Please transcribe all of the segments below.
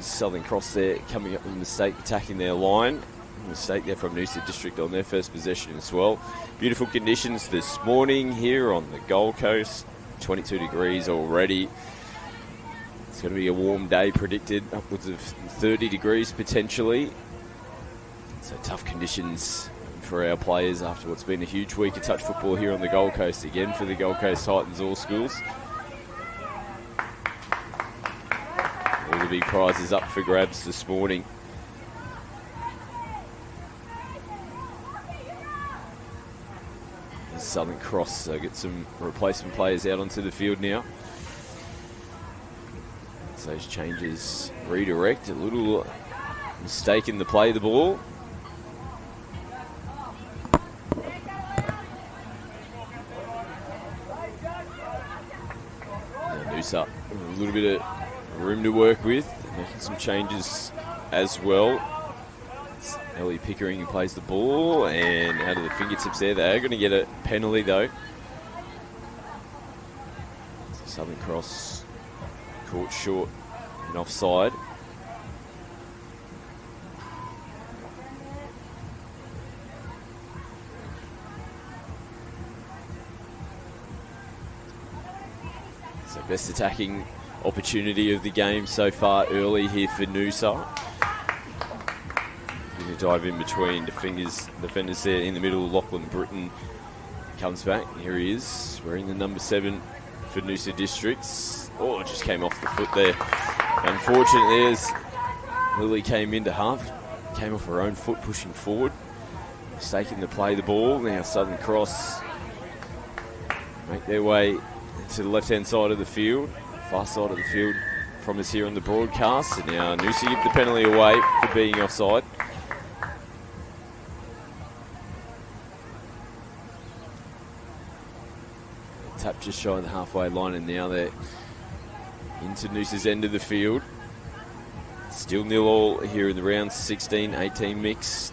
Southern Cross there coming up with a mistake, attacking their line. Mistake there from Noosa District on their first possession as well. Beautiful conditions this morning here on the Gold Coast. 22 degrees already. It's going to be a warm day predicted, upwards of 30 degrees potentially. So tough conditions for our players after what's been a huge week of touch football here on the Gold Coast again for the Gold Coast Titans All Schools. All the big prizes up for grabs this morning. Southern Cross get some replacement players out onto the field now. As those changes redirect, a little mistake in the play of the ball. Noosa, a little bit of room to work with, making some changes as well. Ellie Pickering plays the ball and out of the fingertips there. They are going to get a penalty though. Southern Cross caught short and offside. So best attacking opportunity of the game so far early here for Noosa. Dive in between defenders there in the middle. Lachlan Britton comes back. Here he is, wearing the number 7 for Noosa Districts. Oh, it just came off the foot there. Unfortunately, as Lily came into half, came off her own foot pushing forward. Mistaking the play of the ball. Now Southern Cross make their way to the left-hand side of the field, far side of the field from us here on the broadcast. And now Noosa give the penalty away for being offside. Tap just shy of the halfway line, and now they're into Noosa's end of the field. Still 0-0 here in the round 16-18 mix.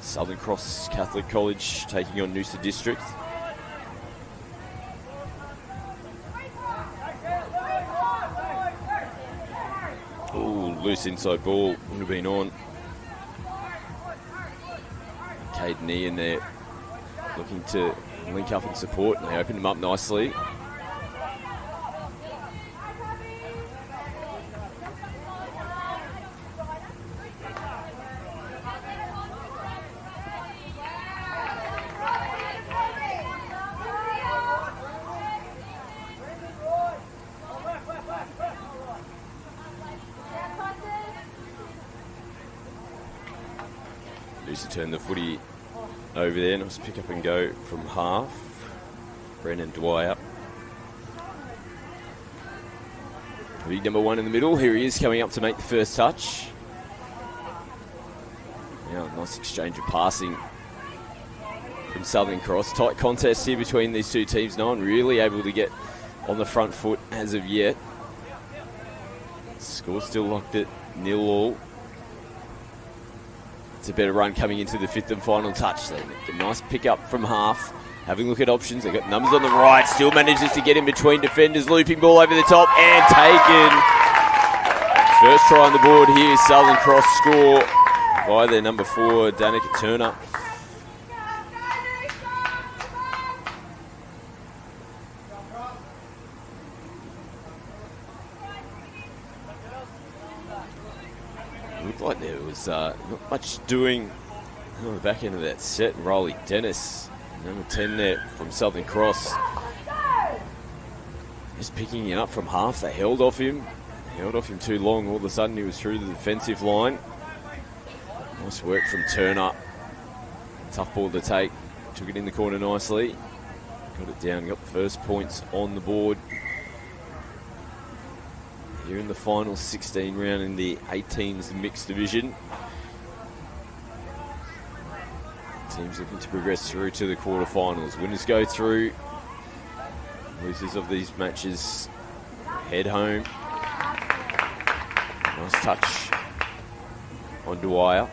Southern Cross Catholic College taking on Noosa District. Ooh, loose inside ball would have been on. Caden Ian there looking to link up and support, and they open them up nicely. Noosa turn the footy over there, nice pick up and go from half. Brendan Dwyer. Big number 1 in the middle. Here he is coming up to make the first touch. Now, nice exchange of passing from Southern Cross. Tight contest here between these two teams. No one really able to get on the front foot as of yet. Score still locked at 0-0. It's a better run coming into the 5th and final touch. So a nice pick up from half. Having a look at options. They've got numbers on the right. Still manages to get in between defenders. Looping ball over the top and taken. First try on the board here. Southern Cross score by their number 4, Danica Turner. Looked like there was not much doing on the back end of that set. Rolly Dennis, number 10 there from Southern Cross. Just picking it up from half. They held off him too long. All of a sudden he was through the defensive line. Nice work from Turner. Tough ball to take. Took it in the corner nicely. Got it down, got the first points on the board. Here in the final 16 round in the 18s mixed division. Teams looking to progress through to the quarterfinals. Winners go through. Losers of these matches head home. Nice touch on Dwyer.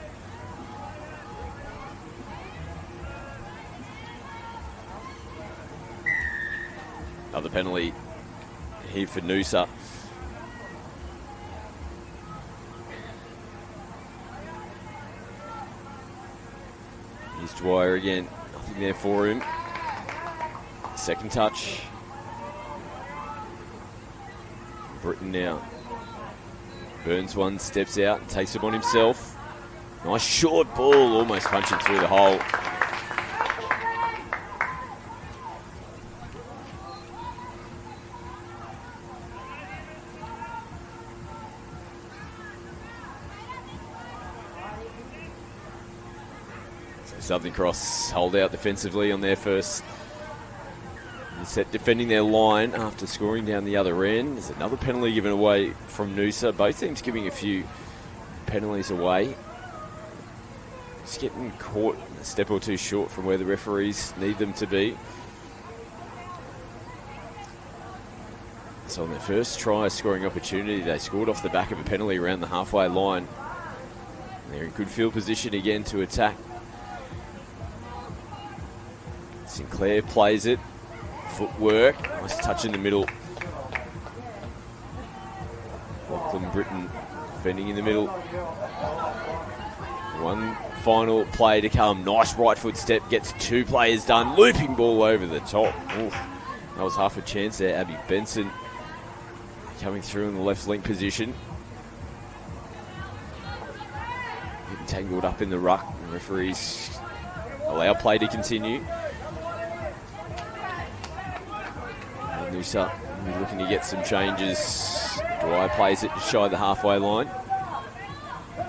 Another penalty here for Noosa. Here's Dwyer again. Nothing there for him. Second touch. Britton now. Burns one, steps out, and takes it on himself. Nice short ball, almost punching through the hole. Southern Cross hold out defensively on their first set, defending their line after scoring down the other end. There's another penalty given away from Noosa. Both teams giving a few penalties away. Just getting caught a step or two short from where the referees need them to be. So on their first try scoring opportunity, they scored off the back of a penalty around the halfway line. They're in good field position again to attack. Sinclair plays it. Footwork. Nice touch in the middle. Lachlan Britton defending in the middle. One final play to come. Nice right foot step. Gets two players done. Looping ball over the top. Oof. That was half a chance there. Abby Benson coming through in the left link position. Getting tangled up in the ruck. The referees allow play to continue. Noosa looking to get some changes. Dwyer plays it just shy of the halfway line.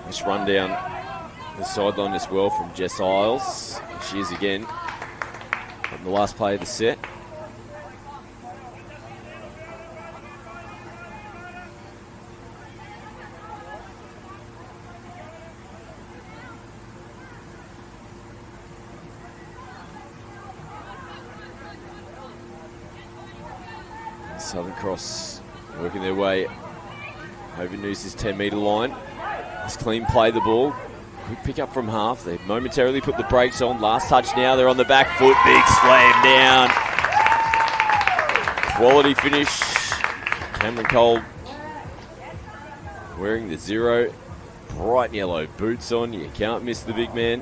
Just run down the sideline as well from Jess Isles. There she is again on the last play of the set. Southern Cross working their way over Noosa's 10-metre line. It's clean play the ball. Quick pick up from half. They've momentarily put the brakes on. Last touch now. They're on the back foot. Big slam down. Quality finish. Cameron Cole wearing the 0. Bright yellow boots on. You can't miss the big man.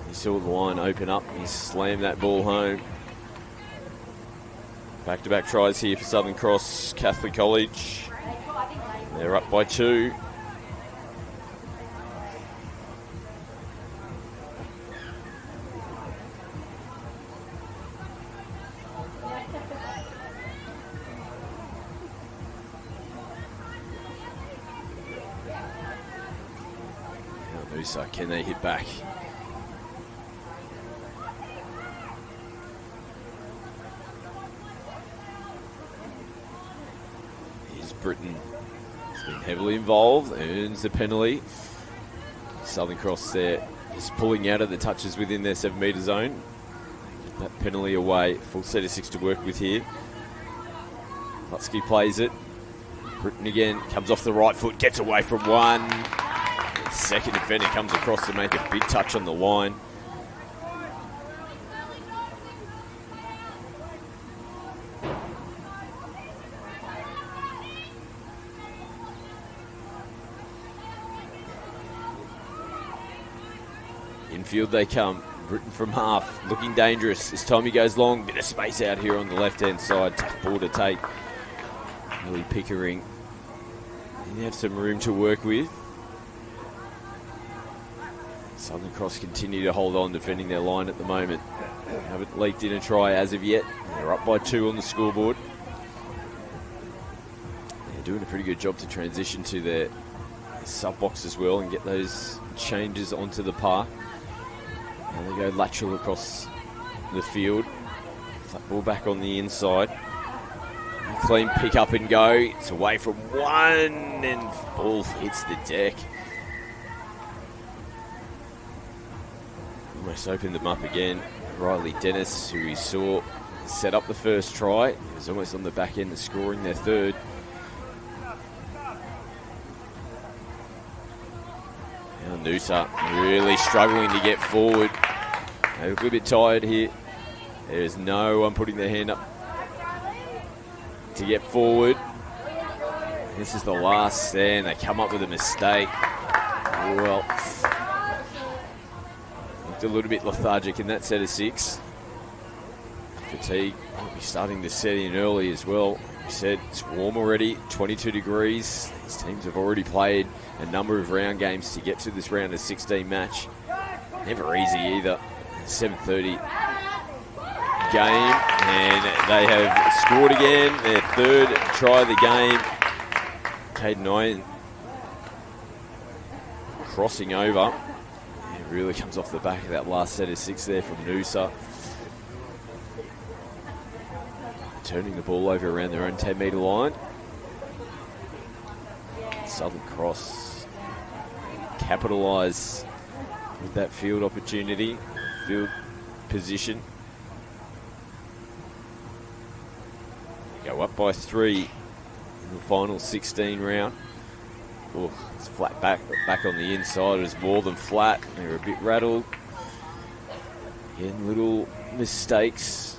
He saw the line open up and he slammed that ball home. Back-to-back tries here for Southern Cross Catholic College. They're up by 2. Noosa, can they hit back? Britton has been heavily involved, earns the penalty. Southern Cross there just pulling out of the touches within their 7-metre zone. Get that penalty away. Full set of 6 to work with here. Lutsky plays it. Britton again comes off the right foot, gets away from one. The second defender comes across to make a big touch on the line. Infield they come. Britton from half, looking dangerous. As Tommy goes long, bit of space out here on the left-hand side. Tough ball to take. Millie Pickering. You have some room to work with. Southern Cross continue to hold on, defending their line at the moment. Haven't leaked in a try as of yet. They're up by 2 on the scoreboard. They're doing a pretty good job to transition to their sub-box as well and get those changes onto the park. And they go lateral across the field. Flat ball back on the inside. Clean pick up and go. It's away from one and ball hits the deck. Almost opened them up again. Riley Dennis, who we saw set up the first try. He was almost on the back end of scoring their third. Now Noosa really struggling to get forward. They look a bit tired here. There's no one putting their hand up to get forward. This is the last stand. They come up with a mistake. Well, looked a little bit lethargic in that set of 6. Fatigue might be starting to set in early as well. We said it's warm already, 22 degrees. These teams have already played a number of round games to get to this round of 16 match. Never easy either. 7:30 game, and they have scored again. Their 3rd try of the game. Caden Iron crossing over. It really comes off the back of that last set of 6 there from Noosa. Turning the ball over around their own 10-metre line. Southern Cross capitalise with that field opportunity, field position. Go up by 3 in the final 16 round. Oh, it's flat back on the inside. It was more than flat. They were a bit rattled. Again, little mistakes.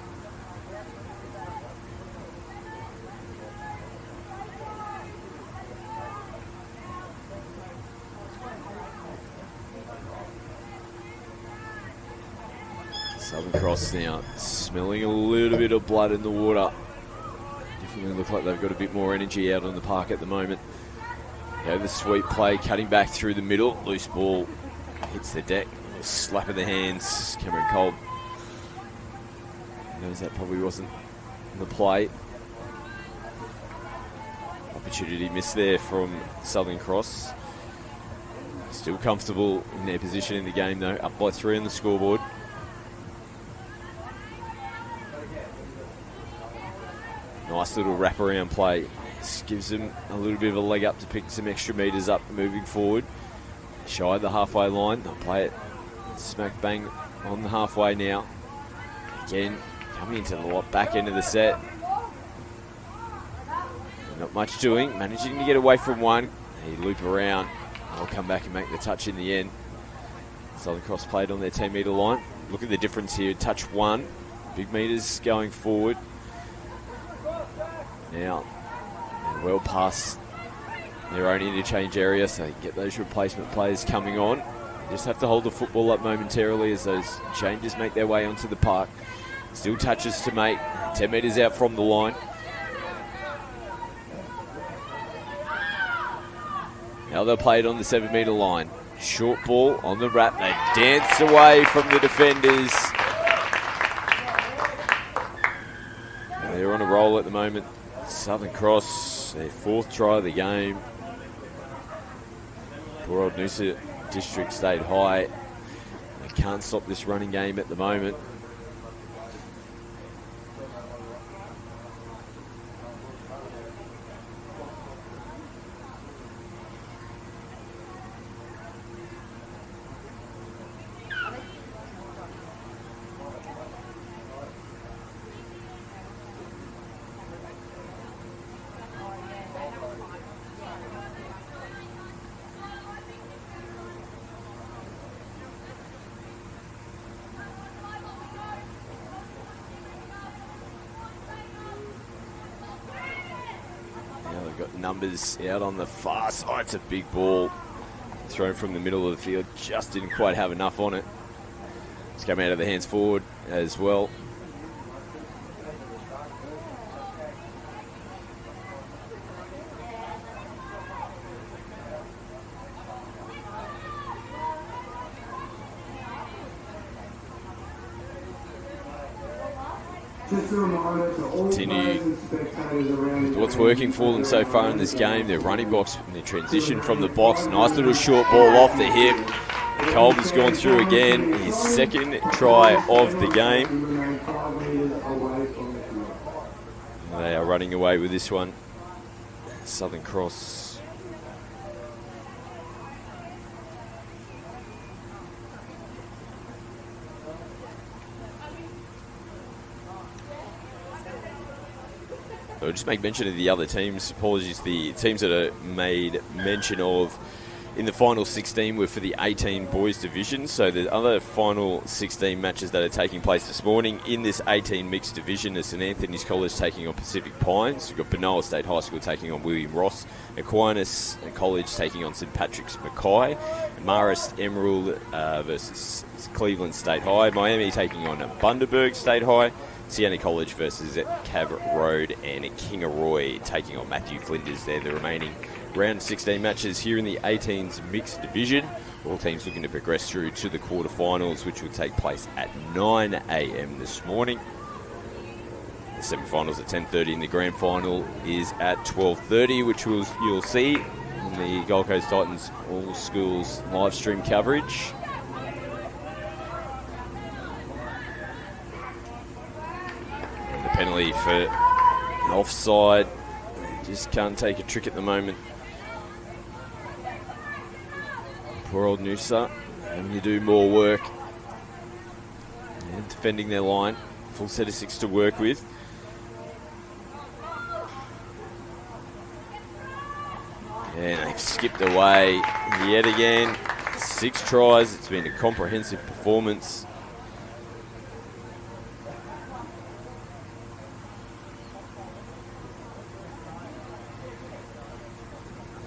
Southern Cross now smelling a little bit of blood in the water. Definitely look like they've got a bit more energy out on the park at the moment. Go the sweep play, cutting back through the middle. Loose ball hits the deck. A slap of the hands. Cameron Kolb knows that probably wasn't in the play. Opportunity missed there from Southern Cross. Still comfortable in their position in the game though. Up by 3 on the scoreboard. Nice little wraparound play. This gives them a little bit of a leg up to pick some extra metres up moving forward. Shy of the halfway line. They'll play it smack bang on the halfway now. Again, coming into the back end of the set. Not much doing. Managing to get away from one. They loop around. They'll come back and make the touch in the end. Southern Cross played on their 10-metre line. Look at the difference here. Touch 1. Big metres going forward. Now, they're well past their own interchange area, so they get those replacement players coming on. They just have to hold the football up momentarily as those changes make their way onto the park. Still touches to make, 10 metres out from the line. Now they'll play it on the 7-metre line. Short ball on the wrap. They dance away from the defenders. They're on a roll at the moment. Southern Cross, their 4th try of the game. Poor old Noosa District stayed high. They can't stop this running game at the moment. Numbers out on the far side. It's a big ball thrown from the middle of the field. Just didn't quite have enough on it. It's come out of the hands forward as well. Continue with what's working for them so far in this game. Their running box and their transition from the box. Nice little short ball off the hip. Kolb has gone through again. His 2nd try of the game. They are running away with this one. Southern Cross. I'll just make mention of the other teams. Apologies, the teams that are made mention of in the final 16 were for the 18 boys division. So the other final 16 matches that are taking place this morning in this 18 mixed division is St Anthony's College taking on Pacific Pines. You've got Banoa State High School taking on William Ross. Aquinas College taking on St Patrick's Mackay. Marist Emerald versus Cleveland State High. Miami taking on Bundaberg State High. Siena College versus Cab Road, and Kingaroy taking on Matthew Flinders. They're the remaining round 16 matches here in the 18s mixed division. All teams looking to progress through to the quarterfinals, which will take place at 9 a.m. this morning. The semi-finals at 10:30 and the grand final is at 12:30, which you'll see in the Gold Coast Titans All Schools live stream coverage. And the penalty for offside. Just can't take a trick at the moment. Poor old Noosa having to do more work and defending their line. Full set of 6 to work with. And they've skipped away yet again. 6 tries. It's been a comprehensive performance.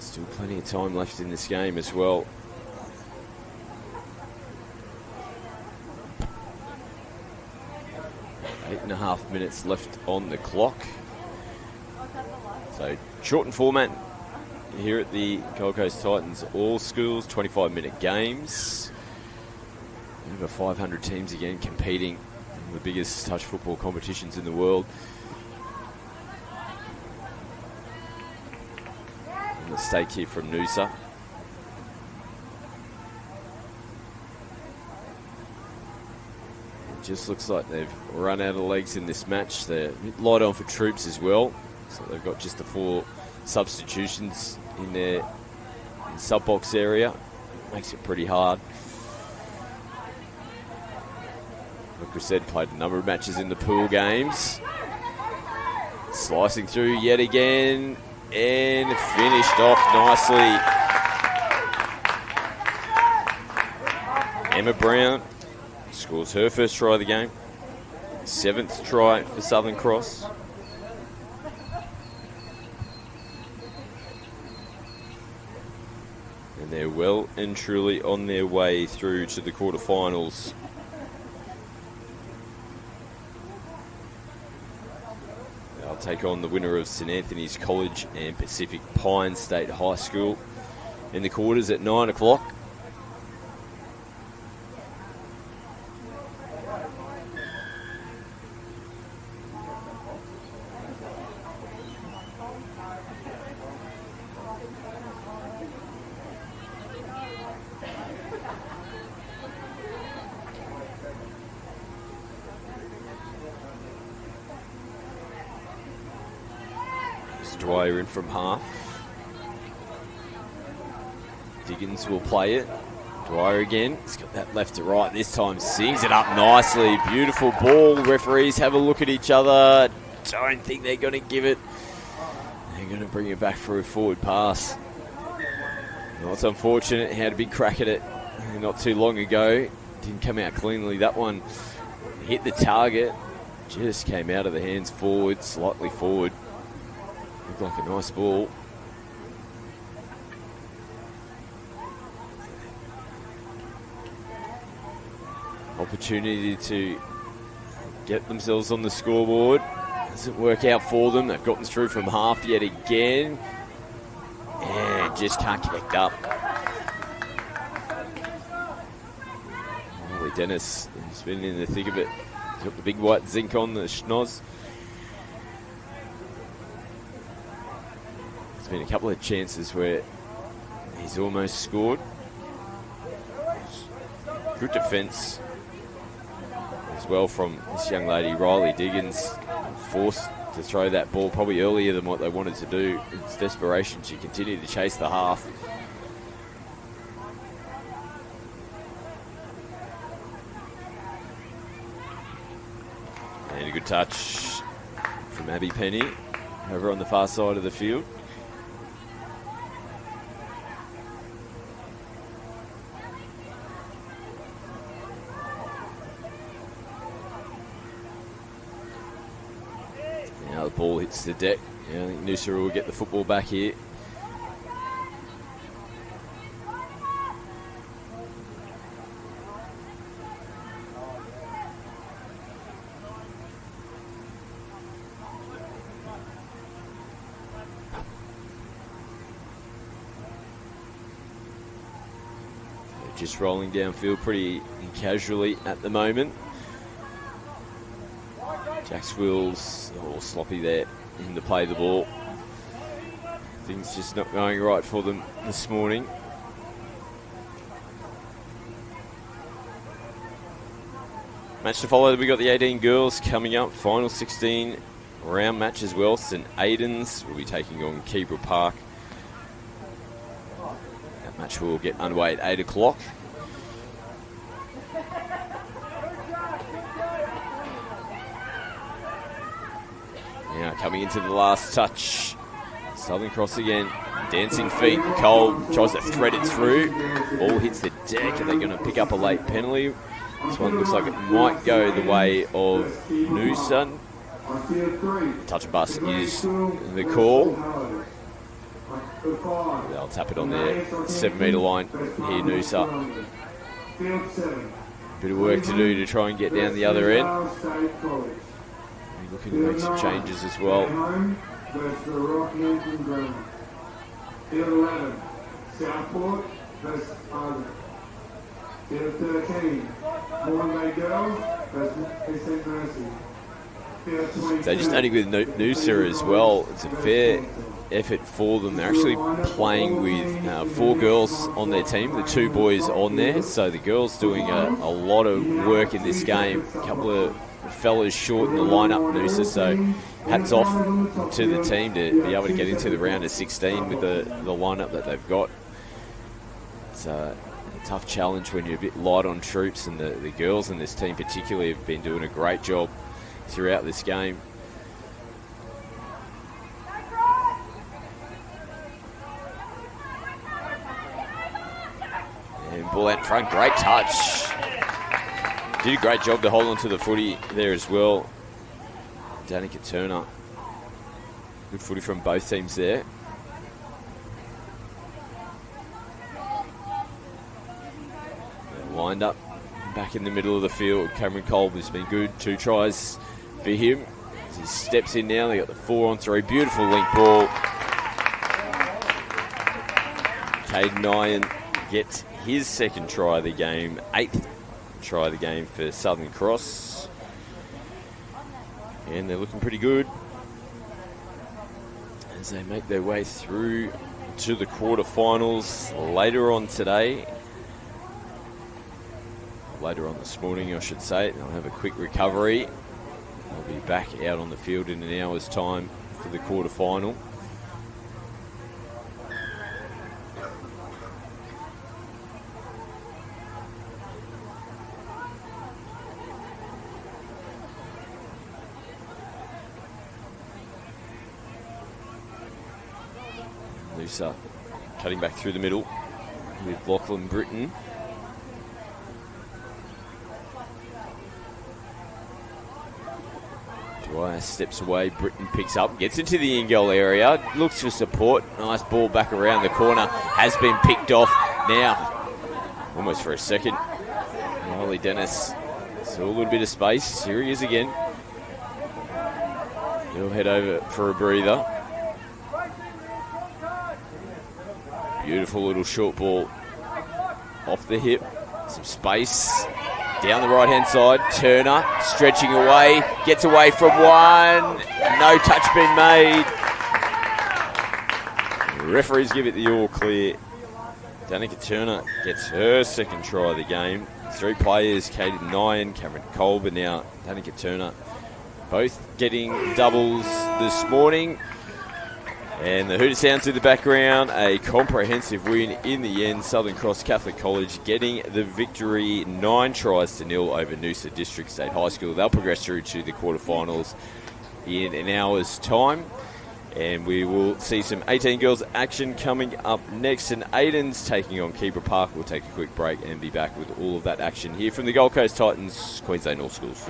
Still plenty of time left in this game as well. 8.5 minutes left on the clock. So shortened format here at the Gold Coast Titans All Schools, 25-minute games. Over 500 teams again competing in the biggest touch football competitions in the world. And the stake here from Noosa. It just looks like they've run out of legs in this match. They're a bit light on for troops as well. So they've got just the 4 substitutions in their sub-box area. Makes it pretty hard. Like we said, played a number of matches in the pool games. Slicing through yet again and finished off nicely. Emma Brown scores her first try of the game. 7th try for Southern Cross. And they're well and truly on their way through to the quarterfinals. They'll take on the winner of St Anthony's College and Pacific Pines State High School in the quarters at 9 o'clock. Dwyer in from half. Diggins will play it. Dwyer again. He's got that left to right. This time sings it up nicely. Beautiful ball. Referees have a look at each other. Don't think they're going to give it. They're going to bring it back for a forward pass. Well, it's unfortunate. He had a big crack at it not too long ago. Didn't come out cleanly. That one hit the target. Just came out of the hands forward, slightly forward. Looked like a nice ball. Opportunity to get themselves on the scoreboard. Doesn't work out for them. They've gotten through from half yet again. And just can't connect up. Holy Dennis, he's been in the thick of it. He's got the big white zinc on, the schnoz. There's been a couple of chances where he's almost scored. Good defence as well from this young lady, Riley Diggins. Forced to throw that ball probably earlier than what they wanted to do. It's desperation. She continued to chase the half. And a good touch from Abby Penny over on the far side of the field. ball hits the deck. Yeah, I think Noosa will get the football back here. Just rolling downfield pretty casually at the moment. Jack's wheels all sloppy there in the play of the ball. Things just not going right for them this morning. Match to follow, we got the 18 girls coming up. Final 16 round match as well. St. Aidans will be taking on Keebra Park. That match will get underway at 8 o'clock. Now coming into the last touch. Southern Cross again. Dancing feet. Cole tries to thread it through. Ball hits the deck. Are they going to pick up a late penalty? This one looks like it might go the way of Noosa. Touch bus is the call. They'll tap it on their 7 metre line here, Noosa. Bit of work to do to try and get down the other end. Looking to make some changes as well. Field 11, Southport versus Ireland. Field 13, Bombay Girls versus St. Mercy. Field 22. So just noting with Noosa as well, it's a fair effort for them. They're actually playing with 4 girls on their team, the 2 boys on there. So the girls doing a lot of work in this game. A couple of fellas short in the lineup, Noosa, so hats off to the team to be able to get into the round of 16 with the lineup that they've got. It's a tough challenge when you're a bit light on troops, and the girls in this team particularly have been doing a great job throughout this game. And ball out front, great touch. Did a great job to hold on to the footy there as well. Danica Turner. Good footy from both teams there. They're lined up back in the middle of the field. Cameron Kolb has been good. 2 tries for him. As he steps in now, they got the 4-on-3. Beautiful link ball. Caden Nyan gets his 2nd try of the game. 8th try of the game for Southern Cross. And they're looking pretty good as they make their way through to the quarterfinals later on today. Later on this morning, I should say. They'll have a quick recovery. They'll be back out on the field in an hour's time for the quarterfinal. Noosa cutting back through the middle with Lachlan Britton. Dwyer steps away, Britton picks up, gets into the in-goal area, looks for support. Nice ball back around the corner, has been picked off now. Almost for a second. Riley Dennis, still a little bit of space. Here he is again. He'll head over for a breather. Beautiful little short ball off the hip. Some space. Down the right-hand side. Turner stretching away. Gets away from one. No touch been made. The referees give it the all clear. Danica Turner gets her 2nd try of the game. 3 players, Katie Nyan, Cameron Kolb, and now Danica Turner, both getting doubles this morning. And the Hooter Sounds in the background, a comprehensive win in the end. Southern Cross Catholic College getting the victory, 9-0 over Noosa District State High School. They'll progress through to the quarterfinals in an hour's time. And we will see some 18 girls action coming up next. And Aidans taking on Keebra Park. We'll take a quick break and be back with all of that action here from the Gold Coast Titans, Queensland All Schools.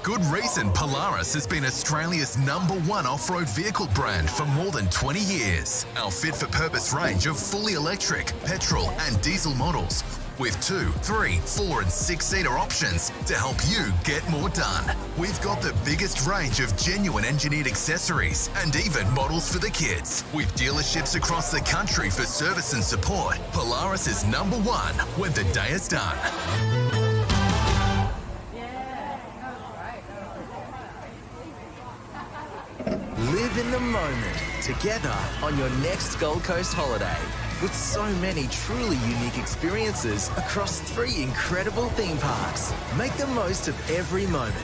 good reason Polaris has been Australia's #1 off-road vehicle brand for more than 20 years. Our fit-for-purpose range of fully electric, petrol and diesel models with 2, 3, 4 and 6-seater options to help you get more done. We've got the biggest range of genuine engineered accessories and even models for the kids. With dealerships across the country for service and support, Polaris is #1 when the day is done. Live in the moment, together on your next Gold Coast holiday. With so many truly unique experiences across 3 incredible theme parks. Make the most of every moment.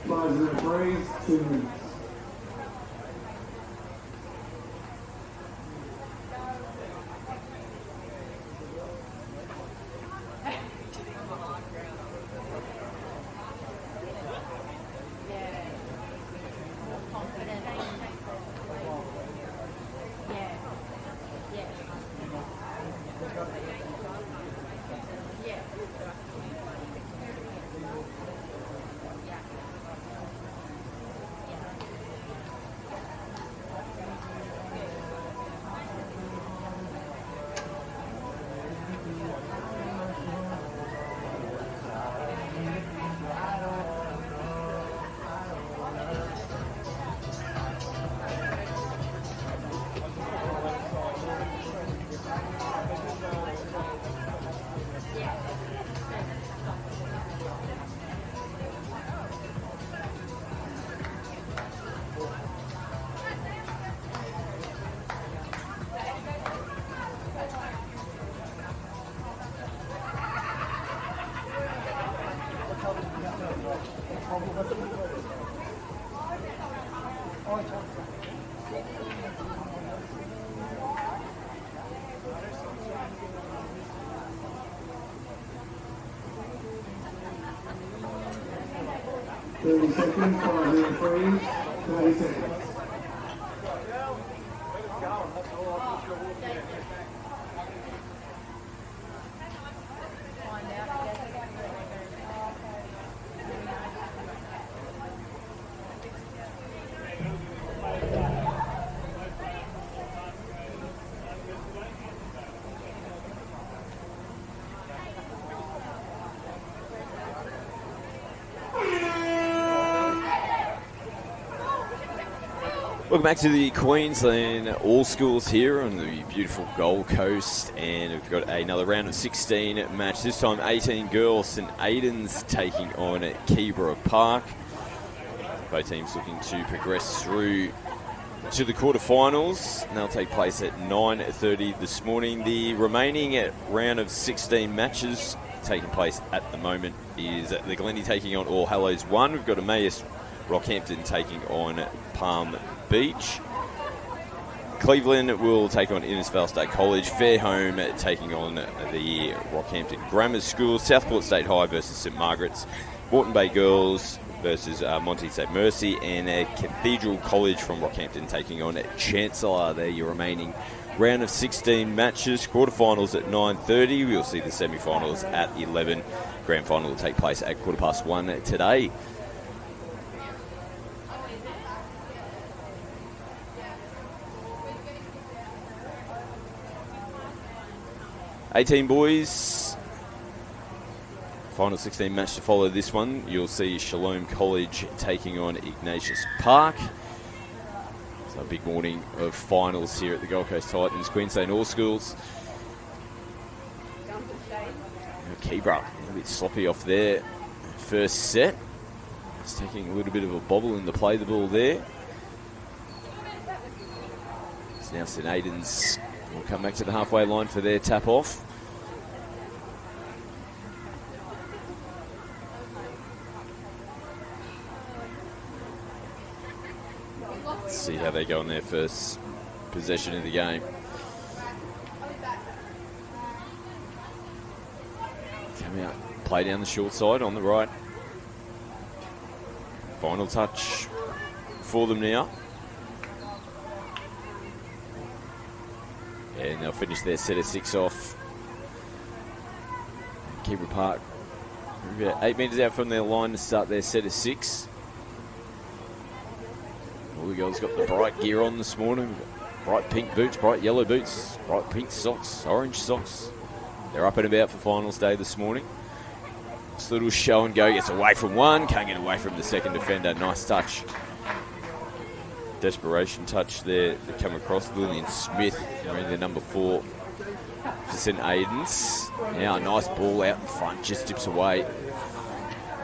Flies and praise, 2 minutes. Thirty seconds, flies and praise, 30 seconds. Welcome back to the Queensland All Schools here on the beautiful Gold Coast, and we've got another round of 16 match. This time 18 girls, St Aidans taking on Keebra Park. Both teams looking to progress through to the quarterfinals, and they'll take place at 9:30 this morning. The remaining round of 16 matches taking place at the moment is the Glennie taking on All Hallows 1. We've got Emmaus Rockhampton taking on Palm Beach. Cleveland will take on Innisfail State College. Fairholme taking on the Rockhampton Grammar School. Southport State High versus St Margaret's. Moreton Bay Girls versus Monty St. Mercy, and Cathedral College from Rockhampton taking on Chancellor. They're your remaining round of 16 matches. Quarterfinals at 9:30. We'll see the semi-finals at 11. Grand final will take place at 1:15 today. Boys. Final 16 match to follow this one. You'll see Shalom College taking on Ignatius Park. So a big morning of finals here at the Gold Coast Titans. Queensland All Schools. Keebra a bit sloppy off there. First set. Just taking a little bit of a bobble in the play the ball there. It's now St. Aidans will come back to the halfway line for their tap off. Let's see how they go on their first possession of the game. Come out, play down the short side on the right. Final touch for them now. And they'll finish their set of 6 off. Keebra Park, about 8 metres out from their line to start their set of 6. All the girls got the bright gear on this morning. Bright pink boots, bright yellow boots, bright pink socks, orange socks. They're up and about for finals day this morning. This little show and go, gets away from one, can't get away from the second defender. Nice touch. Desperation touch there to come across. Lillian Smith wearing the number 4 for St. Aidans. Now a nice ball out in front, just dips away.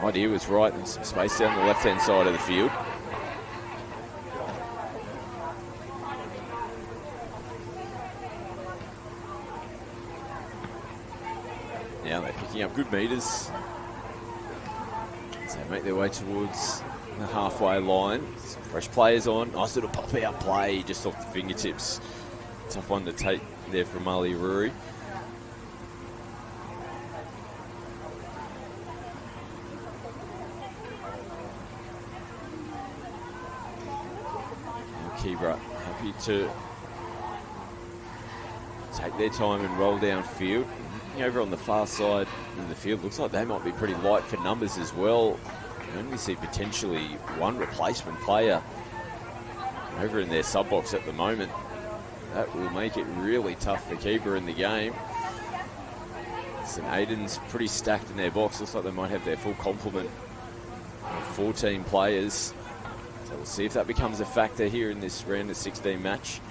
Idea was right, there's some space down the left-hand side of the field. Now they're picking up good metres as they make their way towards the halfway line. Some fresh players on. Nice little pop-out play just off the fingertips. Tough one to take there from Ali Ruri. Keebra happy to take their time and roll downfield. Over on the far side of the field, looks like they might be pretty light for numbers as well. You only see potentially one replacement player over in their sub-box at the moment. That will make it really tough for Keebra in the game. St. Aidans pretty stacked in their box. Looks like they might have their full complement of 14 players. So we'll see if that becomes a factor here in this round of 16 match.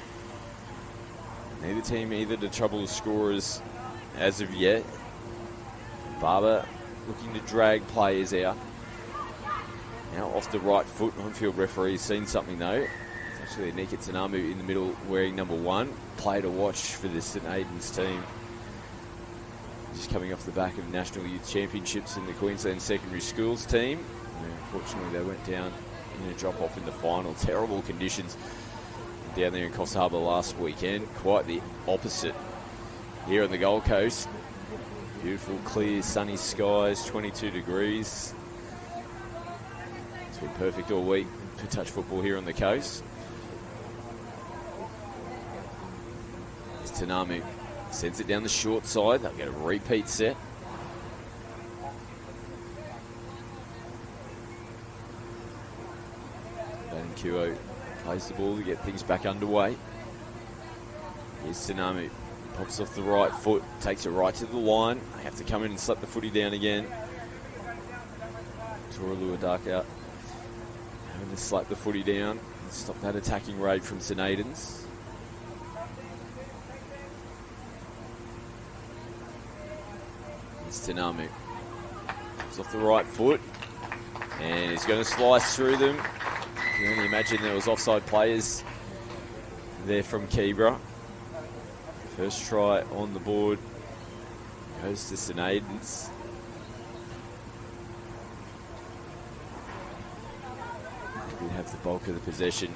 Neither team either to trouble the scorers as of yet. Barber looking to drag players out. Now off the right foot. On-field referee's seen something though. It's actually Nika Tanamu in the middle wearing number 1. Play to watch for the St. Aidans team. Just coming off the back of National Youth Championships in the Queensland Secondary Schools team. Unfortunately they went down in a drop-off in the final. Terrible conditions down there in Coffs Harbour last weekend. Quite the opposite here on the Gold Coast. Beautiful, clear, sunny skies, 22 degrees. It's been perfect all week for touch football here on the coast. It's Tanamu. Sends it down the short side. They'll get a repeat set. Van Kuo plays the ball to get things back underway. Here's Tanamu. Pops off the right foot, takes it right to the line. They have to come in and slap the footy down again. Tora Luadaka having to slap the footy down and stop that attacking raid from St. Aidans. It's Tanamu. Pops off the right foot and he's going to slice through them. You can only imagine there was offside players there from Keebra. First try on the board goes to St. Aidans. We have the bulk of the possession.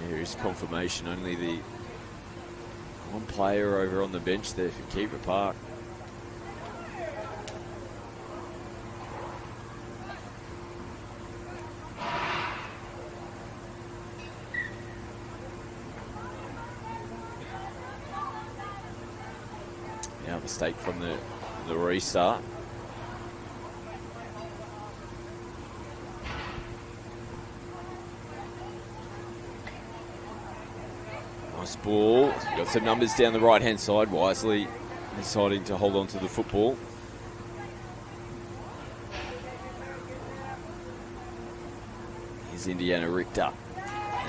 Here is confirmation. Only the one player over on the bench there for Keebra Park. Now mistake from the restart. Nice ball. Got some numbers down the right-hand side. Wisely deciding to hold on to the football. Here's Indiana Richter.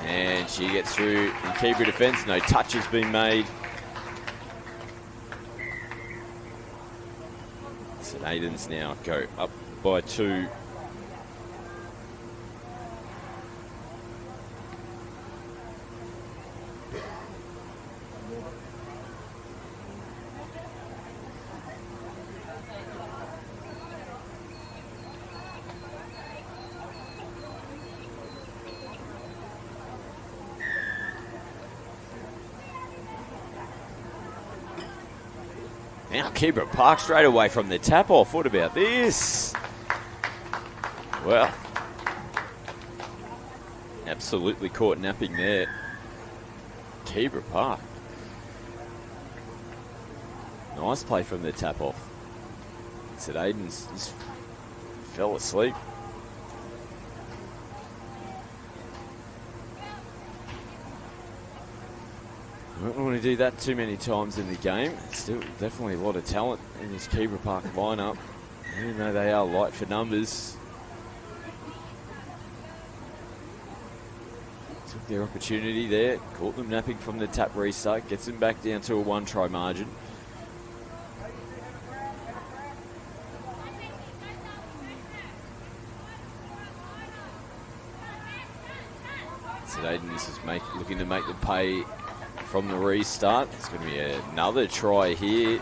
And she gets through in Keebra defence. No touch has been made. So Aidans now go up by 2. Now Keebra Park straight away from the tap off. What about this? Well, absolutely caught napping there. Keebra Park. Nice play from the tap off. Said Aidans just fell asleep. I don't want to do that too many times in the game. Still definitely a lot of talent in this Keebra Park lineup, even though they are light for numbers. Took their opportunity there, caught them napping from the tap restart, gets them back down to a 1-try margin. So Aidans is looking to make the pay from the restart. It's going to be another try here.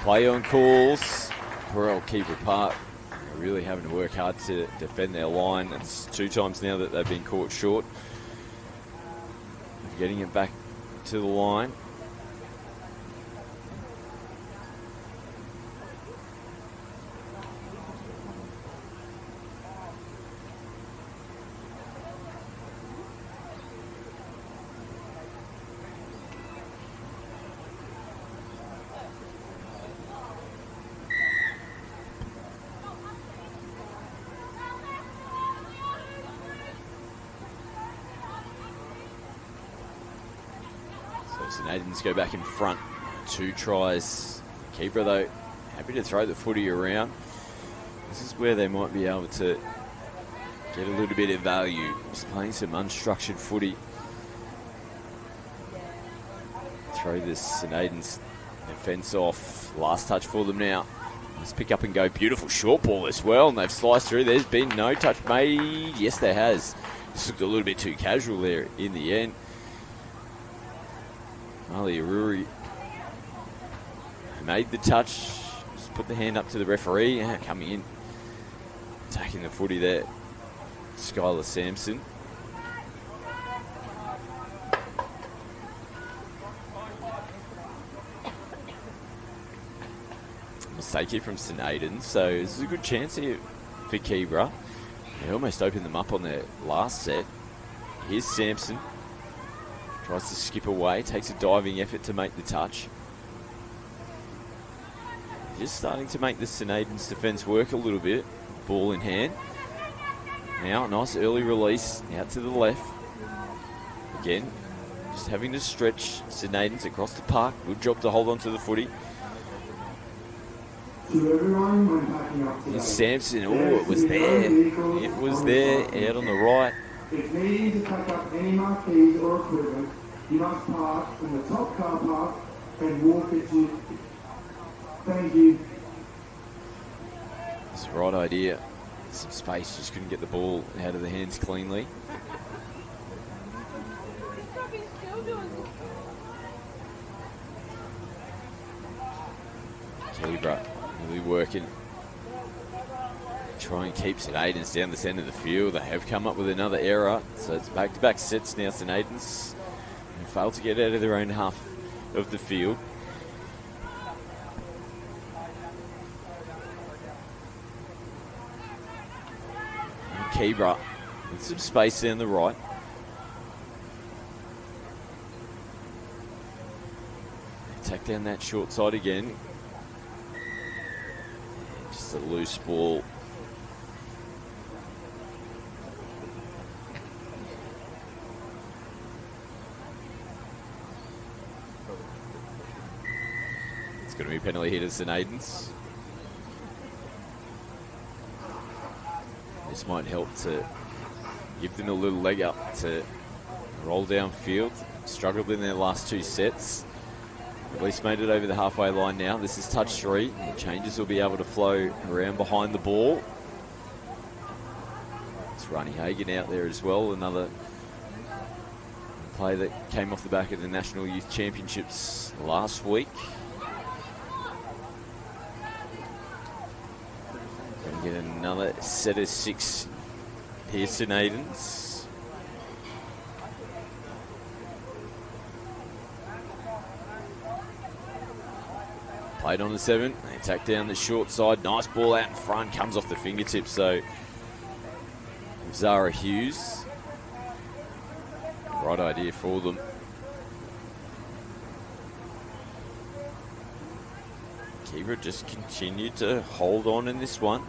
Play on calls. Poor old Keebra Park. They're really having to work hard to defend their line. It's 2 times now that they've been caught short. Getting it back to the line. Aidans go back in front. 2 tries. Keebra, though, happy to throw the footy around. This is where they might be able to get a little bit of value. Just playing some unstructured footy. Throw this St. Aidans defence off. Last touch for them now. Let's pick up and go. Beautiful short ball as well, and they've sliced through. There's been no touch made. Yes, there has. Just looked a little bit too casual there in the end. Ali Aruri made the touch, just put the hand up to the referee, coming in, taking the footy there, Skylar Sampson. Mistake here from St. Aidans, so this is a good chance here for Keebra. They almost opened them up on their last set. Here's Sampson. Tries to skip away, takes a diving effort to make the touch. Just starting to make the St. Aidans defence work a little bit. Ball in hand. Now, nice early release out to the left. Again, just having to stretch St. Aidans across the park. Good job to hold on to the footy. Here's Sampson. Oh, it was there. It was there, out on the right. If needing to pack up any marquees or equipment, you must park in the top car park and walk it to. Thank you. It's the right idea. Some space, just couldn't get the ball out of the hands cleanly. Keebra really working. Try and keep St. Aidans down the centre of the field. They have come up with another error, so it's back-to-back sets now. St. Aidans failed to get out of their own half of the field. And Keebra with some space down the right. Attack down that short side again. It's a loose ball. It's going to be penalty hit as Aidans. This might help to give them a little leg up to roll downfield. Struggled in their last 2 sets. At least made it over the halfway line now. This is touch 3. The changes will be able to flow around behind the ball. It's Ronnie Hagan out there as well. Another player that came off the back of the National Youth Championships last week. Going to get another set of 6 Pearson Aidans. Played on the 7. They attack down the short side. Nice ball out in front. Comes off the fingertips, so Zara Hughes. Right idea for them. Keebra just continued to hold on in this one.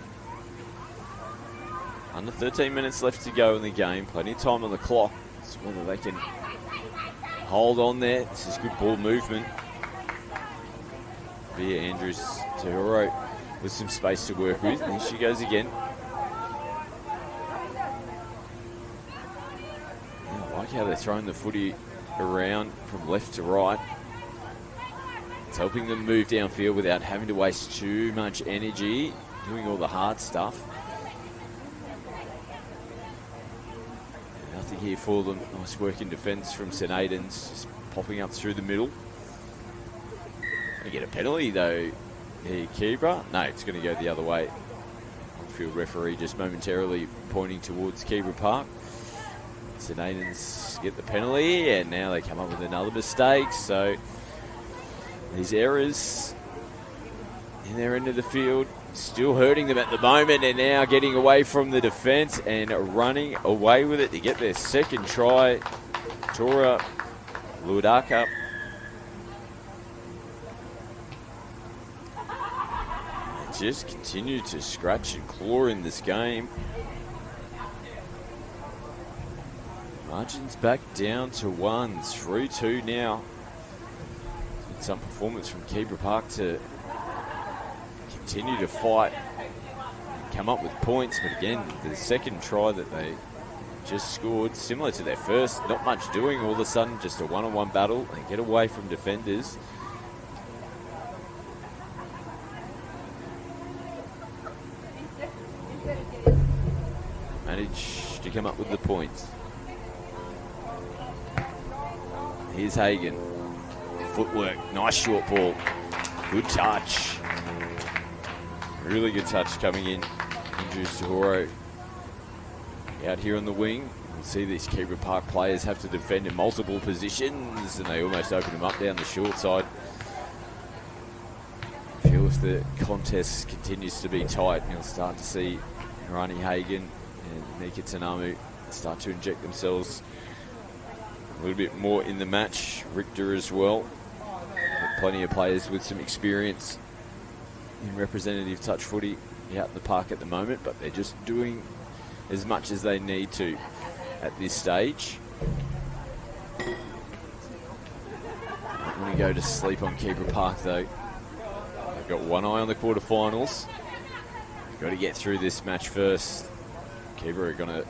Under 13 minutes left to go in the game. Plenty of time on the clock. So whether they can hold on there. This is good ball movement. Via Andrews to Hero with some space to work with. And here she goes again. I like how they're throwing the footy around from left to right. It's helping them move downfield without having to waste too much energy doing all the hard stuff. Nothing here for them. Nice work in defence from St. Aidans, just popping up through the middle. They get a penalty though, here, Keebra. No, it's going to go the other way. On-field referee just momentarily pointing towards Keebra Park. St. Aidans get the penalty, and now they come up with another mistake. So these errors in their end of the field still hurting them at the moment, and now getting away from the defence and running away with it to get their second try. Tora Luadaka. Just continue to scratch and claw in this game. Margins back down to 1, 3-2 now. Some performance from Keebra Park to continue to fight and come up with points. But again, the second try that they just scored, similar to their first, not much doing. All of a sudden, just a one-on-one battle and get away from defenders. Managed to come up with the points. Here's Hagan. Footwork, nice short ball. Good touch. Really good touch coming in. Andrews to Horo. Out here on the wing. We'll see these Keebra Park players have to defend in multiple positions, and they almost open them up down the short side. I feel if the contest continues to be tight, you'll start to see Rani Hagan and Mika Tanamu start to inject themselves a little bit more in the match. Richter as well. Plenty of players with some experience in representative touch footy out in the park at the moment, but they're just doing as much as they need to at this stage. I'm going to go to sleep on Keebra Park though. They've got one eye on the quarterfinals. Got to get through this match first. Keebra are going to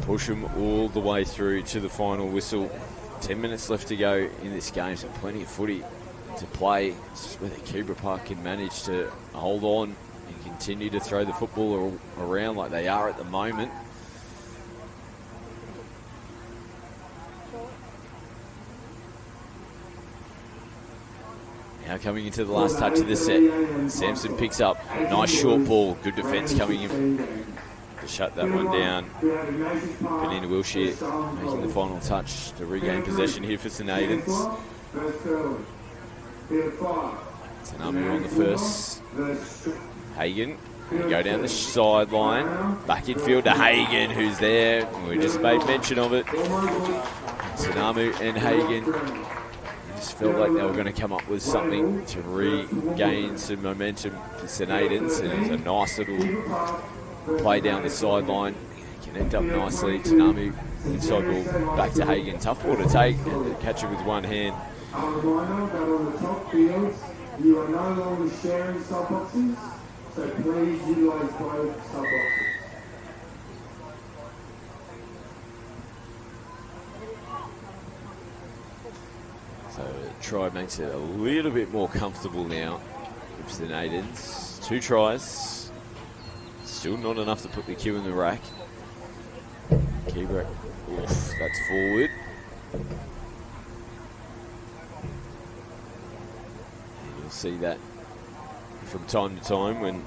push them all the way through to the final whistle. 10 minutes left to go in this game, so plenty of footy to play. It's just whether Keebra Park can manage to hold on and continue to throw the football around like they are at the moment. Now coming into the last touch of the set, Sampson picks up. Nice short ball, good defence coming in to shut that one down. Benina Wilshire making the final touch to regain possession here for St. Aidans. Tanamu on the first. Hagan go down the sideline. Back in field to Hagan, who's there. We just made mention of it. Tanamu and Hagan Just felt like they were going to come up with something to regain some momentum for St Aidans, and it was a nice little play down the sideline. Connect up nicely. Tanamu inside ball back to Hagen. Tough ball to take and catch it with one hand. A reminder that on the top fields, you are no longer sharing sub boxes, so please utilise both sub boxes. So try makes it a little bit more comfortable now with St Aidans. 2 tries. Still not enough to put the Q in the rack. Keebra, that's forward. You'll see that from time to time when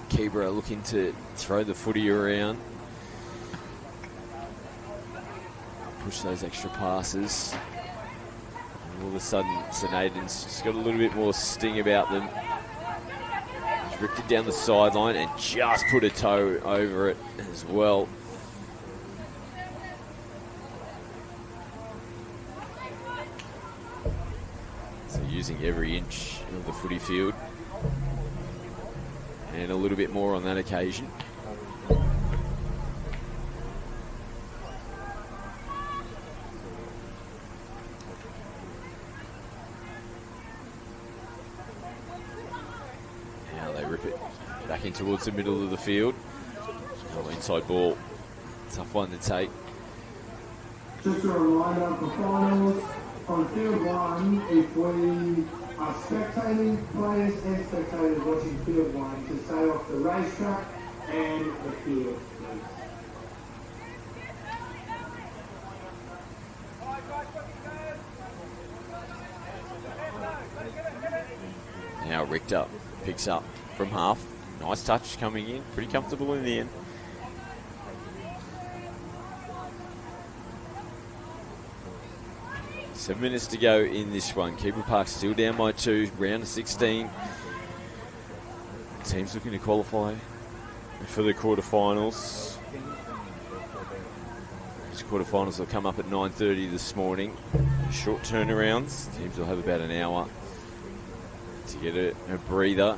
Keebra are looking to throw the footy around. Push those extra passes. All of a sudden, St Aidans just got a little bit more sting about them. He's ripped it down the sideline and just put a toe over it as well. So using every inch of the footy field. And a little bit more on that occasion. In towards the middle of the field. Oh, inside ball. Tough one to take. Just a reminder for finals, on field 1, if we are spectating, players and spectators watching field 1 to stay off the racetrack and the field, please. Now Richter picks up from half. Nice touch coming in, pretty comfortable in the end. Seven minutes to go in this one. Keebra Park still down by 2, round of 16. Teams looking to qualify for the quarterfinals. These quarterfinals will come up at 9:30 this morning. Short turnarounds. Teams will have about an hour to get a breather.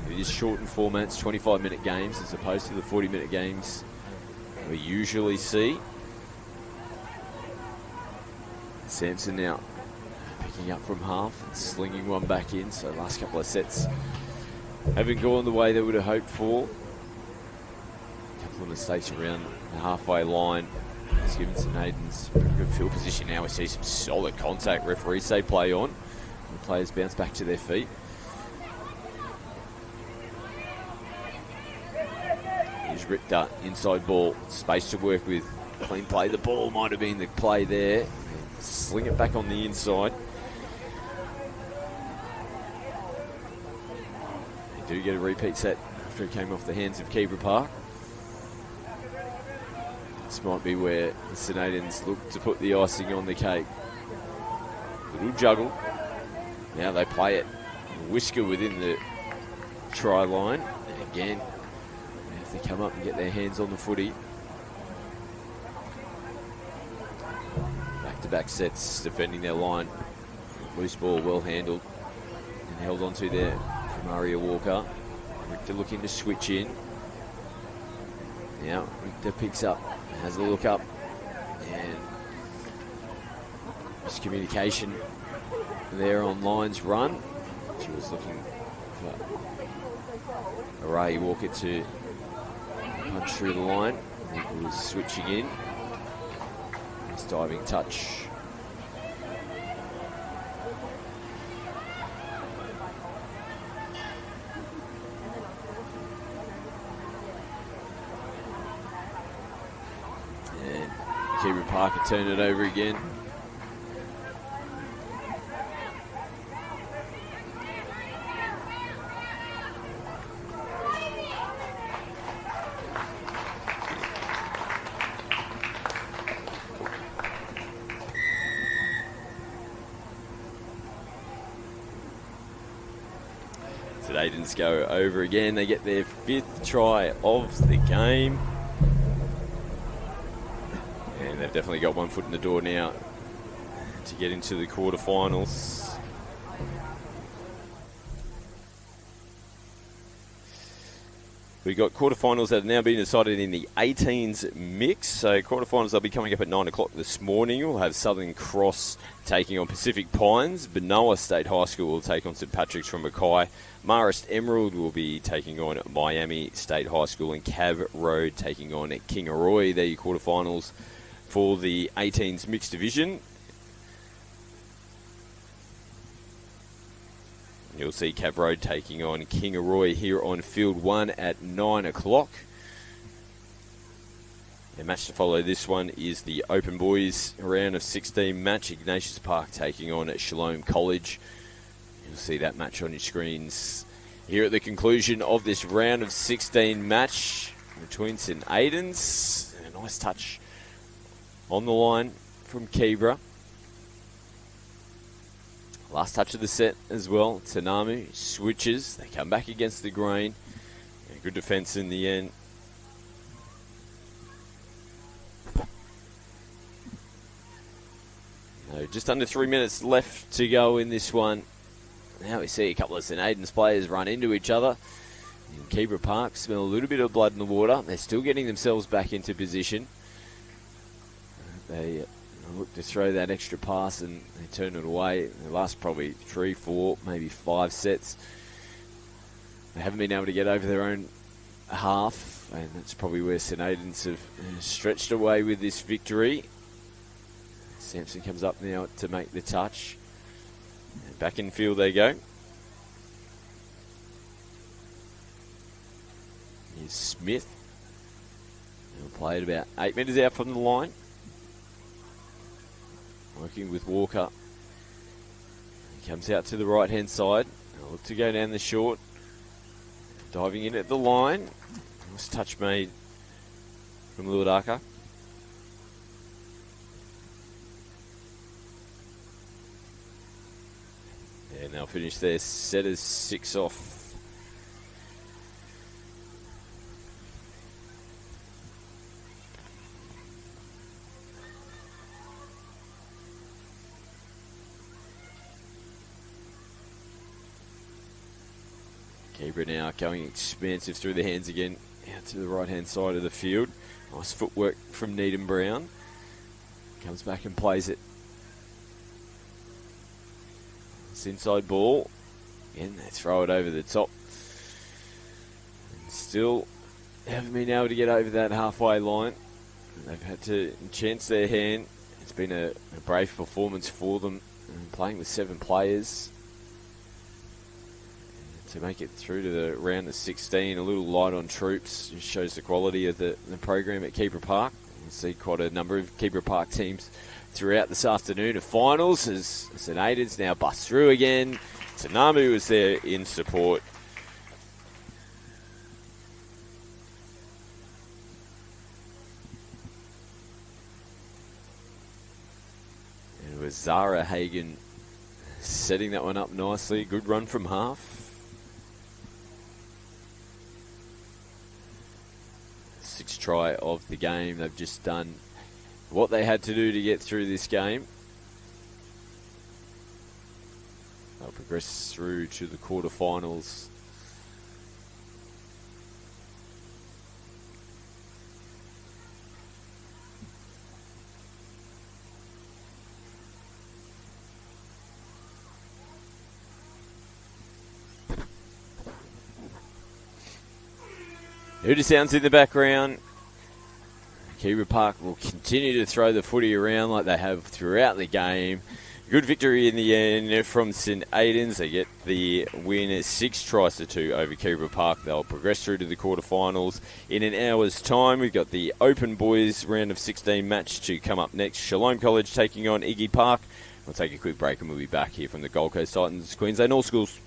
It is shortened formats, 25-minute games as opposed to the 40-minute games we usually see. Sampson now picking up from half and slinging one back in. So last couple of sets haven't gone the way they would have hoped for. A couple of mistakes around the halfway line. It's given St Aidans a good field position now. We see some solid contact. Referees say play on. The players bounce back to their feet. Here's Richter, inside ball, space to work with. Clean play. The ball might have been the play there. Sling it back on the inside. They do get a repeat set after it came off the hands of Keebra Park. This might be where the St Aidans look to put the icing on the cake. Little juggle. Now they play it. Whisker within the try line. And again, they have to come up and get their hands on the footy. Back-to-back sets defending their line. Loose ball well handled and held onto there from Aria Walker. Richter looking to switch in. Now Richter picks up, has a look up, and miscommunication there on line's run. She was looking for Aria Walker to punch through the line. Richter was switching in. Nice diving touch. And Keebra Park will turn it over again. Aidans go over again. They get their 5th try of the game. And they've definitely got one foot in the door now. to get into the quarterfinals. We've got quarterfinals that have now been decided in the 18s mix. So quarterfinals, they'll be coming up at 9 o'clock this morning. We'll have Southern Cross taking on Pacific Pines. Banoa State High School will take on St Patrick's from Mackay. Marist Emerald will be taking on Miami State High School. And Cav Road taking on Kingaroy. They're your quarterfinals for the 18s mixed division. You'll see Cav Road taking on Kingaroy here on Field 1 at 9 o'clock. The match to follow this one is the Open Boys round of 16 match. Ignatius Park taking on Shalom College. You'll see that match on your screens here at the conclusion of this round of 16 match between St Aidans. A nice touch on the line from Keebra. Last touch of the set as well. Tanamu switches. They come back against the green. Good defence in the end. Just under 3 minutes left to go in this one. Now we see a couple of St Aidans players run into each other. In Keebra Park, smell a little bit of blood in the water. They're still getting themselves back into position. They look to throw that extra pass and they turn it away. They last probably 3, 4, maybe 5 sets. They haven't been able to get over their own half, and that's probably where St Aidans have stretched away with this victory. Sampson comes up now to make the touch. And back in field they go. Here's Smith. He'll play it about 8 metres out from the line. Working with Walker. He comes out to the right-hand side. He'll look to go down the short. Diving in at the line. Nice touch made from Luadaka. And they'll finish their set as 6 off. Keebra now going expansive through the hands again, out to the right-hand side of the field. Nice footwork from Needham Brown. Comes back and plays it. It's inside ball. Again, they throw it over the top. And still haven't been able to get over that halfway line. They've had to chance their hand. It's been a brave performance for them. Playing with 7 players. To make it through to the round of 16, a little light on troops. Just shows the quality of the program at Keebra Park. We'll see quite a number of Keebra Park teams throughout this afternoon of finals as St Aidans now bust through again. Tanamu was there in support. And it was Zara Hagen setting that one up nicely. Good run from half. 6th try of the game. They've just done what they had to do to get through this game. They'll progress through to the quarterfinals. Hooter sounds in the background. Keebra Park will continue to throw the footy around like they have throughout the game. Good victory in the end from St Aidans. They get the win 6 tries to 2 over Keebra Park. They'll progress through to the quarterfinals in an hour's time. We've got the Open Boys round of 16 match to come up next. Shalom College taking on Iggy Park. We'll take a quick break and we'll be back here from the Gold Coast Titans, Queensland All Schools.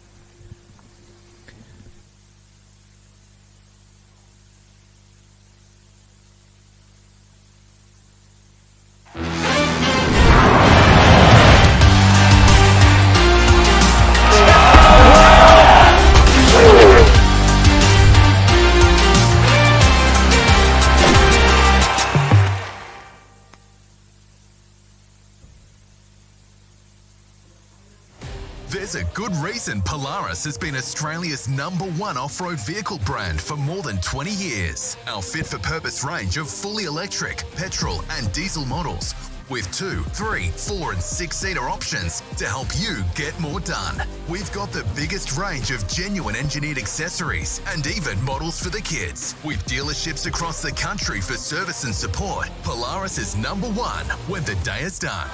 There's a good reason Polaris has been Australia's #1 off-road vehicle brand for more than 20 years. Our fit-for-purpose range of fully electric, petrol and diesel models with 2, 3, 4 and 6-seater options to help you get more done. We've got the biggest range of genuine engineered accessories and even models for the kids. With dealerships across the country for service and support, Polaris is #1 when the day is done.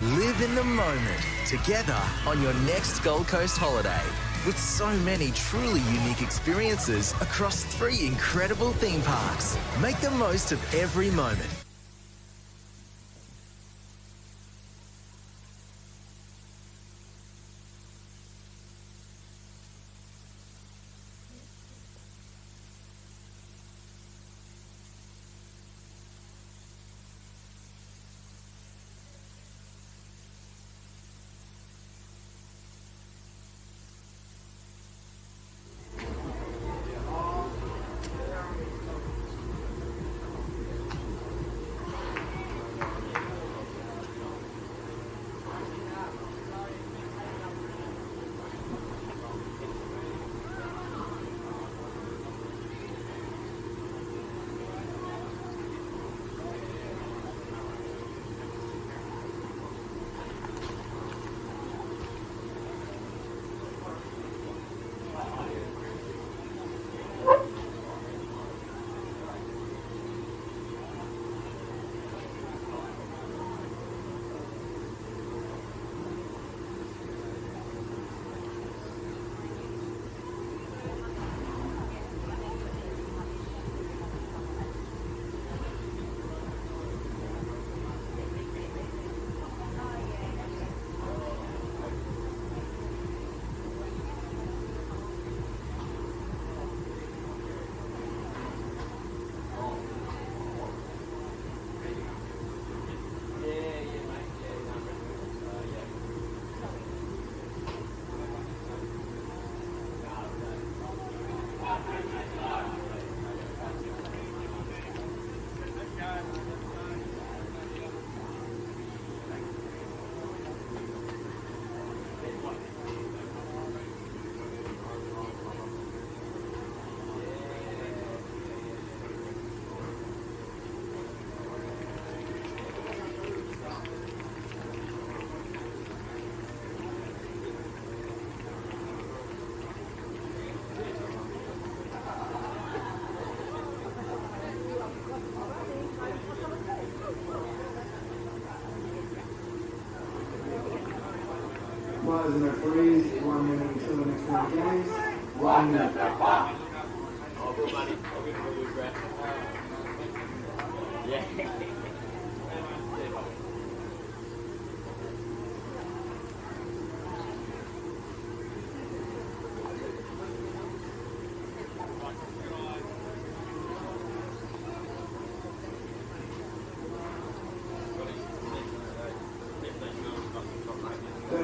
Live in the moment together on your next Gold Coast holiday. With so many truly unique experiences across 3 incredible theme parks. Make the most of every moment. Players and referees, 1 minute until the next round games. 1 minute.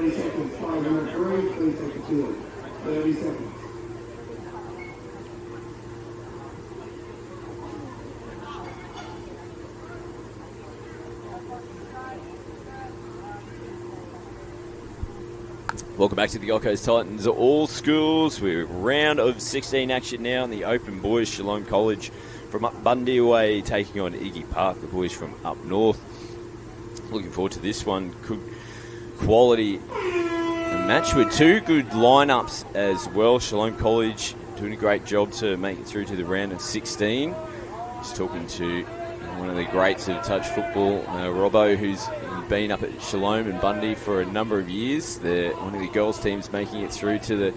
Seconds, 5 minute break, 3 seconds field. 30 seconds. Welcome back to the Gold Coast Titans All Schools. We're round of 16 action now in the Open Boys. Shalom College from up Bundy away taking on Iggy Park, the boys from up north. Looking forward to this one. Good quality match with 2 good lineups as well. Shalom College doing a great job to make it through to the round of 16. Just talking to one of the greats of touch football, Robbo, who's been up at Shalom and Bundy for a number of years. They're one of the girls' teams making it through to the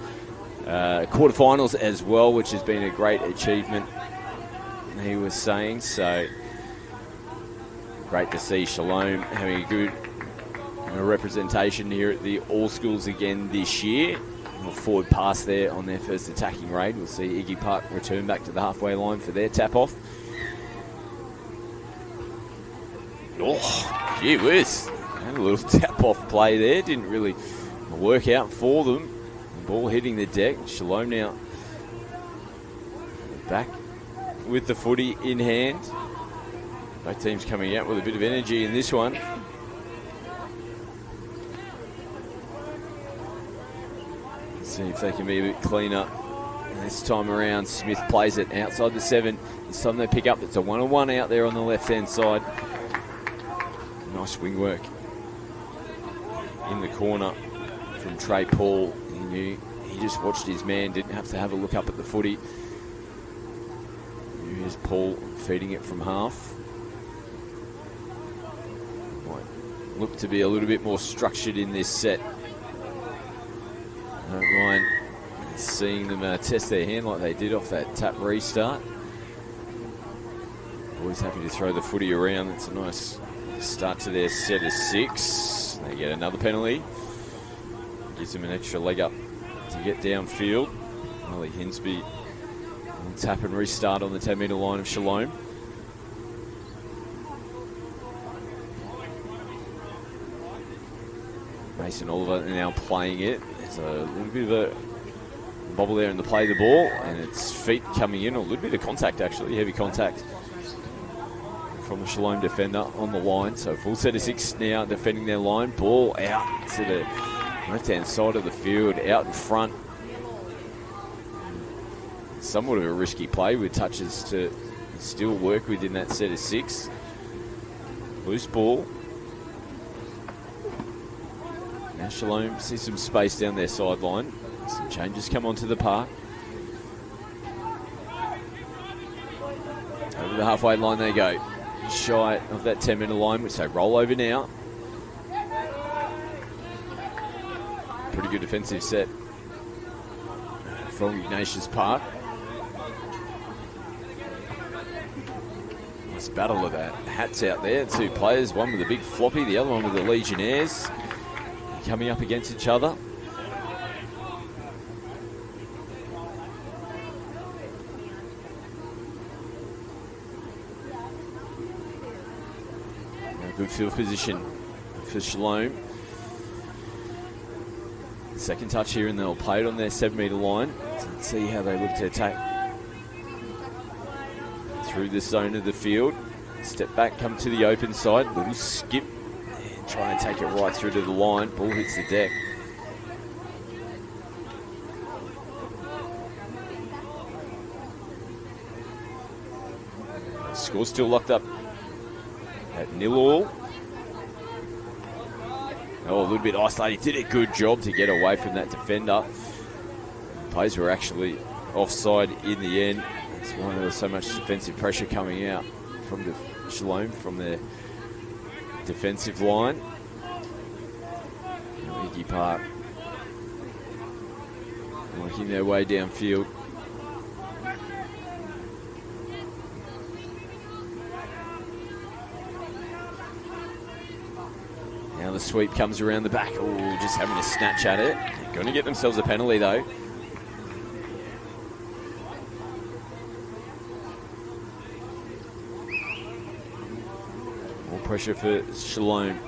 quarterfinals as well, which has been a great achievement, he was saying. So great to see Shalom having a good representation here at the All Schools again this year. A forward pass there on their first attacking raid. We'll see Iggy Park return back to the halfway line for their tap-off. Oh, gee whiz. Had a little tap-off play there. Didn't really work out for them. The ball hitting the deck. Shalom now back with the footy in hand. Both teams coming out with a bit of energy in this one. Let's see if they can be a bit cleaner. And this time around, Smith plays it outside the 7. This time they pick up. It's a 1-on-1 out there on the left-hand side. Nice wing work in the corner from Trey Paul. He knew, he just watched his man, didn't have to have a look up at the footy. Here's Paul feeding it from half. Might look to be a little bit more structured in this set. I don't mind seeing them test their hand like they did off that tap restart. Always happy to throw the footy around. It's a nice start to their set of 6. They get another penalty. Gives them an extra leg up to get downfield. Ollie Hinsby will tap and restart on the 10-metre line of Shalom. Mason Oliver now playing it. It's a little bit of a bobble there in the play of the ball, and it's feet coming in, a little bit of contact actually, heavy contact from the Shalom defender on the line. So full set of 6 now defending their line. Ball out to the left-hand side of the field, out in front. Somewhat of a risky play with touches to still work within that set of 6. Loose ball. Now Shalom sees some space down their sideline. Some changes come onto the park. Over the halfway line they go. Shy of that 10-metre line, which they roll over now. Pretty good defensive set from Ignatius Park. Nice battle of that. Hats out there. 2 players, one with a big floppy, the other one with the Legionnaires. Coming up against each other. Good field position for Shalom. Second touch here, and they'll play it on their 7-metre line. Let's see how they look to attack through the zone of the field. Step back, come to the open side. Little skip. And try and take it right through to the line. Ball hits the deck. Score still locked up at 0-0. Oh, a little bit isolated. Did a good job to get away from that defender. Plays were actually offside in the end. That's why there was so much defensive pressure coming out from the Shalom, from their defensive line. Iggy Park working their way downfield. Now the sweep comes around the back. Oh, just having a snatch at it. They're going to get themselves a penalty though. More pressure for Shalom.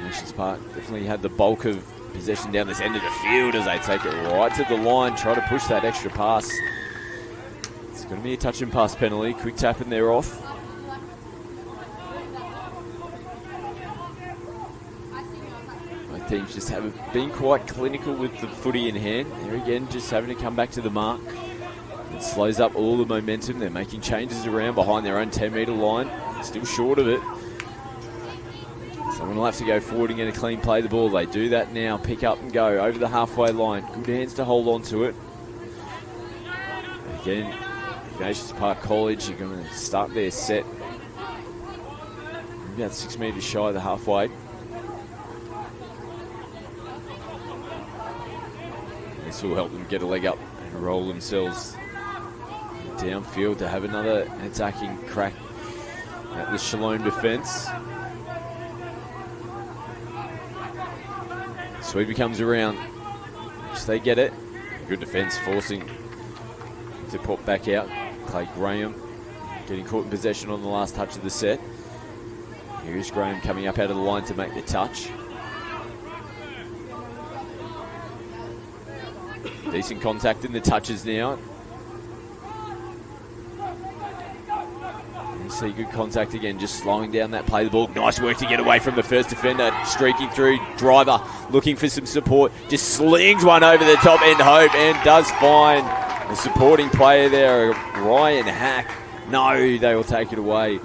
Nations Park definitely had the bulk of possession down this end of the field as they take it right to the line, try to push that extra pass. It's going to be a touch and pass penalty. Quick tap and they're off. Teams just haven't been quite clinical with the footy in hand. There again, just having to come back to the mark. It slows up all the momentum. They're making changes around behind their own 10-metre line. Still short of it. Someone will have to go forward and get a clean play of the ball. They do that now. Pick up and go over the halfway line. Good hands to hold on to it. Again, Ignatius Park College, you're going to start their set about 6 metres shy of the halfway. This will help them get a leg up and roll themselves downfield to have another attacking crack at the Shalom defence. Sweeper comes around. Just they get it. Good defence, forcing to put back out. Clay Graham getting caught in possession on the last touch of the set. Here's Graham coming up out of the line to make the touch. Decent contact in the touches now. see good contact again, just slowing down that play of the ball. Nice work to get away from the first defender, streaking through. Driver looking for some support, just slings one over the top end hope and does find the supporting player there, Ryan Hack. No, they will take it away.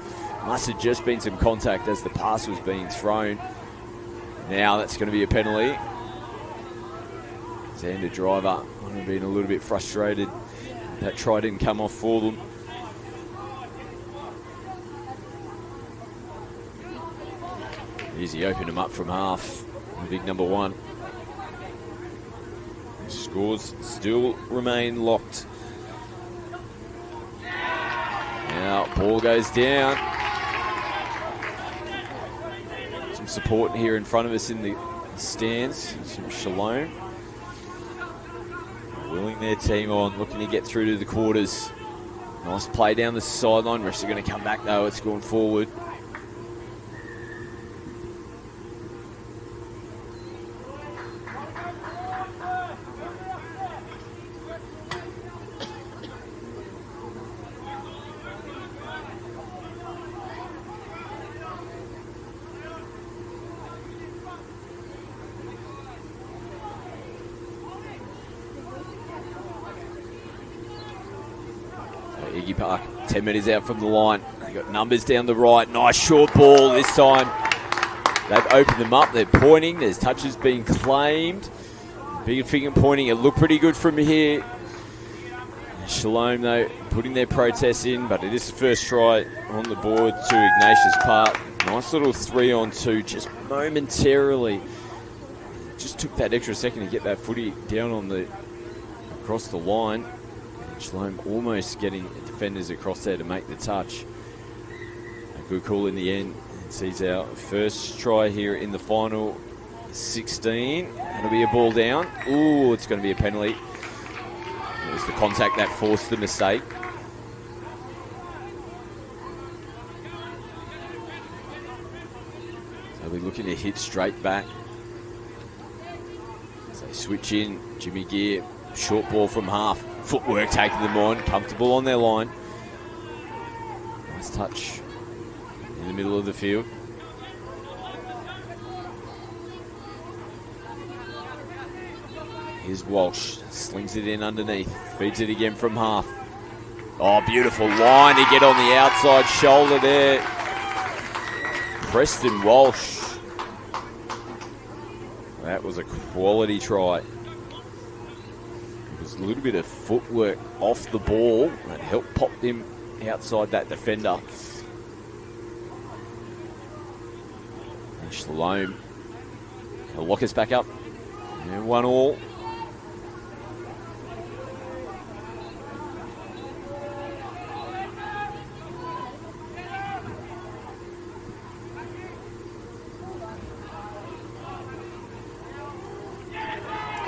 Must have just been some contact as the pass was being thrown. Now that's going to be a penalty. Xander Driver might have been a little bit frustrated. That try didn't come off for them. Easy opened him up from half. The big number 1. Scores still remain locked. Now ball goes down. Some support here in front of us in the stands. Some Shalom. Willing their team on, looking to get through to the quarters. Nice play down the sideline. Rest are going to come back though. It's going forward. Iggy Park, 10 metres out from the line. They got numbers down the right. Nice short ball this time. They've opened them up. They're pointing. There's touches being claimed. Big finger pointing. It looked pretty good from here. Shalom, though, putting their protests in, but it is the first try on the board to Ignatius Park. Nice little 3-on-2, just momentarily. Just took that extra second to get that footy down on the across the line. Shalom almost getting defenders across there to make the touch. A good call in the end. It sees our first try here in the final 16. It'll be a ball down. Ooh, it's going to be a penalty. It was the contact that forced the mistake. So we're looking to hit straight back. So switch in, Jimmy Gear, short ball from half. Footwork taking them on, comfortable on their line. Nice touch in the middle of the field. Here's Walsh, slings it in underneath, feeds it again from half. Oh, beautiful line to get on the outside shoulder there. Preston Walsh. That was a quality try. A little bit of footwork off the ball that helped pop him outside that defender. And Shalom will lock us back up. And 1-1.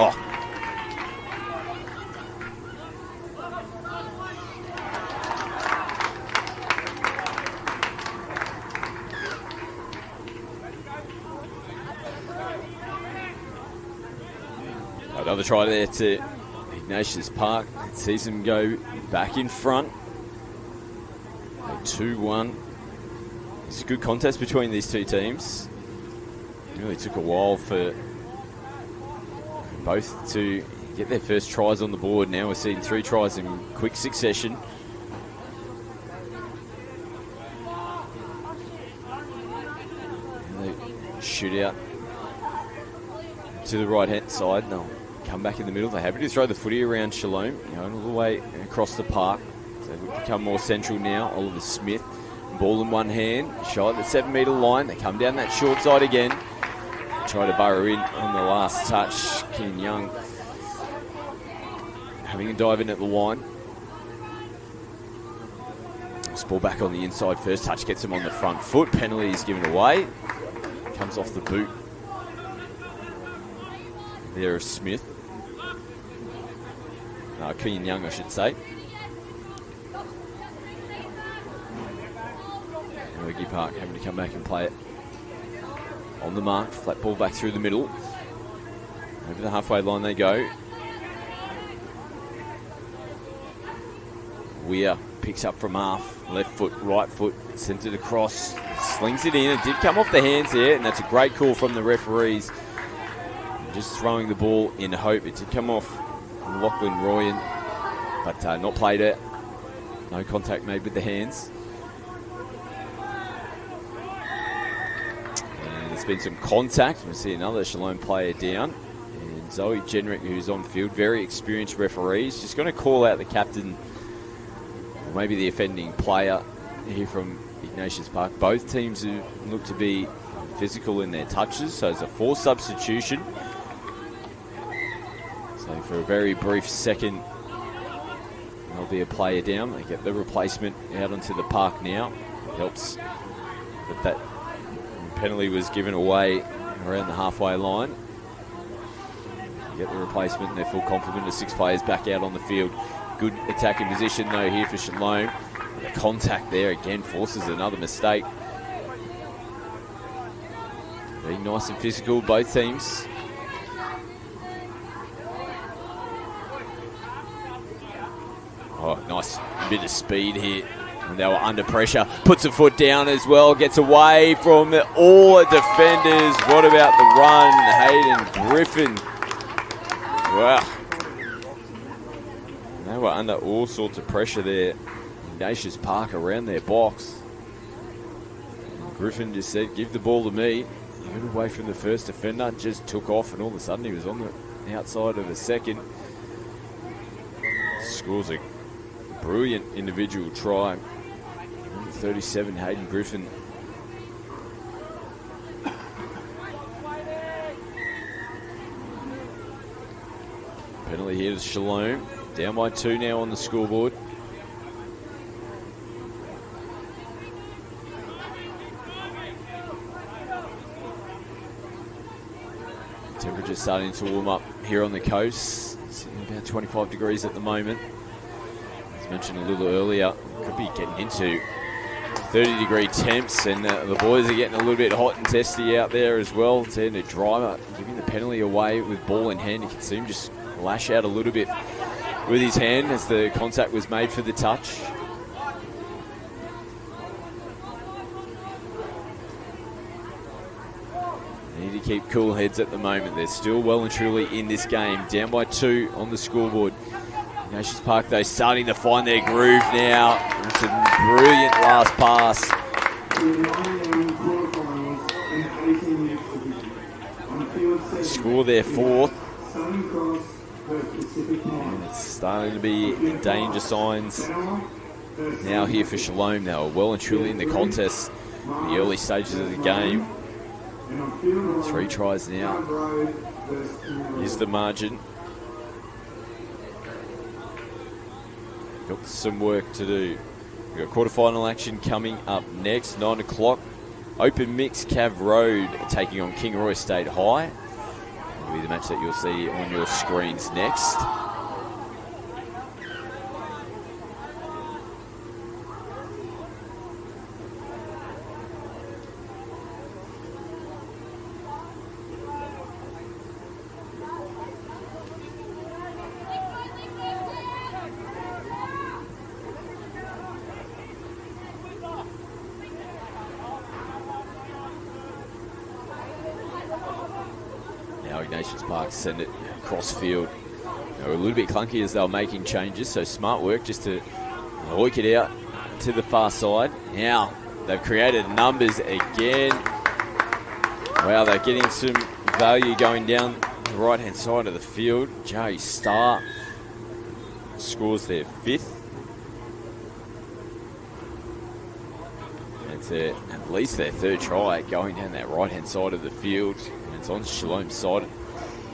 Oh. Another try there to Ignatius Park. It sees them go back in front. 2-1. It's a good contest between these two teams. It really took a while for both to get their first tries on the board. Now we're seeing 3 tries in quick succession. And they shoot out to the right-hand side. They'll come back in the middle. They're happy to throw the footy around Shalom, going all the way across the park. So they've become more central now. Oliver Smith, ball in one hand, shot at the 7-metre line. They come down that short side again. Try to burrow in on the last touch. Ken Young having a dive in at the line. This ball back on the inside. First touch gets him on the front foot. Penalty is given away. Comes off the boot there of Smith. Ken Young, I should say. Keebra Park having to come back and play it on the mark. Flat ball back through the middle. Over the halfway line they go. Weir picks up from half, left foot, right foot, sends it across, slings it in. It did come off the hands there, and that's a great call from the referees. Just throwing the ball in hope. It did come off Lachlan Royan, but not played it. No contact made with the hands. And there's been some contact. We see another Shalom player down. And Zoe Jenrick, who's on field, very experienced referee, is just going to call out the captain, or maybe the offending player here from Ignatius Park. Both teams look to be physical in their touches, so it's a forced substitution. So for a very brief second, there'll be a player down. They get the replacement out onto the park now. It helps that penalty was given away around the halfway line. Get the replacement and their full complement of 6 players back out on the field. Good attacking position though here for Shalom. The contact there again forces another mistake. Being nice and physical, both teams. Oh, nice bit of speed here. And they were under pressure. Puts a foot down as well. Gets away from all the defenders. What about the run? Hayden Griffin. Wow. They were under all sorts of pressure there. Ignatius Park around their box. And Griffin just said, give the ball to me. He got away from the first defender. Just took off and all of a sudden he was on the outside of the second. Scores a brilliant individual try. Number 37, Hayden Griffin. Penalty here to Shalom. Down by 2 now on the scoreboard. Temperature starting to warm up here on the coast. It's about 25 degrees at the moment. As mentioned a little earlier, could be getting into 30-degree temps, and the boys are getting a little bit hot and testy out there as well. Seeing the driver giving the penalty away with ball in hand. You can see him just lash out a little bit with his hand as the contact was made for the touch. Need to keep cool heads at the moment. They're still well and truly in this game. Down by 2 on the scoreboard. Ignatius Park, though, starting to find their groove now. It's a brilliant last pass. Score their 4th. And it's starting to be danger signs now here for Shalom. They were well and truly in the contest in the early stages of the game. 3 tries now. Here's the margin. Got some work to do. We've got quarterfinal action coming up next, 9 o'clock. Open mix Cav Road taking on Kingaroy State High. That'll be the match that you'll see on your screens next. Ignatius Park send it across field. They were a little bit clunky as they were making changes, so smart work just to hoik it out to the far side. Now they've created numbers again. Wow, they're getting some value going down the right-hand side of the field. Jay Starr scores their 5th. It's at least their 3rd try going down that right-hand side of the field. And it's on Shalom's side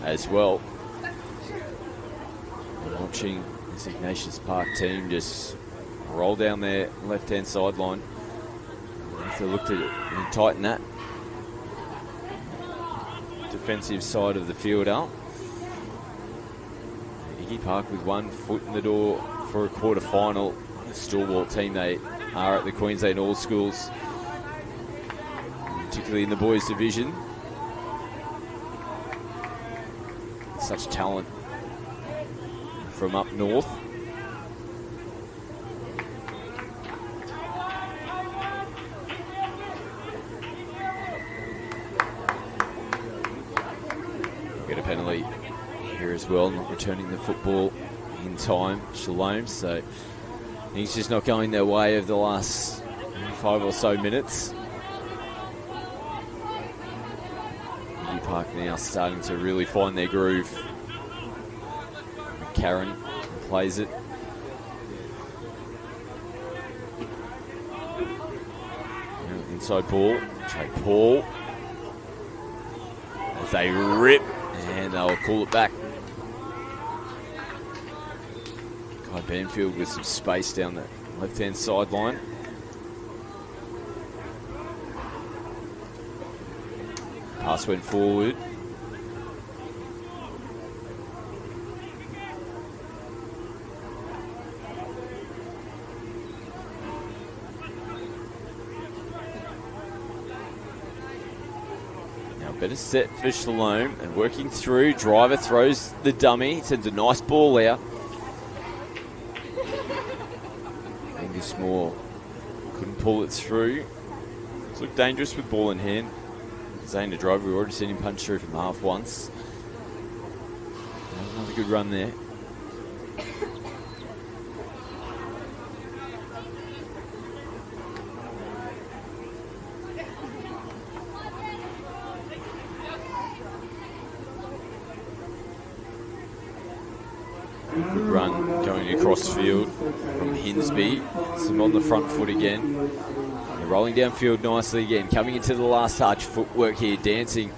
as well. I'm watching this Ignatius Park team just roll down their left-hand sideline. They have to look to tighten that defensive side of the field up. Iggy Park with 1 foot in the door for a quarter-final. The stalwart team they are at the Queensland All Schools, particularly in the boys division. Such talent from up north. penalty here as well, not returning the football in time, Shalom. So things just not going their way over the last 5 or so minutes. Keebra Park now starting to really find their groove. Karen plays it. Inside ball, Jay Paul. As they rip, and they'll call it back. Guy Banfield with some space down the left-hand sideline. Pass went forward. Better set for Shalom and working through. Driver throws the dummy, sends a nice ball out. Angus Moore couldn't pull it through. It's looked dangerous with ball in hand. Zane the driver, we've already seen him punch through from half once. Another good run there. Good run going across field from Hinsby. Some on the front foot again. They're rolling downfield nicely again. Coming into the last touch. Footwork here, dancing.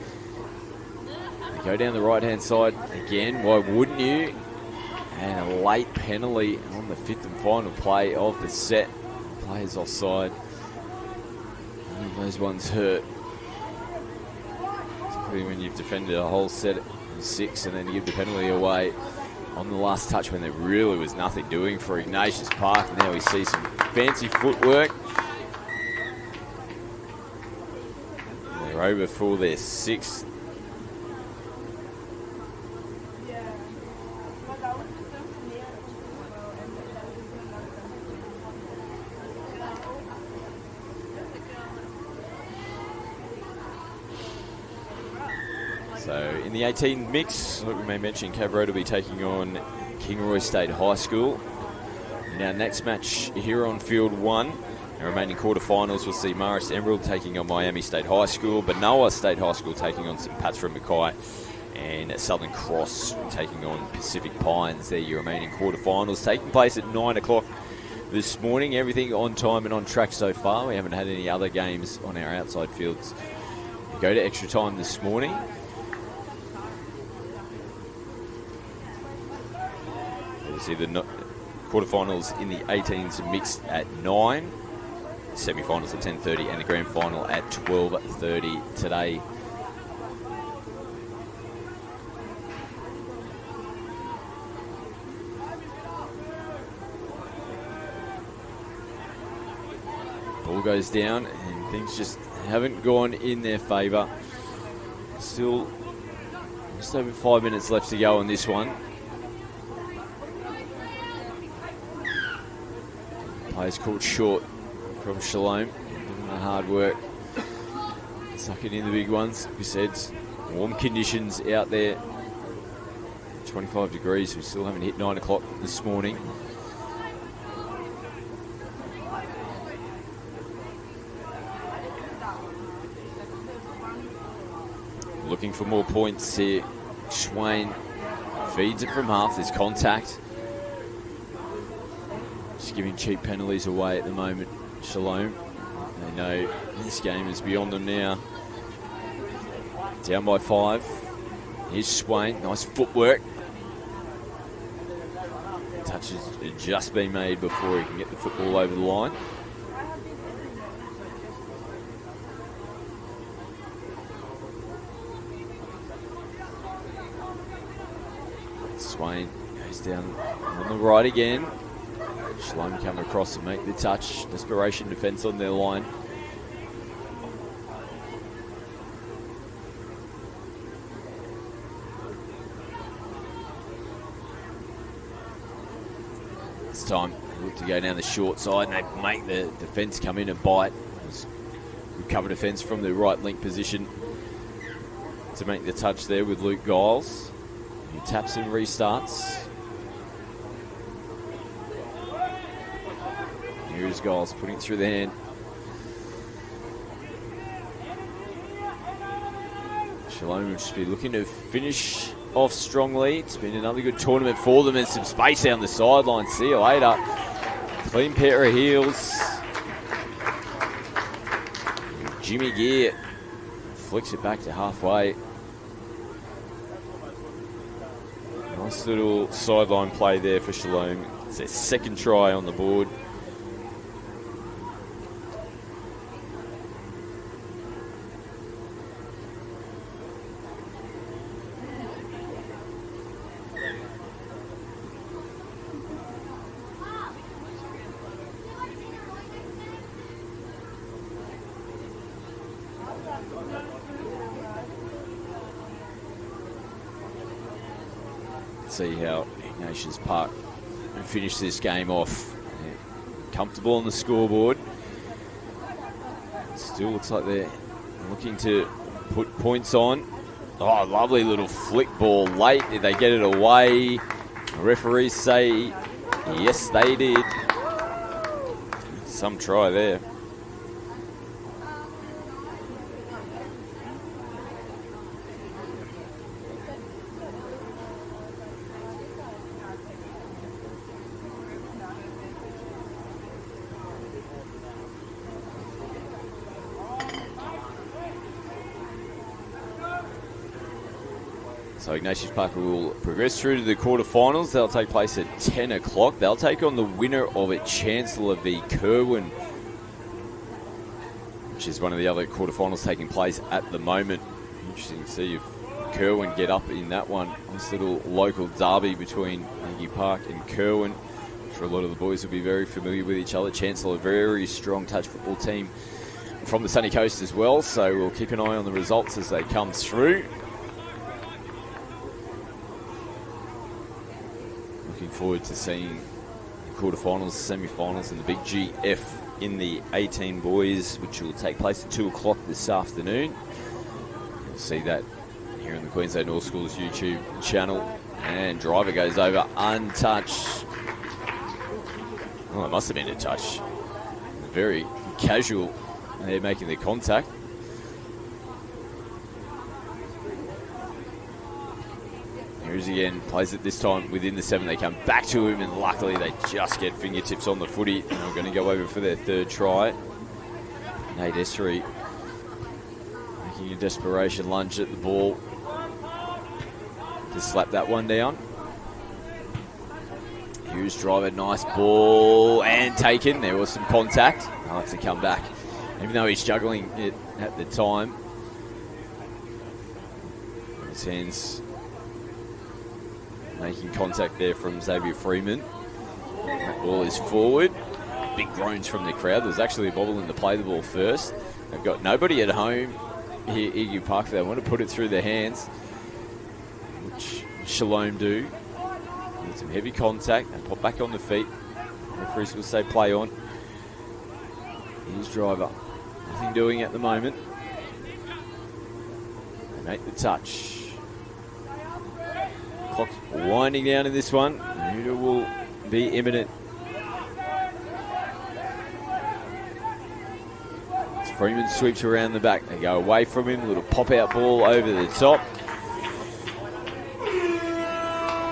They go down the right-hand side again. Why wouldn't you? And a late penalty on the 5th and final play of the set. Players offside. And those ones hurt. Particularly when you've defended a whole set of 6 and then you give the penalty away on the last touch when there really was nothing doing for Ignatius Park. Now we see some fancy footwork. And they're over for their 6th. So in the 18 mix, like we may mention, Kingaroy will be taking on Kingaroy State High School. In our next match here on Field 1, our remaining quarterfinals will see Marist Emerald taking on Miami State High School, Banoa State High School taking on St. Pat's from Mackay, and Southern Cross taking on Pacific Pines. They're your remaining quarterfinals, taking place at 9 o'clock this morning. Everything on time and on track so far. We haven't had any other games on our outside fields go to extra time this morning. See the quarterfinals in the 18s mixed at 9, semi-finals at 10:30, and the grand final at 12:30 today. Ball goes down, and things just haven't gone in their favour. Still just over 5 minutes left to go on this one. Plays caught short from Shalom. Doing the hard work. Sucking in the big ones. We said warm conditions out there. 25 degrees. We still haven't hit 9 o'clock this morning. Looking for more points here. Swain feeds it from half. There's contact. Just giving cheap penalties away at the moment, Shalom. They know this game is beyond them now. Down by 5. Here's Swain. Nice footwork. Touch has just been made before he can get the football over the line. Swain goes down on the right again. Shalom come across and make the touch. Desperation defence on their line. This time they look to go down the short side and they make the defence come in and bite. Good cover defence from the right link position to make the touch there with Luke Giles. He taps and restarts. Here's Giles putting it through the hand. Shalom will just be looking to finish off strongly. It's been another good tournament for them, and some space down the sideline. See you later. Clean pair of heels. Jimmy Gear flicks it back to halfway. Nice little sideline play there for Shalom. It's their second try on the board. See how Ignatius Park finish this game off. Comfortable on the scoreboard. Still looks like they're looking to put points on. Oh, lovely little flick ball late. Did they get it away? The referees say yes, they did. Some try there. So Ignatius Park will progress through to the quarterfinals. They'll take place at 10 o'clock. They'll take on the winner of it, Chancellor v Kerwin, which is one of the other quarterfinals taking place at the moment. Interesting to see if Kerwin get up in that one. This little local derby between Iggy Park and Kerwin. I'm sure a lot of the boys will be very familiar with each other. Chancellor, a very strong touch football team from the sunny coast as well. So we'll keep an eye on the results as they come through. Looking forward to seeing the quarterfinals, semi-finals, and the big GF in the 18 boys, which will take place at 2 o'clock this afternoon. You'll see that here on the Queensland North Schools YouTube channel. And driver goes over untouched. Oh, it must have been a touch. Very casual. They're making the contact. Here's again, plays it this time within the 7. They come back to him, and luckily they just get fingertips on the footy. And we're going to go over for their third try. Nate Essery making a desperation lunge at the ball to slap that one down. Here's driver, nice ball, and taken. There was some contact. I'll have to come back. Even though he's juggling it at the time. His hands making contact there from Xavier Freeman. That ball is forward. Big groans from the crowd. There's actually a bobble in to play the ball first. They've got nobody at home here, Iggy Park. They want to put it through their hands, which Shalom do. With some heavy contact and pop back on the feet. Referees will say play on. Here's driver. Nothing doing at the moment. They make the touch. Clock's winding down in this one. Muda will be imminent. As Freeman sweeps around the back. They go away from him. A little pop-out ball over the top.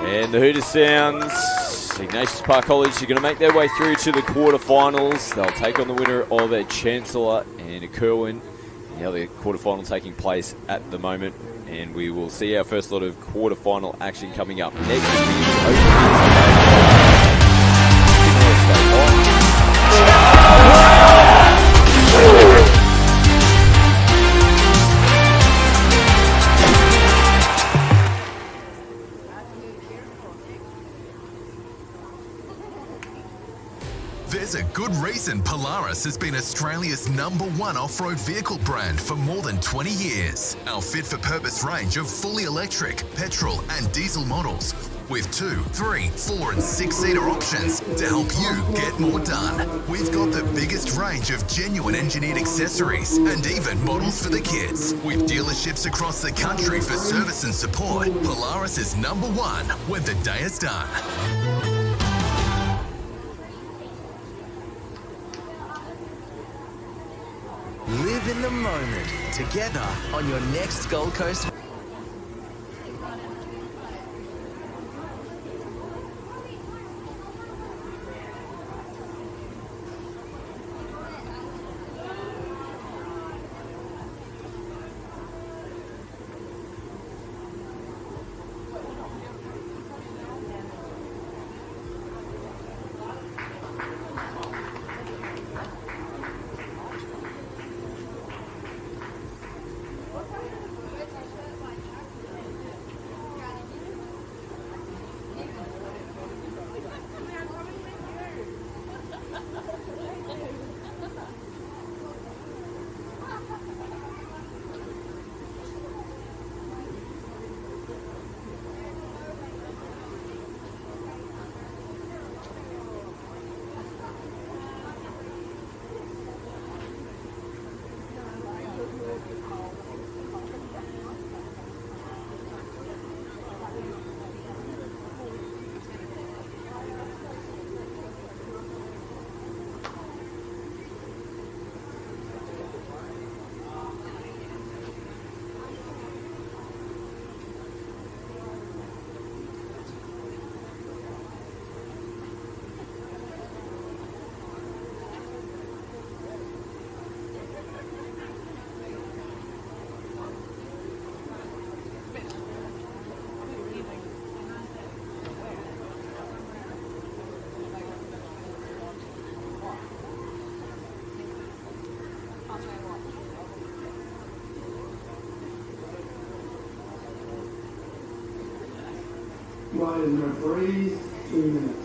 And the hooter sounds. Ignatius Park College are going to make their way through to the quarterfinals. They'll take on the winner of a Chancellor and a Kerwin. The other quarterfinal taking place at the moment. And we will see our first lot of quarterfinal action coming up next. There's a good reason Polaris has been Australia's #1 off-road vehicle brand for more than 20 years. Our fit-for-purpose range of fully electric, petrol and diesel models with 2, 3, 4 and 6-seater options to help you get more done. We've got the biggest range of genuine engineered accessories and even models for the kids. With dealerships across the country for service and support, Polaris is number one when the day is done. Live in the moment together on your next Gold Coast. Riders and referees, 2 minutes.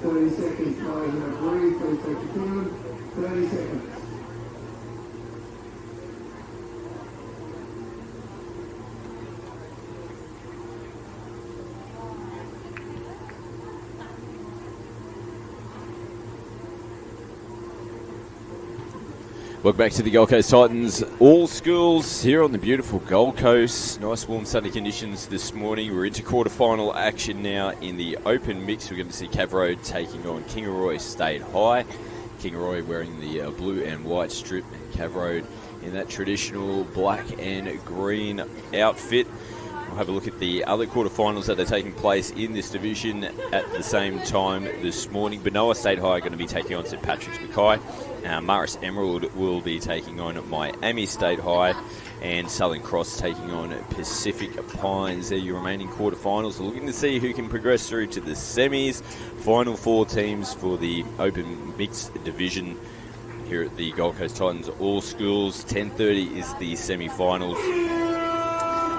Thirty seconds, riders and referees, please take your turn. 30 seconds. Welcome back to the Gold Coast Titans All Schools here on the beautiful Gold Coast. Nice warm sunny conditions this morning. We're into quarterfinal action now in the open mix. We're going to see Kingaroy taking on Kingaroy State High. Kingaroy wearing the blue and white strip, and Kingaroy in that traditional black and green outfit. We'll have a look at the other quarterfinals that are taking place in this division at the same time this morning. Banoa State High are going to be taking on St Patrick's Mackay. Morris Emerald will be taking on Miami State High, and Southern Cross taking on Pacific Pines. They're your remaining quarterfinals. We're looking to see who can progress through to the semis. Final 4 teams for the open mixed division here at the Gold Coast Titans All Schools. 10:30 is the semi-finals.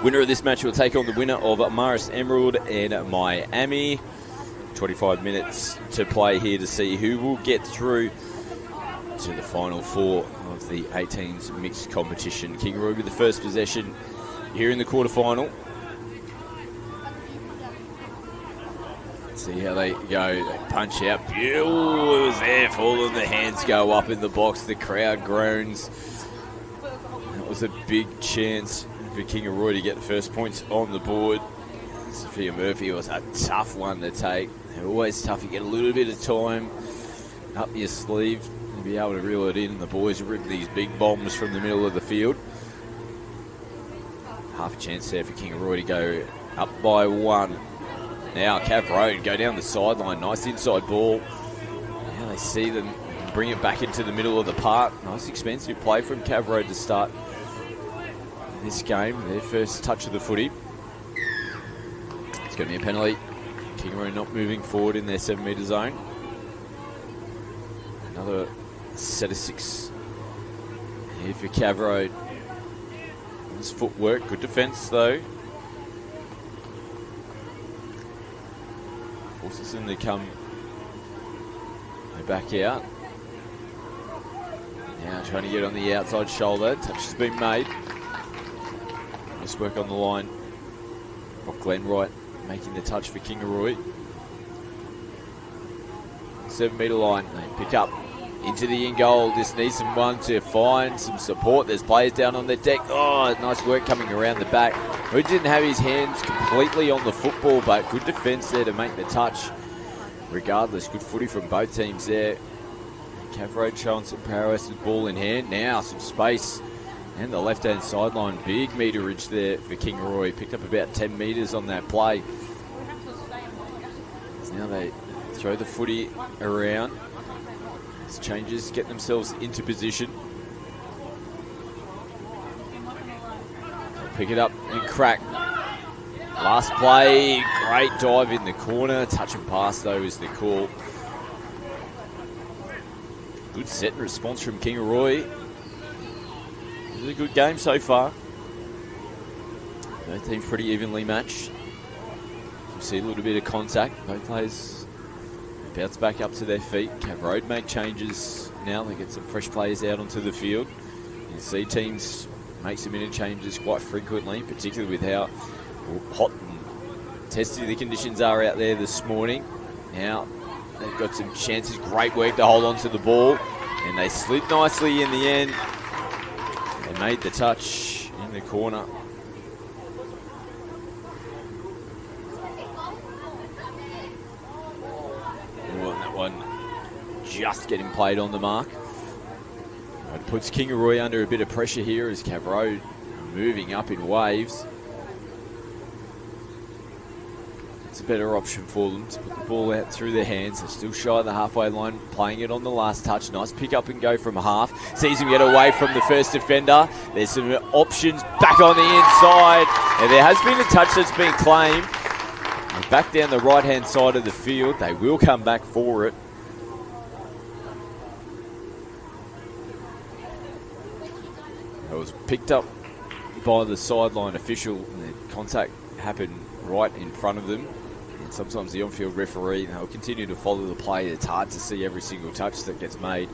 Winner of this match will take on the winner of Morris Emerald and Miami. 20 25 minutes to play here to see who will get through to the final four of the 18s mixed competition. Kingaroy with the first possession here in the quarterfinal. See how they go. They punch out. Bill was there, falling. The hands go up in the box. The crowd groans. That was a big chance for Kingaroy to get the first points on the board. Sophia Murphy was a tough one to take. They're always tough. You get a little bit of time up your sleeve and be able to reel it in. The boys rip these big bombs from the middle of the field. Half a chance there for Kingaroy to go up by one. Now Cav Road go down the sideline. Nice inside ball. Now they see them bring it back into the middle of the park. Nice expensive play from Cav Road to start this game. Their first touch of the footy. It's going to be a penalty. Kingaroy not moving forward in their 7 metre zone. Another set of 6 here for Cav Road. Nice footwork. Good defence though. Forces them to come back out. Now trying to get on the outside shoulder. Touch has been made. Nice work on the line. Glenn Wright making the touch for Kingaroy. 7 metre line. They pick up into the in goal. Just needs someone to find some support. There's players down on the deck. Oh, nice work coming around the back. Who didn't have his hands completely on the football, but good defence there to make the touch. Regardless, good footy from both teams there. Cav Road showing some prowess with ball in hand. Now some space. And the left-hand sideline, big meterage there for Kingaroy. Picked up about 10 metres on that play. So now they throw the footy around. As changes get themselves into position. They'll pick it up and crack. Last play, great dive in the corner. Touch and pass though is the call. Good set and response from Kingaroy. This is a good game so far. Both teams pretty evenly matched. You see a little bit of contact. Both players bounce back up to their feet. Cav Road make changes now. They get some fresh players out onto the field. You see teams make some interchanges quite frequently, particularly with how hot and testy the conditions are out there this morning. Now they've got some chances. Great work to hold on to the ball. And they slid nicely in the end. They made the touch in the corner. And that one just getting played on the mark. It puts Kingaroy under a bit of pressure here as Cav Road moving up in waves. It's a better option for them to put the ball out through their hands. They're still shy of the halfway line, playing it on the last touch. Nice pick up and go from half. Sees him get away from the first defender. There's some options back on the inside. And there has been a touch that's been claimed. And back down the right-hand side of the field. They will come back for it. It was picked up by the sideline official. And the contact happened right in front of them. Sometimes the on-field referee, they'll continue to follow the play. It's hard to see every single touch that gets made.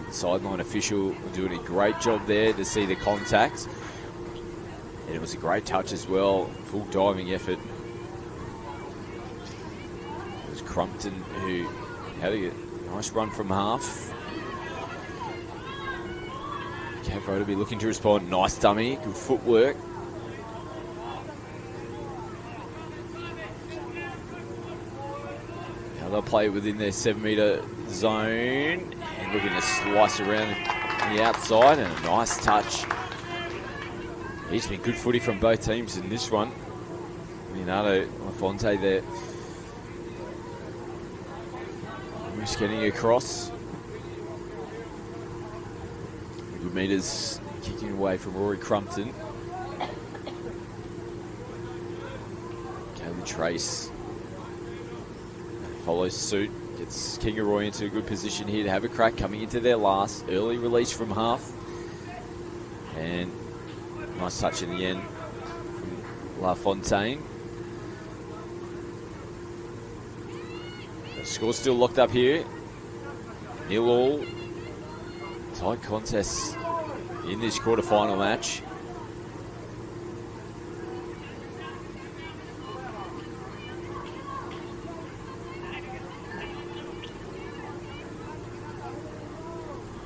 The sideline official doing a great job there to see the contact. And it was a great touch as well. Full diving effort. It was Crumpton who had a nice run from half. Cav Road will be looking to respond. Nice dummy, good footwork. They'll play within their 7 metre zone and looking to slice around the outside, and a nice touch. It's been good footy from both teams in this one. Leonardo Lafonte there. Just getting across. Good metres kicking away from Rory Crumpton. Caleb Trace follows suit, gets Kingaroy into a good position here to have a crack coming into their last. Early release from half. And nice touch in the end from LaFontaine. Score's still locked up here. 0-all. Tight contests in this quarter-final match.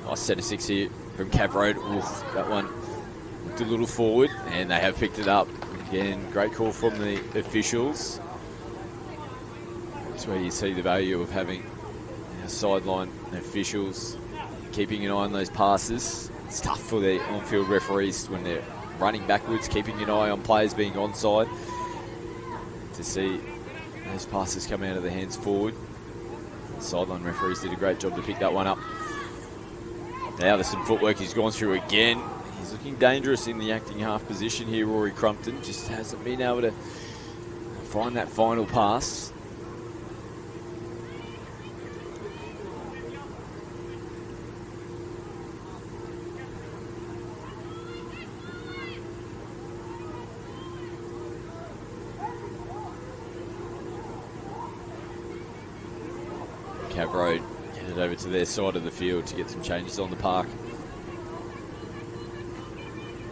Nice set of 6 here from Cav Road. Oof, that one looked a little forward, and they have picked it up. Again, great call from the officials. That's where you see the value of having sideline officials keeping an eye on those passes. It's tough for the on-field referees when they're running backwards, keeping an eye on players being onside, to see those passes come out of the hands forward. The sideline referees did a great job to pick that one up. Now there's some footwork he's gone through again. He's looking dangerous in the acting half position here, Rory Crumpton. Just hasn't been able to find that final pass. Cav Road headed over to their side of the field to get some changes on the park.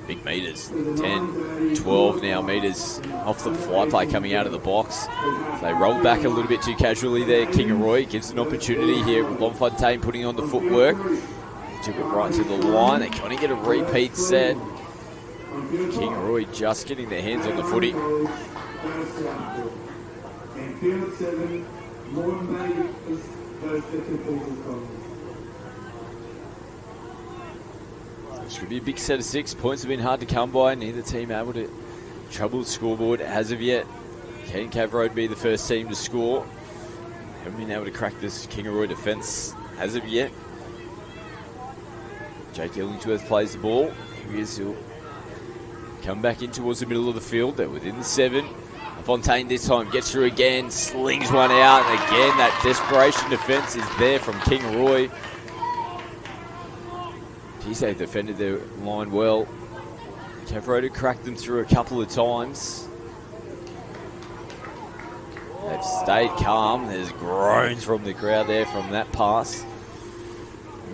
Big meters, 10, 12 now meters off the fly play coming out of the box. They roll back a little bit too casually there. Kingaroy gives an opportunity here with Lonfontaine putting on the footwork. Took it right to the line. They're going to get a repeat set. Kingaroy just getting their hands on the footy. This could be a big set of 6. Points have been hard to come by. Neither team able to trouble the scoreboard as of yet. Can Cav Road be the first team to score? Haven't been able to crack this Kingaroy defence as of yet. Jake Illingsworth plays the ball. Here he is. He'll come back in towards the middle of the field. They're within the 7. Fontaine this time gets through again, slings one out. And again, that desperation defence is there from Kingaroy. Geez, they've defended their line well. Cav Road had cracked them through a couple of times. They've stayed calm. There's groans from the crowd there from that pass.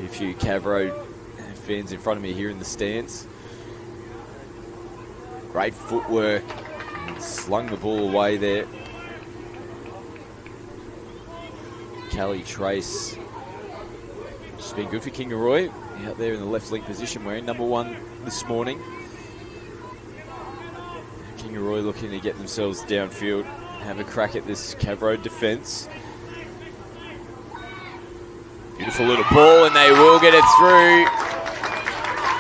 A few Cav Road fans in front of me here in the stands. Great footwork. And slung the ball away there. Callie Trace. It's been good for Kingaroy. Out there in the left leg position, wearing number 1 this morning. Kingaroy looking to get themselves downfield and have a crack at this Cav Road defence. Beautiful little ball, and they will get it through.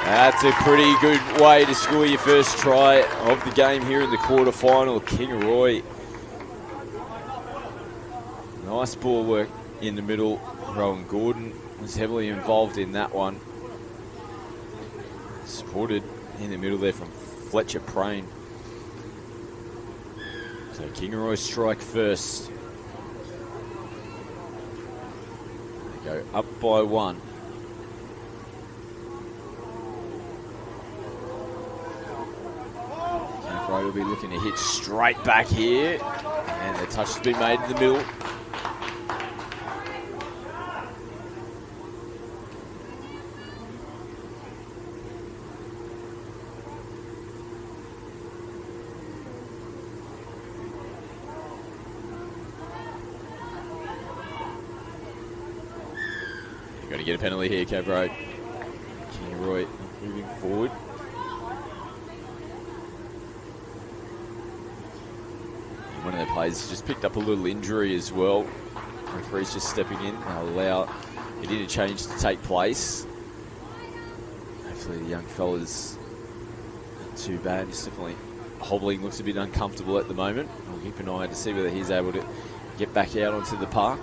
That's a pretty good way to score your first try of the game here in the quarter-final. Kingaroy. Nice ball work in the middle. Rowan Gordon was heavily involved in that one. Supported in the middle there from Fletcher Prain. So Kingaroy strike first. They go up by 1. Cav Road will be looking to hit straight back here. And the touch has been made in the middle. Got to get a penalty here, Cav Road. Kingaroy moving forward. One of their players just picked up a little injury as well. Referee's just stepping in. They'll allow an interchange to take place. Hopefully the young fella's not too bad. He's definitely hobbling, looks a bit uncomfortable at the moment. We'll keep an eye to see whether he's able to get back out onto the park.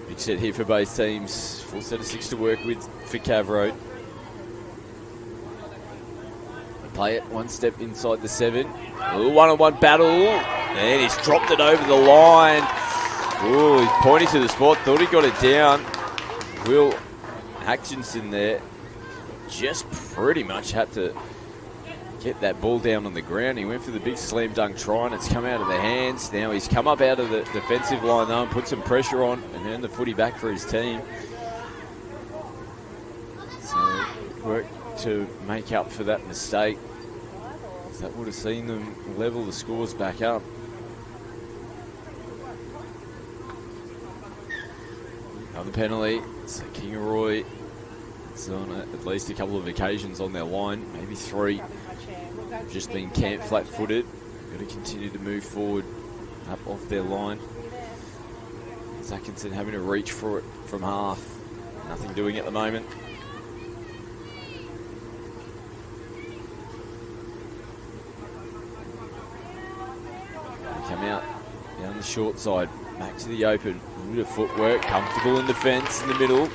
Big set here for both teams. Full set of 6 to work with for Cav Road. Play it one step inside the 7. A one-on-one battle. And he's dropped it over the line. Ooh, he's pointing to the spot. Thought he got it down. Will Atkinson there just pretty much had to get that ball down on the ground. He went for the big slam dunk try, and it's come out of their hands. Now he's come up out of the defensive line though and put some pressure on and earned the footy back for his team. So work to make up for that mistake. That would have seen them level the scores back up. Another penalty. So Kingaroy, it's on at least a couple of occasions on their line, maybe 3. Just been camped flat-footed. Got to continue to move forward up off their line. Atkinson having to reach for it from half. Nothing doing at the moment. Come out down the short side, back to the open. A bit of footwork, comfortable in defence in the middle.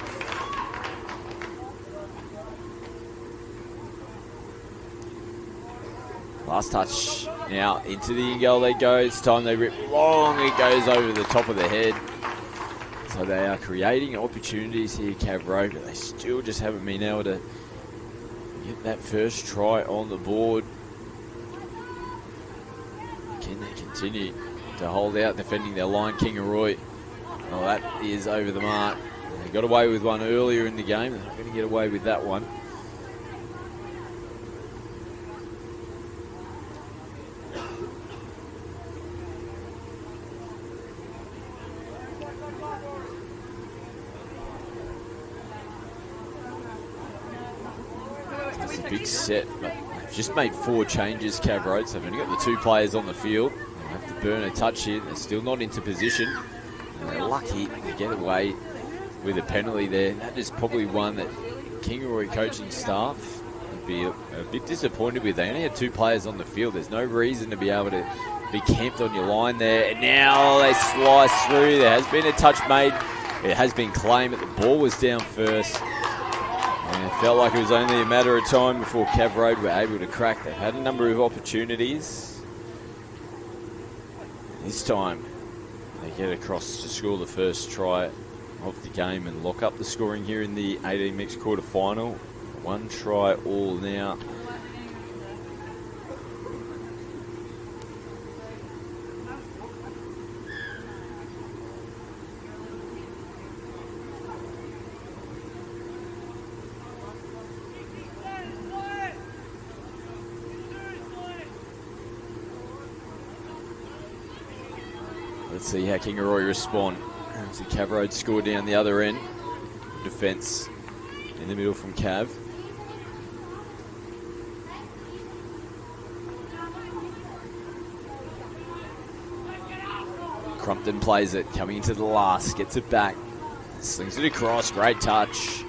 Last touch now into the in-goal they go. It's time they rip long. It goes over the top of the head. So they are creating opportunities here, Cav Road, but they still just haven't been able to get that first try on the board. Can they continue to hold out defending their line? Kingaroy, well, that is over the mark. They got away with one earlier in the game. They're not going to get away with that one. It's a big set, but they've just made 4 changes, Cav Road, so they've only got the 2 players on the field. They'll have to burn a touch here. They're still not into position. And they're lucky to get away with a penalty there. That is probably one that Kingaroy coaching staff would be a bit disappointed with. They only had 2 players on the field. There's no reason to be able to be camped on your line there. And now they slice through. There has been a touch made. It has been claimed, but the ball was down first. And it felt like it was only a matter of time before Cav Road were able to crack. They've had a number of opportunities. This time, they get across to score the first try of the game and lock up the scoring here in the 18 mixed quarter final. 1 try all now. Let's see how Kingaroy respond. See Cav Road score down the other end. Defence in the middle from Cav. Crumpton plays it, coming into the last, gets it back. Slings it across, great touch.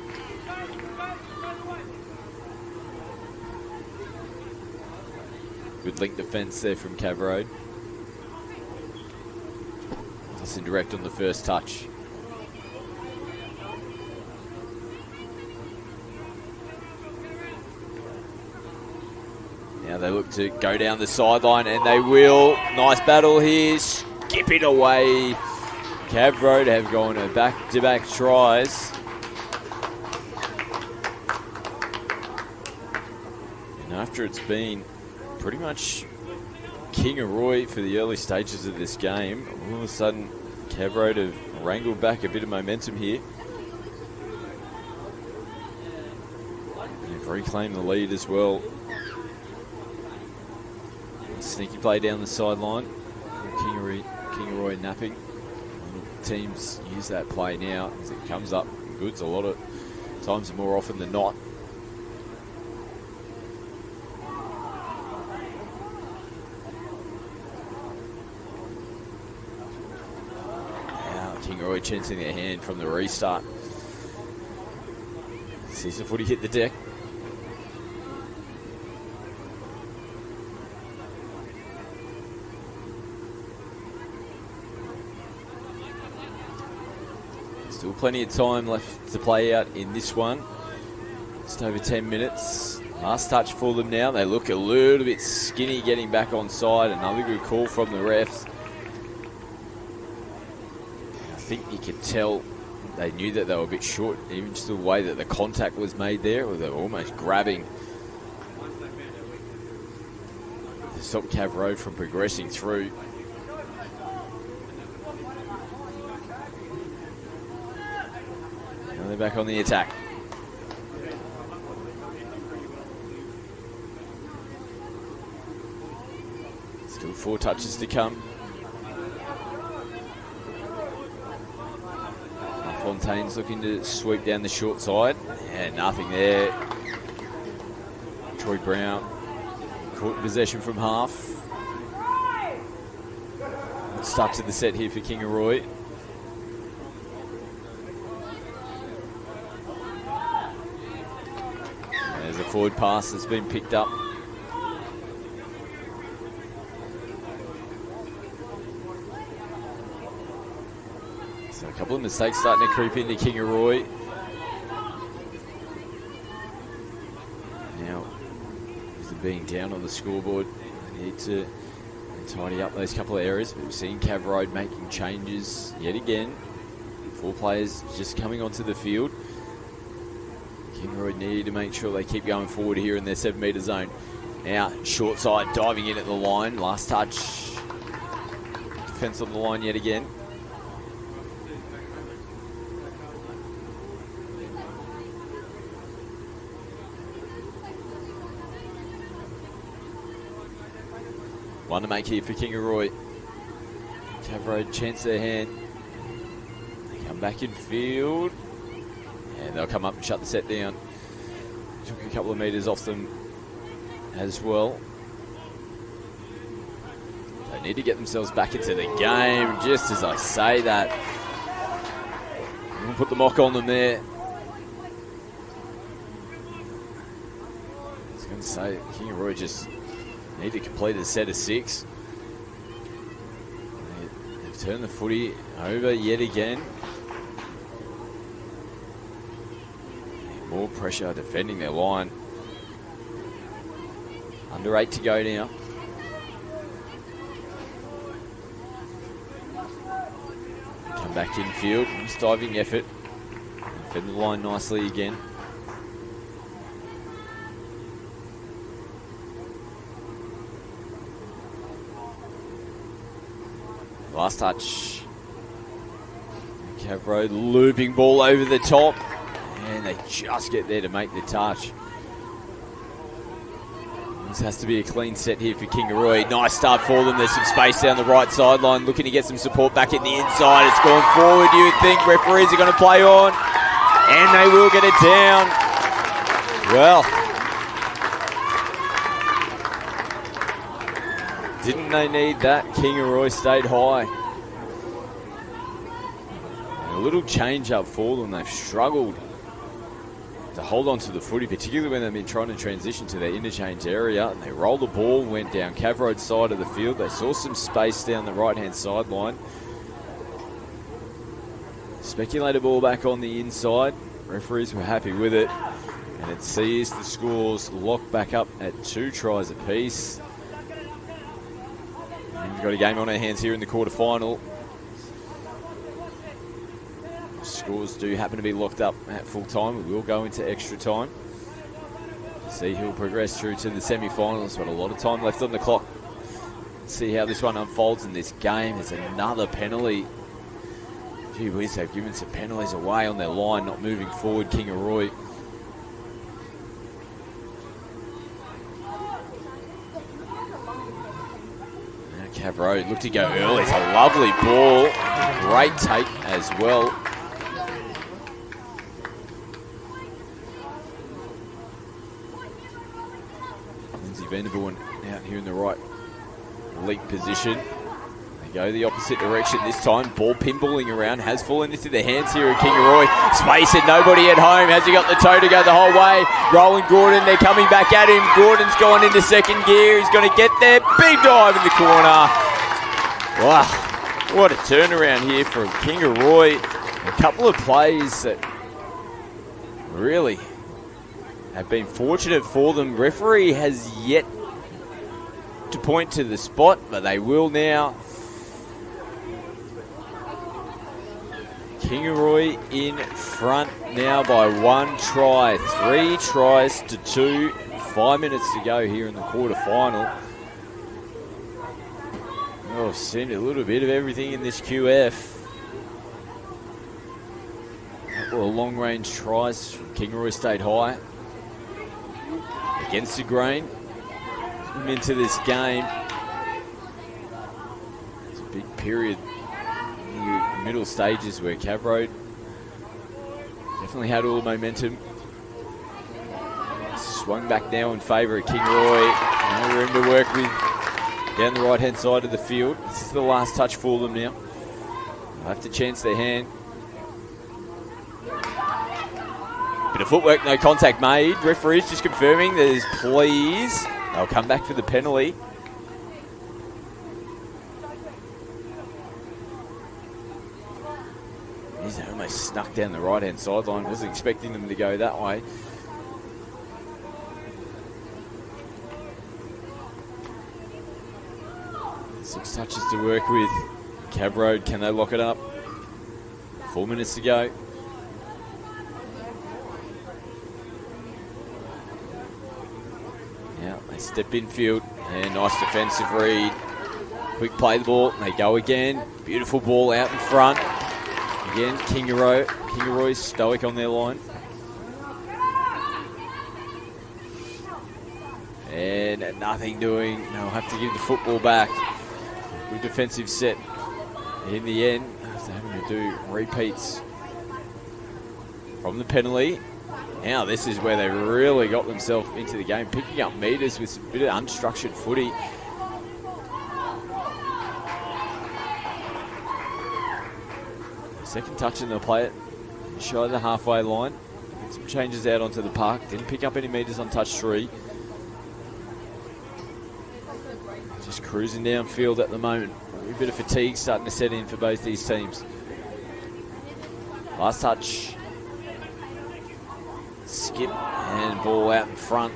Good link defence there from Cav Road. Nice and direct on the first touch. Now they look to go down the sideline, and they will. Nice battle here, skipping away. Cav Road have gone to back-to-back tries. And after it's been pretty much Kingaroy for the early stages of this game, all of a sudden Cav Road have wrangled back a bit of momentum here. They've reclaimed the lead as well. Sneaky play down the sideline. Kingaroy napping. Teams use that play now as it comes up in goods a lot of times, more often than not. Now Kingaroy chancing their hand from the restart. Sees the footy hit the deck. Still plenty of time left to play out in this one. Just over 10 minutes. Last touch for them now. They look a little bit skinny getting back on side. Another good call from the refs. I think you could tell they knew that they were a bit short, even just the way that the contact was made there, or they were almost grabbing to stop Cav Road from progressing through. Now they're back on the attack. Still 4 touches to come. Fontaine's looking to sweep down the short side, and nothing there. Troy Brown caught in possession from half. Stuck to the set here for Kingaroy. There's a forward pass that's been picked up. So a couple of mistakes starting to creep into Kingaroy. Now, with them being down on the scoreboard, they need to tidy up those couple of areas. We've seen Cav Road making changes yet again. 4 players just coming onto the field. Kingaroy need to make sure they keep going forward here in their 7-metre zone. Now, short side, diving in at the line. Last touch. Defence on the line yet again. One to make here for Kingaroy. Cav Road chance their hand. They come back in field. And they'll come up and shut the set down. Took a couple of metres off them as well. They need to get themselves back into the game. Just as I say that. We'll put the mock on them there. I was going to say, Kingaroy just need to complete a set of 6. They've turned the footy over yet again. More pressure defending their line. Under 8 to go now. Come back in field. Nice diving effort. Defend the line nicely again. Last touch. Cav Road looping ball over the top. And they just get there to make the touch. This has to be a clean set here for Kingaroy. Nice start for them. There's some space down the right sideline. Looking to get some support back in the inside. It's gone forward. You would think referees are going to play on. And they will get it down. Well. Didn't they need that? Kingaroy stayed high. And a little change up for them. They've struggled to hold on to the footy, particularly when they've been trying to transition to their interchange area. And they rolled the ball, went down Cav Road side of the field. They saw some space down the right-hand sideline. Speculated ball back on the inside. Referees were happy with it. And it sees the scores locked back up at 2 tries apiece. And we've got a game on our hands here in the quarterfinal. Scores do happen to be locked up at full time. We will go into extra time to see who will progress through to the semi-finals. But a lot of time left on the clock. Let's see how this one unfolds in this game. There's another penalty. Gee whiz, they've given some penalties away on their line, not moving forward, Kingaroy. Now Cav Road look to go early. It's a lovely ball. Great take as well. Vanderbilt out here in the right league position. They go the opposite direction this time. Ball pinballing around, has fallen into the hands here of Kingaroy. Space and nobody at home. Has he got the toe to go the whole way? Roland Gordon, they're coming back at him. Gordon's gone into second gear. He's going to get there. Big dive in the corner. Wow, what a turnaround here from Kingaroy. A couple of plays that really have been fortunate for them. Referee has yet to point to the spot, but they will now. Kingaroy in front now by 1 try. 3 tries to 2. 5 minutes to go here in the quarterfinal. Oh, seen a little bit of everything in this QF. Well, long-range tries from Kingaroy stayed high. Against the grain. Into this game. It's a big period in the middle stages where Cavroad definitely had all the momentum. Swung back now in favour of Kingaroy. No room to work with down the right-hand side of the field. This is the last touch for them now. They'll have to chance their hand. Bit of footwork, no contact made. Referee's just confirming there's please. They'll come back for the penalty. He's almost snuck down the right-hand sideline. Wasn't expecting them to go that way. Six touches to work with. Cav Road, can they lock it up? 4 minutes to go. Now they step in field and nice defensive read. Quick play the ball, and they go again. Beautiful ball out in front. Again, Kingaroy's stoic on their line. And nothing doing. They'll have to give the football back. Good defensive set in the end. After having to do repeats from the penalty. Now this is where they really got themselves into the game, picking up meters with a bit of unstructured footy. Second touch and they'll play it shy of the halfway line. Get some changes out onto the park. Didn't pick up any meters on touch 3. Just cruising downfield at the moment. A bit of fatigue starting to set in for both these teams. Last touch. Skip and ball out in front.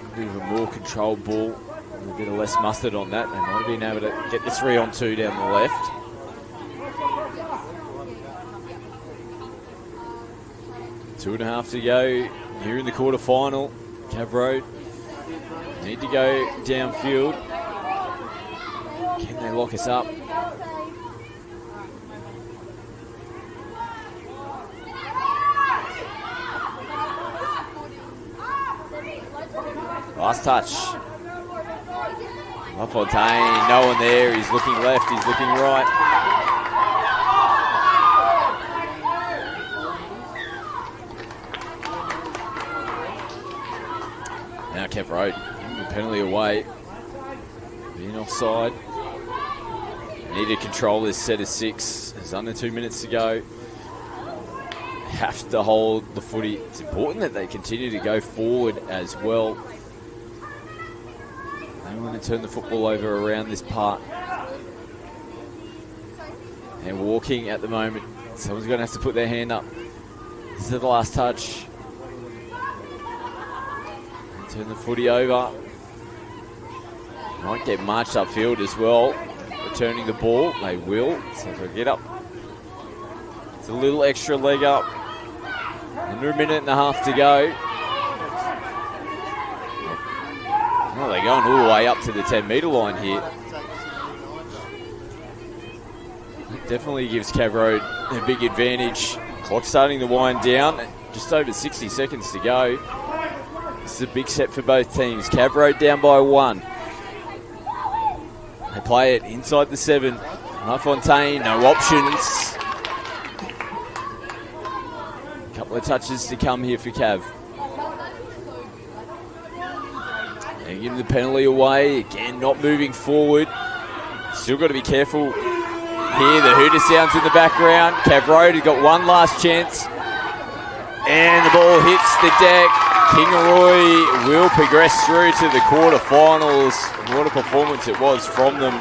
A bit of a more controlled ball. A bit of less mustard on that. They might have been able to get the 3-on-2 down the left. Two and a half to go here in the quarterfinal. Cav Road need to go downfield. Can they lock us up? Last touch. LaFontaine, no one there. He's looking left, he's looking right. Now Kev Road, the penalty away. Being offside. Need to control this set of 6. There's under 2 minutes to go. Have to hold the footy. It's important that they continue to go forward as well. They want to turn the football over around this part. They're walking at the moment. Someone's going to have to put their hand up. This is the last touch. Turn the footy over. Might get marched upfield as well. Returning the ball. They will. So they'll get up. It's a little extra leg up. Under a minute and a half to go. Well, they're going all the way up to the 10-metre line here. It definitely gives Cav Road a big advantage. Clock starting to wind down. Just over 60 seconds to go. This is a big set for both teams. Cav Road down by 1. They play it inside the 7. LaFontaine, no options. A couple of touches to come here for Cav. They give the penalty away. Again, not moving forward. Still got to be careful here. The hooter sounds in the background. Cav Road has got one last chance. And the ball hits the deck. Kingaroy will progress through to the quarterfinals. What a performance it was from them.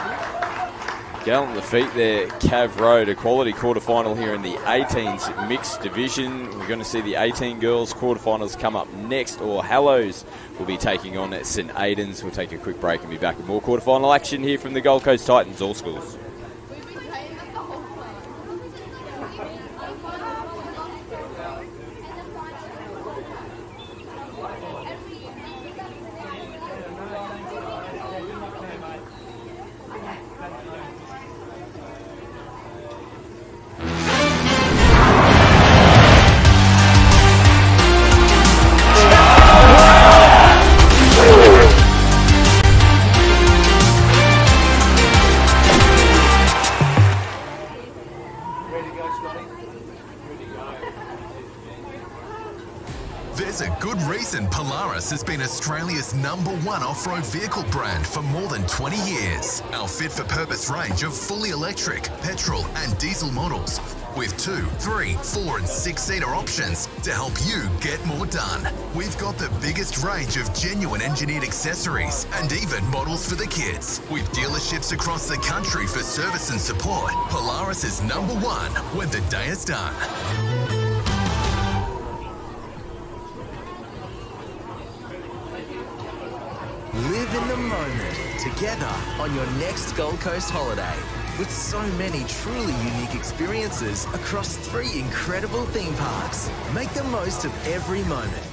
Down on the feet there, Cav Road, a quality quarterfinal here in the 18s mixed division. We're going to see the 18 girls quarterfinals come up next, or Hallows will be taking on St Aidans. We'll take a quick break and be back with more quarterfinal action here from the Gold Coast Titans All Schools. There's a good reason Polaris has been Australia's #1 off-road vehicle brand for more than 20 years. Our fit-for-purpose range of fully electric, petrol and diesel models with 2, 3, 4 and 6-seater options to help you get more done. We've got the biggest range of genuine engineered accessories and even models for the kids. With dealerships across the country for service and support, Polaris is #1 when the day is done. Live in the moment together on your next Gold Coast holiday with so many truly unique experiences across 3 incredible theme parks. Make the most of every moment.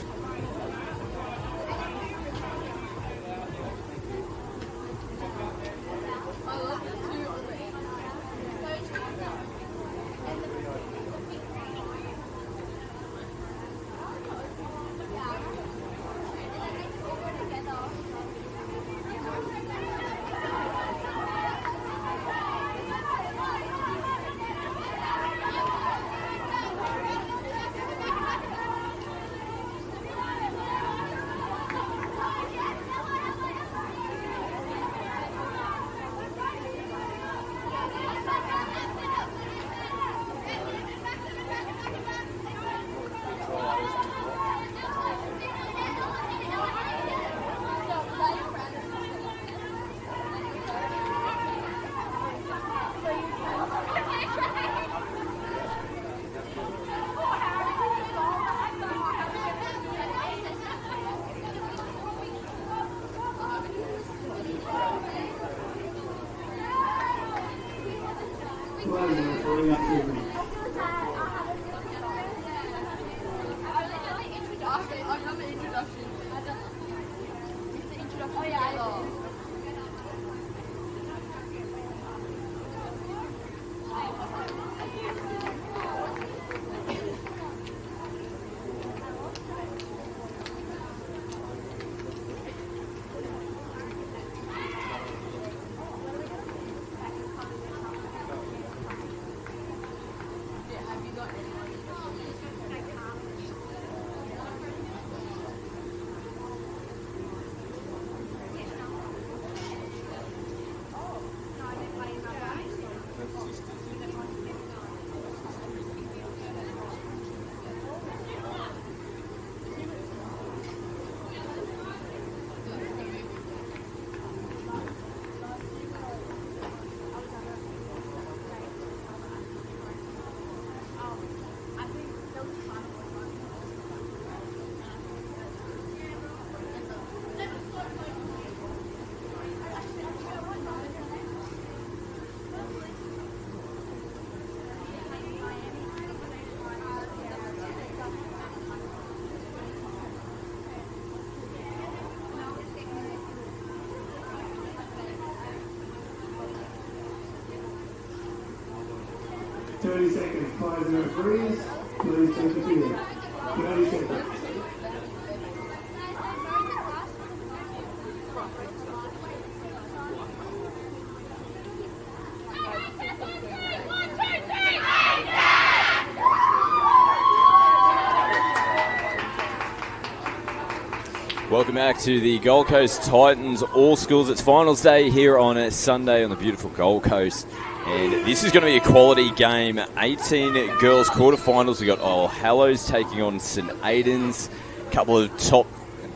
Seconds, players and referees, please take the field. 30 seconds. Welcome back to the Gold Coast Titans All Schools. It's finals day here on a Sunday on the beautiful Gold Coast. And this is going to be a quality game. 18 girls quarterfinals. We've got Hallows taking on St. Aidans. A couple of top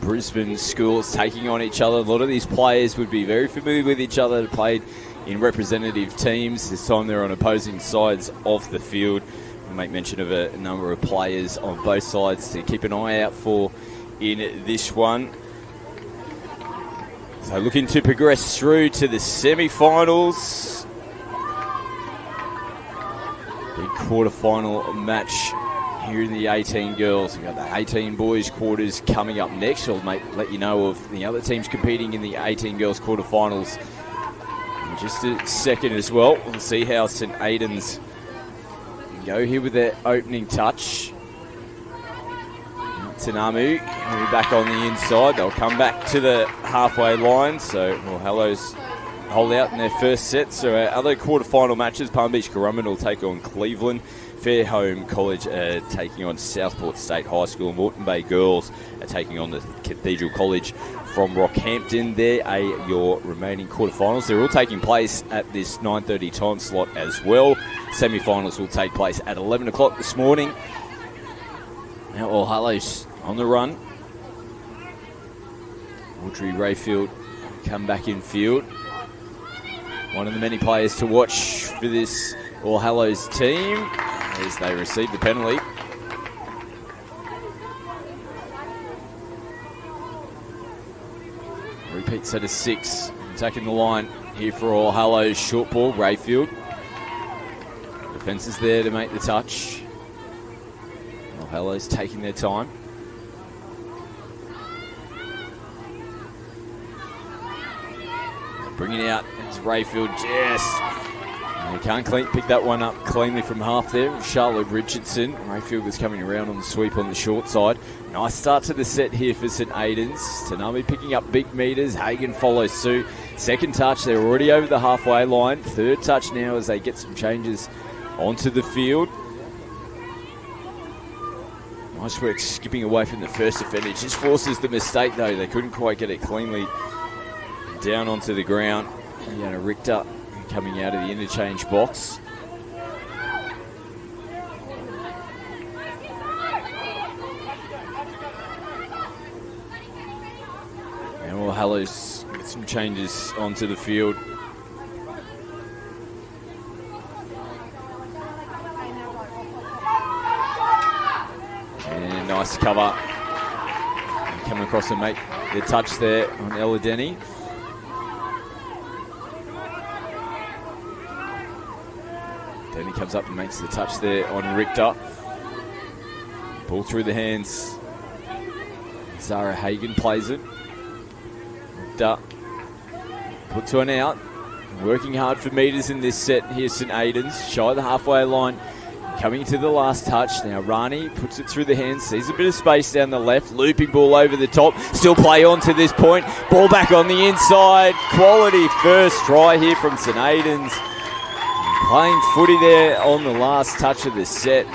Brisbane schools taking on each other. A lot of these players would be very familiar with each other. They played in representative teams. This time they're on opposing sides of the field. We'll make mention of a number of players on both sides to keep an eye out for in this one. So looking to progress through to the semi-finals. Big quarter-final match here in the 18 girls. We've got the 18 boys quarters coming up next. I'll let you know of the other teams competing in the 18 girls quarterfinals in just a second as well. We'll see how St. Aidans can go here with their opening touch. Tanamu will be back on the inside. They'll come back to the halfway line. So Hallows hold out in their first set. So our other quarterfinal matches, Palm Beach Currumbin will take on Cleveland Fairholme College are taking on Southport State High School. Moreton Bay Girls are taking on the Cathedral College from Rockhampton. There are your remaining quarterfinals. They're all taking place at this 9:30 time slot as well. Semi-finals will take place at 11 o'clock this morning. Now all Hallows on the run. Audrey Rayfield come back in field. One of the many players to watch for this All Hallows team as they receive the penalty. Repeat set of 6. Attacking the line here for All Hallows. Short ball, Rayfield. Defence is there to make the touch. All Hallows taking their time. Bringing out is Rayfield. Yes. They can't pick that one up cleanly from half there. Charlotte Richardson. Rayfield was coming around on the sweep on the short side. Nice start to the set here for St Aidans. Tanami picking up big meters. Hagan follows suit. Second touch. They're already over the halfway line. Third touch now as they get some changes onto the field. Nice work skipping away from the first offender. Just forces the mistake though. They couldn't quite get it cleanly down onto the ground. Yana Richter coming out of the interchange box. And All Hallows get some changes onto the field. And nice cover. Coming across and make the touch there on Ella Denny. Denny comes up and makes the touch there on Richter. Ball through the hands. Zara Hagan plays it. Richter puts one out. Working hard for meters in this set here, St Aidans. Shy of the halfway line. Coming to the last touch. Now Rani puts it through the hands. Sees a bit of space down the left. Looping ball over the top. Still play on to this point. Ball back on the inside. Quality first try here from St Aidans. Playing footy there on the last touch of the set.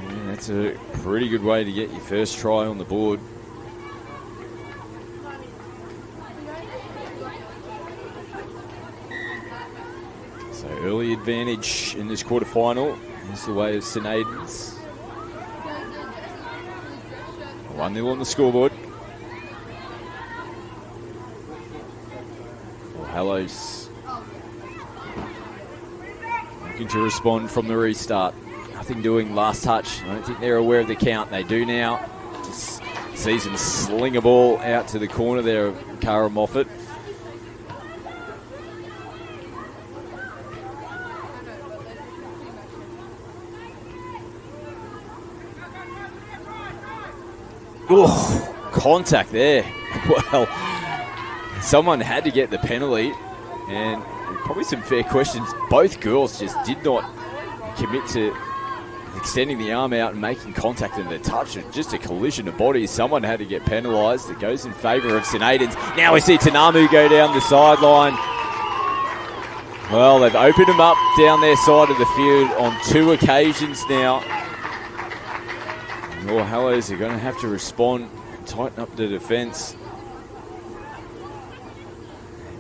And that's a pretty good way to get your first try on the board. So early advantage in this quarterfinal is the way of St Aidans. 1-0 on the scoreboard. Hallows looking to respond from the restart. Nothing doing, last touch. I don't think they're aware of the count. They do now. Just sees him sling a ball out to the corner there of Cara Moffat. Oh, contact there. Well, someone had to get the penalty, and probably some fair questions. Both girls just did not commit to extending the arm out and making contact in the touch. Just a collision of bodies. Someone had to get penalised. It goes in favour of St Aidans. Now we see Tanamu go down the sideline. Well, they've opened him up down their side of the field on 2 occasions now. All Hallows are going to have to respond and tighten up the defence.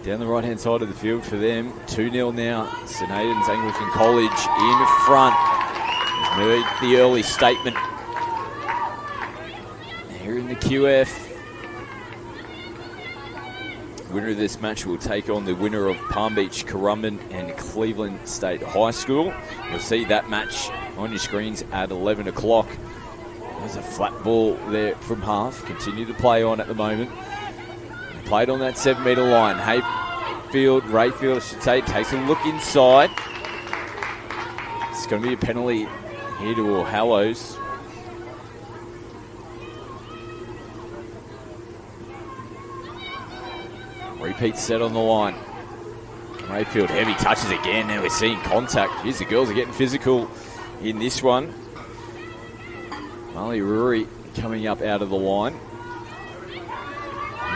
Down the right-hand side of the field for them. 2-0 now. St Aidans Anglican College in front. Made the early statement here in the QF. Winner of this match will take on the winner of Palm Beach, Currumbin and Cleveland State High School. You'll see that match on your screens at 11 o'clock. There's a flat ball there from half. Continue to play on at the moment. Played on that 7-metre line. Rayfield, I should say, takes a look inside. It's going to be a penalty here to All Hallows. Repeat set on the line. Rayfield, heavy touches again. Now we're seeing contact. Jeez, the girls are getting physical in this one. Marley Ruri coming up out of the line.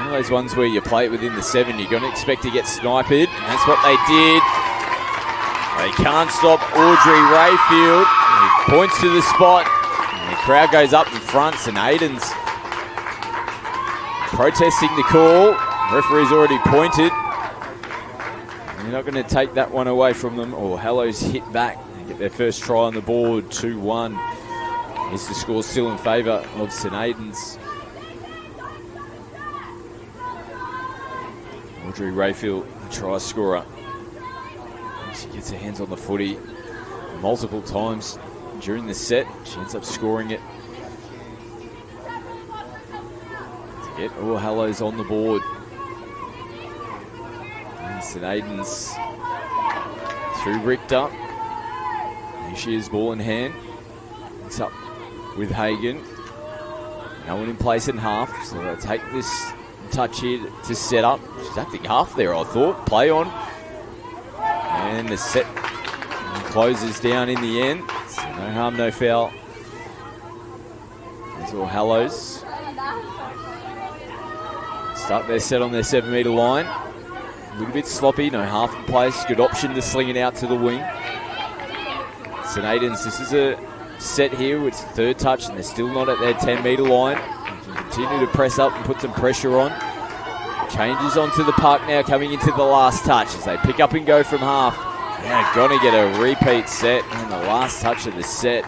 One of those ones where you play it within the 7, you're going to expect to get sniped, and that's what they did. They can't stop Audrey Rayfield. He points to the spot, and the crowd goes up in front, and Aidans protesting the call. Referee's already pointed. They're not going to take that one away from them. Or Hallows hit back and get their first try on the board, 2-1. Is the score still in favour of St Aidans? Audrey Rayfield, the try scorer. She gets her hands on the footy multiple times during the set. She ends up scoring it to get all Hallows on the board. And St Aidans through Richter. Here she is, ball in hand. It's up with Hagen. No one in place in half, so they'll take this touch here to set up. She's acting half there, I thought. Play on. And the set closes down in the end. So no harm, no foul. There's all Hallows. Start their set on their 7-metre line. A little bit sloppy, no half in place. Good option to sling it out to the wing. St Aidans, this is a set here. It's the third touch and they're still not at their 10-metre line. They can continue to press up and put some pressure on. Changes onto the park now, coming into the last touch as they pick up and go from half. They're going to get a repeat set and the last touch of the set.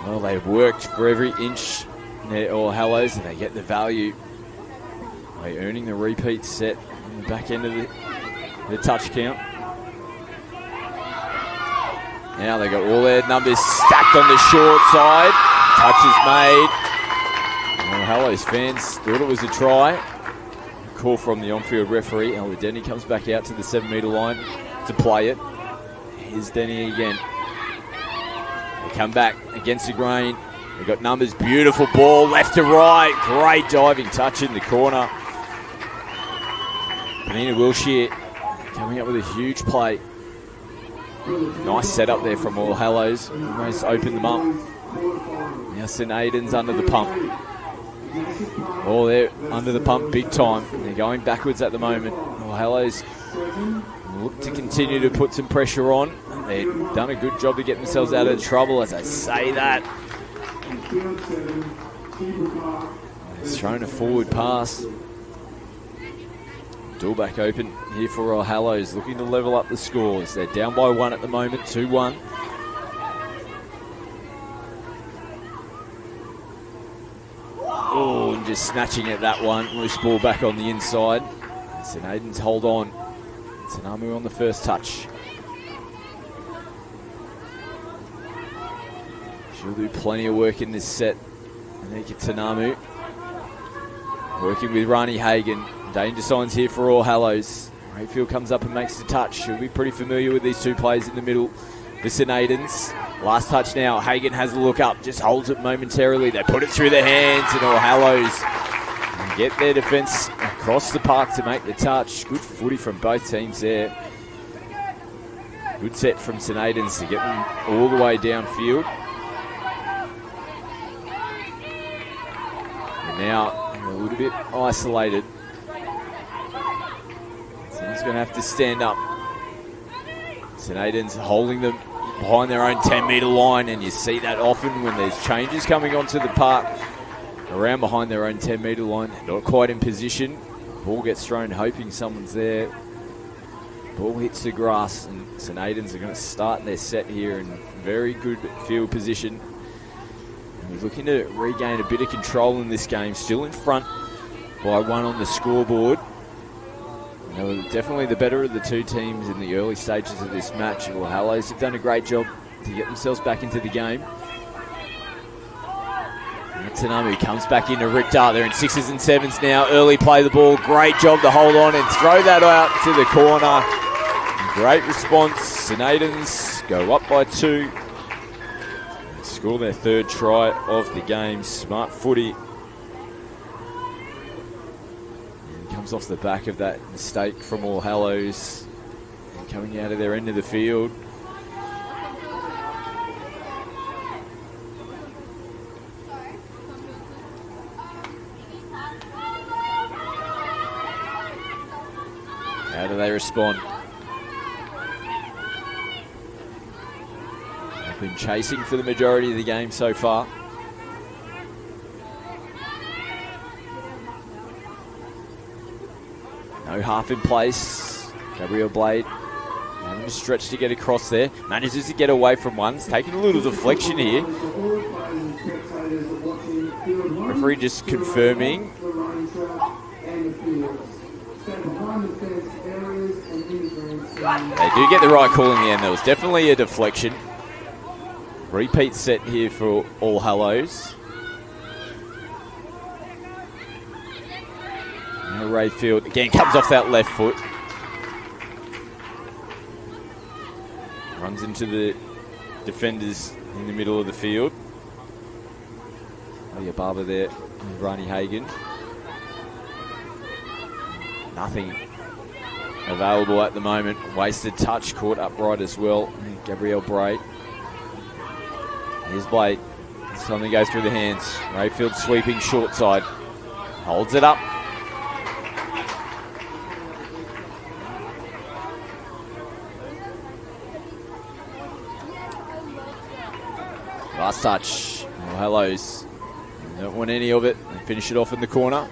Well, they've worked for every inch there, all Hallows, and they get the value by earning the repeat set on the back end of the touch count. Now they got all their numbers stacked on the short side. Touch is made. Well, Hallows fans thought it was a try. Call from the on-field referee. Elder Denny comes back out to the 7-metre line to play it. Here's Denny again. They come back against the grain. They've got numbers. Beautiful ball, left to right. Great diving touch in the corner. Penina Wilshire coming up with a huge play. Nice setup there from all Hallows. Almost opened them up. Now St Aidans under the pump. Oh, they're under the pump big time. They're going backwards at the moment. All Hallows look to continue to put some pressure on. They've done a good job to get themselves out of trouble as I say that. He's thrown a forward pass. Door back open here for all Hallows, looking to level up the scores. They're down by 1 at the moment, 2-1. Oh, and just snatching at that one. Loose ball back on the inside. St Aidans hold on. Tanamu on the first touch. She'll do plenty of work in this set. Anika Tanamu working with Rani Hagen. Danger signs here for all Hallows. Rayfield comes up and makes the touch. She'll be pretty familiar with these two players in the middle. The St Aidans. Last touch now. Hagen has a look up. Just holds it momentarily. They put it through their hands and all Hallows and get their defence across the park to make the touch. Good footy from both teams there. Good set from St Aidans to get them all the way downfield. And now a little bit isolated. He's going to have to stand up. St Aidans holding them behind their own 10-metre line, and you see that often when there's changes coming onto the park around behind their own 10-metre line. Not quite in position. Ball gets thrown hoping someone's there. Ball hits the grass, and St Aidans are going to start their set here in very good field position. And we're looking to regain a bit of control in this game. Still in front by 1 on the scoreboard. They were definitely the better of the two teams in the early stages of this match. Well, Hallows have done a great job to get themselves back into the game. Tanamu comes back into Richter. They're in 6s and 7s now. Early play the ball. Great job to hold on and throw that out to the corner. Great response. St Aidans go up by 2. Score their third try of the game. Smart footy. Comes off the back of that mistake from all Hallows and coming out of their end of the field. do they respond? They've been chasing for the majority of the game so far. No half in place. Gabriel Blade having to stretch to get across there. Manages to get away from one. It's taking a little deflection here. Referee just confirming. They do get the right call in the end. There was definitely a deflection. Repeat set here for All Hallows. Now Rayfield again comes off that left foot. Runs into the defenders in the middle of the field. Barber there, Ronnie Hagan. Nothing available at the moment. Wasted touch, caught upright as well. Gabriel Bray. Here's Blade. It's time to go through the hands. Rayfield sweeping short side. Holds it up. Last touch. Oh, Hallows. Don't want any of it. They finish it off in the corner.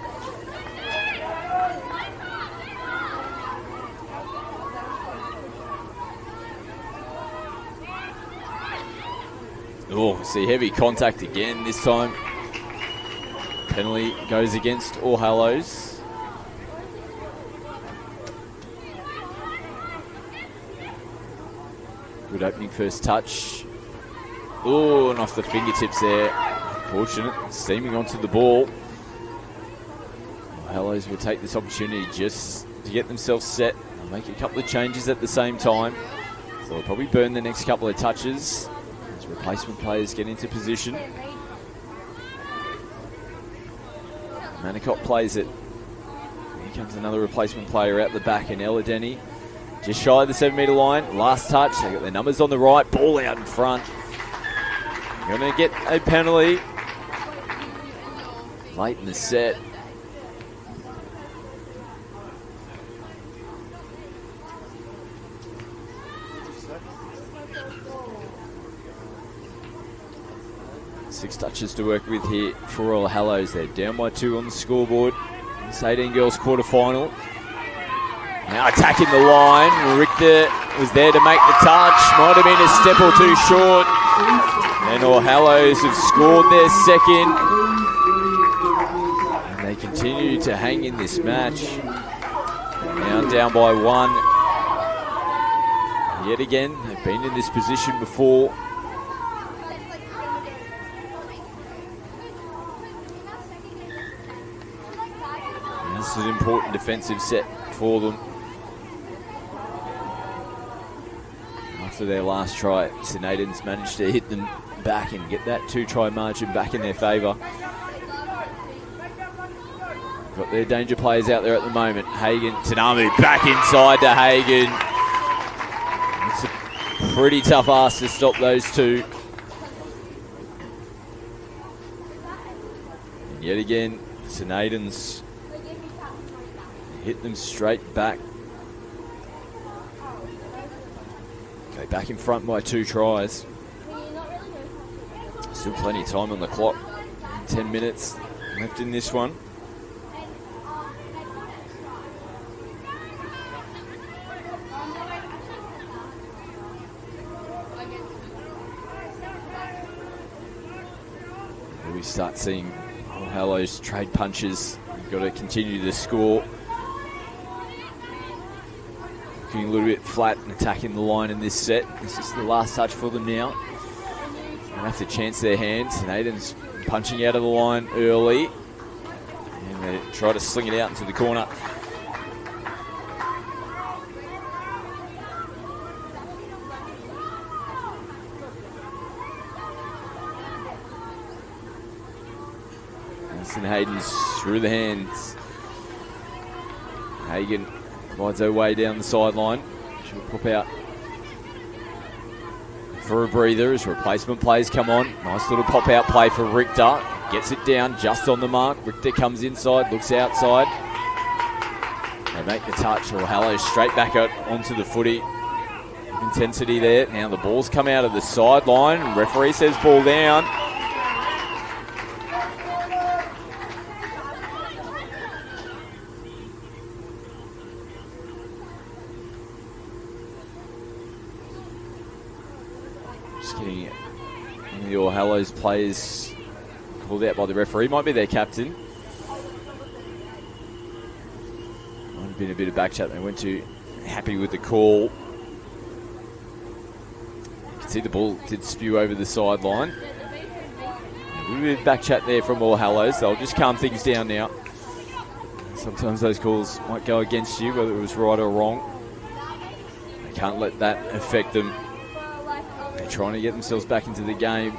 Oh, see heavy contact again this time. Penalty goes against All Hallows. Good opening first touch. Oh, and off the fingertips there. Fortunate, steaming onto the ball. Hallows will take this opportunity just to get themselves set. They'll make a couple of changes at the same time. So they'll probably burn the next couple of touches as replacement players get into position. Manicott plays it. Here comes another replacement player out the back, and Eladeni just shy of the 7 metre line. Last touch, they got their numbers on the right, ball out in front. Going to get a penalty late in the set. Six touches to work with here for All Hallows. They're down by 2 on the scoreboard. It's 18 girls quarterfinal. Now attacking the line. Richter was there to make the touch. Might have been a step or two short. And All Hallows have scored their second. And they continue to hang in this match. Now down by 1. Yet again, they've been in this position before. And this is an important defensive set for them. After their last try, St. Aidans managed to hit them back and get that 2-try margin back in their favour. Got their danger players out there at the moment. Hagan, Tanamu back inside to Hagan. It's a pretty tough ask to stop those two. And yet again, St. Aidans hit them straight back. Okay, back in front by 2 tries. Still plenty of time on the clock. 10 minutes left in this one. We start seeing All Hallows trade punches. You've got to continue to score. Looking a little bit flat and attacking the line in this set. This is the last touch for them now. They have to chance their hands. And Aidan's punching out of the line early. And they try to sling it out into the corner. And Hayden's through the hands. Hagan finds her way down the sideline. She'll pop out for a breather as replacement plays come on. Nice little pop-out play for Richter. Gets it down just on the mark. Richter comes inside, looks outside. They make the touch, or Hallows straight back out onto the footy. Intensity there. Now the ball's come out of the sideline. Referee says ball down. Just getting one of the All Hallows players called out by the referee. Might be their captain. Might have been a bit of back chat. They weren't too happy with the call. See, the ball did spew over the sideline. A little bit of back chat there from All Hallows. They'll just calm things down now. Sometimes those calls might go against you, whether it was right or wrong. They can't let that affect them. They're trying to get themselves back into the game.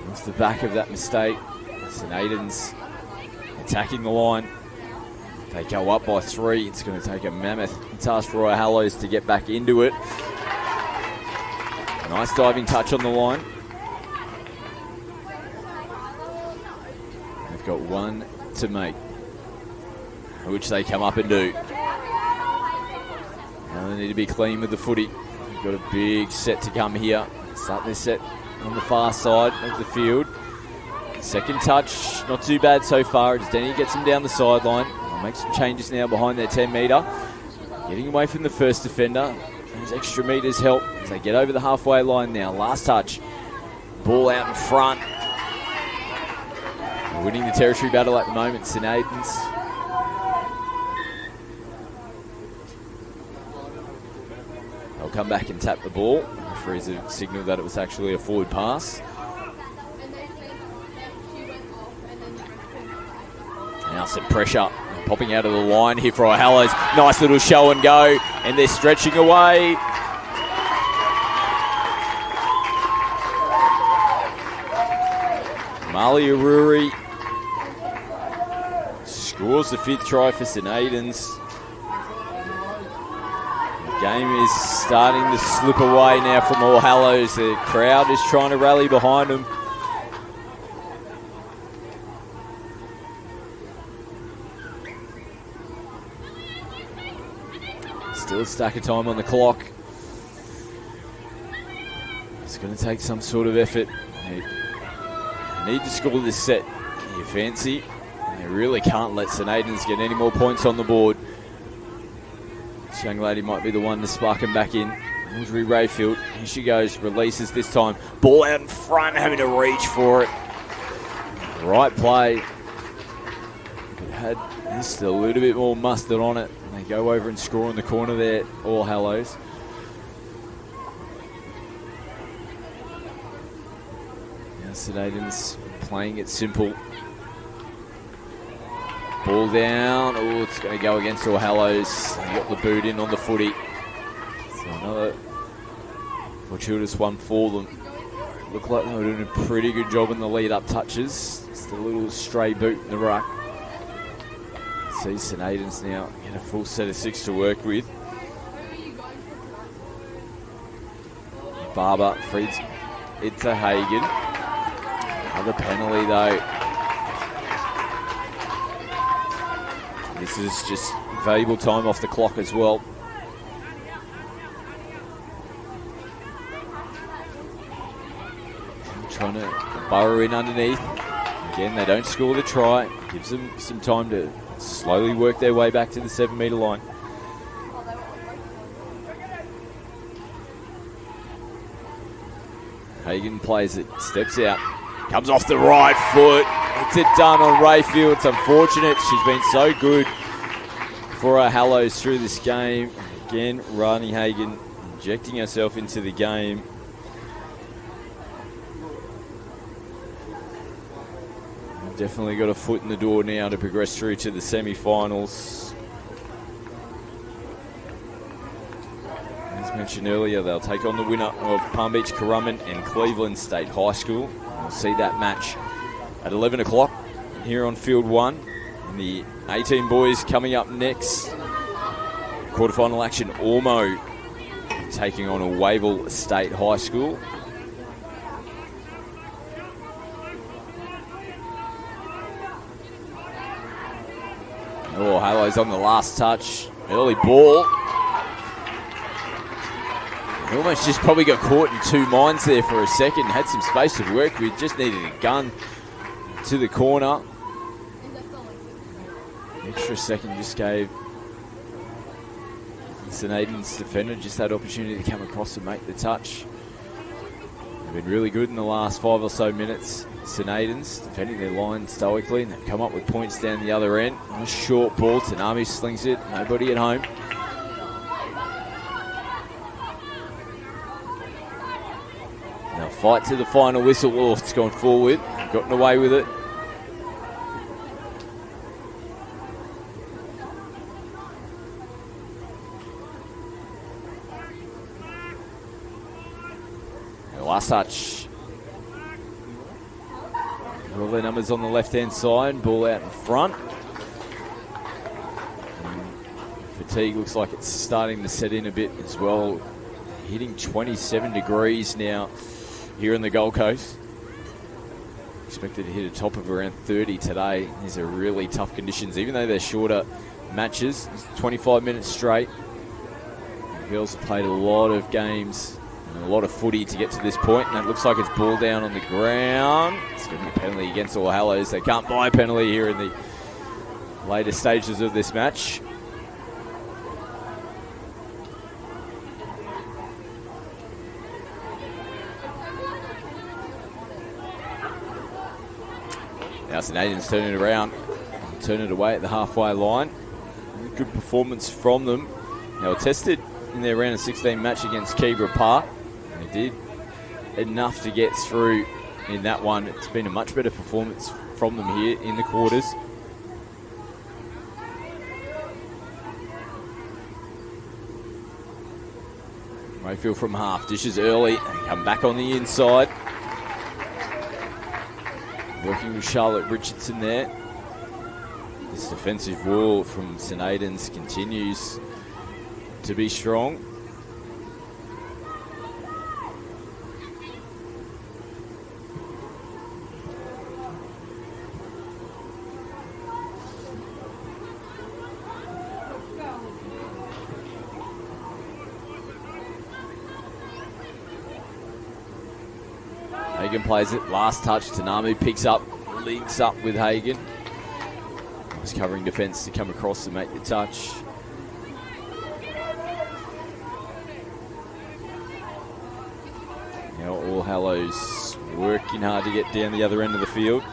Off the back of that mistake, St. Aidans attacking the line. They go up by 3. It's going to take a mammoth task for All Hallows to get back into it. Nice diving touch on the line. They've got one to make, which they come up and do. Now they need to be clean with the footy. They've got a big set to come here. Start their set on the far side of the field. Second touch, not too bad so far. As Denny gets them down the sideline. They'll make some changes now behind their 10 metre. Getting away from the first defender. Those extra metres help as they get over the halfway line now. Last touch. Ball out in front. They're winning the territory battle at the moment, St. Aidans. They'll come back and tap the ball. The referees have signalled that it was actually a forward pass. Now some pressure. Popping out of the line here for our Hallows. Nice little show and go. And they're stretching away. Mali Aruri scores the 5th try for St. Aidans. The game is starting to slip away now from All Hallows. The crowd is trying to rally behind them. Still a stack of time on the clock. It's going to take some sort of effort. They need to score this set. You fancy? They really can't let St. Aidans get any more points on the board. This young lady might be the one to spark him back in. Audrey Rayfield. Here she goes. Releases this time. Ball out in front, having to reach for it. Right play. But had just a little bit more mustard on it. They go over and score in the corner there, All Hallows. Now St. Aidans playing it simple. Ball down. Oh, it's going to go against All Hallows. They got the boot in on the footy. So another fortuitous one for them. Looked like they were doing a pretty good job in the lead-up touches. Just a little stray boot in the ruck. See St. Aidans now get a full set of 6 to work with. Barber feeds it to Hagen. Another penalty though. This is just valuable time off the clock as well. Trying to burrow in underneath. Again, they don't score the try. Gives them some time to slowly work their way back to the 7 metre line. Hagen plays it, steps out, comes off the right foot. It's it done on Rayfield. It's unfortunate. She's been so good for our Hallows through this game. Again, Rani Hagen injecting herself into the game. Definitely got a foot in the door now to progress through to the semi-finals. As mentioned earlier, they'll take on the winner of Palm Beach Currumbin and Cleveland State High School. We'll see that match at 11 o'clock here on Field 1. And the 18 boys coming up next. Quarterfinal action, Ormo taking on a Wavell State High School. Oh, Hallows on the last touch. Early ball. He almost just probably got caught in two minds there for a second. Had some space to work with. Just needed a gun to the corner. Extra second just gave St. Aidans defender just that opportunity to come across and make the touch. They've been really good in the last 5 or so minutes. St. Aidans defending their line stoically, and they've come up with points down the other end. Nice short ball. Tanami slings it. Nobody at home. Now fight to the final whistle. Oh, it's gone forward. Gotten away with it. Last touch. All their numbers on the left-hand side. Ball out in front. And fatigue looks like it's starting to set in a bit as well. Hitting 27 degrees now here in the Gold Coast. Expected to hit a top of around 30 today. These are really tough conditions, even though they're shorter matches. It's 25 minutes straight. The girls have played a lot of games. A lot of footy to get to this point, and it looks like it's ball down on the ground. It's going to be a penalty against All Hallows. They can't buy a penalty here in the later stages of this match. Now St. Aidans turn it around, turn it away at the halfway line. Good performance from them. They were tested in their round of 16 match against Keebra Park. They did enough to get through in that one. It's been a much better performance from them here in the quarters. Wavell from half, dishes early, come back on the inside. Working with Charlotte Richardson there. This defensive wall from St. Aidans continues to be strong. Hagen plays it, last touch, Tanami picks up, links up with Hagen. Nice covering defence to come across and make the touch. Now All Hallows working hard to get down the other end of the field.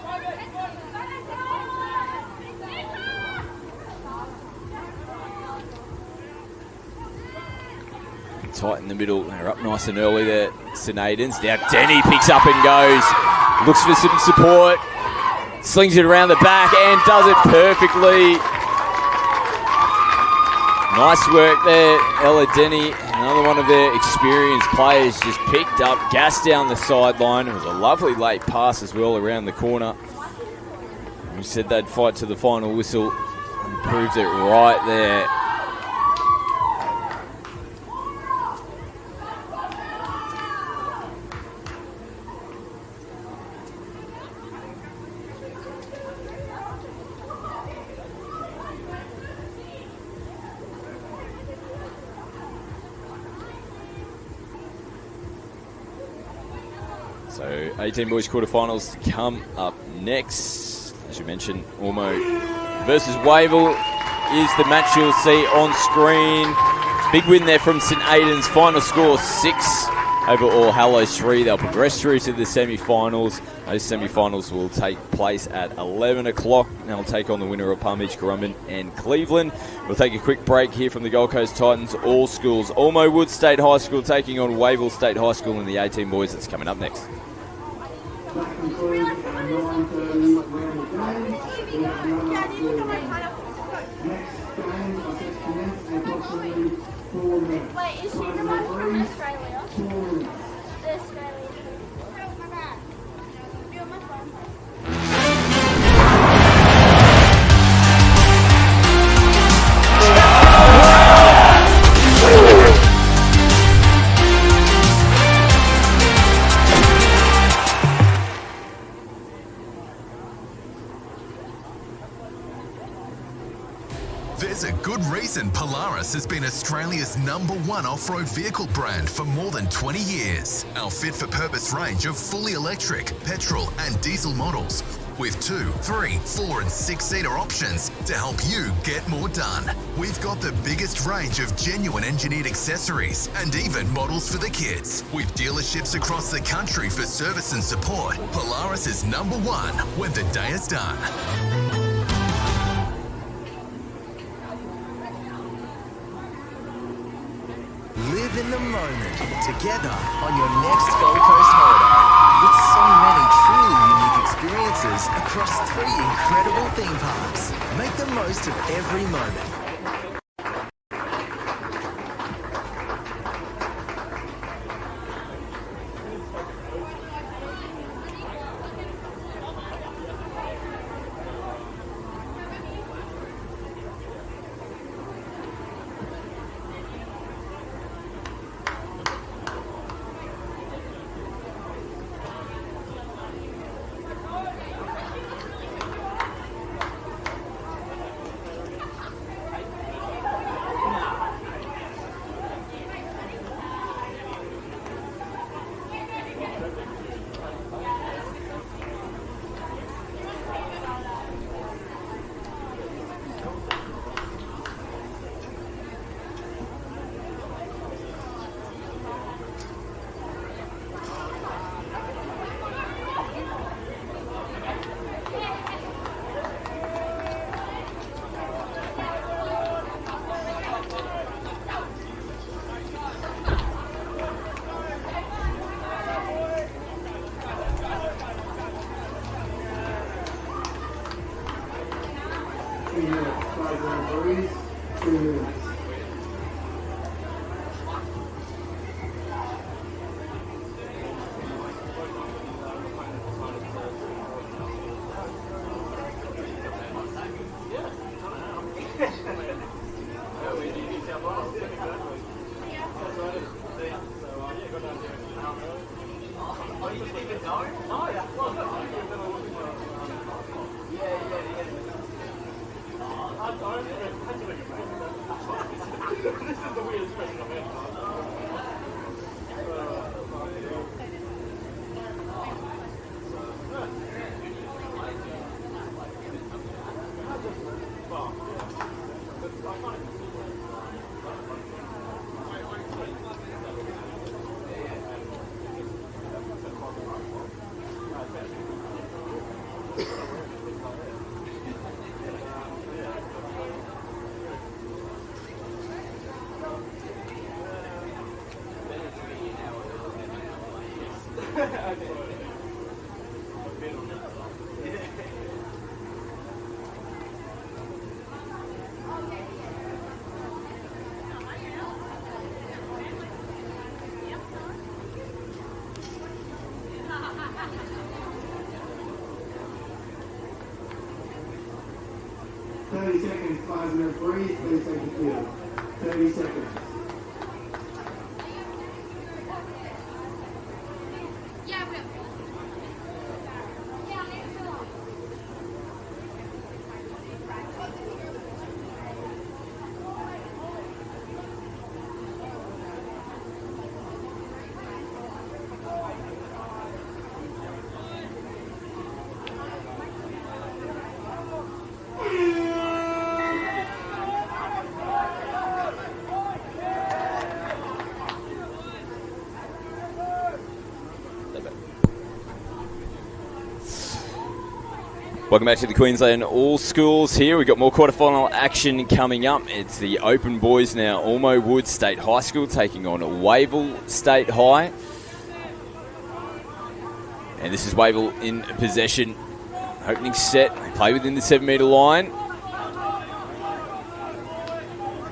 Tight in the middle, they're up nice and early there. St. Aidans, now Denny picks up and goes. Looks for some support. Slings it around the back and does it perfectly. Nice work there, Ella Denny. Another one of their experienced players just picked up, gas down the sideline. It was a lovely late pass as well around the corner. We said they'd fight to the final whistle and proved it right there. So 18 boys quarterfinals come up next. As you mentioned, Ormo versus Wavell is the match you'll see on screen. Big win there from St. Aidans. Final score 6 over All Hallows 3. They'll progress through to the semi-finals. Those semi-finals will take place at 11 o'clock. They'll take on the winner of Palm Beach, Currumbin and Cleveland. We'll take a quick break here from the Gold Coast Titans. All schools. Ormo Wood State High School taking on Wavell State High School in the 18 boys. That's coming up next. That concludes our 9:30 round of games. We have next game are set to commence in approximately 4 minutes. Wait, is she the one from Australia? 4 minutes. The Australian. Be on my phone. Listen, Polaris has been Australia's #1 off-road vehicle brand for more than 20 years. Our fit-for-purpose range of fully electric, petrol and diesel models with 2, 3, 4 and 6-seater options to help you get more done. We've got the biggest range of genuine engineered accessories and even models for the kids. With dealerships across the country for service and support, Polaris is #1 when the day is done. Live in the moment together on your next Gold Coast holiday. With so many truly unique experiences across 3 incredible theme parks. Make the most of every moment. Seconds, 5 minutes, breathe, 30 seconds field. 30 seconds. Welcome back to the Queensland All Schools here. We've got more quarterfinal action coming up. It's the Open Boys now. Ormo Wood State High School taking on Wavell State High. And this is Wavell in possession. Opening set. They play within the 7-metre line.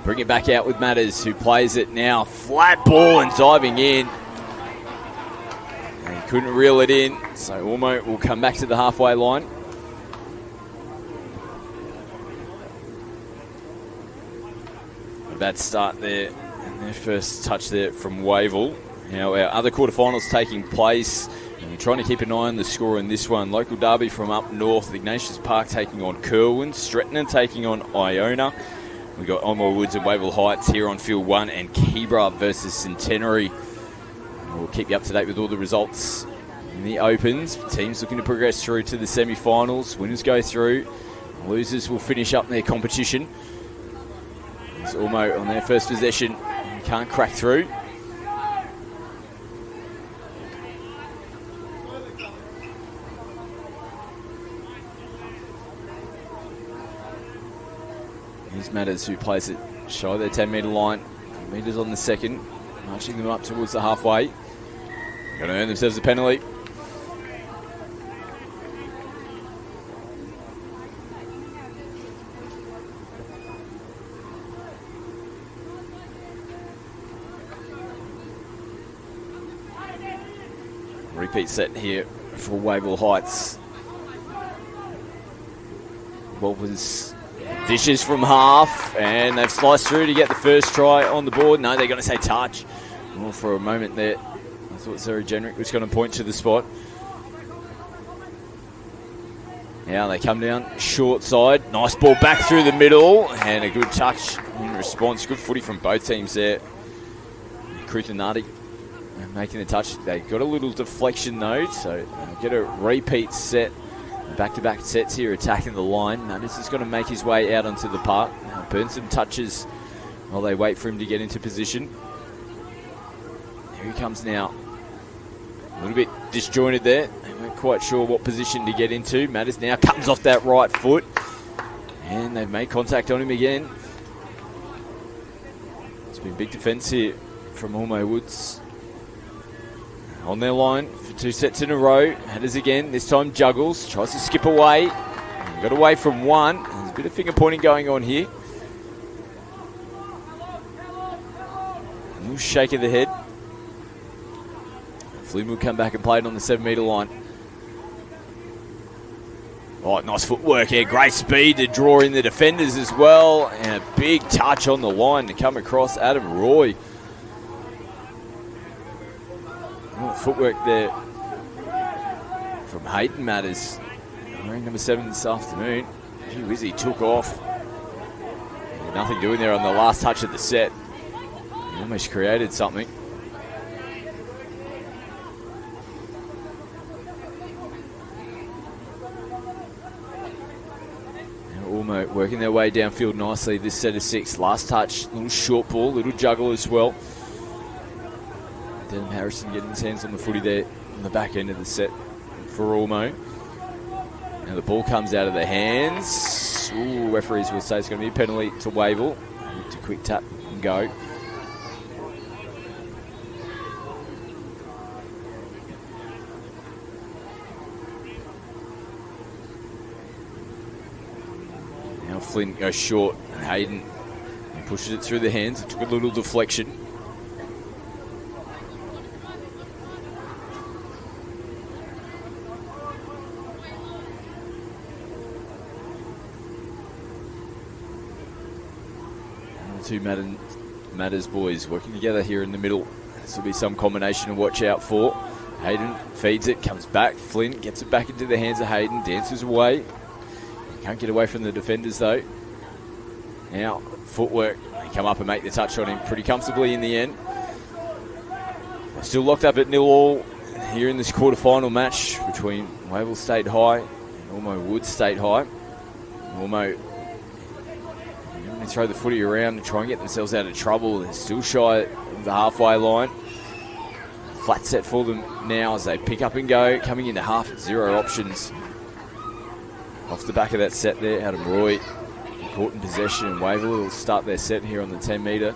Bring it back out with Matters, who plays it now. Flat ball and diving in. And he couldn't reel it in. So Ormo will come back to the halfway line. Bad start there, and their first touch there from Wavell. Now our other quarterfinals taking place, and we're trying to keep an eye on the score in this one. Local derby from up north, Ignatius Park taking on Kerwin, Stretton taking on Iona, We've got Onmore Woods and Wavell Heights here on Field 1 and Keebra versus Centenary. We'll keep you up to date with all the results in the Opens. Teams looking to progress through to the semi-finals. Winners go through. Losers will finish up their competition. It's Ormo on their first possession. Can't crack through. Here's Matters, who plays it shy of their 10-metre line. Metres on the second, marching them up towards the halfway. Going to earn themselves a penalty. Repeat set here for Wavell Heights. Ball was dishes from half, and they've sliced through to get the first try on the board. No, they're going to say touch. Well, for a moment there, I thought Sarah Jenrick was going to point to the spot. Now they come down short side. Nice ball back through the middle, and a good touch in response. Good footy from both teams there. Krutanati making the touch. They got a little deflection though, so get a repeat set. Back-to-back sets here, attacking the line. Now this is going to make his way out onto the park. Burn some touches while they wait for him to get into position. Here he comes now. A little bit disjointed there. They weren't quite sure what position to get into. Matters now comes off that right foot. And they've made contact on him again. It's been big defence here from Ormo Woods. On their line for 2 sets in a row. Headers again, this time juggles. Tries to skip away. Got away from one. There's a bit of finger pointing going on here. A little shake of the head. Flynn will come back and play it on the 7-metre line. Oh, nice footwork here. Great speed to draw in the defenders as well. And a big touch on the line to come across Adam Roy. Footwork there from Hayden Matters, wearing number 7 this afternoon. Gee whiz, he took off. Nothing doing there on the last touch of the set. He almost created something. Now Ormo working their way downfield nicely this set of 6. Last touch, little short ball, little juggle as well. Devin Harrison getting his hands on the footy there on the back end of the set for Ormo. Now the ball comes out of their hands. Ooh, referees will say it's going to be a penalty to Wavell. To quick tap and go. Now Flynn goes short. And Hayden pushes it through the hands. It took a little deflection. Two Matters boys working together here in the middle. This will be some combination to watch out for. Hayden feeds it, comes back. Flynn gets it back into the hands of Hayden, dances away. Can't get away from the defenders though. Now, footwork. They come up and make the touch on him pretty comfortably in the end. They're still locked up at 0-0 here in this quarterfinal match between Wavell State High and Ormo Woods State High. Ormo throw the footy around and try and get themselves out of trouble. They're still shy of the halfway line. Flat set for them now as they pick up and go. Coming into half at 0 options. Off the back of that set there, Adam Roy caught in possession, and Wavell will start their set here on the 10-metre.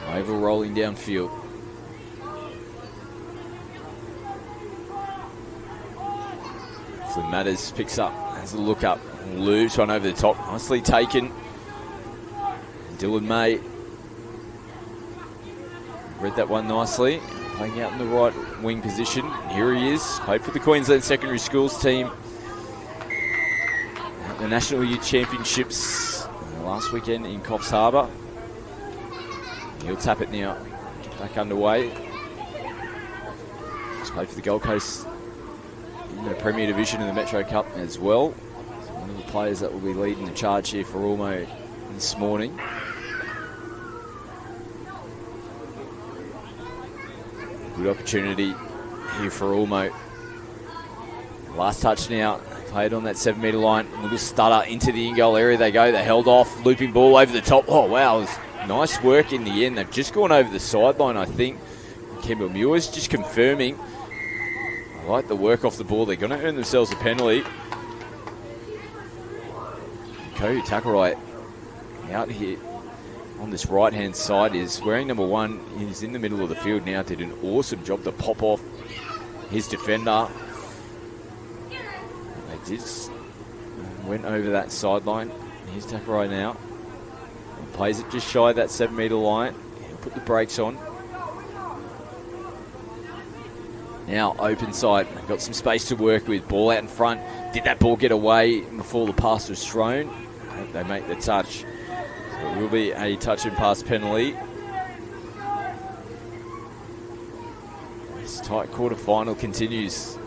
Wavell rolling downfield. Flynn Matters picks up, has a look up, loops one over the top, nicely taken. Dylan May read that one nicely, playing out in the right wing position. And here he is, played for the Queensland Secondary Schools team at the National Youth Championships last weekend in Coffs Harbour. He'll tap it now back underway. Just played for the Gold Coast in the Premier Division in the Metro Cup as well. So one of the players that will be leading the charge here for Ormo this morning. Good opportunity here for Ormo. Last touch now, played on that 7 metre line. A little stutter into the in-goal area they go. They held off, looping ball over the top. Oh, wow, it was nice work in the end. They've just gone over the sideline, I think. Kimber Muir's just confirming. I like the work off the ball. They're going to earn themselves a penalty. Kingaroy out here on this right-hand side is wearing number 1. He's in the middle of the field now. Did an awesome job to pop off his defender. They just went over that sideline. Here's Kingaroy now. Plays it just shy of that 7 metre line. He'll put the brakes on. Now open side. Got some space to work with. Ball out in front. Did that ball get away before the pass was thrown? They make the touch. So it will be a touch and pass penalty. This tight quarter-final continues.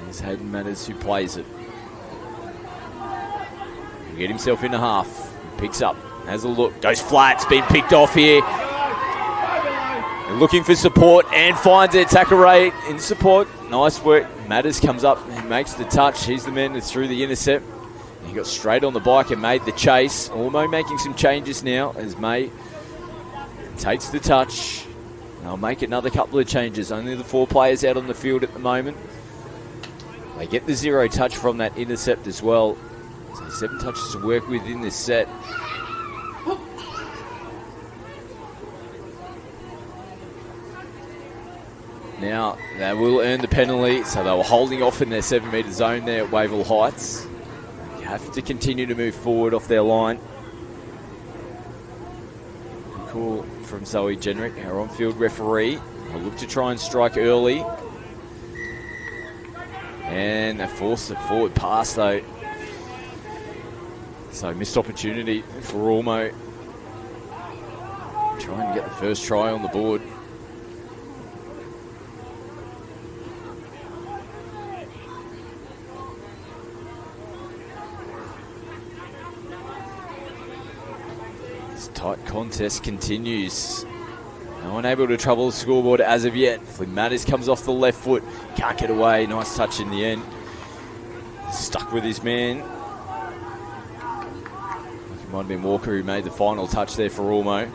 It's Hayden Matters who plays it. He'll get himself in a half. Picks up, has a look, goes flat. It's been picked off here. They're looking for support and finds it. Kingaroy in support. Nice work. Matters comes up and makes the touch. He's the man that threw the intercept. He got straight on the bike and made the chase. Ormo making some changes now as May takes the touch. They'll make another couple of changes. Only the 4 players out on the field at the moment. They get the 0 touch from that intercept as well. So 7 touches to work with in this set. Now, they will earn the penalty, so they were holding off in their 7 metre zone there at Wavell Heights. You have to continue to move forward off their line. Call from Zoe Jenrick, our on-field referee. They'll look to try and strike early. And they force the forward pass though. So missed opportunity for Ormo. Trying to get the first try on the board. This tight contest continues. No one able to trouble the scoreboard as of yet. Flynn Matters comes off the left foot. Can't get away. Nice touch in the end. Stuck with his man. It might have been Walker who made the final touch there for Ormo.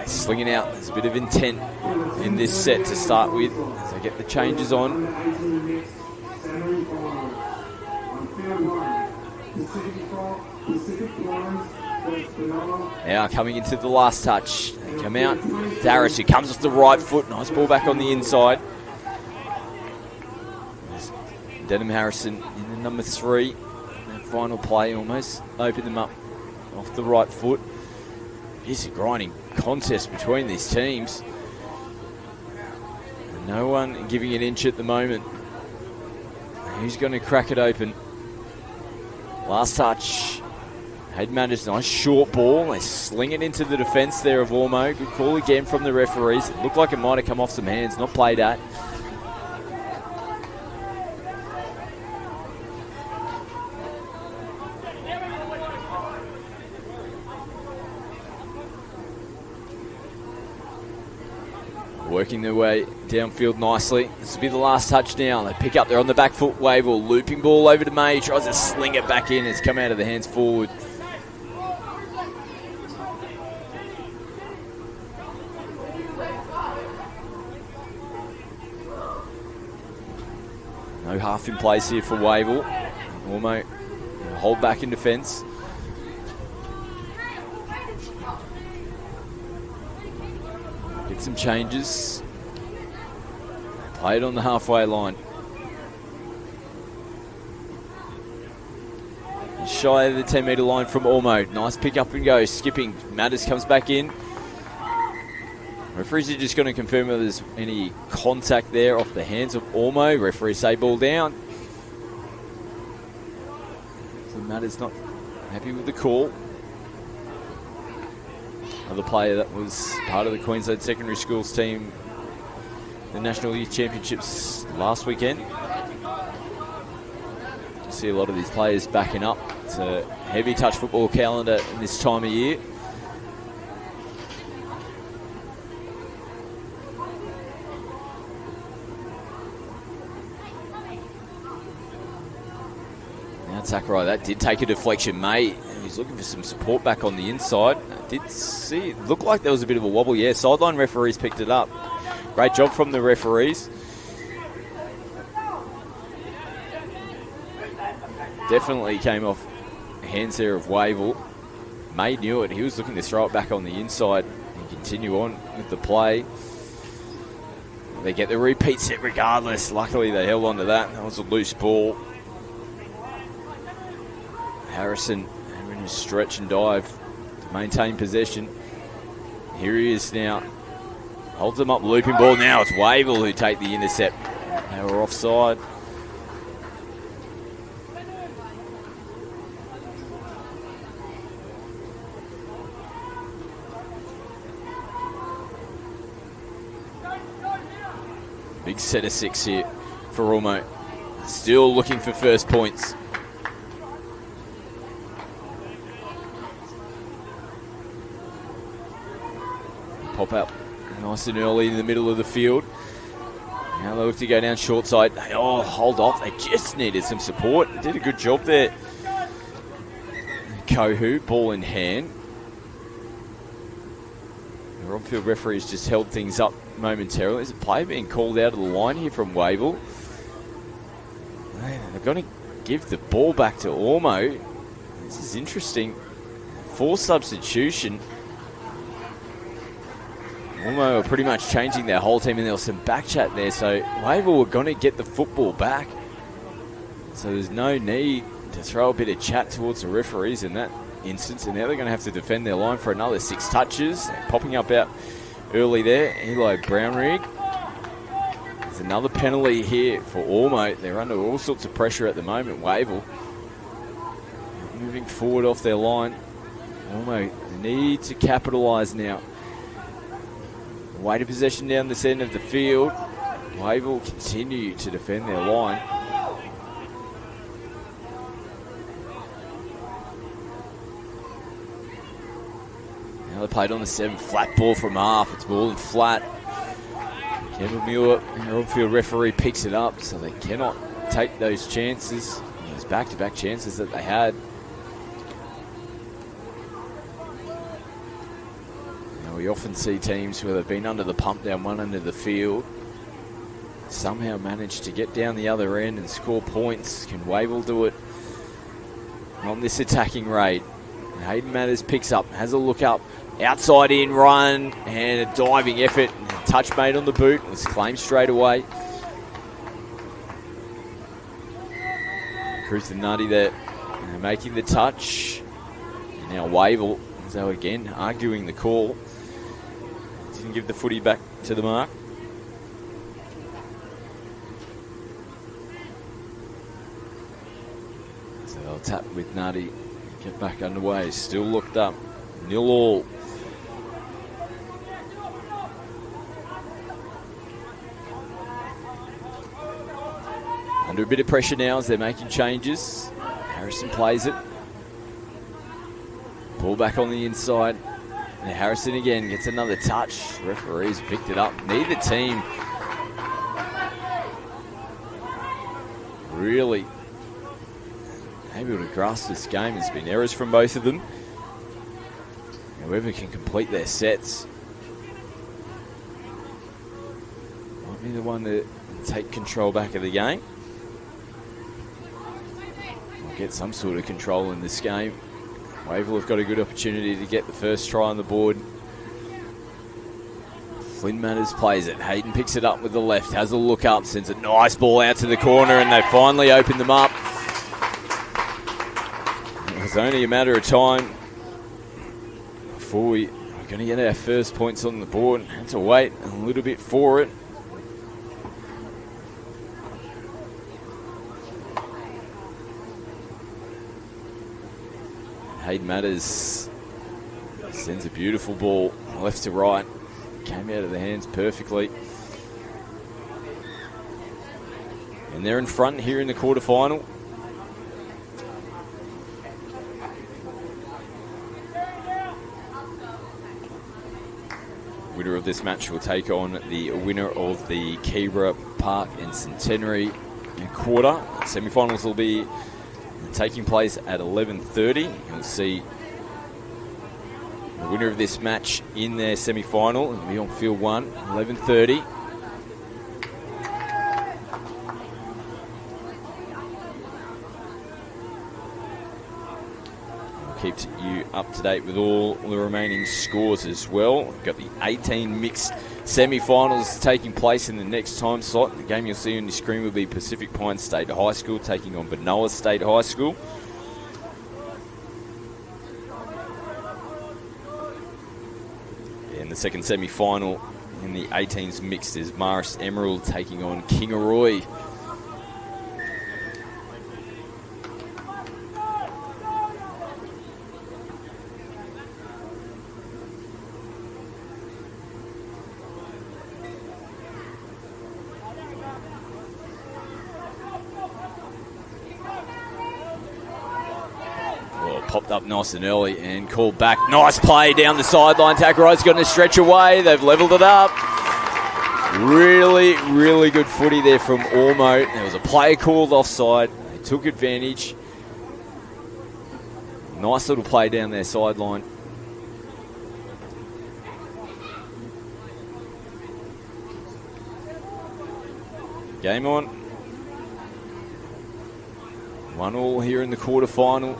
Slinging out. There's a bit of intent in this set to start with as they get the changes on. Now coming into the last touch. They come out. Darris who comes off the right foot. Nice ball back on the inside. Denham Harrison in the number 3. That final play almost opened them up off the right foot. It's a grinding contest between these teams. No one giving an inch at the moment. Who's going to crack it open? Last touch. Hayden Matters, nice short ball. They sling it into the defence there of Ormo. Good call again from the referees. It looked like it might have come off some hands, not played at. Working their way downfield nicely. This will be the last touchdown. They pick up there on the back foot. Wavell, looping ball over to May. Tries to sling it back in. It's come out of the hands forward. No half in place here for Wavell. Ormo hold back in defence. Get some changes. Play it on the halfway line. Shy of the 10 metre line from Ormo. Nice pick up and go. Skipping. Matters comes back in. Referees are just going to confirm whether there's any contact there off the hands of Ormo. Referees say ball down. So Matters not happy with the call. Another player that was part of the Queensland Secondary Schools team, the National Youth Championships last weekend. You see a lot of these players backing up. It's a heavy touch football calendar in this time of year. Now Sakurai, that did take a deflection, mate. He's looking for some support back on the inside. I did see, it looked like there was a bit of a wobble. Yeah, sideline referees picked it up. Great job from the referees. Definitely came off hands there of Wavell. May knew it. He was looking to throw it back on the inside and continue on with the play. They get the repeat set regardless. Luckily they held on to that. That was a loose ball. Harrison having to stretch and dive to maintain possession. Here he is now. Holds them up, looping ball. Now it's Wavell who take the intercept. They were offside. Big set of 6 here for Ormo. Still looking for first points. Pop up nice and early in the middle of the field. Now they look to go down short side. Oh, hold off. They just needed some support. Did a good job there. Kohu, ball in hand. The on-field referees just held things up momentarily. There's a play being called out of the line here from Wavell. They're going to give the ball back to Ormo. This is interesting. For substitution. Ormo are pretty much changing their whole team, and there was some back chat there, so Wavell were going to get the football back. So there's no need to throw a bit of chat towards the referees in that instance, and now they're going to have to defend their line for another 6 touches. Popping up out early there, Eli Brownrigg. There's another penalty here for Ormo. They're under all sorts of pressure at the moment, Wavell. Moving forward off their line. Ormo need to capitalise now. Weight of possession down this end of the field. Wavell continue to defend their line. Now they played on the 7, flat ball from half. It's ball and flat. Kevin Muir, their on-field referee, picks it up, so they cannot take those chances, those back-to-back chances that they had. We often see teams where they've been under the pump down one end of the field, somehow manage to get down the other end and score points. Can Wavell do it on this attacking raid? Hayden Matters picks up, has a look up, outside in run, and a diving effort. Touch made on the boot, was claimed straight away. Cruz and Nutty there making the touch. And now Wavell, so again, arguing the call. Didn't give the footy back to the mark. So they'll tap with Nutty. Get back underway. Still looked up. 0-0. Under a bit of pressure now as they're making changes. Harrison plays it. Ball back on the inside. And Harrison again gets another touch. Referees picked it up. Neither team really able to grasp this game. There's been errors from both of them. Whoever can complete their sets might be the one to take control back of the game. Or get some sort of control in this game. Wavell have got a good opportunity to get the first try on the board. Flynn Matters plays it. Hayden picks it up with the left, has a look up, sends a nice ball out to the corner, and they finally open them up. It was only a matter of time before we going to get our first points on the board. Had to wait a little bit for it. Hayden Matters sends a beautiful ball left to right. Came out of the hands perfectly. And they're in front here in the quarterfinal. Winner of this match will take on the winner of the Keebra Park and Centenary quarter. Semi-finals will be taking place at 11:30. You'll see the winner of this match in their semi-final. It'll be on field 1, 11:30. Keep you up to date with all the remaining scores as well. We've got the 18 mixed semi-finals taking place in the next time slot. The game you'll see on your screen will be Pacific Pines State High School taking on Banoa State High School. And the second semi-final in the 18s mixed is Marist Emerald taking on Kingaroy. Popped up nice and early and called back. Nice play down the sideline. Takarai's got to stretch away. They've levelled it up. Really, really good footy there from Ormo. There was a player called offside. They took advantage. Nice little play down their sideline. Game on. 1-1 here in the quarterfinal.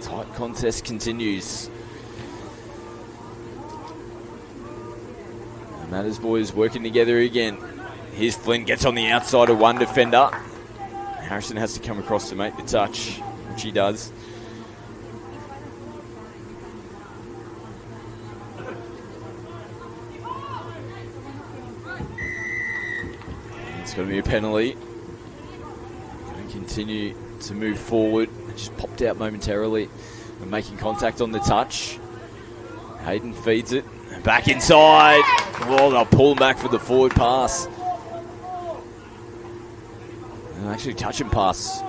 Tight contest continues. The Matters boys working together again. Here's Flynn, gets on the outside of one defender. Harrison has to come across to make the touch, which he does. It's going to be a penalty. Going to continue to move forward. Just popped out momentarily and making contact on the touch. Hayden feeds it. Back inside. Oh, they'll pull him back for the forward pass. And actually touch and pass.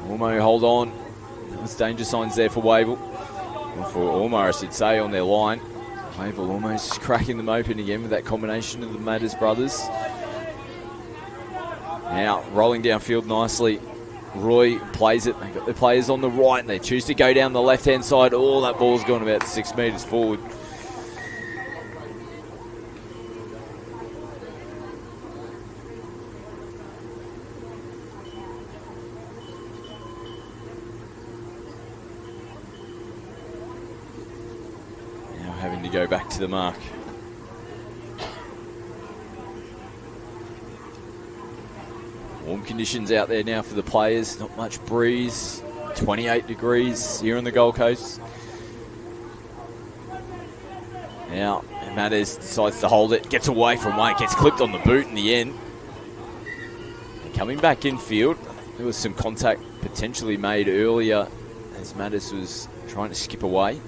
Ormo, hold on. There's danger signs there for Wavell. Or for Ormo, I should say, on their line. Wavell almost cracking them open again with that combination of the Matters brothers. Now, rolling downfield nicely. Roy plays it. They've got their players on the right and they choose to go down the left-hand side. Oh, that ball's gone about 6 metres forward. Now having to go back to the mark. Warm conditions out there now for the players. Not much breeze. 28 degrees here on the Gold Coast. Now, Matters decides to hold it. Gets away from one. Gets clipped on the boot in the end. And coming back infield. There was some contact potentially made earlier as Matters was trying to skip away.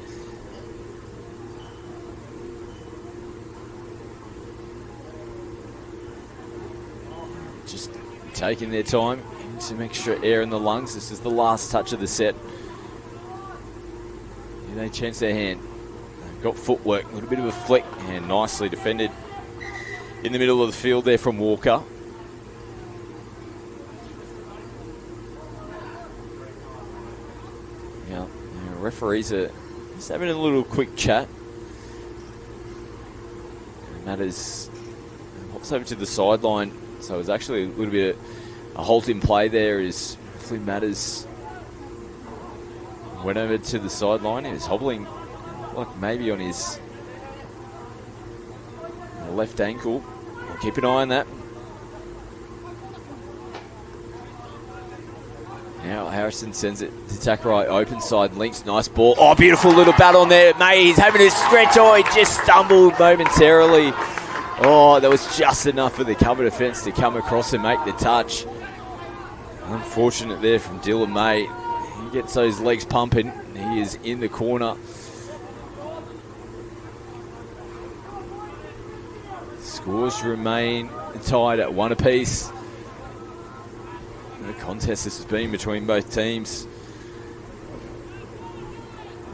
Just taking their time, some extra air in the lungs. This is the last touch of the set. And they chance their hand. They've got footwork, a little bit of a flick, and nicely defended in the middle of the field there from Walker. Now, referees are just having a little quick chat. Matters pops over to the sideline. So it was actually a little bit of a halt in play there as Flynn Matters went over to the sideline. He was hobbling like maybe on his left ankle. We'll keep an eye on that. Now Harrison sends it to Takerai, open side, links, nice ball. Oh, beautiful little battle on there. May, he's having a stretch. Oh, he just stumbled momentarily. Oh, that was just enough for the cover defence to come across and make the touch. Unfortunate there from Dylan May. He gets those legs pumping. He is in the corner. Scores remain tied at 1 apiece. The contest this has been between both teams.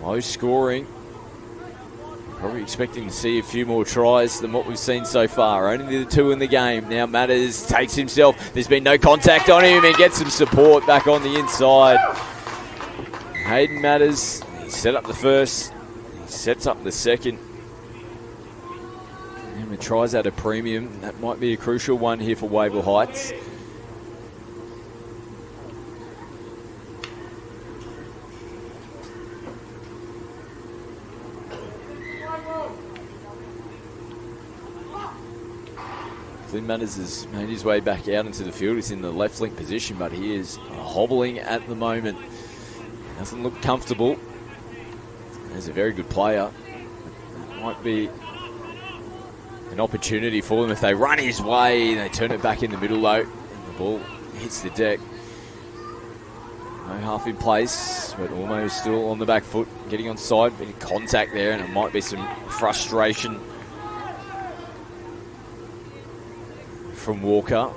Low scoring. Probably expecting to see a few more tries than what we've seen so far. Only the 2 in the game. Now Matters takes himself. There's been no contact on him and gets some support back on the inside. Hayden Matters, he set up the first. He sets up the second. And he tries at a premium. That might be a crucial one here for Wavell Heights. Flynn Matters has made his way back out into the field. He's in the left link position, but he is hobbling at the moment. Doesn't look comfortable. He's a very good player. That might be an opportunity for them if they run his way. They turn it back in the middle though. And the ball hits the deck. No half in place, but almost still on the back foot. Getting on side, bit of contact there, and it might be some frustration from Walker.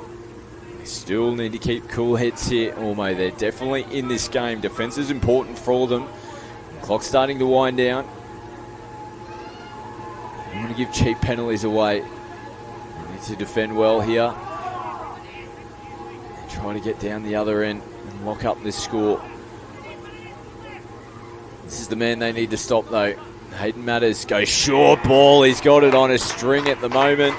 They still need to keep cool heads here, Ormo. They're definitely in this game. Defence is important for them. Clock's starting to wind down. Don't want to give cheap penalties away. They need to defend well here. And try to get down the other end and lock up this score. This is the man they need to stop though. Hayden Matters goes short ball. He's got it on a string at the moment.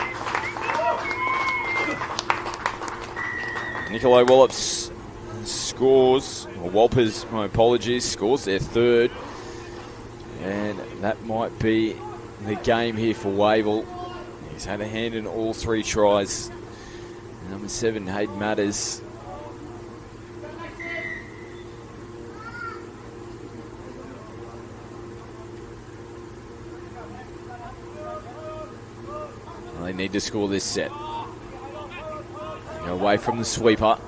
Nikolai Wallops scores, or Walpers, my apologies, scores their third. And that might be the game here for Wavell. He's had a hand in all 3 tries. Number 7, Hayden Matters. Well, they need to score this set. Away from the sweeper,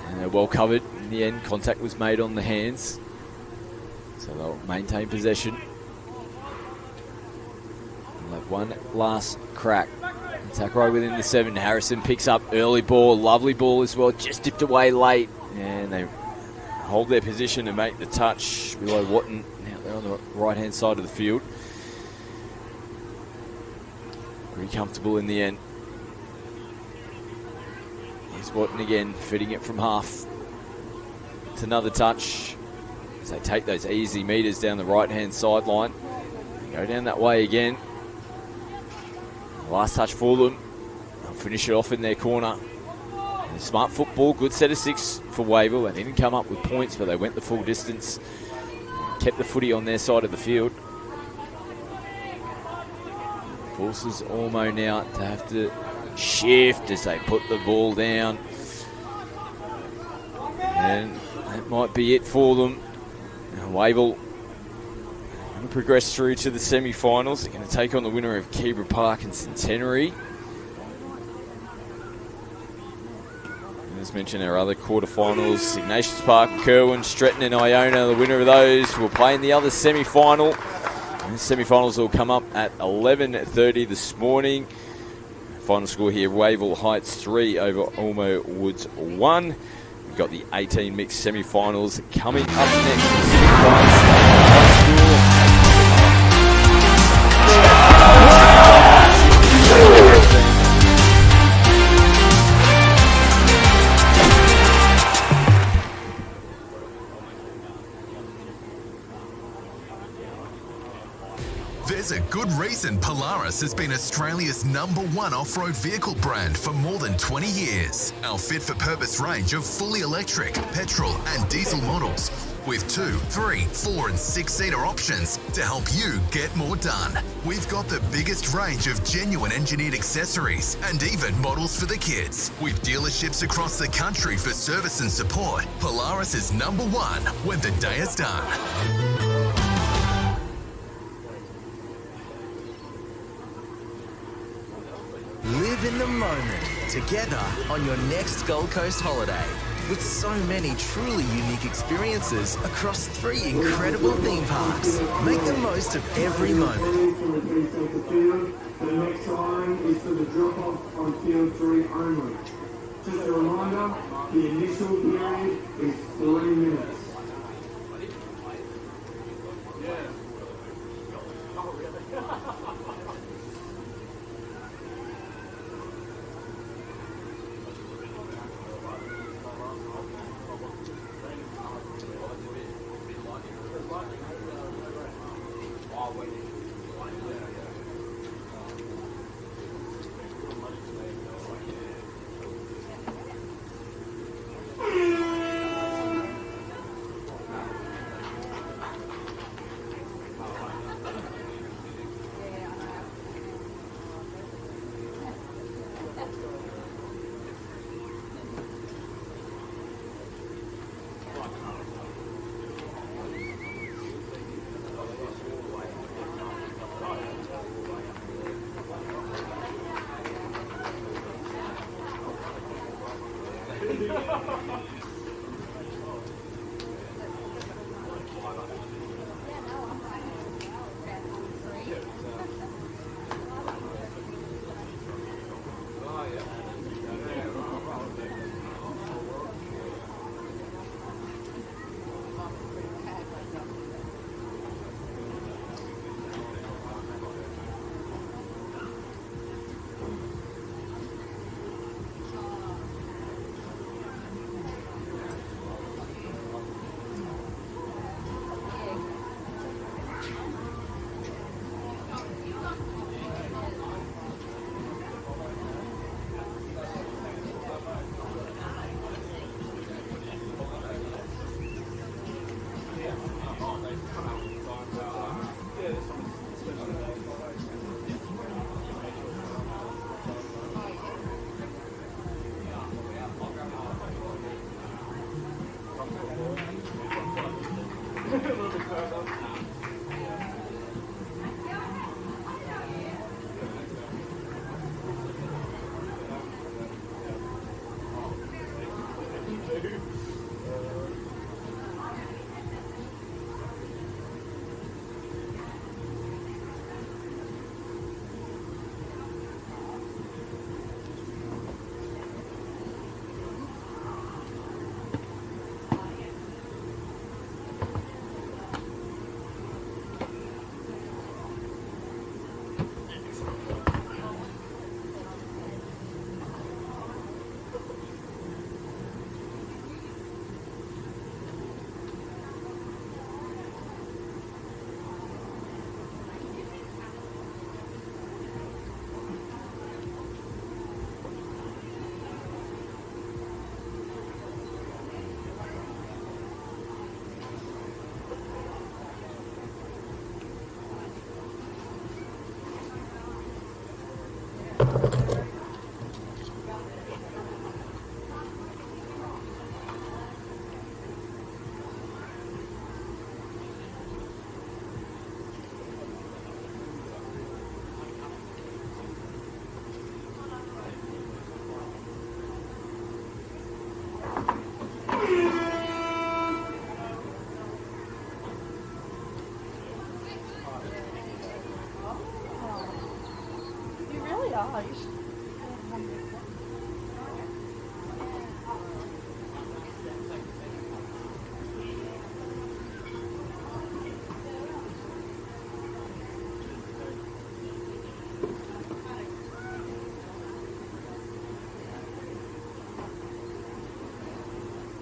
and they're well covered. In the end, contact was made on the hands, so they'll maintain possession. They'll have one last crack. Takerai within the 7. Harrison picks up early ball, lovely ball as well, just dipped away late, and they hold their position and make the touch below Watton. Now they're on the right hand side of the field. Very comfortable in the end. Watton again, fitting it from half. It's another touch as they take those easy meters down the right-hand sideline. Go down that way again. Last touch for them. They'll finish it off in their corner. And smart football, good set of 6 for Wavell. They didn't come up with points, but they went the full distance. Kept the footy on their side of the field. Forces Ormo now to have to shift as they put the ball down, and that might be it for them. Wavell going to progress through to the semi-finals. They're going to take on the winner of Keebra Park and Centenary. And as mentioned, our other quarterfinals, Ignatius Park, Kerwin, Stretton and Iona, the winner of those will play in the other semi-final. And the semi-finals will come up at 11:30 this morning. Final score here, Wavell Heights 3 over Ormo Woods 1. We've got the 18 mixed semi-finals coming up next. There's a good reason Polaris has been Australia's #1 off-road vehicle brand for more than 20 years. Our fit-for-purpose range of fully electric, petrol and diesel models with 2, 3, 4 and 6-seater options to help you get more done. We've got the biggest range of genuine engineered accessories and even models for the kids. With dealerships across the country for service and support, Polaris is number one when the day is done. Live in the moment together on your next Gold Coast holiday with so many truly unique experiences across 3 incredible theme parks. Make the most of every moment. From the P-Centre field, the next line is for the drop-off on field 3 only. Just a reminder, the initial period is 3 minutes.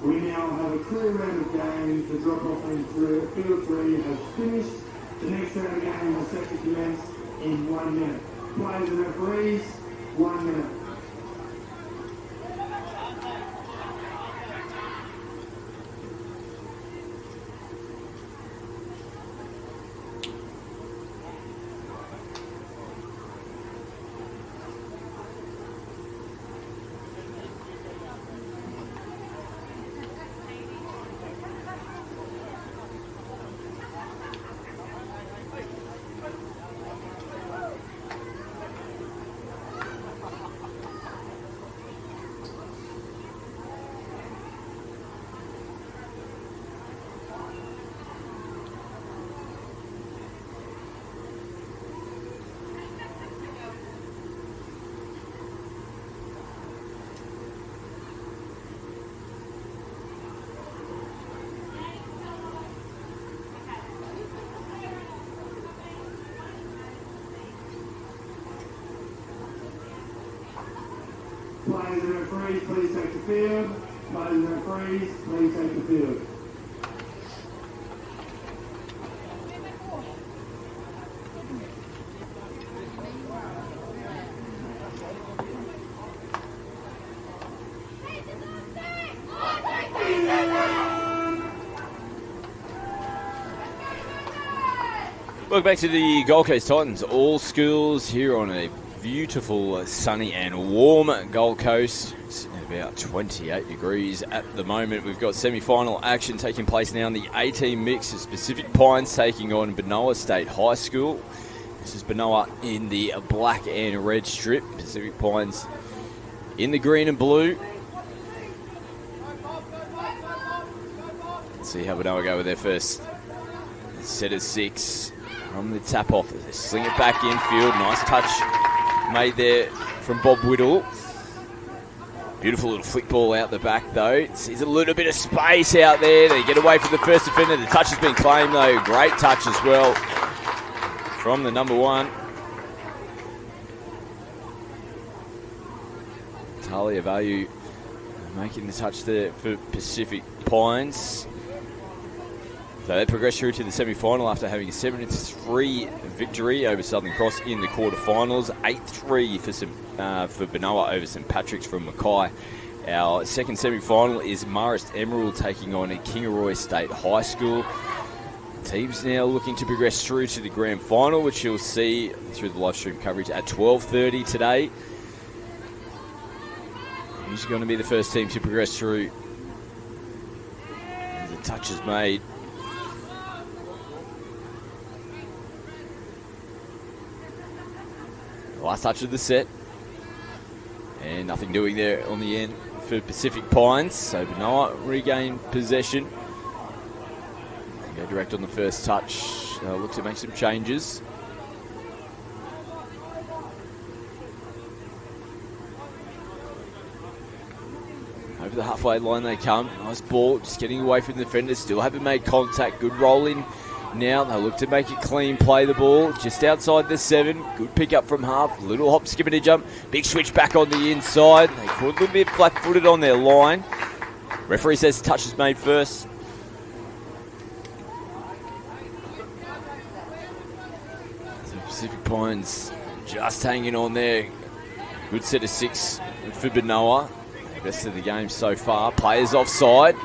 We now have a clear round of games. The drop-off in field 3 has finished. The next round of games is set to commence in 1 minute. Players and referees, 1 minute. Players and referees, please take the field. Players and referees, please take the field. Welcome back to the Gold Coast Titans All Schools here on a beautiful, sunny and warm Gold Coast. It's about 28 degrees at the moment. We've got semi-final action taking place now in the 18 mix of Pacific Pines taking on Banoa State High School. This is Banoa in the black and red strip. Pacific Pines in the green and blue. Let's see how Banoa go with their first set of 6. From the tap off, they sling it back infield. Nice touch made there from Bob Whittle. Beautiful little flick ball out the back though. Sees a little bit of space out there. They get away from the first defender. The touch has been claimed though. Great touch as well from the number 1. Talia Value making the touch there for Pacific Pines. So they progress through to the semi-final after having a 7-3 victory over Southern Cross in the quarterfinals. 8-3 for Banoa over St Patrick's from Mackay. Our second semi-final is Marist Emerald taking on Kingaroy State High School. Teams now looking to progress through to the grand final, which you'll see through the live stream coverage at 12:30 today. Who's going to be the first team to progress through? The touch is made. Last touch of the set. And nothing doing there on the end for Pacific Pines. So Banoa regain possession. Go direct on the first touch. Look to make some changes. Over the halfway line they come. Nice ball, just getting away from the defender. Still haven't made contact. Good roll in. Now they look to make it clean, play the ball just outside the 7. Good pick up from half. Little hop, skip and a jump. Big switch back on the inside. They caught a little bit flat-footed on their line. Referee says the touch is made first. So Pacific Pines just hanging on there. Good set of 6 for Banoa. Best of the game so far. Players offside.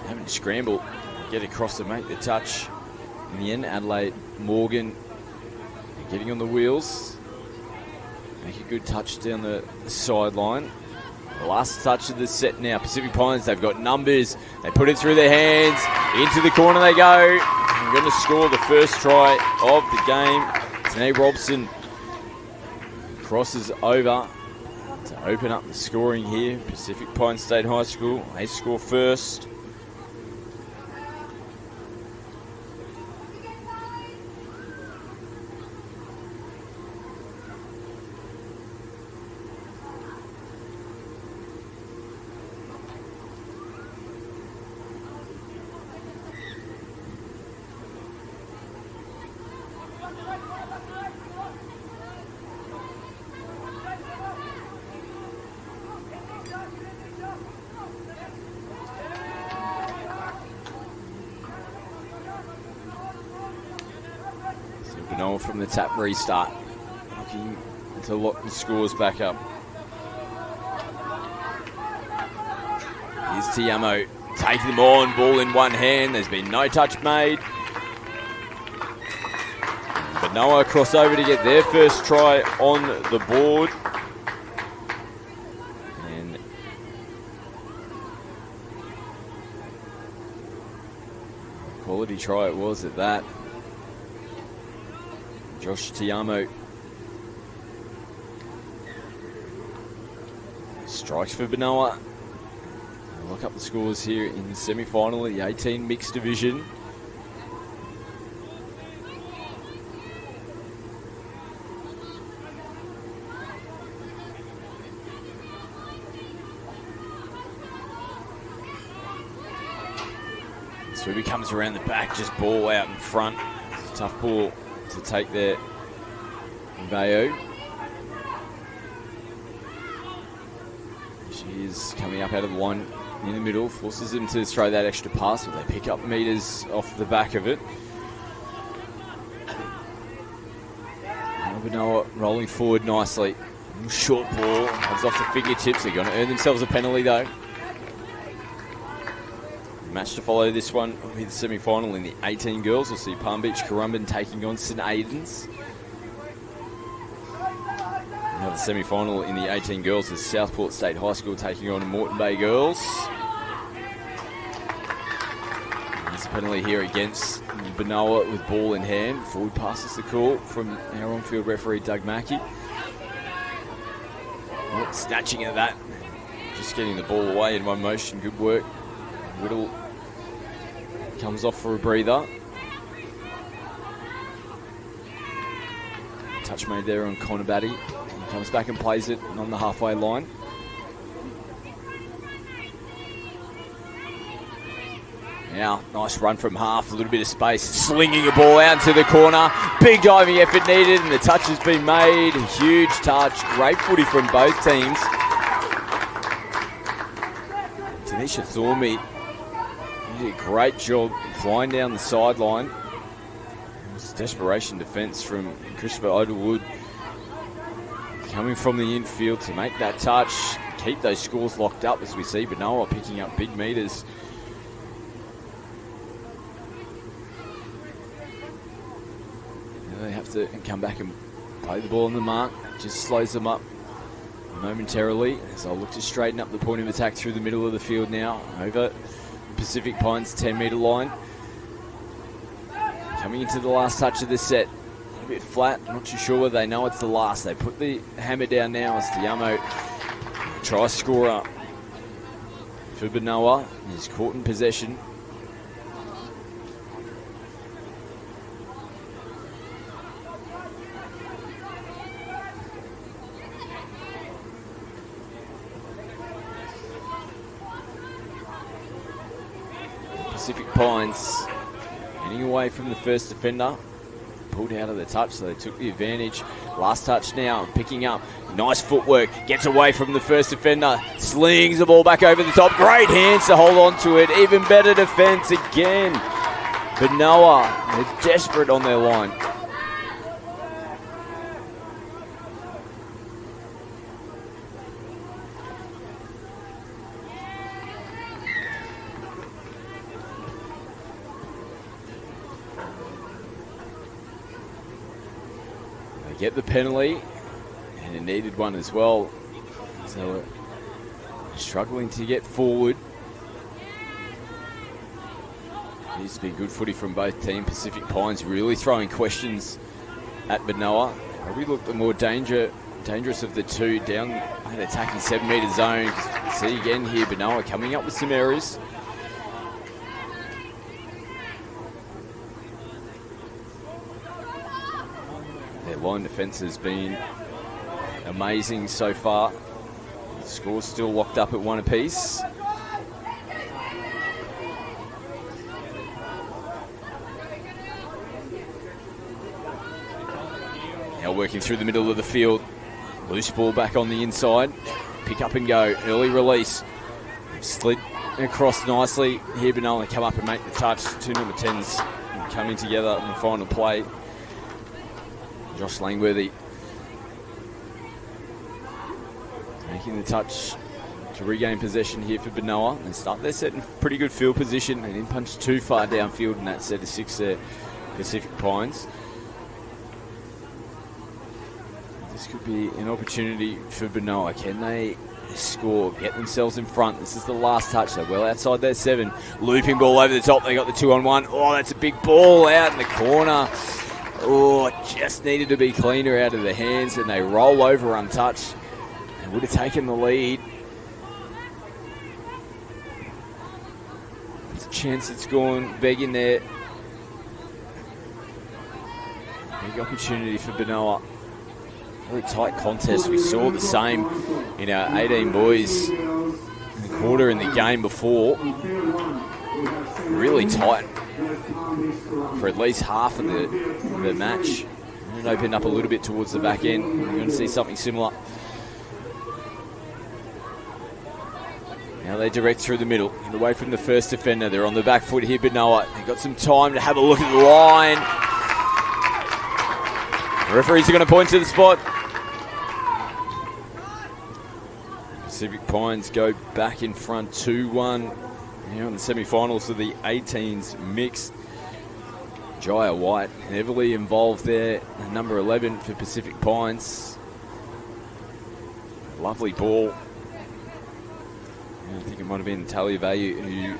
Having to scramble, get across to make the touch. In the end, Adelaide Morgan getting on the wheels. Make a good touch down the sideline. The last touch of the set now. Pacific Pines, they've got numbers. They put it through their hands. Into the corner they go. They're going to score the first try of the game. Tanae Robson crosses over to open up the scoring here. Pacific Pines State High School, they score first. Banoa from the tap restart. Looking to lock the scores back up. Here's Tiamo taking them on. Ball in one hand. There's been no touch made. Banoa cross over to get their first try on the board. And quality try it was at that. Josh Tiamo strikes for Banoa. They'll lock up the scores here in the semi-final of the 18 mixed division. So he comes around the back, just ball out in front. It's a tough ball to take there. Bayo. She's coming up out of the line in the middle, forces them to throw that extra pass, but they pick up meters off the back of it. Now Banoa rolling forward nicely. Short ball, comes off the fingertips. They're going to earn themselves a penalty though. Match to follow this one will be the semi-final in the 18 girls. We'll see Palm Beach Currumbin taking on St Aidans. Now the semi-final in the 18 girls is Southport State High School taking on Moreton Bay Girls. There's a penalty here against Banoa with ball in hand. Forward passes the call from our on-field referee Doug Mackey. Oh, snatching at that. Just getting the ball away in one motion. Good work. Whittle comes off for a breather. Touch made there on Conabatty. He comes back and plays it on the halfway line. Now, nice run from half, a little bit of space, slinging a ball out into the corner. Big diving effort needed, and the touch has been made. A huge touch, great footy from both teams. Tanisha Thormead did a great job flying down the sideline. It was desperation defence from Christopher Idlewood coming from the infield to make that touch, keep those scores locked up as we see Banoa picking up big meters. They have to come back and play the ball on the mark. Just slows them up momentarily as they'll look to straighten up the point of attack through the middle of the field now. Over Pacific Pines 10-metre line. Coming into the last touch of the set. A little bit flat, not too sure whether they know it's the last. They put the hammer down now as Tiamo, try scorer for Banoa, is caught in possession. Pacific Pines getting away from the first defender, pulled out of the touch, so they took the advantage. Last touch now, picking up, nice footwork, gets away from the first defender, slings the ball back over the top, great hands to hold on to it, even better defence again. Banoa, they're desperate on their line. Get the penalty, and a needed one as well. So struggling to get forward. It's been good footy from both teams. Pacific Pines really throwing questions at Banoa. Probably look the more dangerous of the two down an attacking 7-metre zone. See again here, Banoa coming up with some errors. Line defence has been amazing so far. The score's still locked up at 1 apiece. Now working through the middle of the field. Loose ball back on the inside. Pick up and go. Early release. Slid across nicely. Here Banoa come up and make the touch. Two number 10s coming together in the final play. Josh Langworthy making the touch to regain possession here for Banoa. They start their set in pretty good field position. They didn't punch too far downfield in that set of 6 there, Pacific Pines. This could be an opportunity for Banoa. Can they score, get themselves in front? This is the last touch. They're well outside their 7. Looping ball over the top. They got the 2-on-1. Oh, that's a big ball out in the corner. Oh, just needed to be cleaner out of the hands, and they roll over untouched. They would have taken the lead. There's a chance it's gone begging there. Big opportunity for Banoa. Really tight contest. We saw the same in our 18 boys in the quarter in the game before. Really tight for at least half of the match. And it opened up a little bit towards the back end. We're going to see something similar. Now they direct through the middle, and away from the first defender. They're on the back foot here, Banoa. They've got some time to have a look at the line. The referees are going to point to the spot. Pacific Pines go back in front 2-1. Now in the semi-finals of the 18s mixed. Jaya White heavily involved there. Number 11 for Pacific Pines. Lovely ball. I think it might have been Talia Value who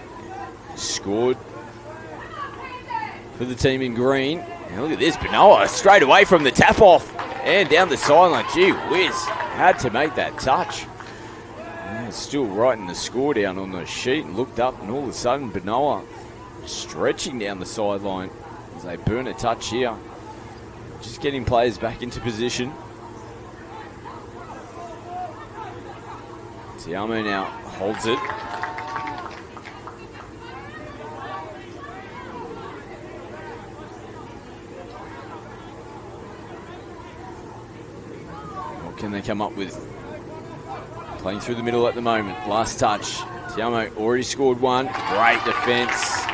scored for the team in green. Now look at this, Banoa straight away from the tap off and down the sideline. Gee whiz, had to make that touch. And still writing the score down on the sheet and looked up, and all of a sudden Banoa stretching down the sideline as they burn a touch here. Just getting players back into position. Tiamo now holds it. What can they come up with? Playing through the middle at the moment. Last touch. Tiamo already scored one. Great defence.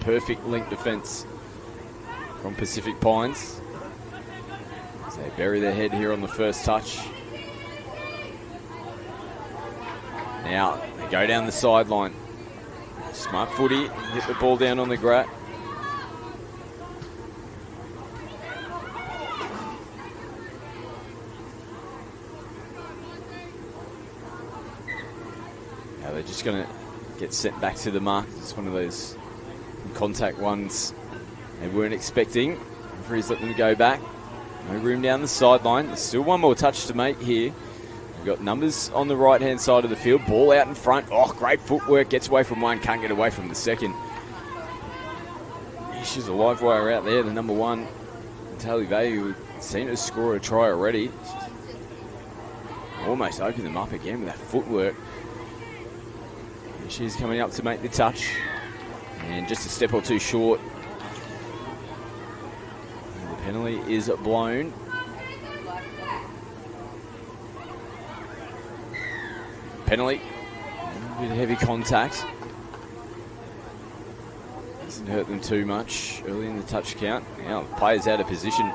Perfect link defence from Pacific Pines. As they bury their head here on the first touch. Now they go down the sideline. Smart footy. Hit the ball down on the grat. Now they're just going to get sent back to the mark. It's one of those contact ones they weren't expecting. Referees let them go back. No room down the sideline. There's still one more touch to make here. We've got numbers on the right-hand side of the field. Ball out in front. Oh, great footwork. Gets away from one. Can't get away from the second. She's a live wire out there. The number one, Talia Value, we've seen her score a try already. Almost opened them up again with that footwork. And she's coming up to make the touch. And just a step or two short. And the penalty is blown. Penalty. A bit of heavy contact. Doesn't hurt them too much early in the touch count. Now the players out of position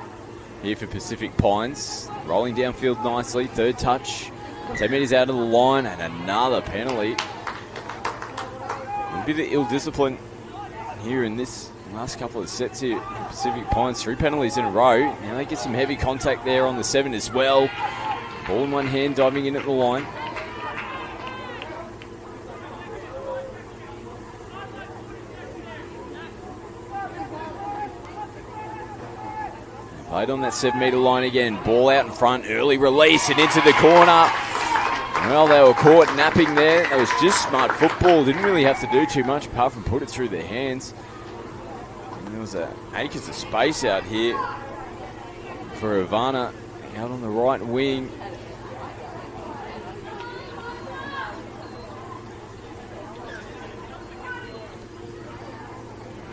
here for Pacific Pines. Rolling downfield nicely. Third touch. 10 metres out of the line and another penalty. A bit of ill discipline here in this last couple of sets here for Pacific Pines. 3 penalties in a row. Now they get some heavy contact there on the 7 as well. Ball in one hand, diving in at the line. Played on that 7 metre line again. Ball out in front, early release and into the corner. Well, they were caught napping there. That was just smart football. Didn't really have to do too much apart from put it through their hands. And there was acres of space out here for Ivana out on the right wing.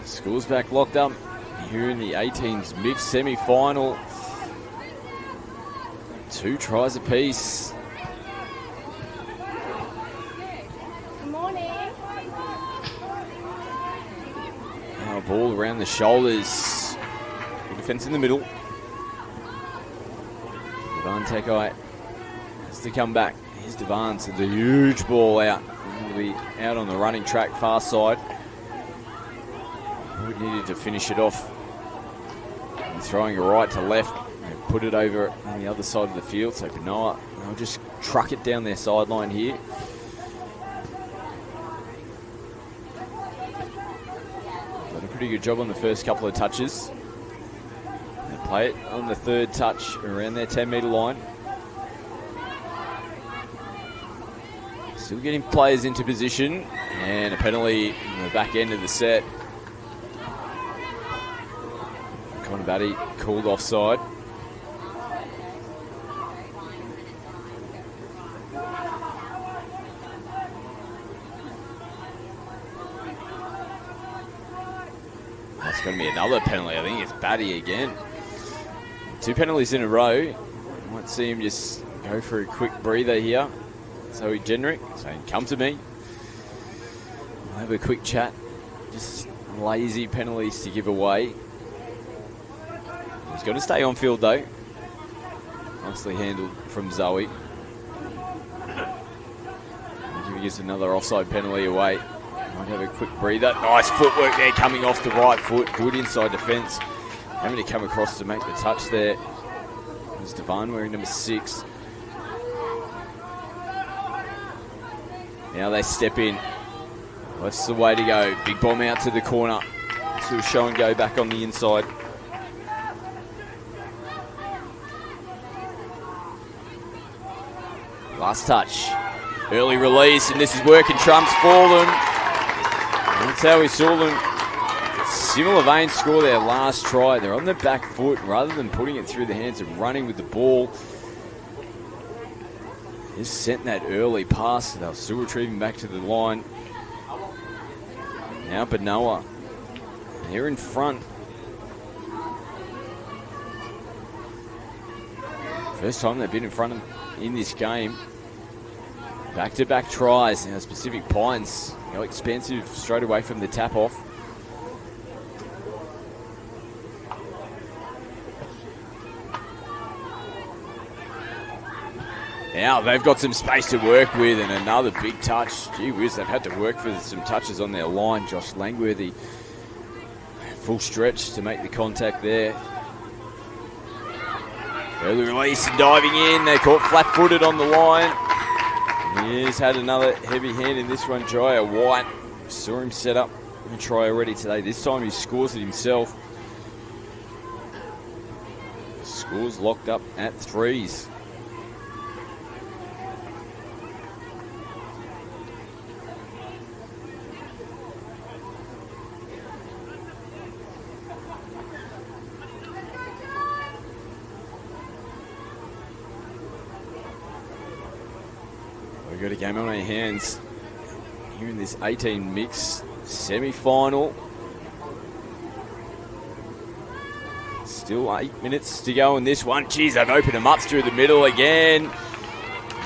School's back locked up here in the 18s mixed semi-final. 2 tries apiece. Ball around the shoulders. Good defence in the middle. Devan Tekai has to come back. Here's Devan, so the huge ball out. Will be out on the running track, far side. We needed to finish it off. And throwing it right to left. And put it over on the other side of the field. So Banoa, they'll just truck it down their sideline here. Pretty good job on the first couple of touches. They play it on the third touch around their 10 metre line. Still getting players into position and a penalty in the back end of the set. Connor Batty called offside. It's going to be another penalty. I think it's Batty again. 2 penalties in a row. Might see him just Go for a quick breather here. Zoe Generick saying, come to me. We'll have a quick chat. Just lazy penalties to give away. He's got to stay on field though. Nicely handled from Zoe. Giving us another offside penalty away. Might have a quick breather. Nice footwork there coming off the right foot. Good inside defence. Having to come across to make the touch there. There's Devon wearing number 6. Now they step in. That's the way to go. Big bomb out to the corner. Sort of show and go back on the inside. Last touch. Early release, and this is working trumps for them. And that's how we saw them. Similar vein score their last try. They're on the back foot rather than putting it through the hands and running with the ball. Just sent that early pass. They'll still retrieving back to the line. Now Banoa. They're in front. First time they've been in front in this game. Back-to-back tries. Now Pacific Pines go expensive straight away from the tap-off. Now they've got some space to work with and another big touch. Gee whiz, they've had to work for some touches on their line. Josh Langworthy, full stretch to make the contact there. Early release and diving in. They're caught flat-footed on the line. He's had another heavy hand in this one. Jaya White saw him set up a try already today. This time he scores it himself. Scores locked up at 3s. We've got a game on our hands here in this 18 mix semi-final. Still 8 minutes to go in this one. Geez, they've opened him up through the middle again.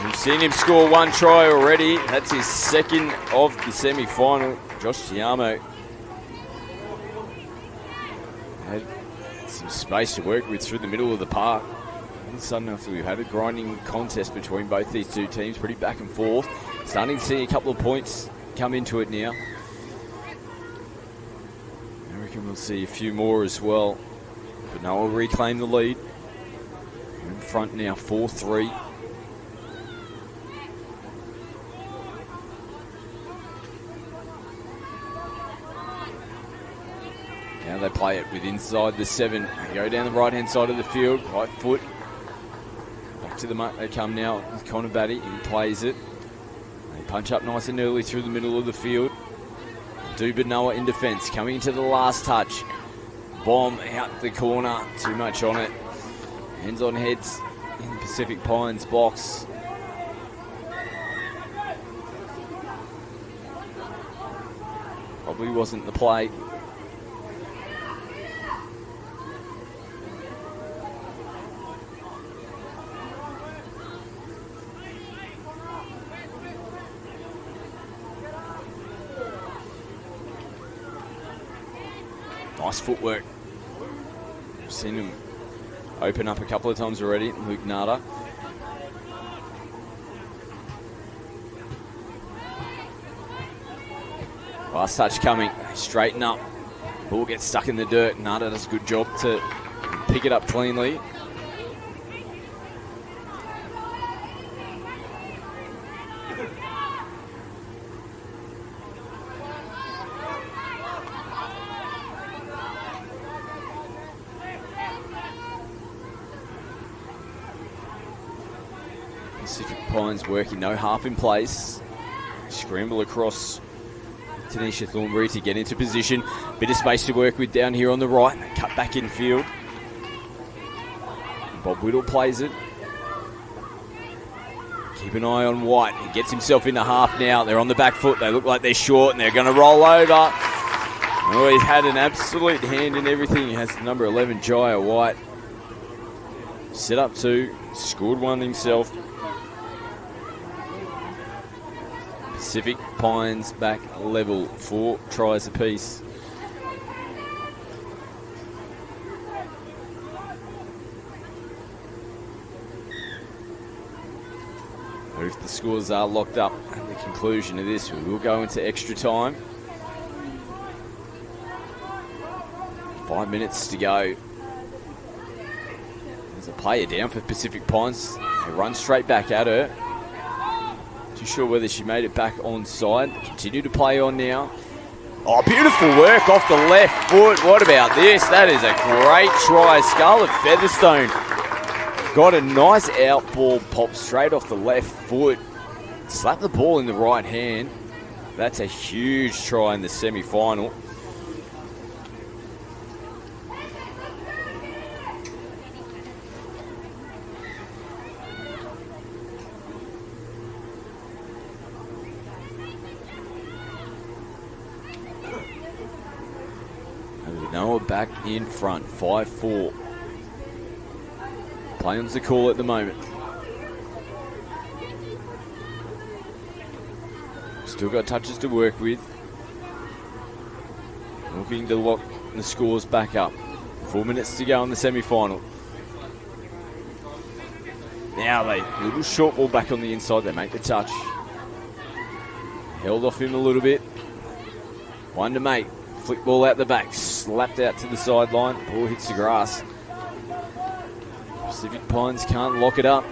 We've seen him score 1 try already. That's his second of the semi-final. Josh Tiamo had some space to work with through the middle of the park. All of a sudden, after we've had a grinding contest between both these two teams, pretty back and forth. Starting to see a couple of points come into it now. I reckon we'll see a few more as well. But no, we'll reclaim the lead. We're in front now, 4-3. Now they play it with inside the 7. They go down the right-hand side of the field, right foot. Back to the mark they come now with Connor Batty. He plays it. They punch up nice and early through the middle of the field. Banoa in defence, coming into the last touch. Bomb out the corner, too much on it. Hands on heads in the Pacific Pines box. Probably wasn't the play. Nice footwork. We've seen him open up a couple of times already. Luke Nada. Last touch coming. Straighten up. Ball gets stuck in the dirt. Nada does a good job to pick it up cleanly. Pacific Pines working, no half in place. Scramble across Tanisha Thornbury to get into position. Bit of space to work with down here on the right. Cut back in field. Bob Whittle plays it. Keep an eye on White. He gets himself into half now. They're on the back foot. They look like they're short and they're going to roll over. Oh, he's had an absolute hand in everything. He has the number 11, Jaya White. Set up 2, scored 1 himself. Pacific Pines back level, 4 tries apiece. If the scores are locked up at the conclusion of this, we will go into extra time. 5 minutes to go. There's a player down for Pacific Pines. They run straight back at her. Too sure whether she made it back onside. Continue to play on now. Oh, beautiful work off the left foot. What about this? That is a great try. Scarlett Featherstone got a nice out ball, pop straight off the left foot. Slapped the ball in the right hand. That's a huge try in the semi-final. Banoa back in front, 5-4. Play on's the call at the moment. Still got touches to work with. Looking to lock the scores back up. 4 minutes to go in the semi-final. Now they, little short ball back on the inside. They make the touch. Held off him a little bit. One to make. Flick ball out the back. Slapped out to the sideline. Ball hits the grass. Pacific Pines can't lock it up.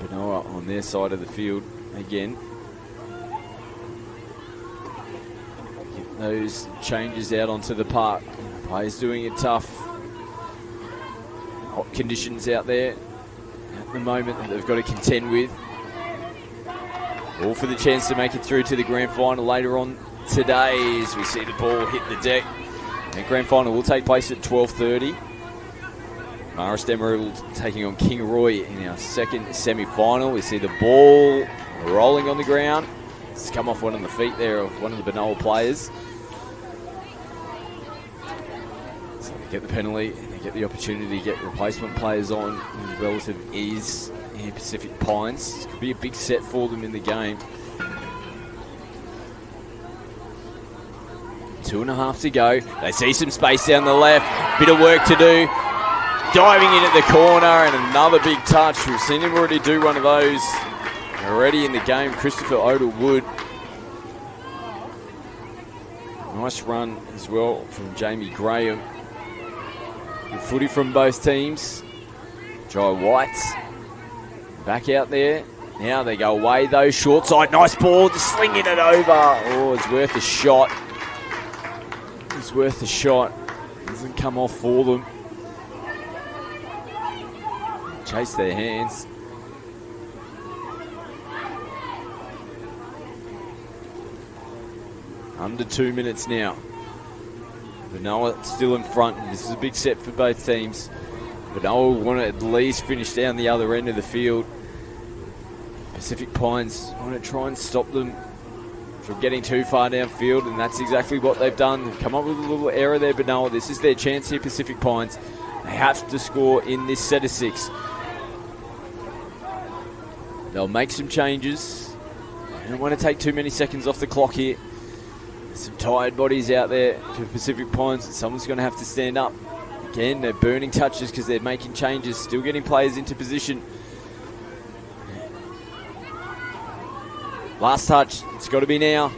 Banoa on their side of the field again. Get those changes out onto the park. Players doing it tough. Hot conditions out there at the moment that they've got to contend with. All for the chance to make it through to the grand final later on today as we see the ball hit the deck. And grand final will take place at 12:30. Marist Emerald taking on Kingaroy in our second semi-final. We see the ball rolling on the ground. It's come off one of the feet there of one of the Banoa players. So they get the penalty and they get the opportunity to get replacement players on with relative ease in Pacific Pines. This could be a big set for them in the game. 2.5 to go. They see some space down the left. Bit of work to do. Diving in at the corner and another big touch. We've seen him already do one of those already in the game. Christopher Odell-Wood. Nice run as well from Jamie Graham. Good footy from both teams. Jai White back out there. Now they go away though. Short side. Nice ball. Just slinging it over. Oh, it's worth a shot. It's worth a shot. Doesn't come off for them. Chase their hands. Under 2 minutes now. Banoa still in front. This is a big set for both teams. Banoa want to at least finish down the other end of the field. Pacific Pines want to try and stop them from getting too far downfield, and that's exactly what they've done. They've come up with a little error there, Banoa. This is their chance here, Pacific Pines. They have to score in this set of 6. They'll make some changes. They don't want to take too many seconds off the clock here. There's some tired bodies out there for Pacific Pines, and someone's going to have to stand up. Again, they're burning touches because they're making changes, still getting players into position. Last touch, it's got to be now.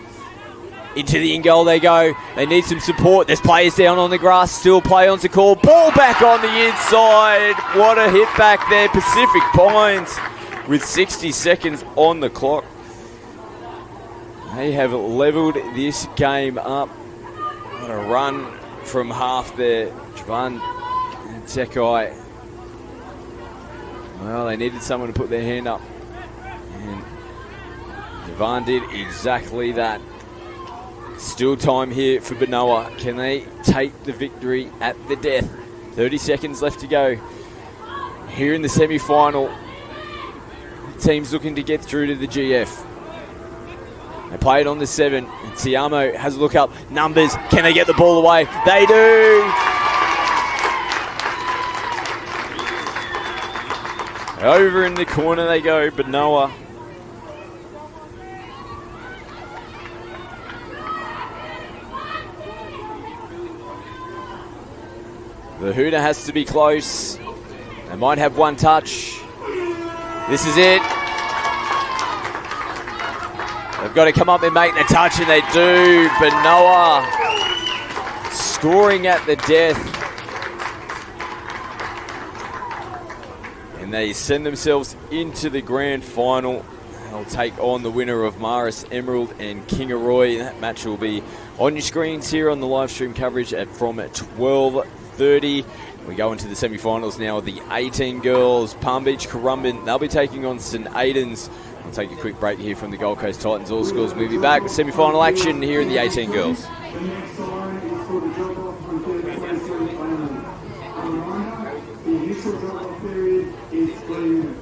Into the in-goal they go. They need some support. There's players down on the grass. Still play on to call. Ball back on the inside. What a hit back there. Pacific Pines with 60 seconds on the clock. They have leveled this game up. What a run from half there. Javan and Tekai. Well, they needed someone to put their hand up. And Javan did exactly that. Still time here for Banoa. Can they take the victory at the death? 30 seconds left to go. Here in the semi-final. Teams looking to get through to the GF. They play it on the 7. And Tiamo has a look up. Numbers. Can they get the ball away? They do. Over in the corner they go. Banoa. The Hooter has to be close. They might have one touch. This is it. They've got to come up and make the touch, and they do. Banoa scoring at the death. And they send themselves into the grand final. They'll take on the winner of Maris Emerald and Kingaroy. That match will be on your screens here on the live stream coverage from 12:30. We go into the semi-finals now. The 18 girls, Palm Beach Currumbin, they'll be taking on St. Aidans. We'll take a quick break here from the Gold Coast Titans All Schools. We'll be back with semi-final action here in the 18 girls. The next line is for the drop-off from 23 only. A reminder, the initial drop-off period is 3 minutes.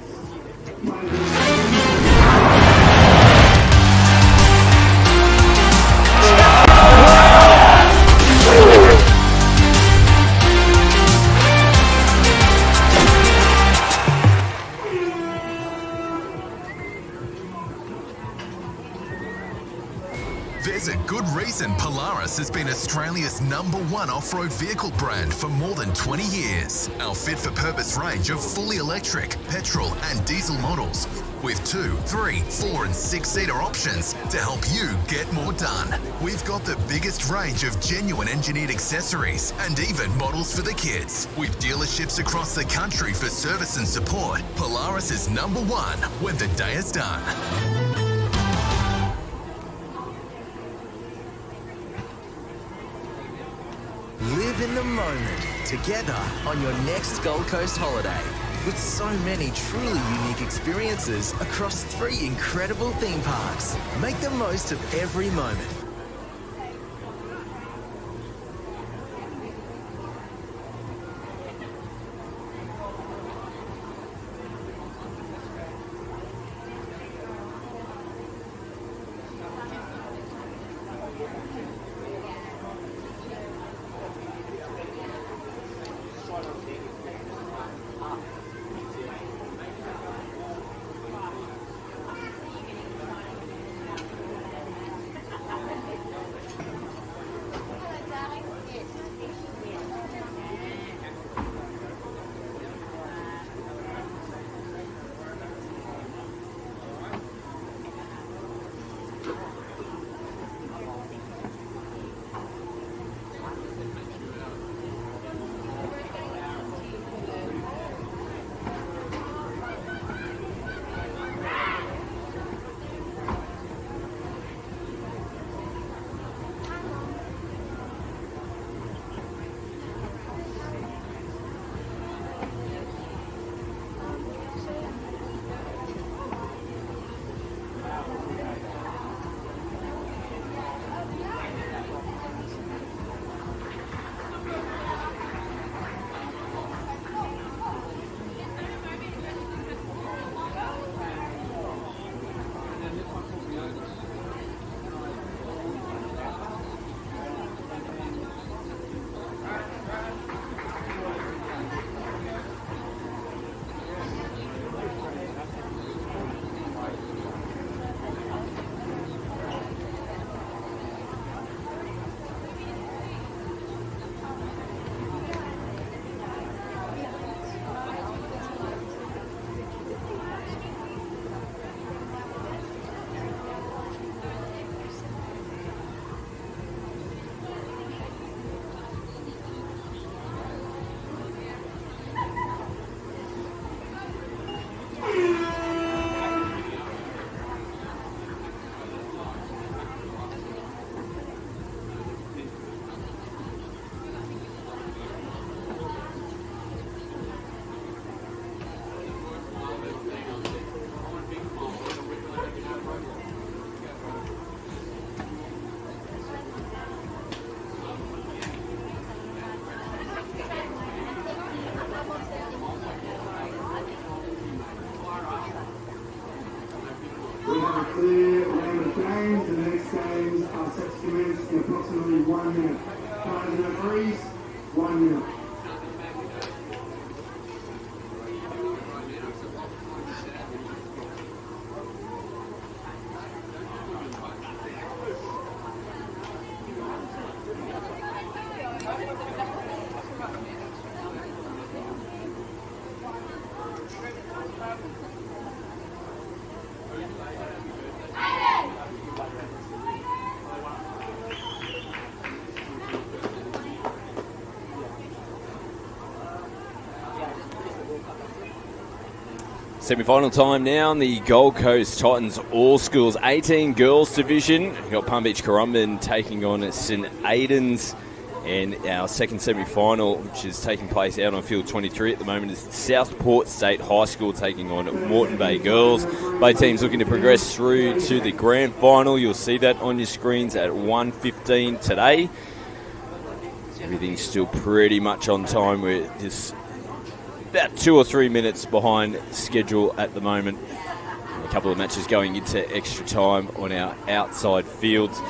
There's a good reason Polaris has been Australia's #1 off-road vehicle brand for more than 20 years. Our fit-for-purpose range of fully electric, petrol and diesel models with 2, 3, 4 and 6-seater options to help you get more done. We've got the biggest range of genuine engineered accessories and even models for the kids. With dealerships across the country for service and support, Polaris is #1 when the day is done. Live in the moment together on your next Gold Coast holiday with so many truly unique experiences across 3 incredible theme parks. Make the most of every moment. approximately 1 minute. Players and referees, 1 minute. Semi-final time now in the Gold Coast Titans All Schools 18 Girls Division. We've got Palm Beach Currumbin taking on St Aidans, and our second semi-final, which is taking place out on field 23 at the moment, is Southport State High School taking on Moreton Bay Girls. Both teams looking to progress through to the grand final. You'll see that on your screens at 1:15 today. Everything's still pretty much on time. We're just about 2 or 3 minutes behind schedule at the moment. A couple of matches going into extra time on our outside fields.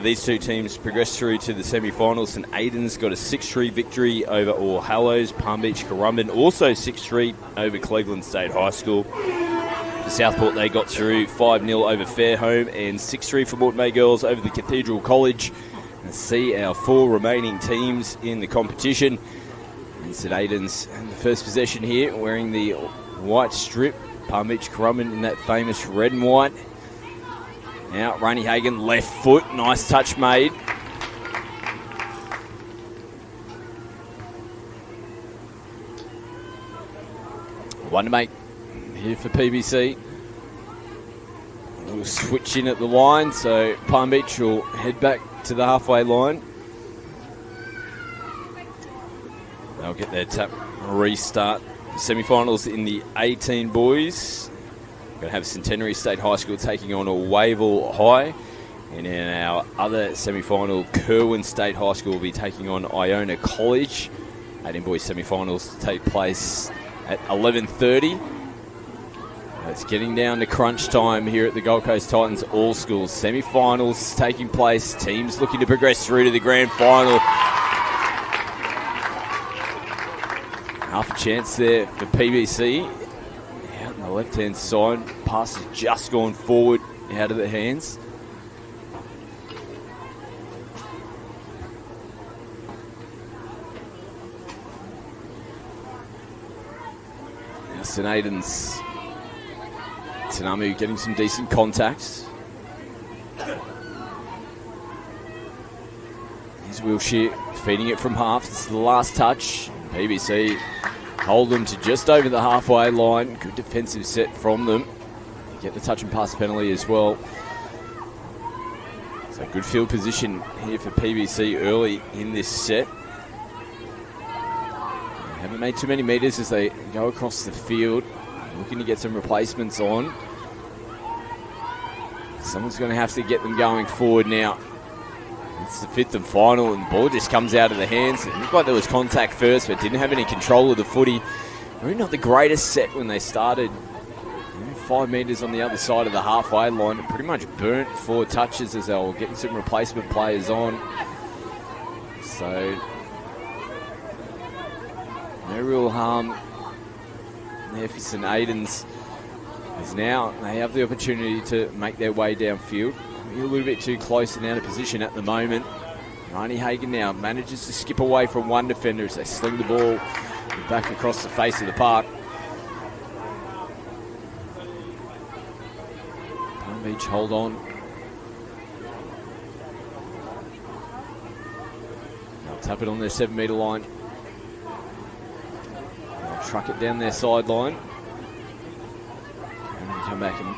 These two teams progressed through to the semi-finals. St Aidans got a 6-3 victory over Hallows. Palm Beach Currumbin also 6-3 over Cleveland State High School. For Southport, they got through 5-0 over Fairholme and 6-3 for Moreton Bay Girls over the Cathedral College. And see our 4 remaining teams in the competition. St Aidans in the first possession here, wearing the white strip. Palm Beach Currumbin in that famous red and white. Now, Rainey Hagan, left foot. Nice touch made. One to make here for PBC. We'll switch in at the line, so Palm Beach will head back to the halfway line. They'll get their tap restart. Semi-finals in the 18 boys. Going to have Centenary State High School taking on Wavell High. And in our other semi-final, Kerwin State High School will be taking on Iona College. 18 boys semi-finals take place at 11:30. It's getting down to crunch time here at the Gold Coast Titans All Schools. Semi-finals taking place. Teams looking to progress through to the grand final. Half a chance there for PBC. Out on the left-hand side. Pass has just gone forward out of the hands. Now St Aidans. Tanamu getting some decent contacts. Here's Wilshire feeding it from half. This is the last touch. PBC hold them to just over the halfway line. Good defensive set from them. Get the touch and pass penalty as well. So good field position here for PBC early in this set. They haven't made too many metres as they go across the field. Looking to get some replacements on. Someone's going to have to get them going forward now. It's the 5th and final, and the ball just comes out of the hands. It looked like there was contact first, but didn't have any control of the footy. Really not the greatest set when they started. 5 metres on the other side of the halfway line. It pretty much burnt 4 touches as they were getting some replacement players on. So, no real harm there for St Aidans. As now they have the opportunity to make their way downfield. A little bit too close and out of position at the moment. Rainey Hagan now manages to skip away from one defender as they sling the ball back across the face of the park. Palm Beach hold on. They'll tap it on their 7-metre line. They'll truck it down their sideline. And then come back and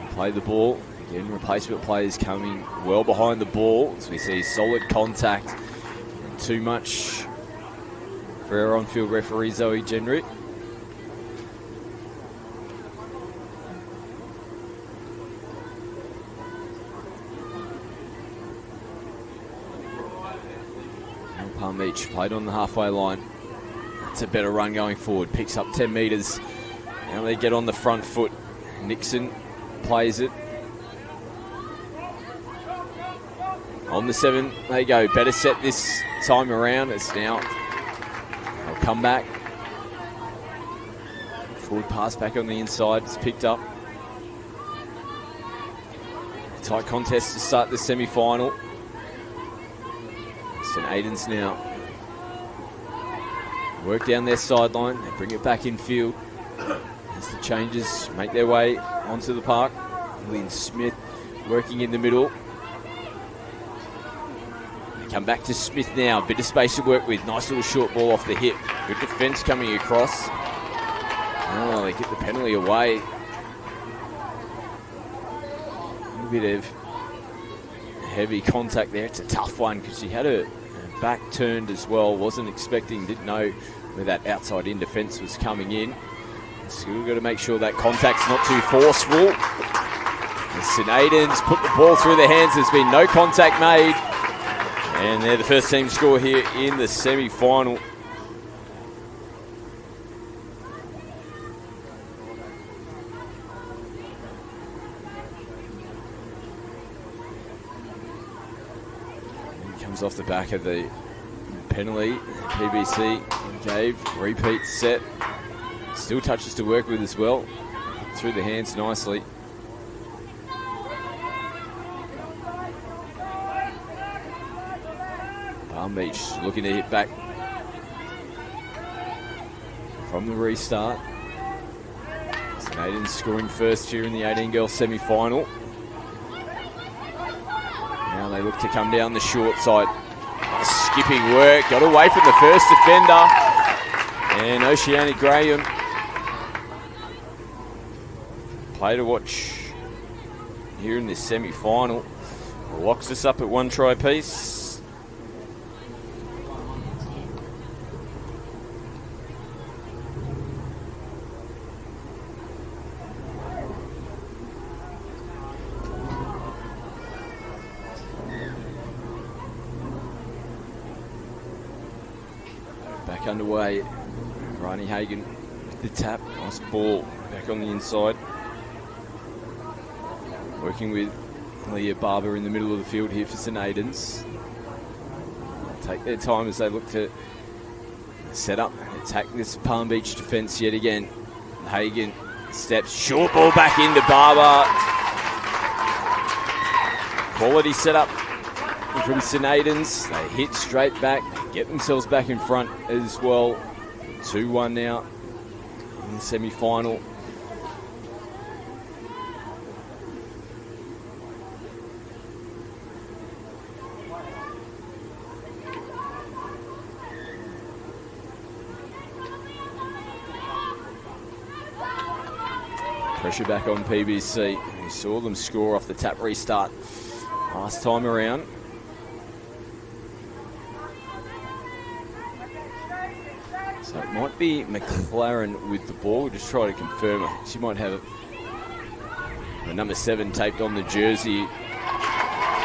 play the ball. Again, replacement players coming well behind the ball as we see solid contact. And too much for our on-field referee, Zoe Gendrick. Palm Beach played on the halfway line. That's a better run going forward. Picks up 10 metres. Now they get on the front foot. Nixon plays it. On the 7, they go. Better set this time around. It's now. They'll come back. Forward pass back on the inside. It's picked up. Tight contest to start the semi-final. St. Aidans now work down their sideline. They bring it back in field. As the changes make their way onto the park. Lynn Smith working in the middle. They come back to Smith now. Bit of space to work with. Nice little short ball off the hip. Good defence coming across. Oh, they get the penalty away. A bit of heavy contact there. It's a tough one because she had her back turned as well. Wasn't expecting, didn't know where that outside in defence was coming in. Still got to make sure that contact's not too forceful. St. Aidans put the ball through their hands. There's been no contact made. And they're the first team to score here in the semi-final. Comes off the back of the penalty PBC gave. Repeat set. Still touches to work with as well. Through the hands nicely. Palm Beach looking to hit back from the restart. St. Aidans scoring first here in the 18-girl semi-final. Now they look to come down the short side. Skipping work. Got away from the first defender. And Oceanic Graham. Play to watch here in this semi-final. Locks us up at 1 try piece. Back underway. Ronnie Hagan with the tap. Nice ball back on the inside. Working with Leah Barber in the middle of the field here for St. Aidans. Take their time as they look to set up and attack this Palm Beach defence yet again. Hagan steps, short ball back into Barber. Quality setup from St. Aidans. They hit straight back, get themselves back in front as well. 2-1 now in the semi-final. Pressure back on PBC. We saw them score off the tap restart last time around. So it might be McLaren with the ball. We'll just try to confirm it. She might have the number 7 taped on the jersey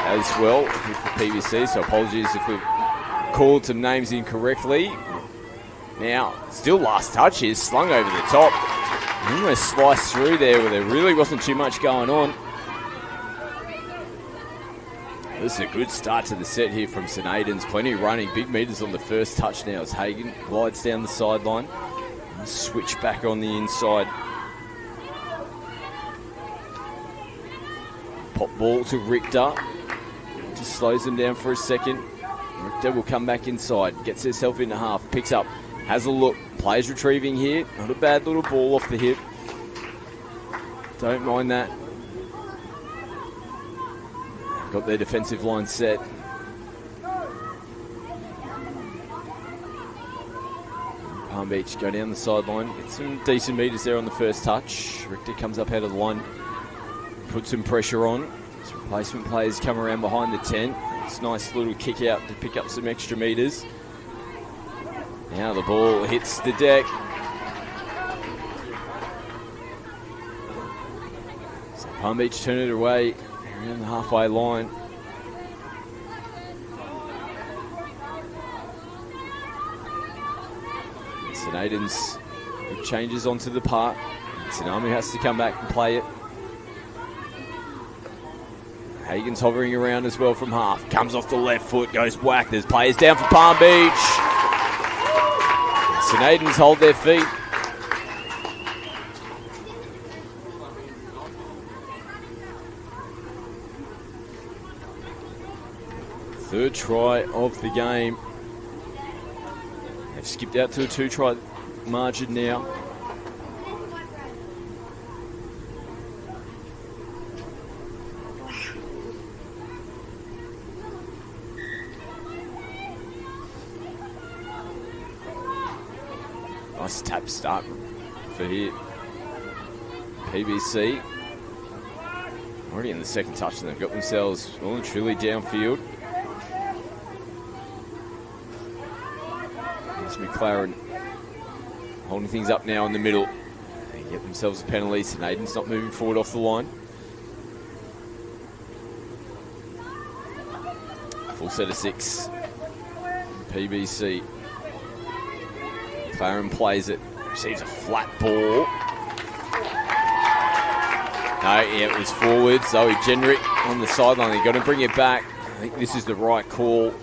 as well with the PBC. So apologies if we've called some names incorrectly. Now, still last touch is slung over the top. Almost sliced through there where there really wasn't too much going on. This is a good start to the set here from St. Aidans. Plenty of running, big meters on the first touch now as Hagan glides down the sideline. Switch back on the inside. Pop ball to Richter. Just slows them down for a second. Richter will come back inside. Gets herself into half. Picks up. Has a look. Players retrieving here. Not a bad little ball off the hip. Don't mind that. Got their defensive line set. Palm Beach go down the sideline. Get some decent meters there on the first touch. Richter comes up out of the line. Put some pressure on. Some replacement players come around behind the 10. It's a nice little kick out to pick up some extra meters. Now the ball hits the deck. So Palm Beach turn it away around the halfway line. St. Aidans changes onto the park. Tsunami has to come back and play it. Hagen's hovering around as well from half. Comes off the left foot, goes whack. There's players down for Palm Beach. St. Aidans hold their feet. Third try of the game. They've skipped out to a 2-try margin now. Nice tap start for here. PBC. Already in the second touch, and they've got themselves well and truly downfield. Here's McLaren holding things up now in the middle. They get themselves a penalty. St. Aidans not moving forward off the line. Full set of 6. PBC. McLaren plays it. Receives a flat ball. No, yeah, it was forward. Zoe Genrick on the sideline. They've got to bring it back. I think this is the right call.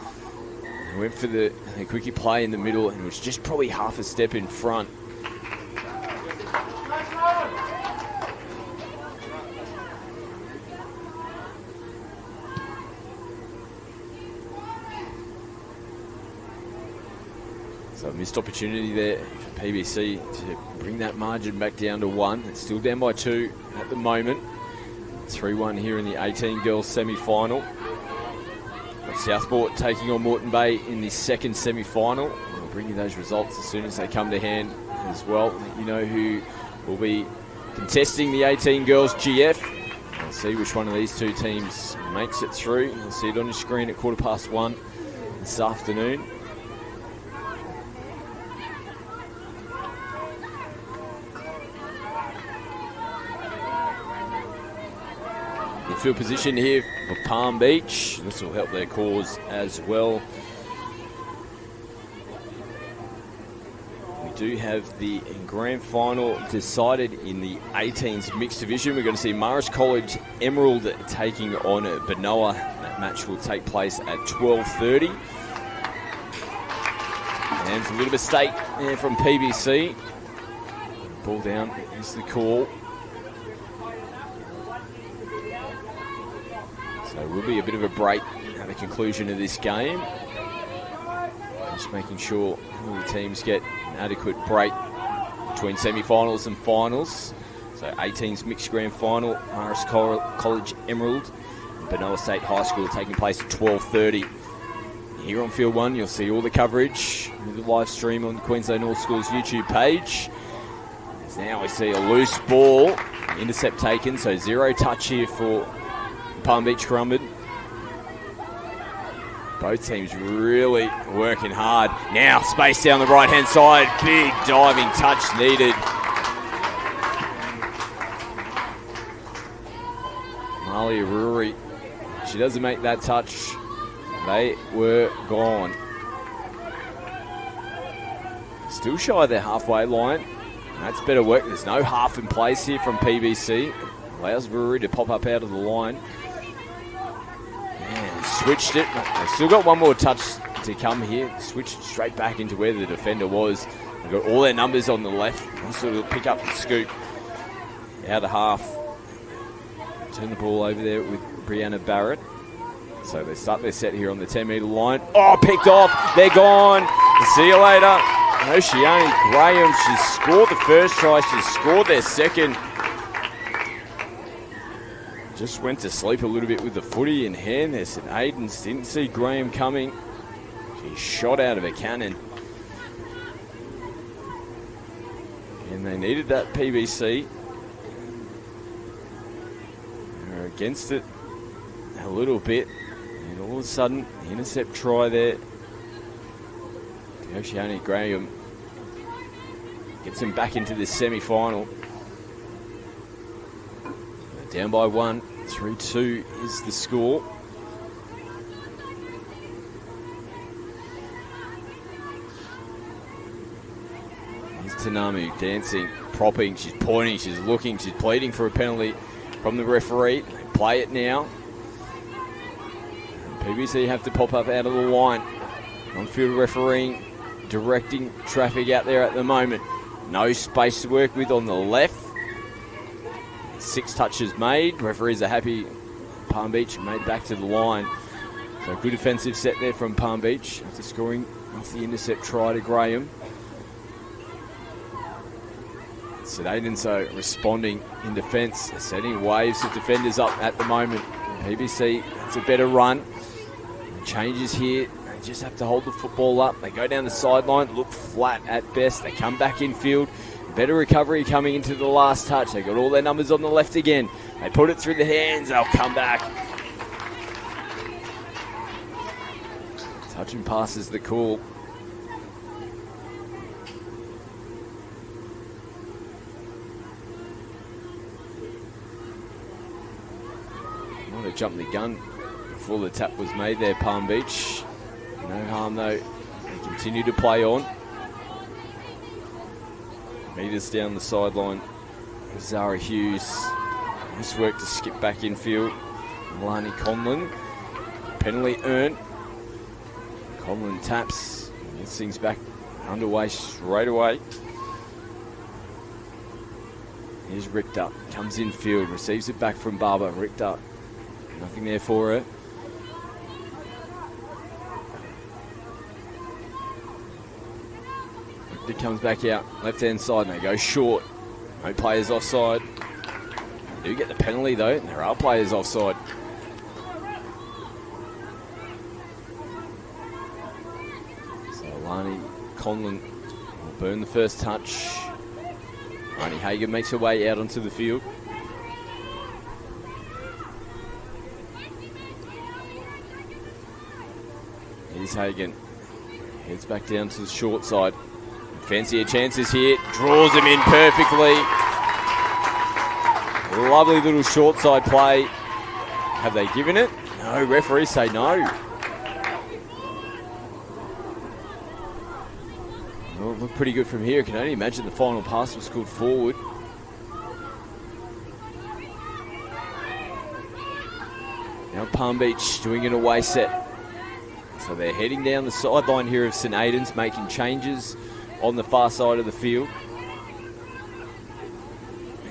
They went for the quickie play in the middle and was just probably half a step in front. So a missed opportunity there for PBC to bring that margin back down to 1. It's still down by 2 at the moment. 3-1 here in the 18 girls semi-final. Got Southport taking on Moreton Bay in the second semi-final. We'll bring you those results as soon as they come to hand as well. Let you know who will be contesting the 18 girls GF. We'll see which one of these two teams makes it through. You'll see it on your screen at 1:15 this afternoon. Midfield position here for Palm Beach. This will help their cause as well. We do have the grand final decided in the 18s mixed division. We're going to see Marist College Emerald taking on Banoa. That match will take place at 12:30. And a little mistake there from PBC. Ball down is the call. So it will be a bit of a break at the conclusion of this game. Just making sure all the teams get an adequate break between semi-finals and finals. So 18's mixed grand final, Marist College Emerald and Banoa State High School taking place at 12:30. Here on Field 1, you'll see all the coverage with the live stream on the Queensland North Schools YouTube page. As now we see a loose ball, intercept taken, so 0 touch here for Palm Beach Currumbin. Both teams really working hard. Now space down the right hand side. Big diving touch needed. Malia Ruri. She doesn't make that touch. They were gone. Still shy of their halfway line. That's better work. There's no half in place here from PBC. Allows Ruri to pop up out of the line. Switched it. They've still got one more touch to come here. Switched straight back into where the defender was. They've got all their numbers on the left. Sort of pick up the scoop out of half. Turn the ball over there with Brianna Barrett. So they start their set here on the 10-metre line. Oh, picked off. They're gone. See you later. Oceani Graham. She scored the first try. She scored their second. Just went to sleep a little bit with the footy in hand there. St. Aidans didn't see Graham coming. She shot out of a cannon. And they needed that PBC. They're against it a little bit. And all of a sudden, the intercept try there. Oceani Graham gets them back into this semi-final. Down by 1. 3-2 is the score. Here's Tanamu dancing, propping, she's pointing, she's looking, she's pleading for a penalty from the referee. They play it now. PBC have to pop up out of the line. On-field refereeing, directing traffic out there at the moment. No space to work with on the left. 6 touches made. Referees are happy. Palm Beach made back to the line. So good offensive set there from Palm Beach after scoring off the intercept try to Graham. So Aidans are responding in defence, sending waves of defenders up at the moment. PBC, it's a better run. Changes here. They just have to hold the football up. They go down the sideline, look flat at best. They come back in field. Better recovery coming into the last touch. They got all their numbers on the left again. They put it through the hands. They'll come back. Touch and pass is the call. Might have jumped the gun before the tap was made there, Palm Beach. No harm though. They continue to play on. Meters down the sideline. Zara Hughes. Nice work to skip back infield. Lani Conlon. Penalty earned. Conlon taps. Gets things back underway straight away. Here's Richter. Comes infield. Receives it back from Barber. Richter. Nothing there for her. Richter comes back out. Left-hand side. And they go short. No players offside. They do get the penalty though. There are players offside. Lani Conlon will burn the first touch. Arnie Hagen makes her way out onto the field. Here's Hagen. Heads back down to the short side. Fancier chances here. Draws him in perfectly. Lovely little short side play. Have they given it? No, referees say no. Well, it looked pretty good from here. I can only imagine the final pass was scored forward. Now Palm Beach doing an away set. So they're heading down the sideline here of St. Aidans, making changes on the far side of the field.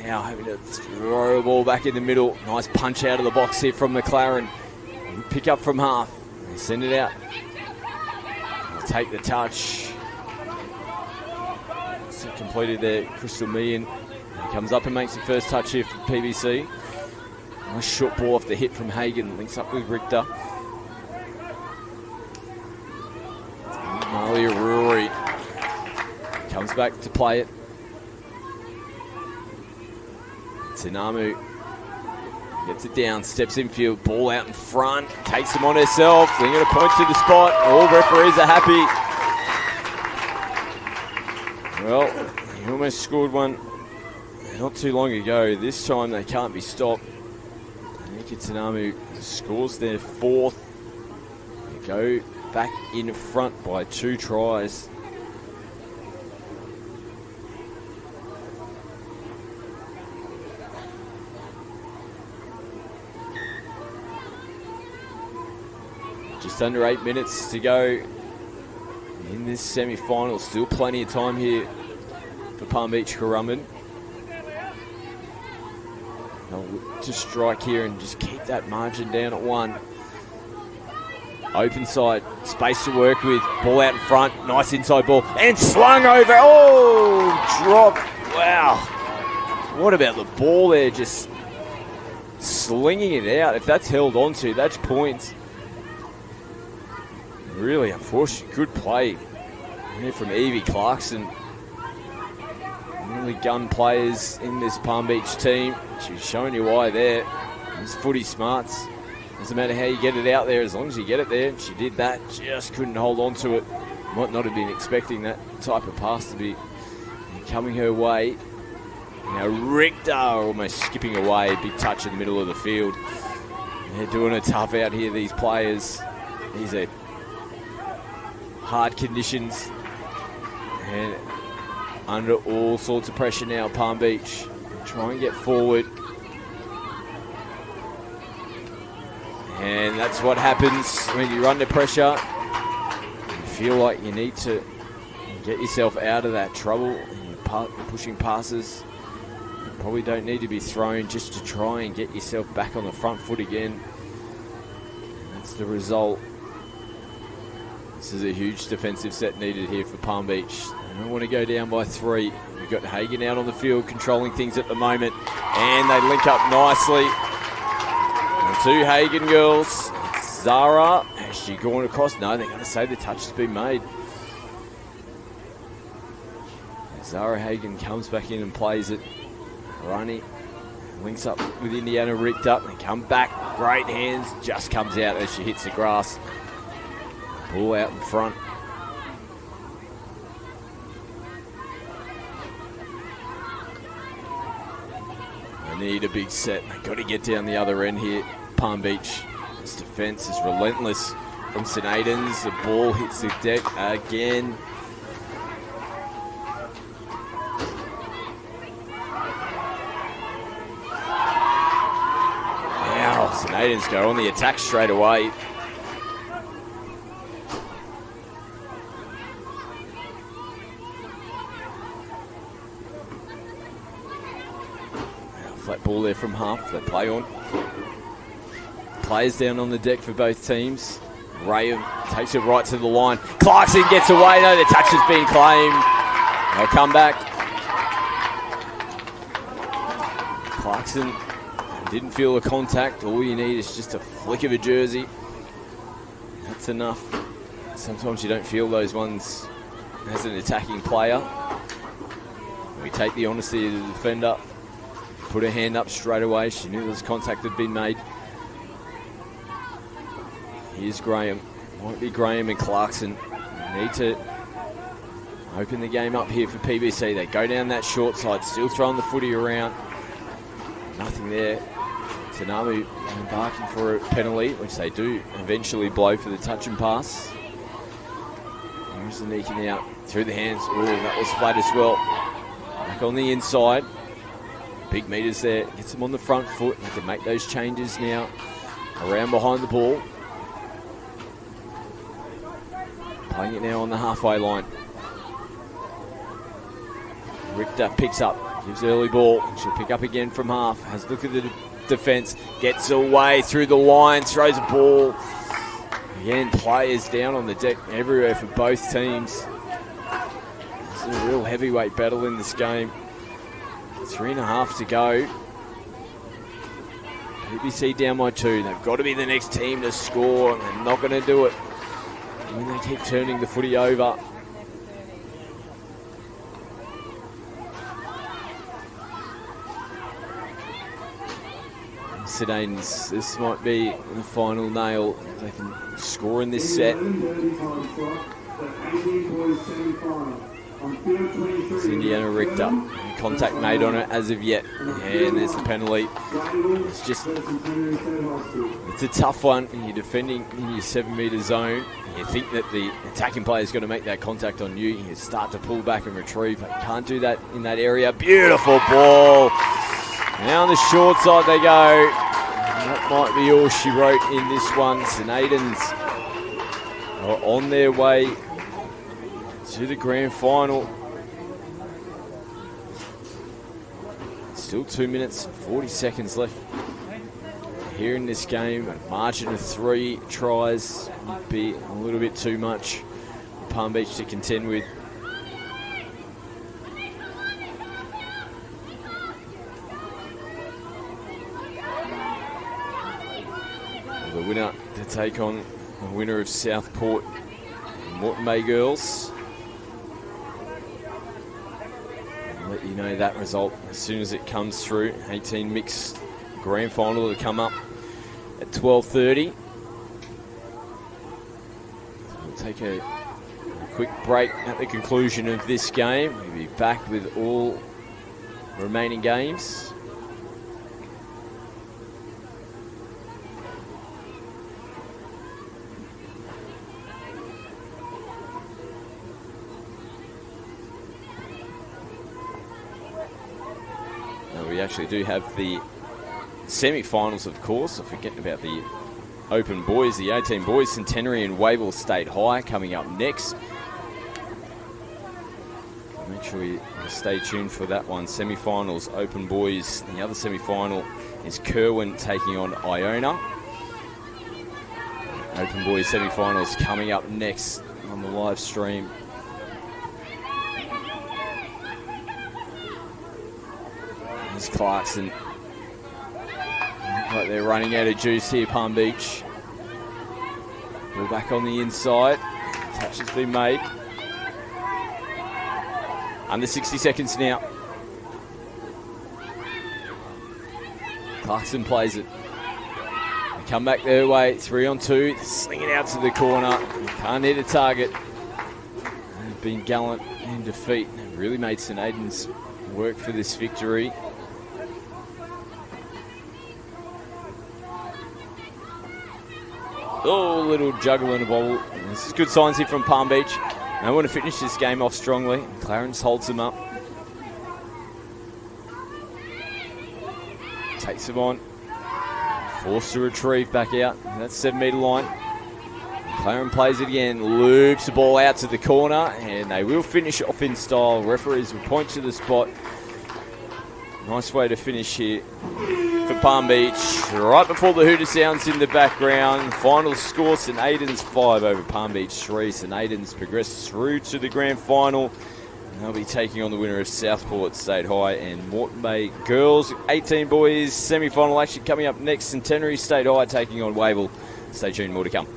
Now having to throw the ball back in the middle. Nice punch out of the box here from McLaren. Pick up from half. They send it out. They'll take the touch. Completed there, Crystal Meehan. He comes up and makes the first touch here for PBC. Nice short ball off the hit from Hagen. Links up with Richter. Malia Ruri comes back to play it. Tanamu gets it down, steps infield, ball out in front, takes him on herself. They're going to point to the spot. All referees are happy. Well, he almost scored one not too long ago. This time they can't be stopped. Nika Tanamu scores their 4th. They go back in front by 2 tries. Just under 8 minutes to go in this semi-final. Still plenty of time here for Palm Beach Currumbin. They'll look to strike here and just keep that margin down at 1. Open side, space to work with. Ball out in front, nice inside ball, and slung over. Oh, drop. Wow. What about the ball there? Just slinging it out. If that's held onto, that's points. Really unfortunate. Good play here from Evie Clarkson. Really gun players in this Palm Beach team. She's showing you why there. It's footy smarts. Doesn't matter how you get it out there, as long as you get it there. She did that, just couldn't hold on to it. Might not have been expecting that type of pass to be coming her way. Now Richter almost skipping away. Big touch in the middle of the field. They're doing it tough out here, these players. These are hard conditions. And under all sorts of pressure now, Palm Beach. Try and get forward. And that's what happens when you're under pressure. You feel like you need to get yourself out of that trouble. You're pushing passes. You probably don't need to be thrown just to try and get yourself back on the front foot again. And that's the result. This is a huge defensive set needed here for Palm Beach. They don't want to go down by 3. We've got Hagan out on the field controlling things at the moment. And they link up nicely. The 2 Hagan girls. Zara, has she gone across? No, they're going to say the touch has been made. Zara Hagan comes back in and plays it. Ronnie links up with Indiana Richter. They come back. Great hands. Just comes out as she hits the grass. Ball out in front. They need a big set. They've got to get down the other end here. Palm Beach. This defense is relentless from St. Aidans. The ball hits the deck again. Now St. Aidans go on the attack straight away. Flat ball there from half. They play on. Players down on the deck for both teams. Graham takes it right to the line. Clarkson gets away. No, the touch has been claimed. They'll come back. Clarkson didn't feel the contact. All you need is just a flick of a jersey. That's enough. Sometimes you don't feel those ones as an attacking player. We take the honesty of the defender. Put her hand up straight away. She knew this contact had been made. Here's Graham. Might be Graham and Clarkson. Need to open the game up here for PBC. They go down that short side, still throwing the footy around. Nothing there. Tanamu embarking for a penalty, which they do eventually blow for the touch and pass. Here's the Nika out through the hands. Oh, that was flat as well. Back on the inside. Big meters there. Gets them on the front foot. They can make those changes now. Around behind the ball. Playing it now on the halfway line. Richter picks up, gives early ball. She'll pick up again from half. Has a look at the defense. Gets away through the line, throws a ball. Again, players down on the deck everywhere for both teams. It's a real heavyweight battle in this game. 3.5 to go. PBC down by 2. They've got to be the next team to score, and they're not going to do it when they keep turning the footy over. St. Aidans, this might be the final nail. They can score in this set. It's Indiana Richter. Contact made on it as of yet. And there's the penalty. It's just, it's a tough one. You're defending in your 7 metre zone. You think that the attacking player is going to make that contact on you. You start to pull back and retrieve, but you can't do that in that area. Beautiful ball. Now on the short side they go. That might be all she wrote in this one. St. Aidans are on their way to the grand final. Still 2 minutes and 40 seconds left here in this game. A margin of 3 tries would be a little bit too much for Palm Beach to contend with. The winner to take on the winner of Southport and Moreton Bay girls. I'll let you know that result as soon as it comes through. 18 mixed grand final to come up at 12:30. We'll take a quick break at the conclusion of this game. We'll be back with all remaining games. We actually do have the semi-finals, of course. I'm forgetting about the Open boys, the 18 boys, Centenary and Wavell State High coming up next. Make sure you stay tuned for that one. Semi-finals, open boys. The other semi-final is Kerwin taking on Iona. Open boys semi-finals coming up next on the live stream. Here's Clarkson. Look like they're running out of juice here, Palm Beach. Ball back on the inside. Touch has been made. Under 60 seconds now. Clarkson plays it. They come back their way. 3 on 2. Sling it out to the corner. Can't hit a target. They've been gallant in defeat. They've really made St. Aidans work for this victory. Oh, little juggle and a bobble. This is good signs here from Palm Beach. They want to finish this game off strongly. Clarence holds them up. Takes them on. Forced to retrieve back out. That's 7 metre line. Clarence plays it again. Loops the ball out to the corner. And they will finish off in style. Referees will point to the spot. Nice way to finish here for Palm Beach. Right before the hooter sounds in the background. Final score, St. Aidans 5 over Palm Beach 3. St. Aidans progress through to the grand final. And they'll be taking on the winner of Southport State High and Moreton Bay Girls. 18 boys semi-final action coming up next. Centenary State High taking on Wavell. Stay tuned, more to come.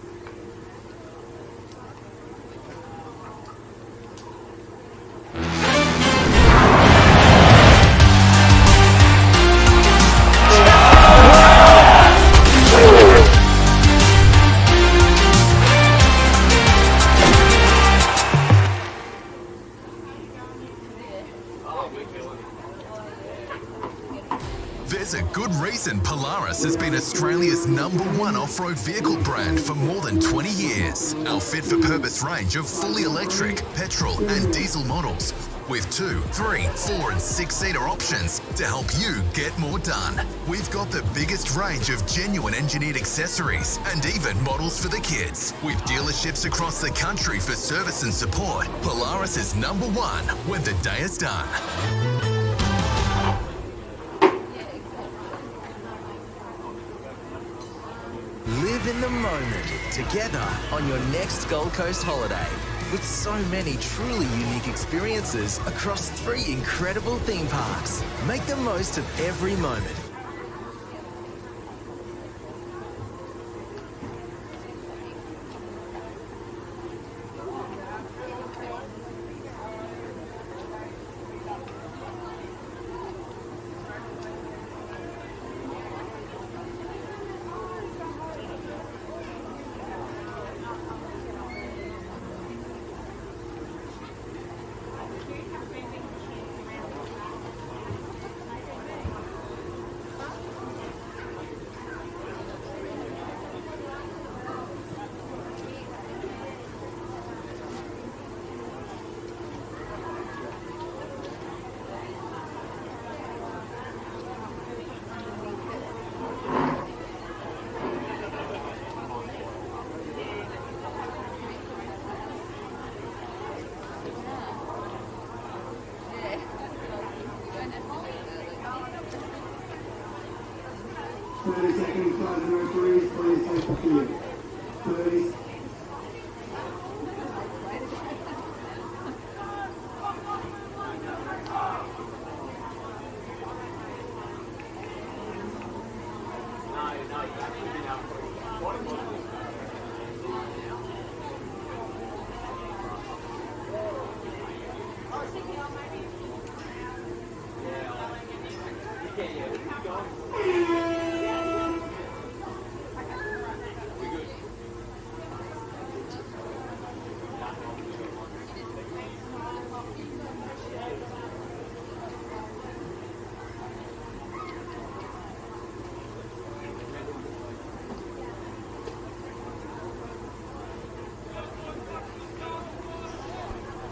There's a good reason Polaris has been Australia's #1 off-road vehicle brand for more than 20 years. Our fit-for-purpose range of fully electric, petrol and diesel models with 2, 3, 4 and 6-seater options to help you get more done. We've got the biggest range of genuine engineered accessories and even models for the kids. With dealerships across the country for service and support, Polaris is #1 when the day is done. Live in the moment together on your next Gold Coast holiday. With so many truly unique experiences across 3 incredible theme parks. Make the most of every moment.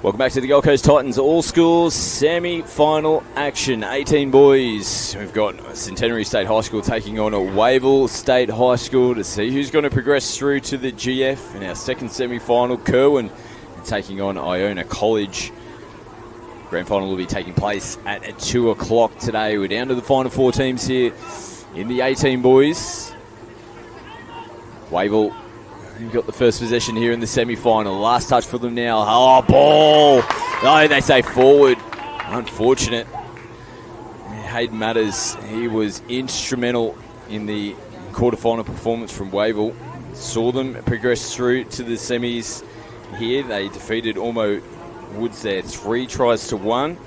Welcome back to the Gold Coast Titans All Schools semi-final action. 18 boys. We've got Centenary State High School taking on Wavell State High School to see who's going to progress through to the GF. In our second semi-final, Kerwin taking on Iona College. Grand final will be taking place at 2 o'clock today. We're down to the final 4 teams here in the 18 boys. Wavell, you've got the first possession here in the semi-final. Last touch for them now. Oh, ball. No, they say forward. Unfortunate. Hayden Matters, he was instrumental in the quarterfinal performance from Wavell. Saw them progress through to the semis here. They defeated Ormo Woods there 3-1.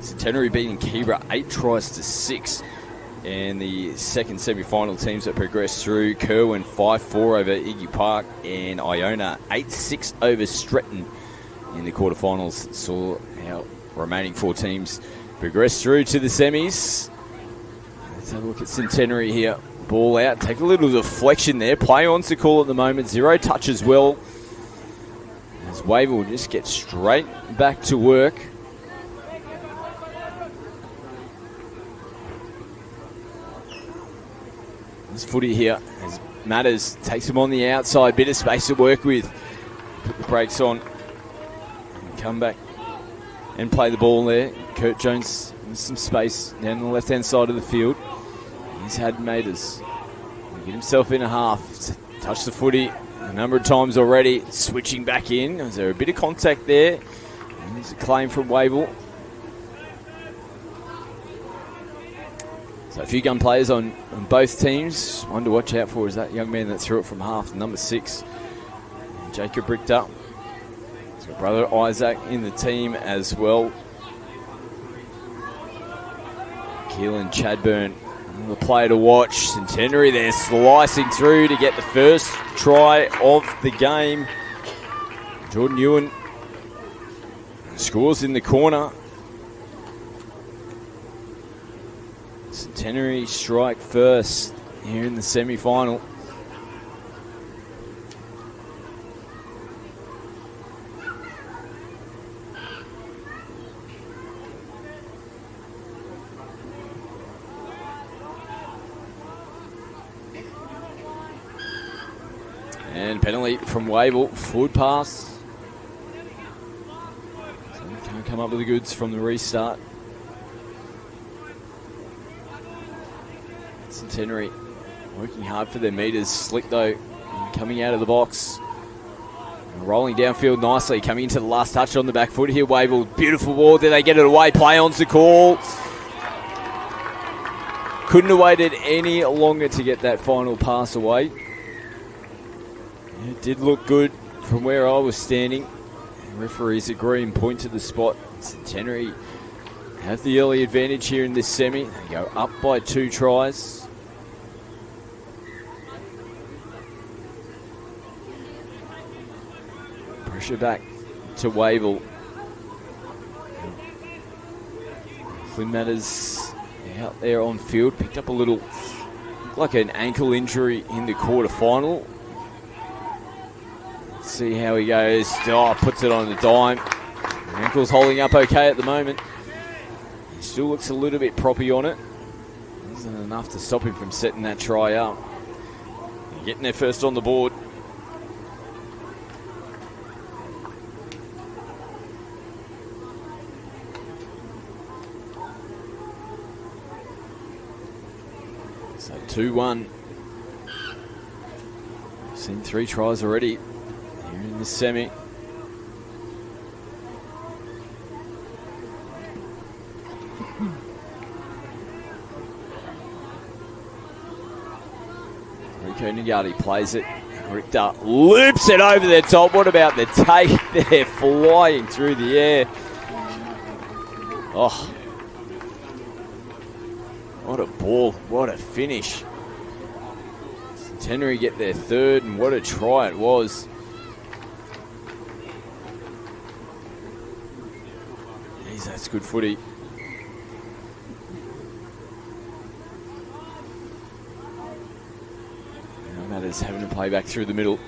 Centenary beating Keebra 8-6. And the second semi-final teams that progressed through, Kerwin 5-4 over Keebra Park and Iona 8-6 over Stretton in the quarterfinals. Saw our remaining 4 teams progress through to the semis. Let's have a look at Centenary here. Ball out, take a little deflection there. Play on's the call at the moment. 0 touch as well. As Wavell will just get straight back to work. This footy here as Matters takes him on the outside. Bit of space to work with. Put the brakes on. And come back and play the ball there. Kurt Jones with some space down the left-hand side of the field. He's had Matters get himself in a half. Touch the footy a number of times already. Switching back in. Is there a bit of contact there? And there's a claim from Wavell. So a few gun players on both teams. One to watch out for is that young man that threw it from half, number 6. Jacob bricked up. He's got brother Isaac in the team as well. Keelan Chadburn, the player to watch. Centenary there slicing through to get the first try of the game. Jordan Ewan scores in the corner. Centenary strike first here in the semi-final. And penalty from Wavell, forward pass. So can't come up with the goods from the restart. Centenary working hard for their meters. Slick though, coming out of the box. Rolling downfield nicely, coming into the last touch on the back foot here. Wavell, beautiful ball. There they get it away. Play on's the call. Couldn't have waited any longer to get that final pass away. It did look good from where I was standing. Referees agree and point to the spot. Centenary have the early advantage here in this semi. They go up by 2 tries. Pressure back to Wavell. Flynn Matters out there on field. Picked up a little, like an ankle injury in the quarterfinal. Let's see how he goes. Oh, puts it on the dime. The ankle's holding up okay at the moment. He still looks a little bit proppy on it. Isn't enough to stop him from setting that try up. Getting there first on the board. So 2-1. Seen 3 tries already here in the semi. Rico Nagati plays it. Richter loops it over the top. What about the take there? Flying through the air. Oh. What a ball. What a finish. Centenary get their 3rd, and what a try it was. Jeez, that's good footy. No matters having to play back through the middle.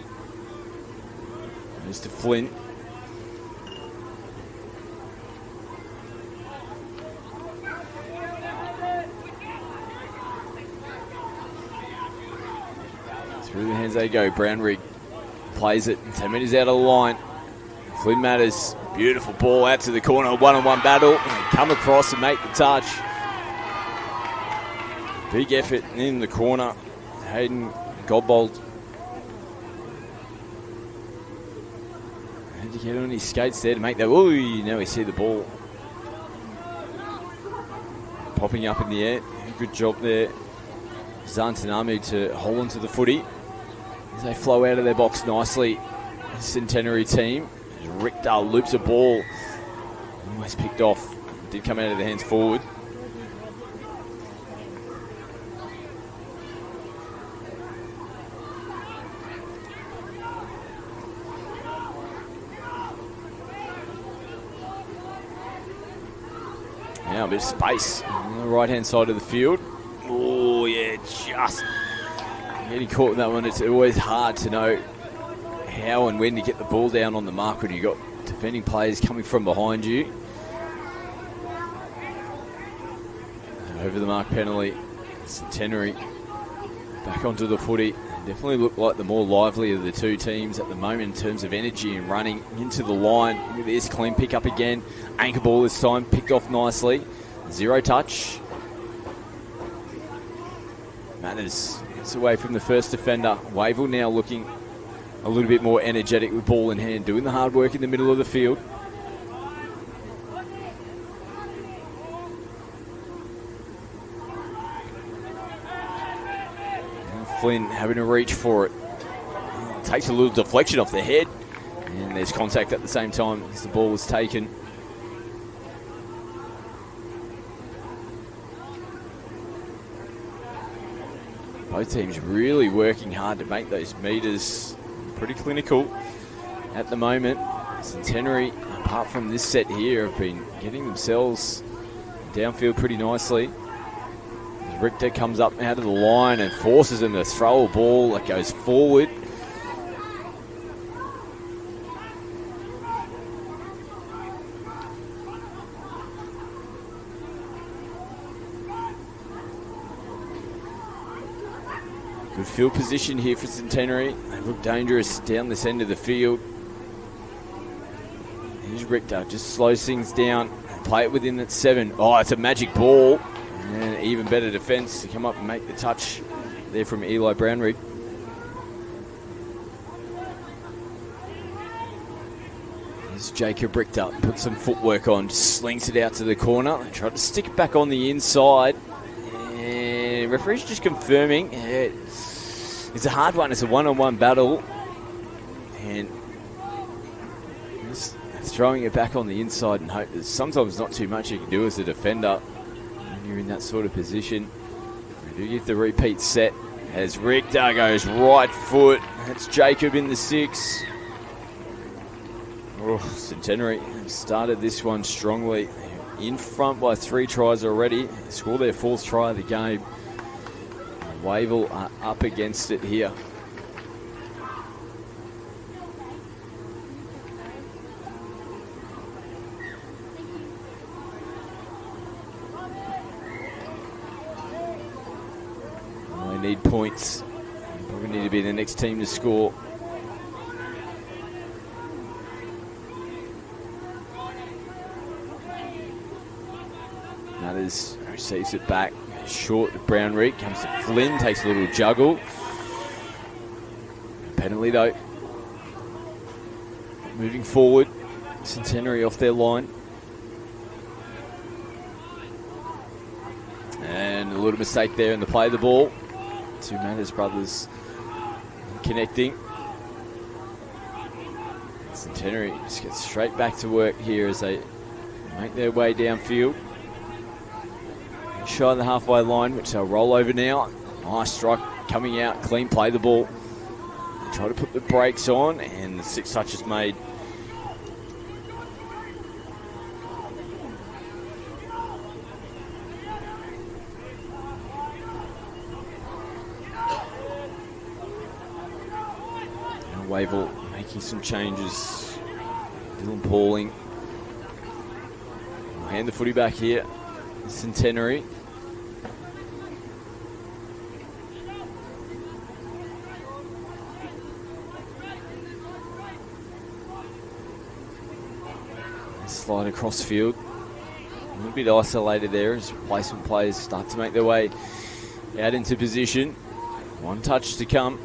Goes to Flint. as they go. Brownrigg plays it. 10 metres out of the line. Flynn Matters, beautiful ball out to the corner. One-on-one battle. They come across and make the touch. Big effort in the corner. Hayden Godbold had to get on his skates there to make that. Oh, now we see the ball popping up in the air. Good job there. Zantanamu to hold on to the footy as they flow out of their box nicely. The Centenary team. Richter loops a ball. Almost picked off. Did come out of the hands forward. Now a bit of space on the right-hand side of the field. Oh, yeah, just getting caught in that one. It's always hard to know how and when to get the ball down on the mark when you've got defending players coming from behind you. Over the mark penalty. Centenary back onto the footy. Definitely look like the more lively of the two teams at the moment in terms of energy and running into the line. Look at this, clean pick up again. Anchor ball this time, picked off nicely. Zero touch. Manners gets away from the first defender. Wavell now looking a little bit more energetic with ball in hand, doing the hard work in the middle of the field. And Flynn having to reach for it. Takes a little deflection off the head. And there's contact at the same time as the ball was taken. Both teams really working hard to make those meters pretty clinical at the moment. Centenary, apart from this set here, have been getting themselves downfield pretty nicely. Richter comes up out of the line and forces them to throw a ball that goes forward. Good field position here for Centenary. They look dangerous down this end of the field. Here's Richter, just slows things down. Play it within that 7. Oh, it's a magic ball. And even better defence to come up and make the touch there from Eli Brownrigg. There's Jacob Richter, put some footwork on, just slings it out to the corner. Tried to stick it back on the inside. And referee's just confirming. It's a hard one. It's a one-on-one battle. And just throwing it back on the inside and hope there's sometimes not too much you can do as a defender when you're in that sort of position. We do get the repeat set as Richter goes right foot. That's Jacob in the 6. Oh, Centenary started this one strongly. In front by 3 tries already. Scored their 4th try of the game. Wavell are up against it here. They need points. They probably need to be the next team to score. Matters receives it back. Short to Brownrigg. Comes to Flynn. Takes a little juggle. Penalty though. Moving forward. Centenary off their line. And a little mistake there in the play of the ball. 2 Matters brothers connecting. Centenary just gets straight back to work here as they make their way downfield. Shy of the halfway line, which they'll roll over now. Nice strike coming out, clean play the ball. They try to put the brakes on, and the 6 touches made. Now Wavell making some changes. Dylan Pauling. We'll hand the footy back here. Centenary. Slide across field. A little bit isolated there as replacement players start to make their way out into position. One touch to come.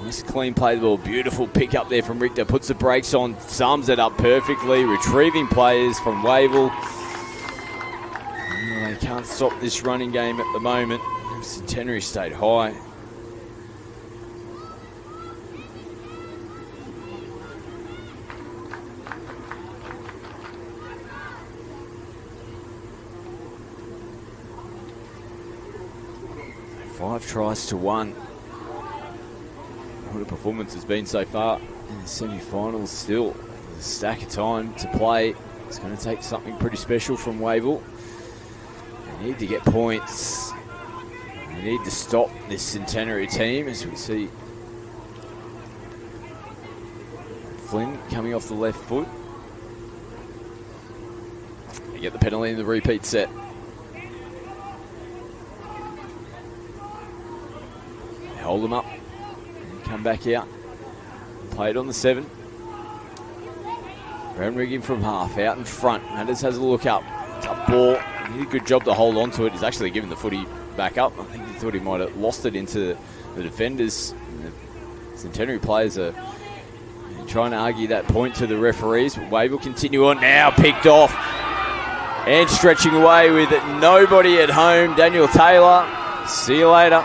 Nice clean play the ball. Beautiful pick up there from Richter. Puts the brakes on. Sums it up perfectly. Retrieving players from Wavell. They can't stop this running game at the moment. Centenary stayed high. Five tries to one. What a performance has been so far in the semi-finals. Still, there's a stack of time to play. It's going to take something pretty special from Wavell. They need to get points. They need to stop this Centenary team, as we see Flynn coming off the left foot. They get the penalty in the repeat set. They hold them up and come back out. Play it on the 7. Brown rigging from half, out in front. Matters has a look up. Tough ball. He did a good job to hold on to it. He's actually given the footy back up. I think he thought he might have lost it into the defenders. And the Centenary players are trying to argue that point to the referees. But Wave will continue on now. Picked off. And stretching away with it. Nobody at home. Daniel Taylor. See you later.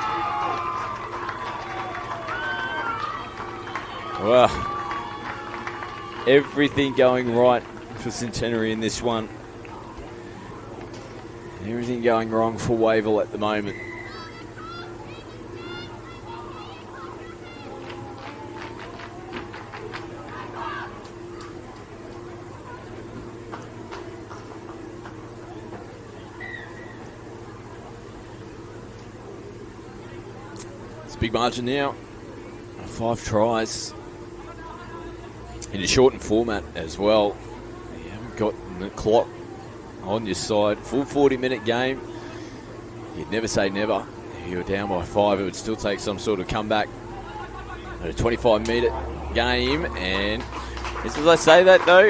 Well, everything going right for Centenary in this one. Everything going wrong for Wavell at the moment. It's a big margin now. 5 tries. In a shortened format as well. You haven't got the clock on your side. Full 40-minute game. You'd never say never. If you were down by 5, it would still take some sort of comeback. A 25-minute game. And as I say that, though,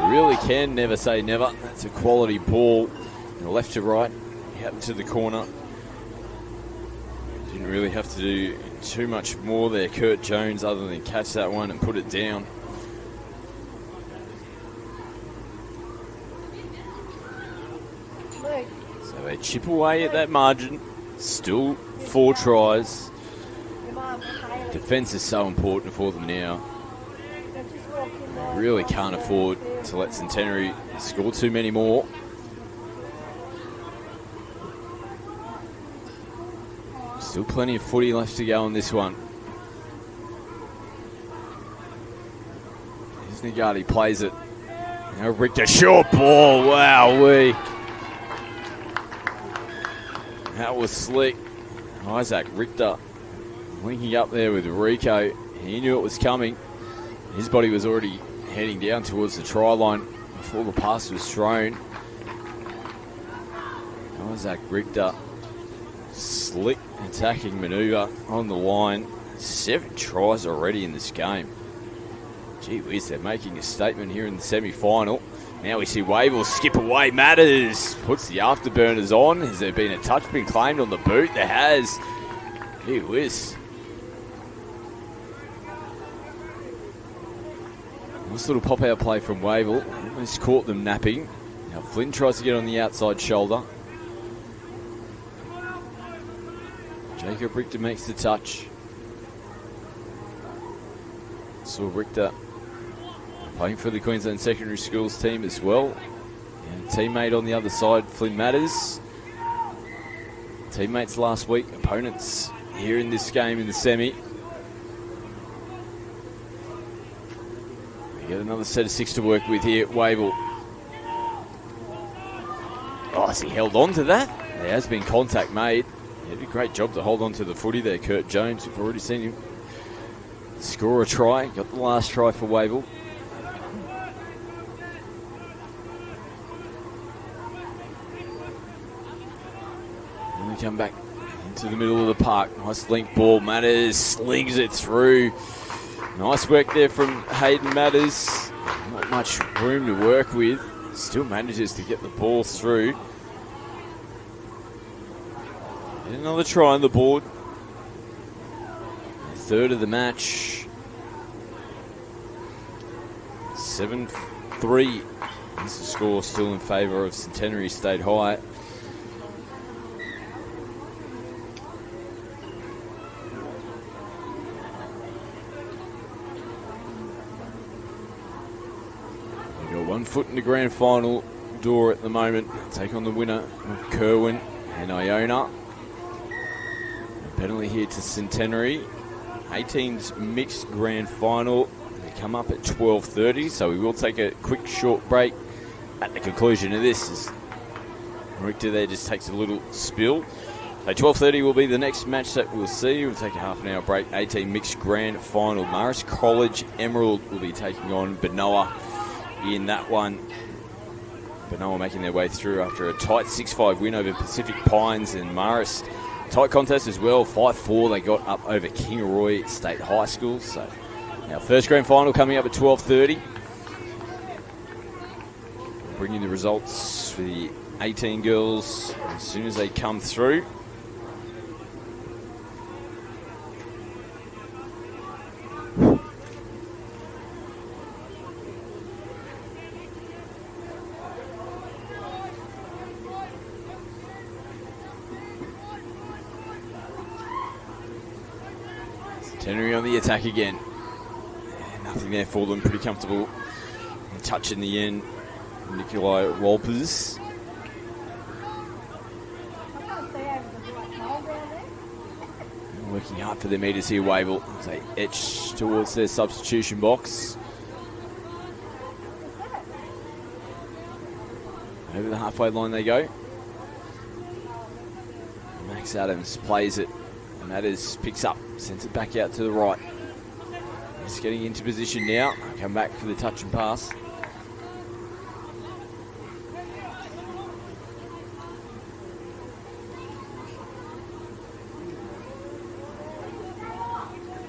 you really can never say never. That's a quality ball. Left to right. Out to the corner. Didn't really have to do too much more there, Kurt Jones, other than catch that one and put it down. So they chip away at that margin. Still 4 tries. Defence is so important for them now. They really can't afford to let Centenary score too many more. Still plenty of footy left to go on this one. Here's Nagati, plays it. Now Richter, short ball. Wowee. That was slick. Isaac Richter linking up there with Rico. He knew it was coming. His body was already heading down towards the try line before the pass was thrown. Isaac Richter. Slick attacking manoeuvre on the line. 7 tries already in this game. Gee whiz, they're making a statement here in the semi-final. Now we see Wavell skip away. Matters puts the afterburners on. Has there been a touch been claimed on the boot? There has. Gee whiz. Nice little pop-out play from Wavell. Almost caught them napping. Now Flynn tries to get on the outside shoulder. Jacob Richter makes the touch. Saw Richter playing for the Queensland Secondary Schools team as well. And teammate on the other side, Flynn Matters. Teammates last week, opponents here in this game in the semi. We get another set of 6 to work with here, Wavell. Oh, has he held on to that? There has been contact made. He did a great job to hold on to the footy there, Kurt Jones. We've already seen him score a try. Got the last try for Wavell. And we come back into the middle of the park. Nice link ball. Matters slings it through. Nice work there from Hayden Matters. Not much room to work with. Still manages to get the ball through. And another try on the board. Third of the match. 7-3 is the score, still in favour of Centenary State High. We've got 1 foot in the grand final door at the moment. Take on the winner of Kerwin and Iona. A penalty here to Centenary. 18's mixed grand final. They come up at 12:30, so we will take a quick short break at the conclusion of this. As Richter there just takes a little spill. So 12:30 will be the next match that we'll see. We'll take a half an hour break. 18 mixed grand final. Marist College Emerald will be taking on Banoa in that one. Banoa making their way through after a tight 6-5 win over Pacific Pines and Marist. Tight contest as well, 5-4 they got up over Kingaroy State High School. So our first grand final coming up at 12:30. Bring you the results for the 18 girls as soon as they come through. Centenary on the attack again. Nothing there for them, pretty comfortable. Touch in the end, Nikolai Walpers. Working hard for their meters here, Wavell, as they etch towards their substitution box. Over the halfway line they go. Max Adams plays it. Matters picks up, sends it back out to the right. He's getting into position now. Come back for the touch and pass.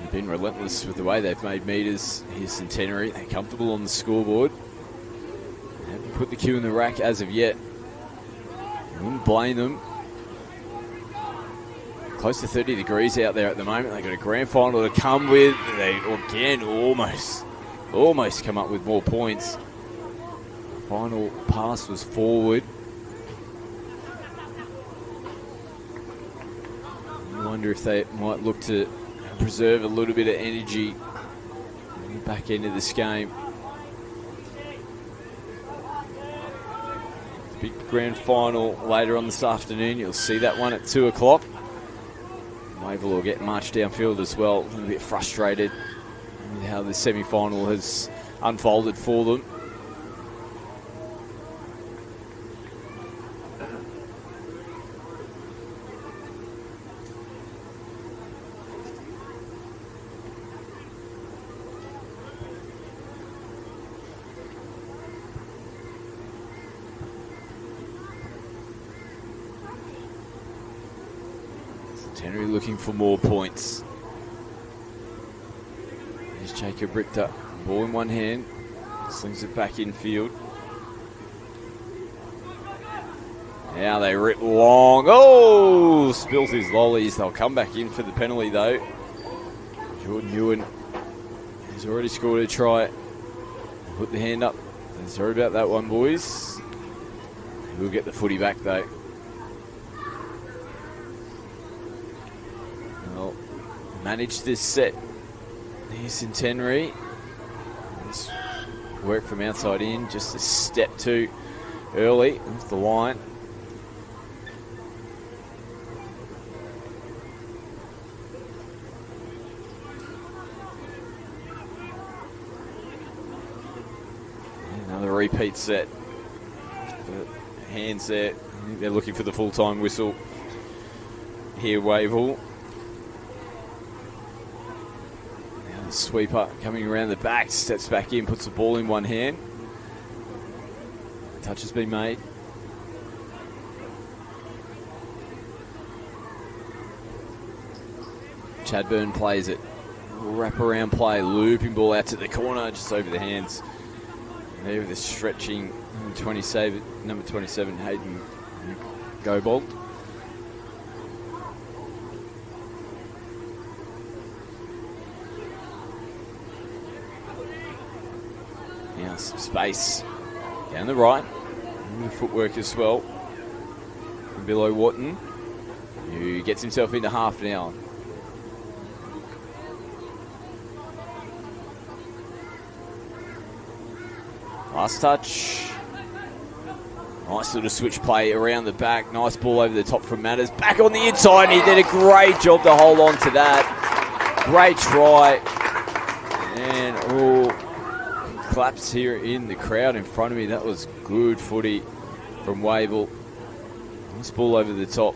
They've been relentless with the way they've made meters here, Centenary. They're comfortable on the scoreboard. They haven't put the cue in the rack as of yet. I wouldn't blame them. Close to 30 degrees out there at the moment. They've got a grand final to come with. They again almost come up with more points. Final pass was forward. I wonder if they might look to preserve a little bit of energy in the back end of this game. Big grand final later on this afternoon. You'll see that one at 2 o'clock. Wavell will get marched downfield as well. A little bit frustrated with how the semi-final has unfolded for them. Centenary looking for more points. There's Jacob Richter. Ball in one hand. Slings it back infield. Now they rip long. Oh! Spills his lollies. They'll come back in for the penalty though. Jordan Ewan has already scored a try. Put the hand up. Sorry about that one, boys. We'll get the footy back though. Well, managed this set. Here's Centenary. This work from outside in, just a step too early off the line. Another repeat set. The hands there. I think they're looking for the full-time whistle here, Wavell. Now the sweeper coming around the back, steps back in, puts the ball in one hand. The touch has been made. Chadburn plays it. Wrap around play, looping ball out to the corner, just over the hands There with the stretching number 27, Hayden Gobold. Now some space down the right. And the footwork as well. From below Wharton, who gets himself into half now. Last touch. Nice little switch play around the back. Nice ball over the top from Matters. Back on the inside, and he did a great job to hold on to that. Great try. And claps here in the crowd in front of me. That was good footy from Wavell. Nice ball over the top.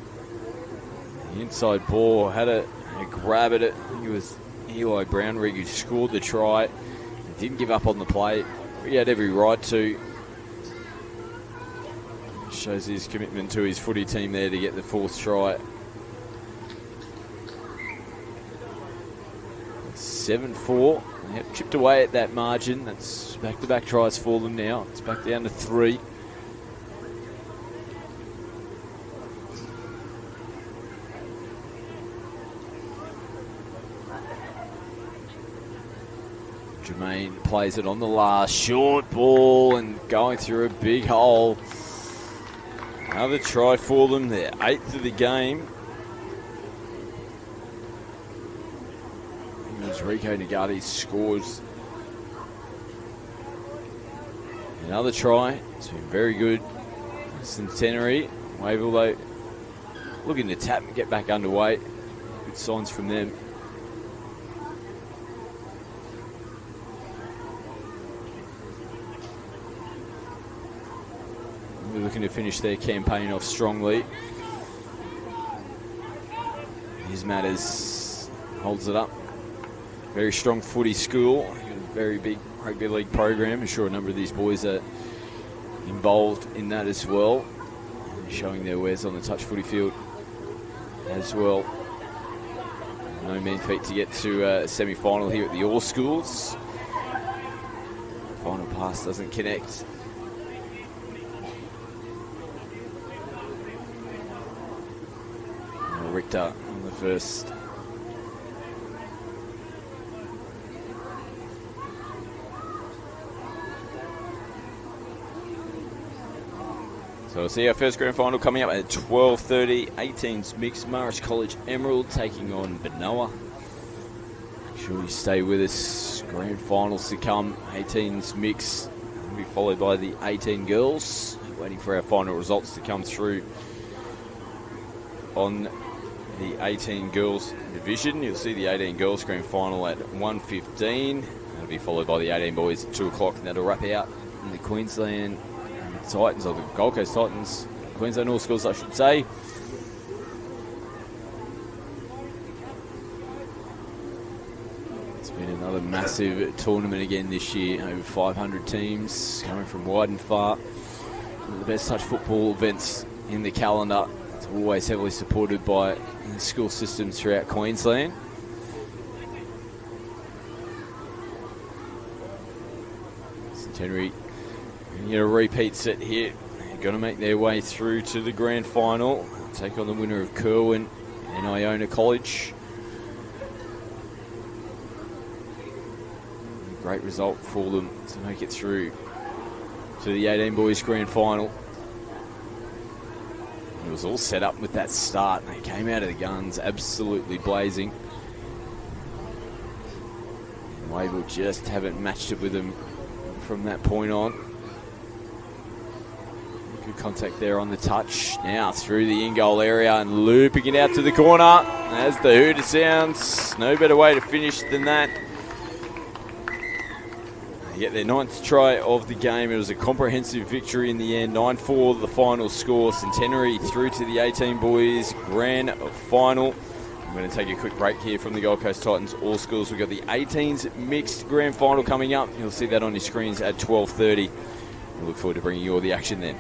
The inside ball had a grab at it. I think it was Eli Brownrigg who scored the try. He didn't give up on the play. He had every right to. Shows his commitment to his footy team there to get the fourth try. 7-4. Yep, chipped away at that margin. That's back-to-back tries for them now. It's back down to 3. Jermaine plays it on the last short ball and going through a big hole. Another try for them. Their 8th of the game. As Rico Nagati scores another try. It's been very good. Centenary. Wavell though looking to tap and get back underway. Good signs from them. They're looking to finish their campaign off strongly. Here's Matters. Holds it up. Very strong footy school. Very big rugby league program. I'm sure a number of these boys are involved in that as well. Showing their wares on the touch footy field as well. No mean feat to get to a semi-final here at the All Schools. Final pass doesn't connect. Richter on the first. So we'll see our first grand final coming up at 12:30. 18s mixed. Marist College Emerald taking on Banoa. Make sure you stay with us. Grand finals to come. 18s mixed will be followed by the 18 girls. Waiting for our final results to come through on the 18 girls division. You'll see the 18 girls grand final at 1:15. That'll be followed by the 18 boys at 2 o'clock, and that'll wrap out in the Queensland Titans, or the Gold Coast Titans, Queensland All Schools, I should say. It's been another massive tournament again this year. Over 500 teams coming from wide and far. One of the best touch football events in the calendar. It's always heavily supported by school systems throughout Queensland. Centenary get a repeat set here. They're going to make their way through to the grand final. Take on the winner of Kerwin and Iona College. Great result for them to make it through to the 18 boys grand final. It was all set up with that start. They came out of the guns absolutely blazing. And Wavell just haven't matched it with them from that point on. Good contact there on the touch. Now through the in-goal area and looping it out to the corner. As the hooter sounds, no better way to finish than that. They get their 9th try of the game. It was a comprehensive victory in the end. 9-4 the final score. Centenary through to the 18 boys grand final. I'm going to take a quick break here from the Gold Coast Titans All Schools. We've got the 18s mixed grand final coming up. You'll see that on your screens at 12:30. We look forward to bringing you all the action then.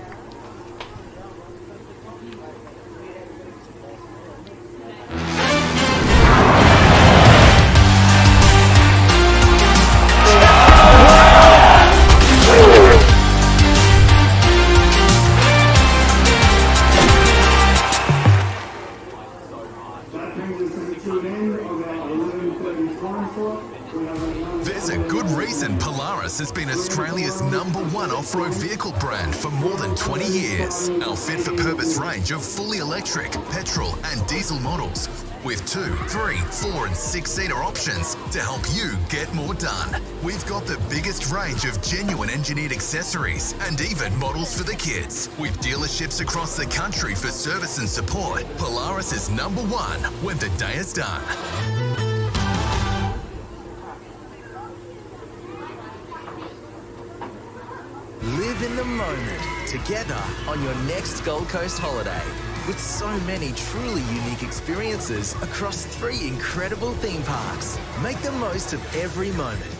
There's a good reason Polaris has been Australia's #1 off-road vehicle brand for more than 20 years. Our fit-for-purpose range of fully electric, petrol and diesel models with 2, 3, 4 and 6-seater options to help you get more done. We've got the biggest range of genuine engineered accessories and even models for the kids. With dealerships across the country for service and support, Polaris is #1 when the day is done. Live in the moment together on your next Gold Coast holiday. With so many truly unique experiences across 3 incredible theme parks. Make the most of every moment.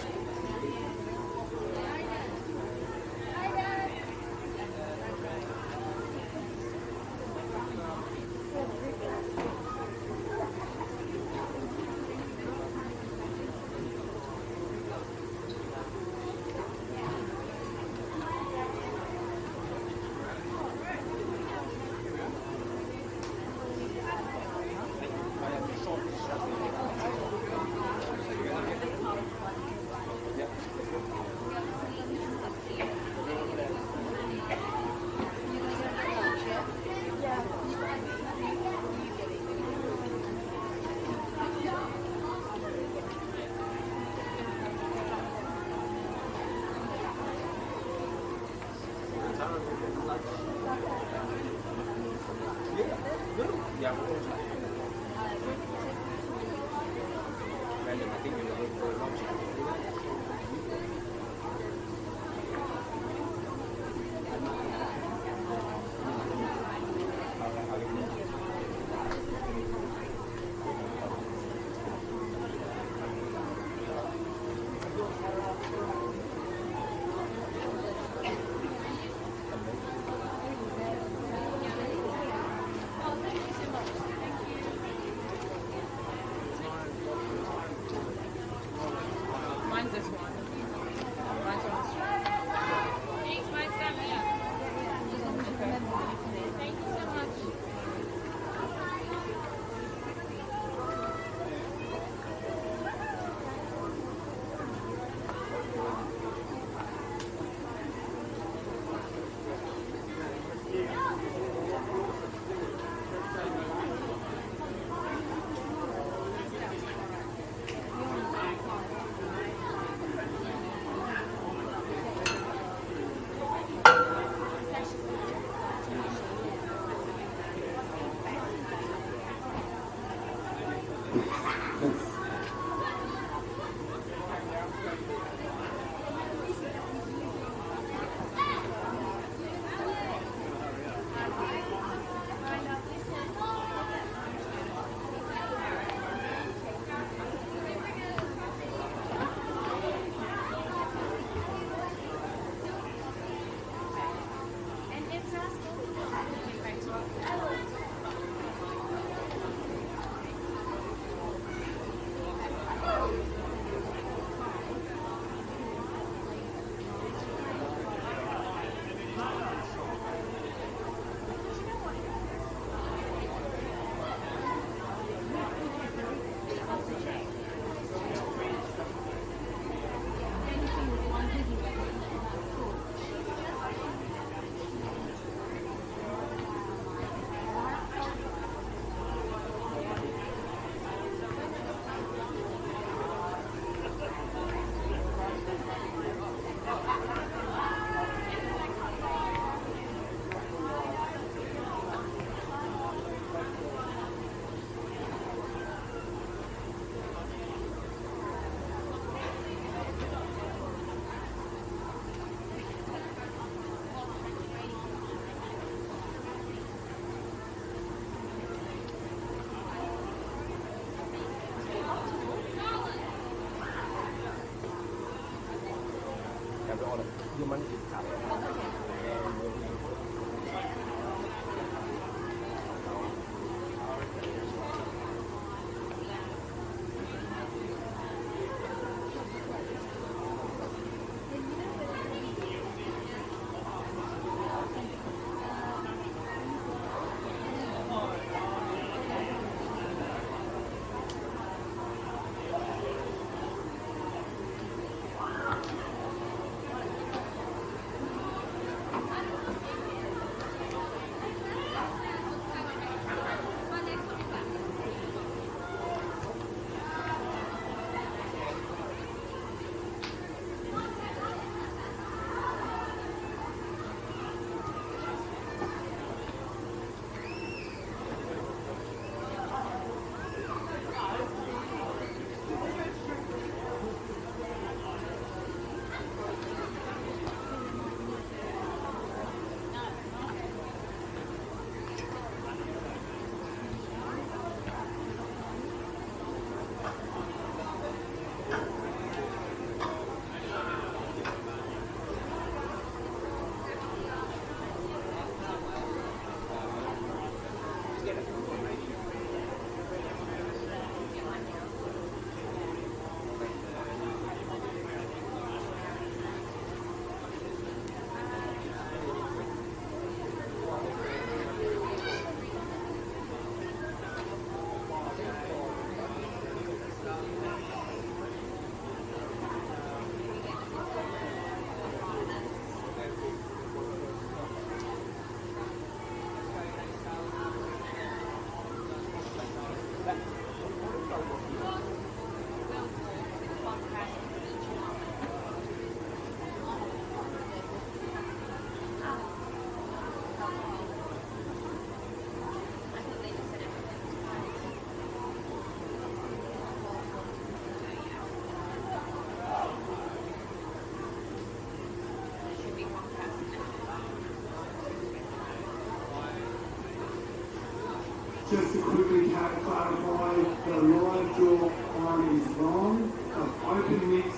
Just to quickly clarify, the live draw on is wrong. The open mix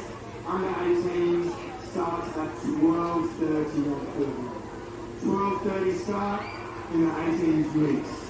under 18s starts at 12:30 on Thursday. 12:30 start in the 18s mix.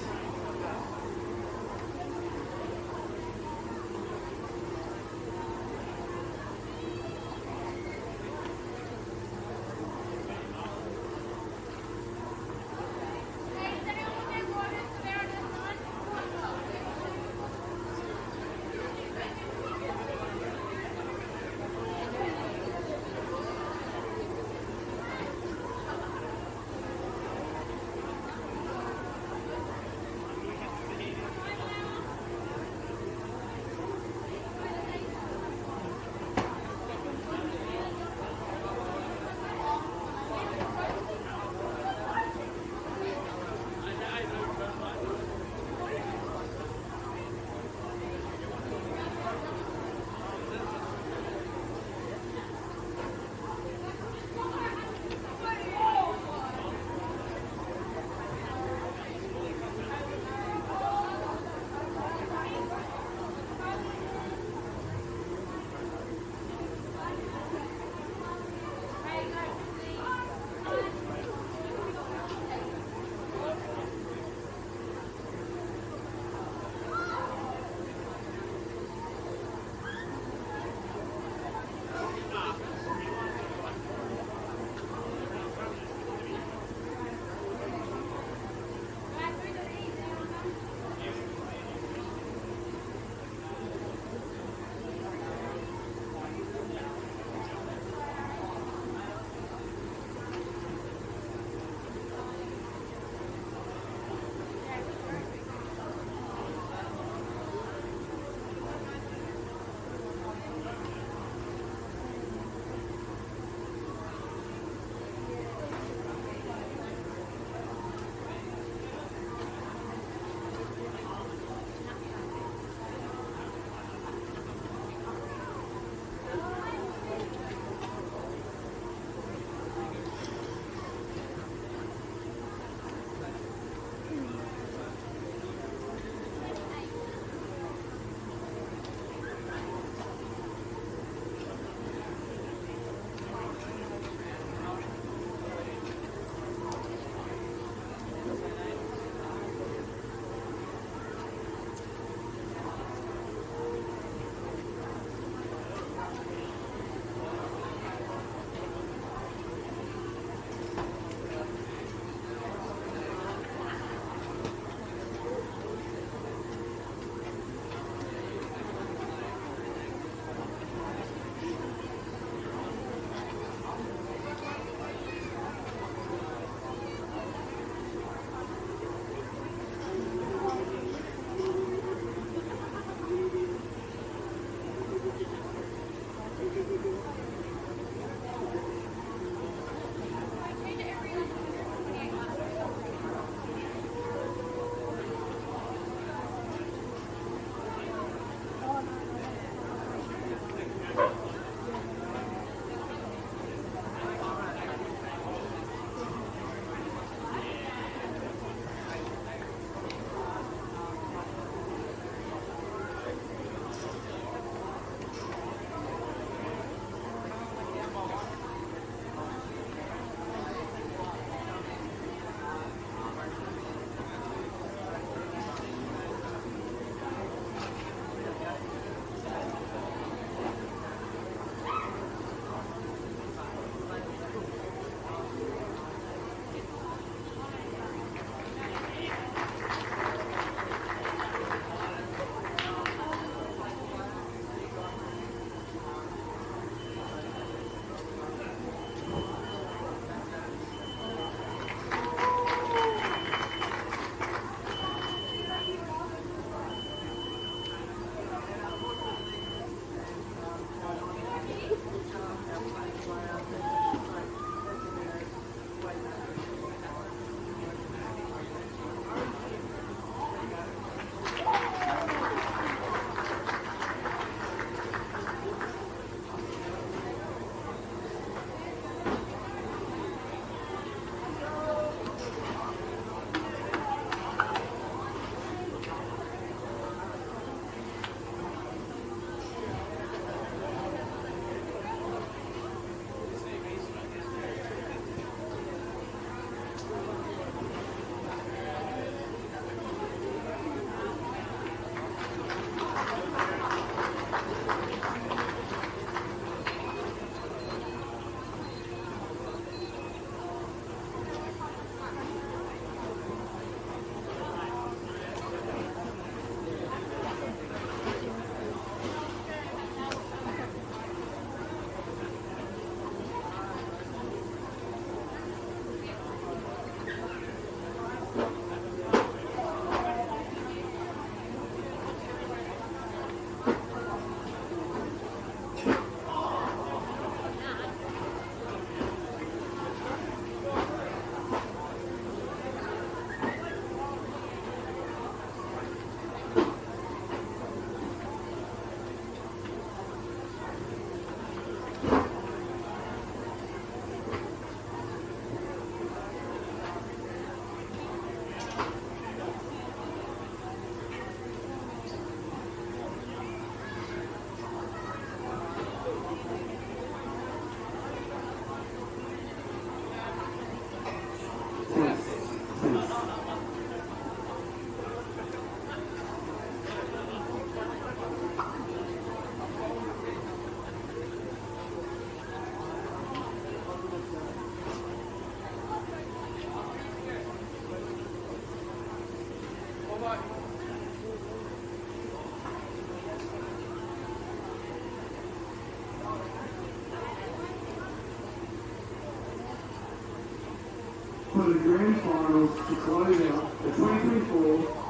for the grand finals to close out the 2024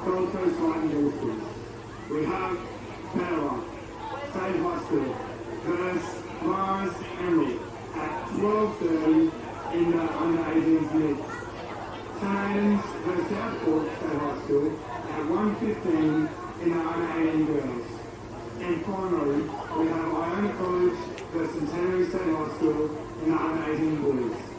Gold Coast Lightning Boosters. We have Banoa State High School versus Mars Emery at 12:30 in the under-18s mix. Aidans versus Southport State High School at 1:15 in the under-18 girls. And finally, we have Iona College versus Centenary State High School in the under-18 boys.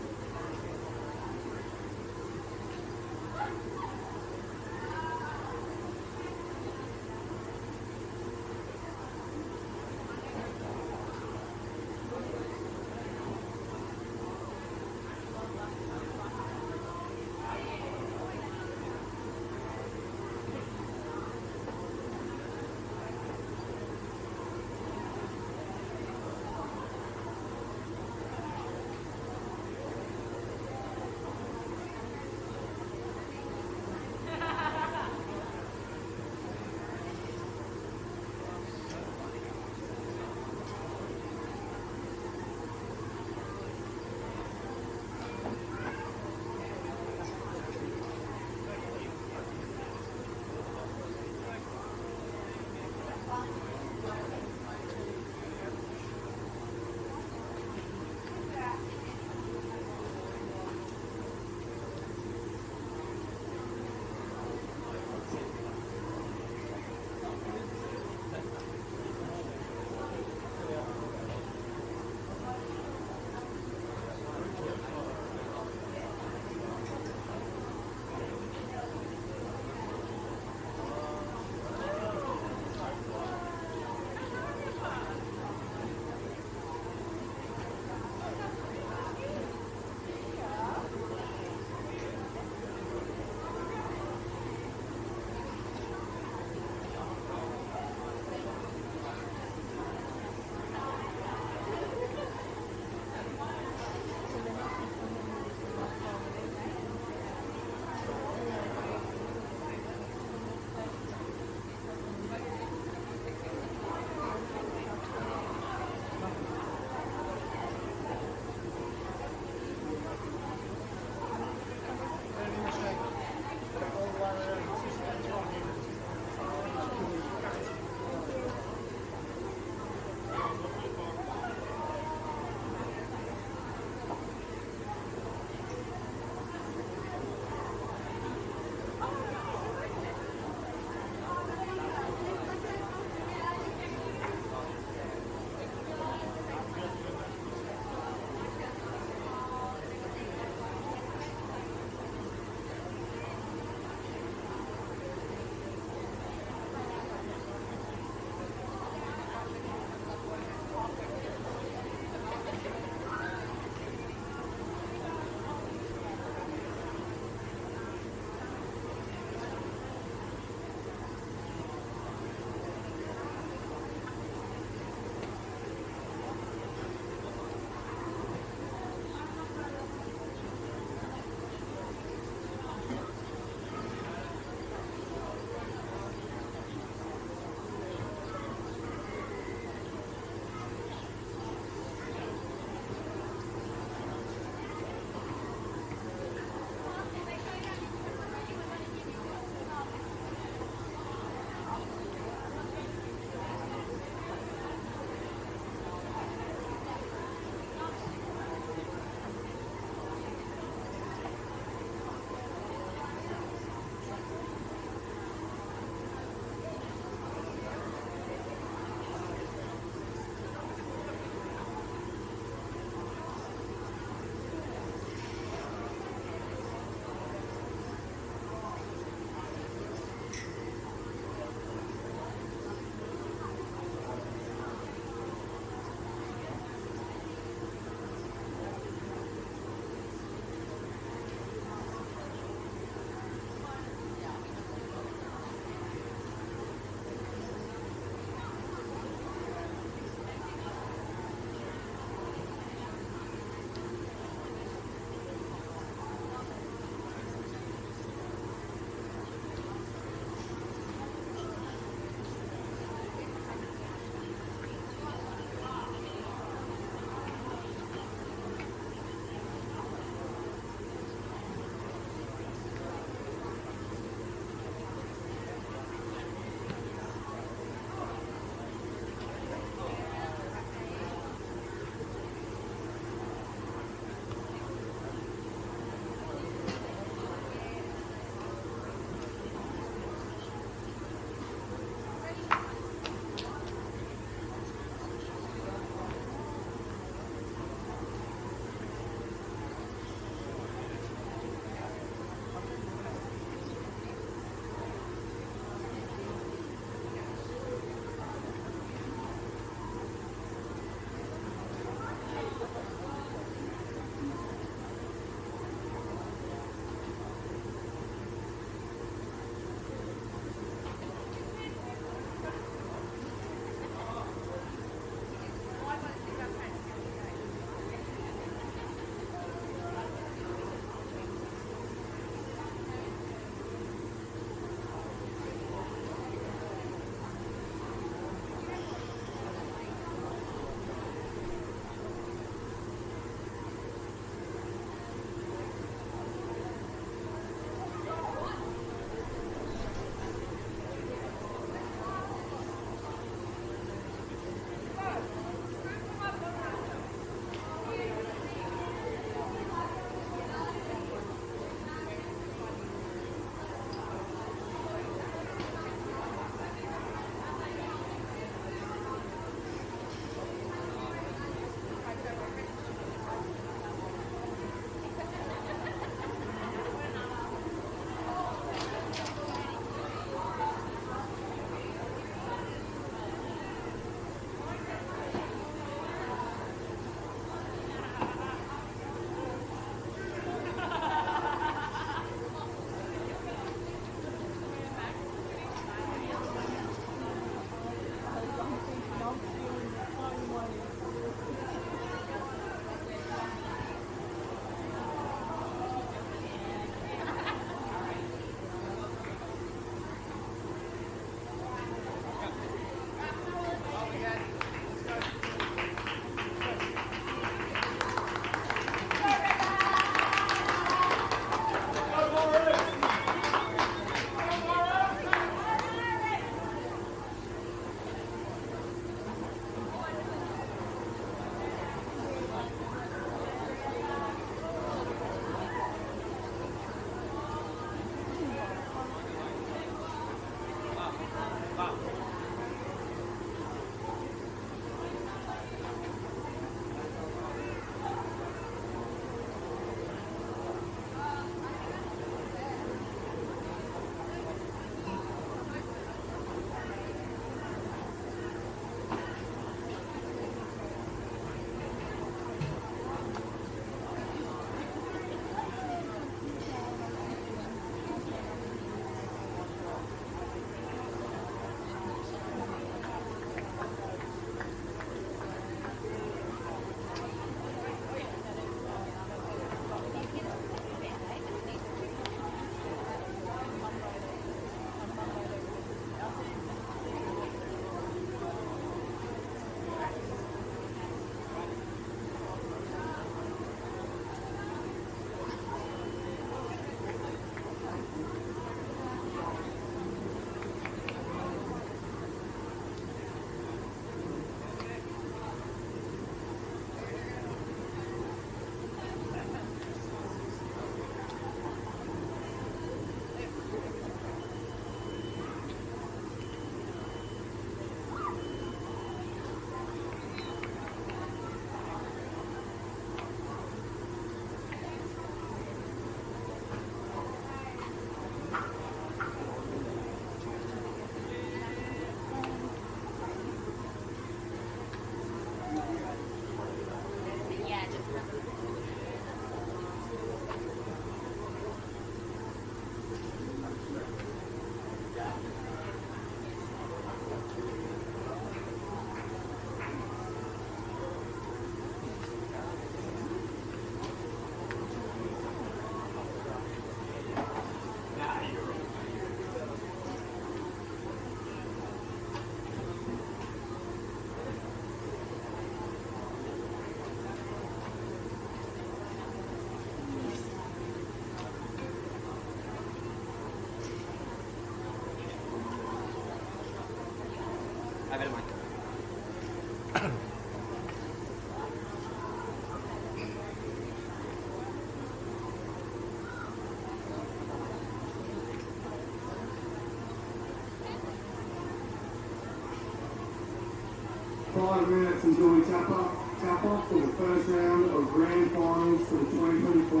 5 minutes until we tap off for the first round of grand finals for the 2024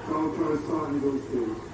Gold Coast Titans All Stars.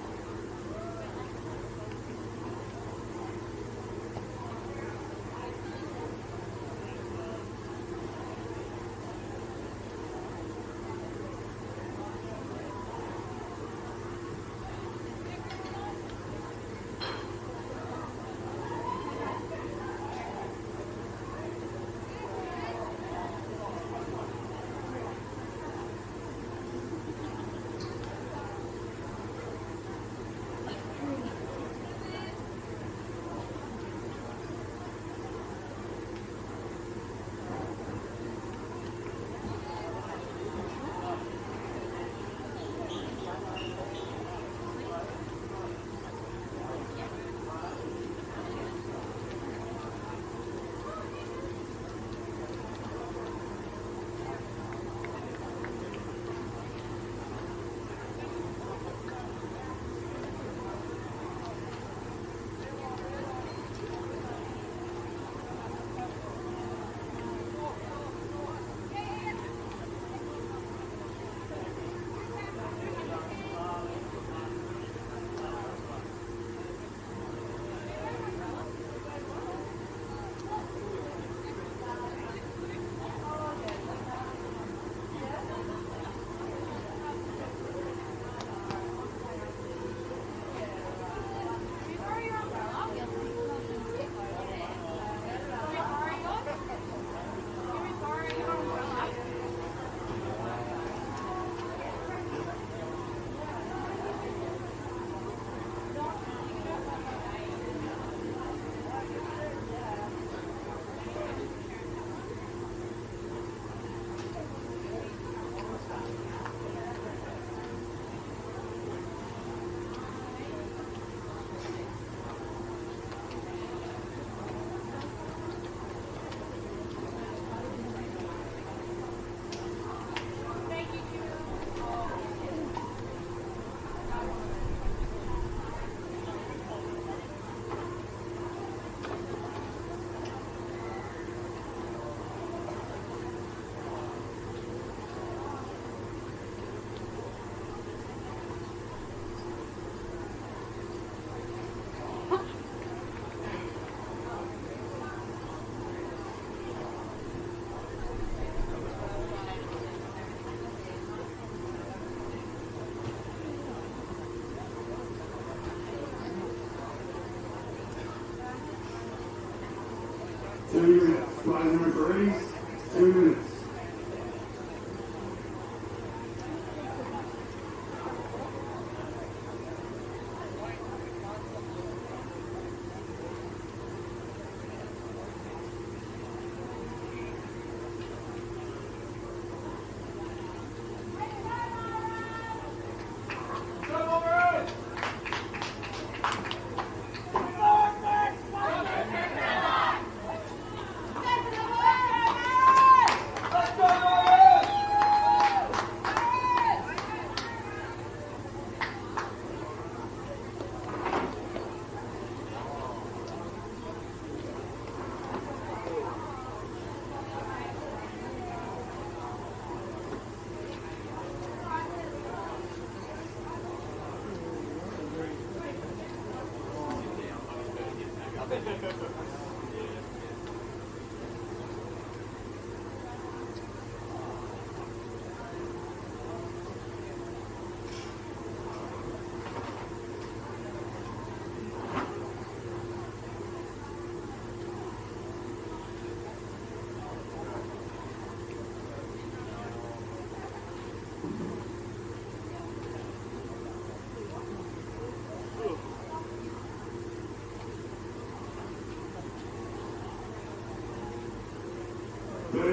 Closing referees, 2 minutes.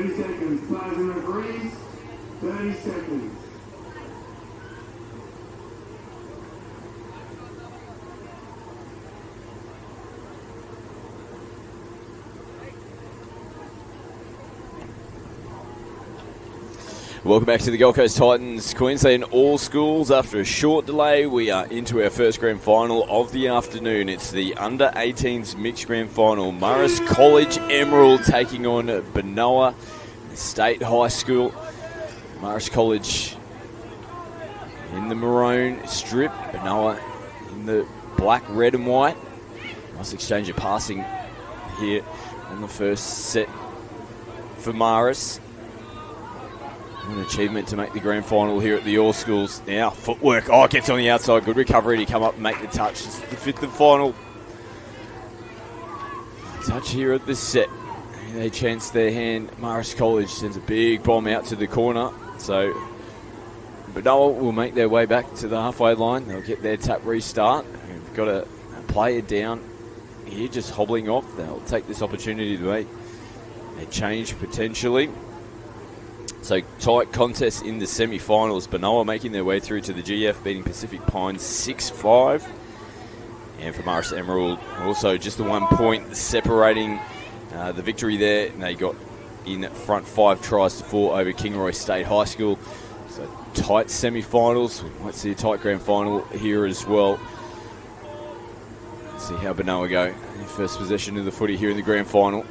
Seconds, closing referees, 30 seconds. Welcome back to the Gold Coast Titans Queensland All Schools. After a short delay, we are into our first grand final of the afternoon. It's the under-18s mixed grand final. Marist College Emerald taking on Banoa State High School. Marist College in the maroon strip, Banoa in the black, red and white. Nice exchange of passing here on the first set for Marist. An achievement to make the grand final here at the All Schools. Now, footwork. Oh, gets on the outside. Good recovery to come up and make the touch. It's the fifth and final touch here at this set. They chance their hand. Marist College sends a big bomb out to the corner. So, Banoa will make their way back to the halfway line. They'll get their tap restart. We've got a player down here just hobbling off. They'll take this opportunity to make a change potentially. So tight contest in the semi-finals. Banoa making their way through to the GF, beating Pacific Pines 6-5. And for Marist Emerald, also just the 1 point separating the victory there. And they got in front 5 tries to 4 over Kingaroy State High School. So tight semi-finals. We might see a tight grand final here as well. Let's see how Banoa go in first possession of the footy here in the grand final.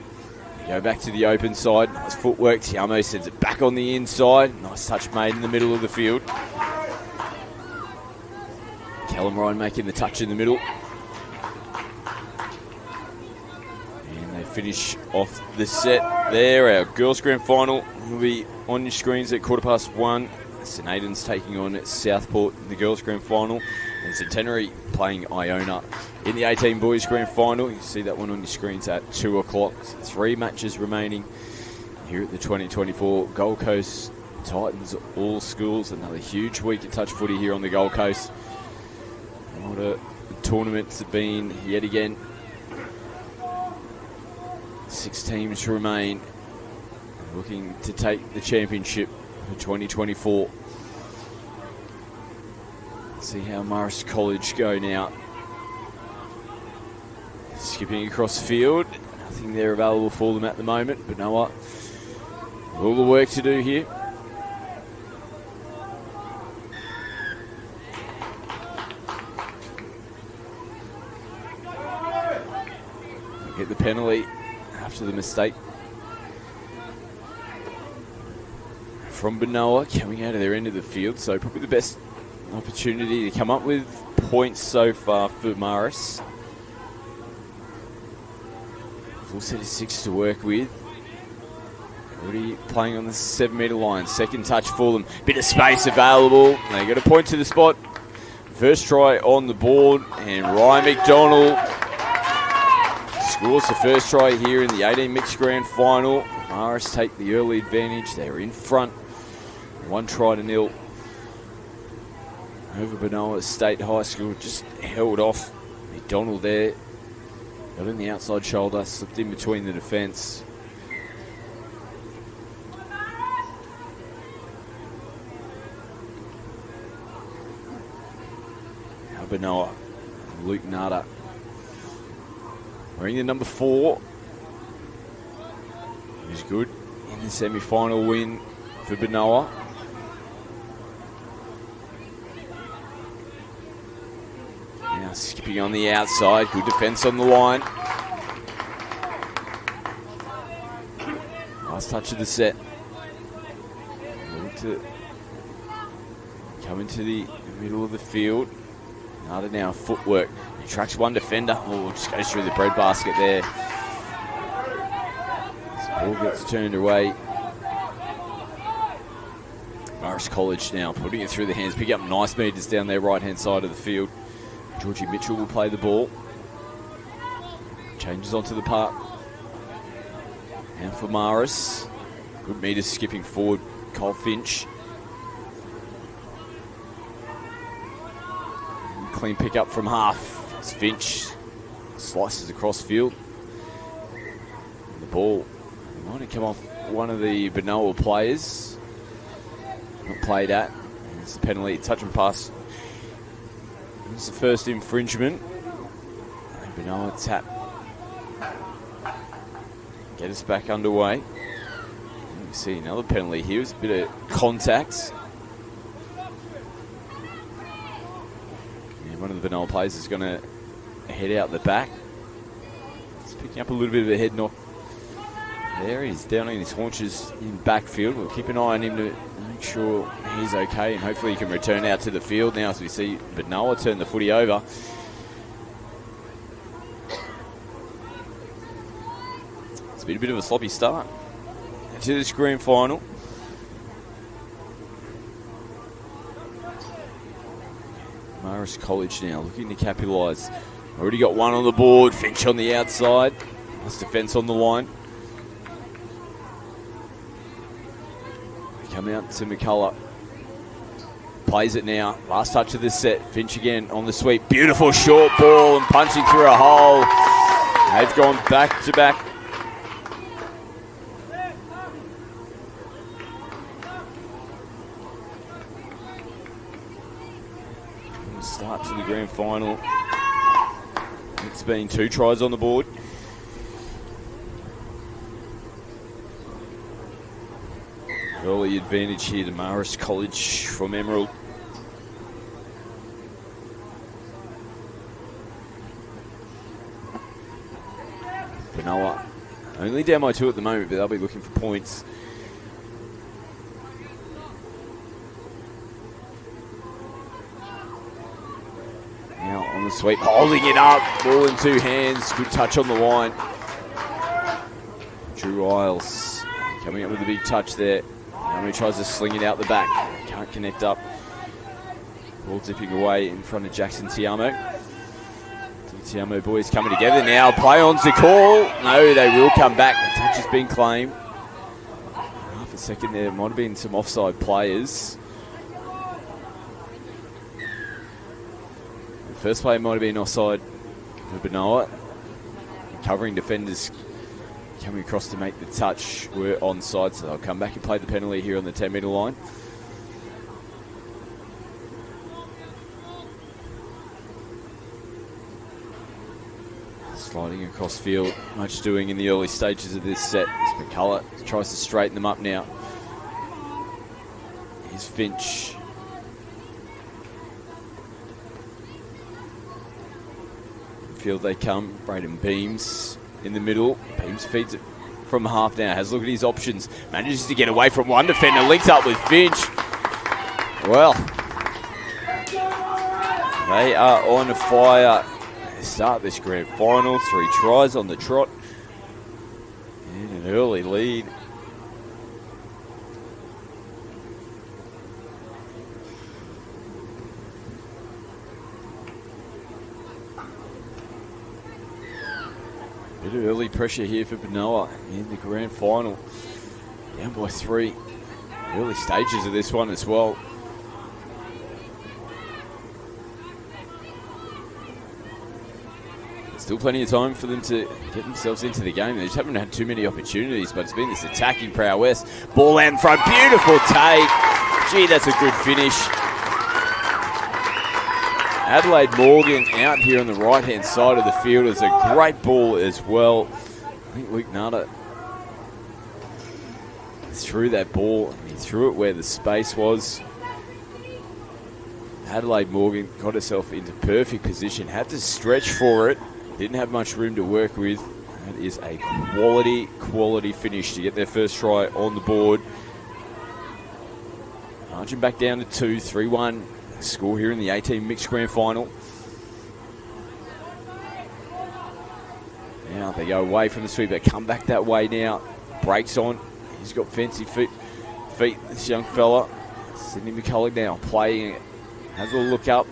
Go back to the open side. Nice footwork. Tiamo sends it back on the inside. Nice touch made in the middle of the field. Callum Ryan making the touch in the middle. And they finish off the set there. Our girls' grand final will be on your screens at 1:15. Aidans taking on Southport in the girls' grand final. And Centenary playing Iona in the 18 boys grand final. You can see that one on your screens at 2 o'clock. So 3 matches remaining here at the 2024 Gold Coast Titans All Schools. Another huge week of touch footy here on the Gold Coast. What a tournament it's been yet again. 6 teams remain looking to take the championship for 2024. See how Marist College go now. Skipping across field. Nothing there available for them at the moment. But know what? All the work to do here. Get the penalty after the mistake from Banoa coming out of their end of the field. So probably the best opportunity to come up with points so far for Marist. Full set of 6 to work with. Already playing on the 7 metre line. Second touch for them. Bit of space available. They got a point to the spot. First try on the board. And Ryan McDonald scores the first try here in the 18 mixed grand final. Marist take the early advantage. They're in front. 1 try to 0. Over Banoa State High School, just held off. McDonald there, got in the outside shoulder, slipped in between the defence. Now Banoa, Luke Nada, wearing the number 4. Who's good in the semi-final win for Banoa. Skipping on the outside, good defence on the line. Nice touch of the set. To come into the middle of the field. Nada now footwork. He tracks one defender. Oh, just goes through the breadbasket there. This ball gets turned away. Marist College now putting it through the hands. Pick up nice meters down their right-hand side of the field. Georgie Mitchell will play the ball. Changes onto the park. And for Marist. Good meters skipping forward. Cole Finch. And clean pick up from half. As Finch slices across field. And the ball might have come off one of the Banoa players. Not played at. And it's a penalty. Touch and pass. It's the first infringement. Banoa tap. Get us back underway. You see another penalty here. It's a bit of contact. And one of the Banoa players is going to head out the back. He's picking up a little bit of a head knock there. He's down on his haunches in backfield. We'll keep an eye on him to make sure he's okay, and hopefully he can return out to the field now as we see Banoa turn the footy over. It's been a bit of a sloppy start to this grand final. Marist College now looking to capitalise. Already got one on the board. Finch on the outside. Nice defence on the line. They come out to McCullough. Plays it now. Last touch of this set. Finch again on the sweep. Beautiful short ball and punching through a hole. They've gone back to back. Start to the grand final. It's been 2 tries on the board. Early advantage here to Marist College from Emerald. Banoa only down by 2 at the moment, but they'll be looking for points. Now on the sweep, holding it up, ball in 2 hands, good touch on the line. Drew Isles coming up with a big touch there. Now he tries to sling it out the back, can't connect up. Ball dipping away in front of Jackson Tiamo. The Tiamo boys coming together now, play on's the call. No, they will come back, the touch has been claimed. Half a second there, might have been some offside players. First play might have been offside for Banoa. Covering defenders coming across to make the touch were onside, so they'll come back and play the penalty here on the 10-metre line. Sliding across field, much doing in the early stages of this set. McCullough tries to straighten them up now. Here's Finch. Field they come. Braden Beams in the middle. Beams feeds it from half now. Has a look at his options. Manages to get away from one defender. Links up with Finch. Well, they are on fire. They start this grand final. 3 tries on the trot. And an early lead. Bit of early pressure here for Banoa in the grand final. Down by 3. Early stages of this one as well. Still plenty of time for them to get themselves into the game. They just haven't had too many opportunities, but it's been this attacking prowess. Ball out in front, beautiful take. Gee, that's a good finish. Adelaide Morgan out here on the right-hand side of the field is a great ball as well. I think Luke Nutter threw that ball, and he threw it where the space was. Adelaide Morgan got herself into perfect position, had to stretch for it, didn't have much room to work with. That is a quality finish to get their first try on the board. Margin back down to 2, 3-1. Score here in the 18 mixed grand final. Now they go away from the sweep. They come back that way now. Breaks on. He's got fancy feet, this young fella. Sydney McCullough now playing it. Has a look up.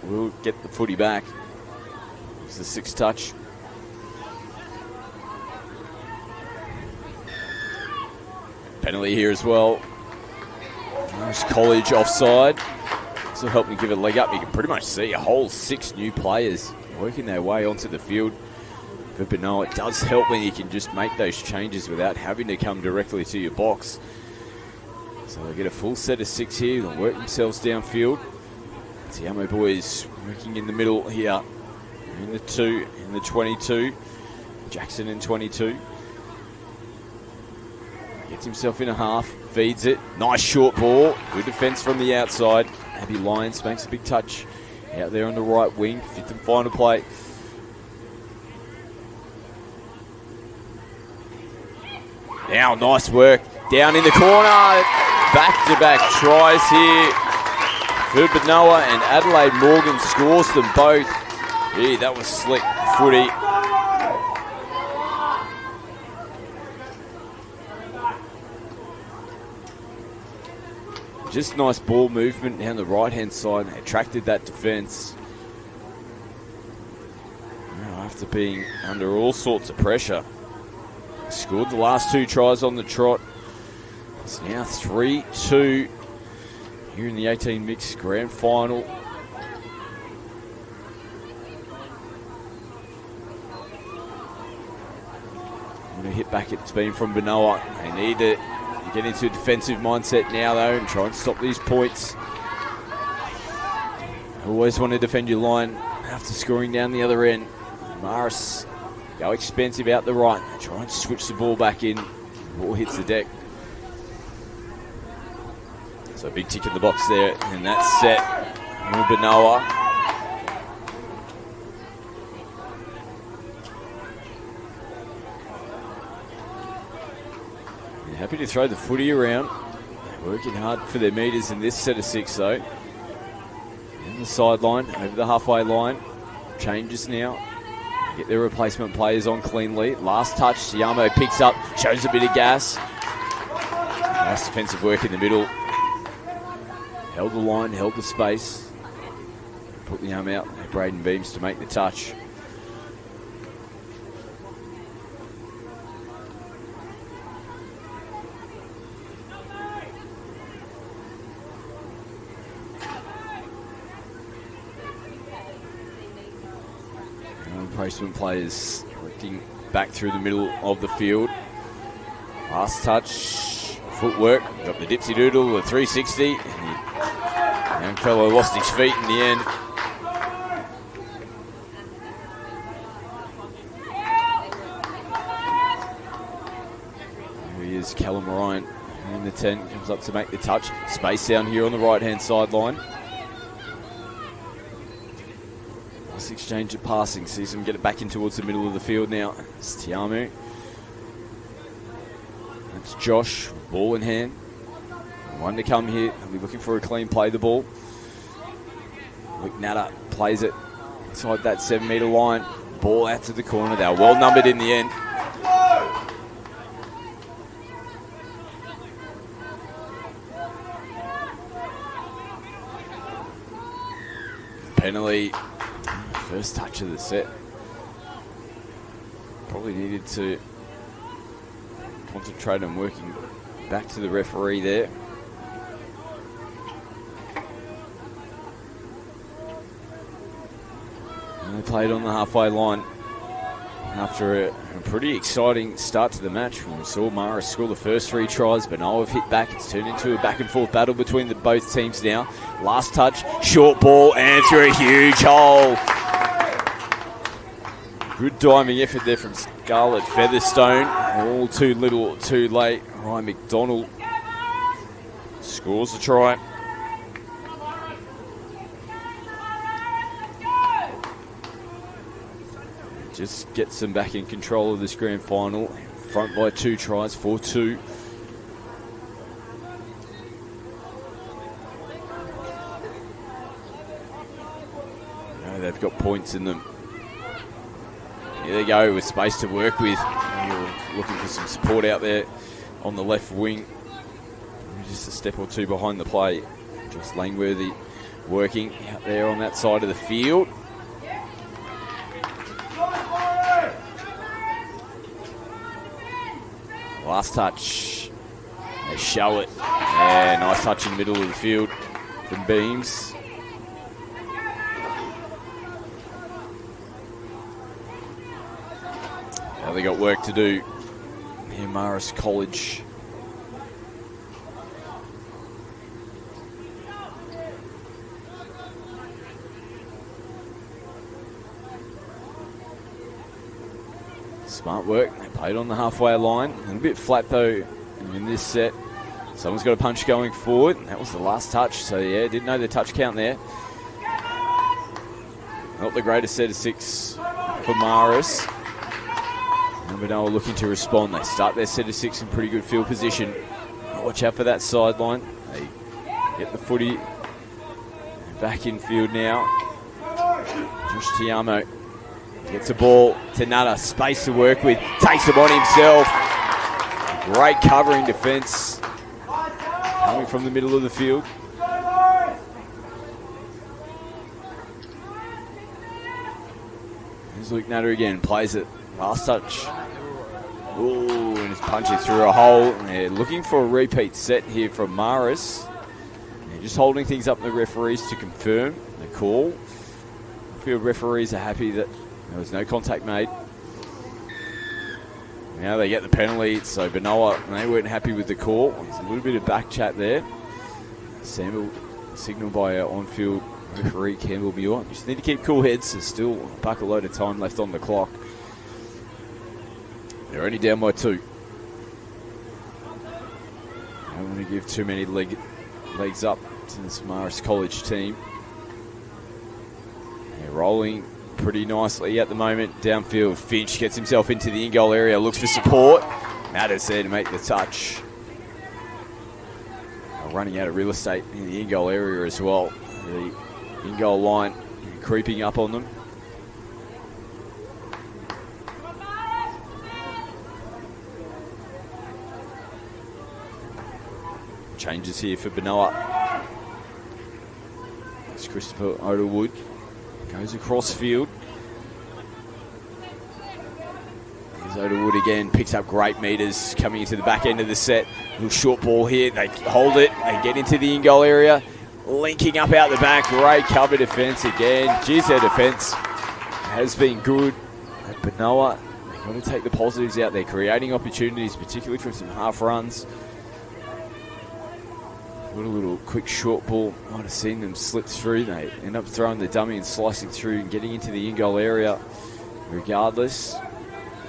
We'll get the footy back. It's the 6th touch. Penalty here as well. Nice College offside. This will help me give it a leg up. You can pretty much see a whole 6 new players working their way onto the field. For Banoa, it does help when you can just make those changes without having to come directly to your box. So they get a full set of 6 here. They'll work themselves downfield. Tiamo boys working in the middle here. In the 2, in the 22. Jackson in 22. Gets himself in a half, feeds it. Nice short ball. Good defence from the outside. Abby Lyons makes a big touch out there on the right wing. 5th and final play. Now, nice work. Down in the corner. Back-to-back tries here for Banoa, and Adelaide Morgan scores them both. Gee, that was slick footy. Just nice ball movement down the right-hand side. Attracted that defence. After being under all sorts of pressure. Scored the last 2 tries on the trot. It's now 3-2 here in the 18 mixed grand final. And a hit back it's been from Banoa. They need to get into a defensive mindset now though and try and stop these points. Always want to defend your line after scoring down the other end. Morris go expensive out the right. Try and switch the ball back in. Ball hits the deck. So a big tick in the box there, and that's set. Banoa. They're happy to throw the footy around. They're working hard for their metres in this set of 6 though. In the sideline, over the halfway line. Changes now. Get their replacement players on cleanly. Last touch, Siamo picks up, shows a bit of gas. Nice defensive work in the middle. Held the line, held the space. Put the arm out. Braden Beams to make the touch. Replacement players working back through the middle of the field. Last touch, footwork, got the dipsy doodle, the 360. The young fellow lost his feet in the end. Here he is, Callum Ryan in the 10, comes up to make the touch. Space down here on the right-hand sideline. Exchange of passing, sees him get it back in towards the middle of the field now. It's Tiamu. That's Josh, ball in hand. One to come here. He'll be looking for a clean play the ball. Wignata plays it inside that 7-metre line. Ball out to the corner. They were well numbered in the end. Penalty. First touch of the set. Probably needed to concentrate on working back to the referee there. And they played on the halfway line after a pretty exciting start to the match. We saw Mara score the first 3 tries, but Banoa have hit back. It's turned into a back and forth battle between both teams now. Last touch, short ball, and through a huge hole. Good diving effort there from Scarlett Featherstone. All too little, too late. Ryan McDonald scores a try. Just gets them back in control of this grand final. Front by 2 tries, 4-2. They've got points in them. Here they go with space to work with. You're looking for some support out there on the left wing. Just a step or 2 behind the play. Just Langworthy working out there on that side of the field. Last touch. They show it. Yeah, nice touch in the middle of the field from Beams. Now they got work to do here, Marist College. Smart work. They played on the halfway line. A little bit flat though in this set. Someone's got a punch going forward. That was the last touch. So yeah, didn't know the touch count there. Not the greatest set of 6 for Maris. And Banoa looking to respond. They start their set of 6 in pretty good field position. Watch out for that sideline. They get the footy back in field now. Josh Tiamo gets the ball to Nutter. Space to work with. Takes it on himself. Great covering defence coming from the middle of the field. Here's Luke Nutter again. Plays it. Last touch. Ooh, and it's punching through a hole. And they're looking for a repeat set here from Maris. They're just holding things up the referees to confirm the call. Field referees are happy that there was no contact made. Now they get the penalty, so Banoa, they weren't happy with the call. There's a little bit of back chat there. Signal by our on-field referee, Campbell Muir. Just need to keep cool heads. There's still a bucket load of time left on the clock. They're only down by 2. I don't want to give too many legs up to this Maris College team. They're rolling pretty nicely at the moment. Downfield, Finch gets himself into the in-goal area, looks for support. Matters there to make the touch. Running out of real estate in the in-goal area as well. The in-goal line creeping up on them. Changes here for Banoa. It's Christopher Oderwood. Goes across field. Here's Oderwood again. Picks up great meters coming into the back end of the set. Little short ball here. They hold it. They get into the in-goal area. Linking up out the back. Great cover defence again. Geez, their defence has been good. At Banoa, they've got to take the positives out. They're creating opportunities, particularly from some half runs. Got a little quick short ball. Might have seen them slip through. They end up throwing the dummy and slicing through and getting into the in-goal area. Regardless,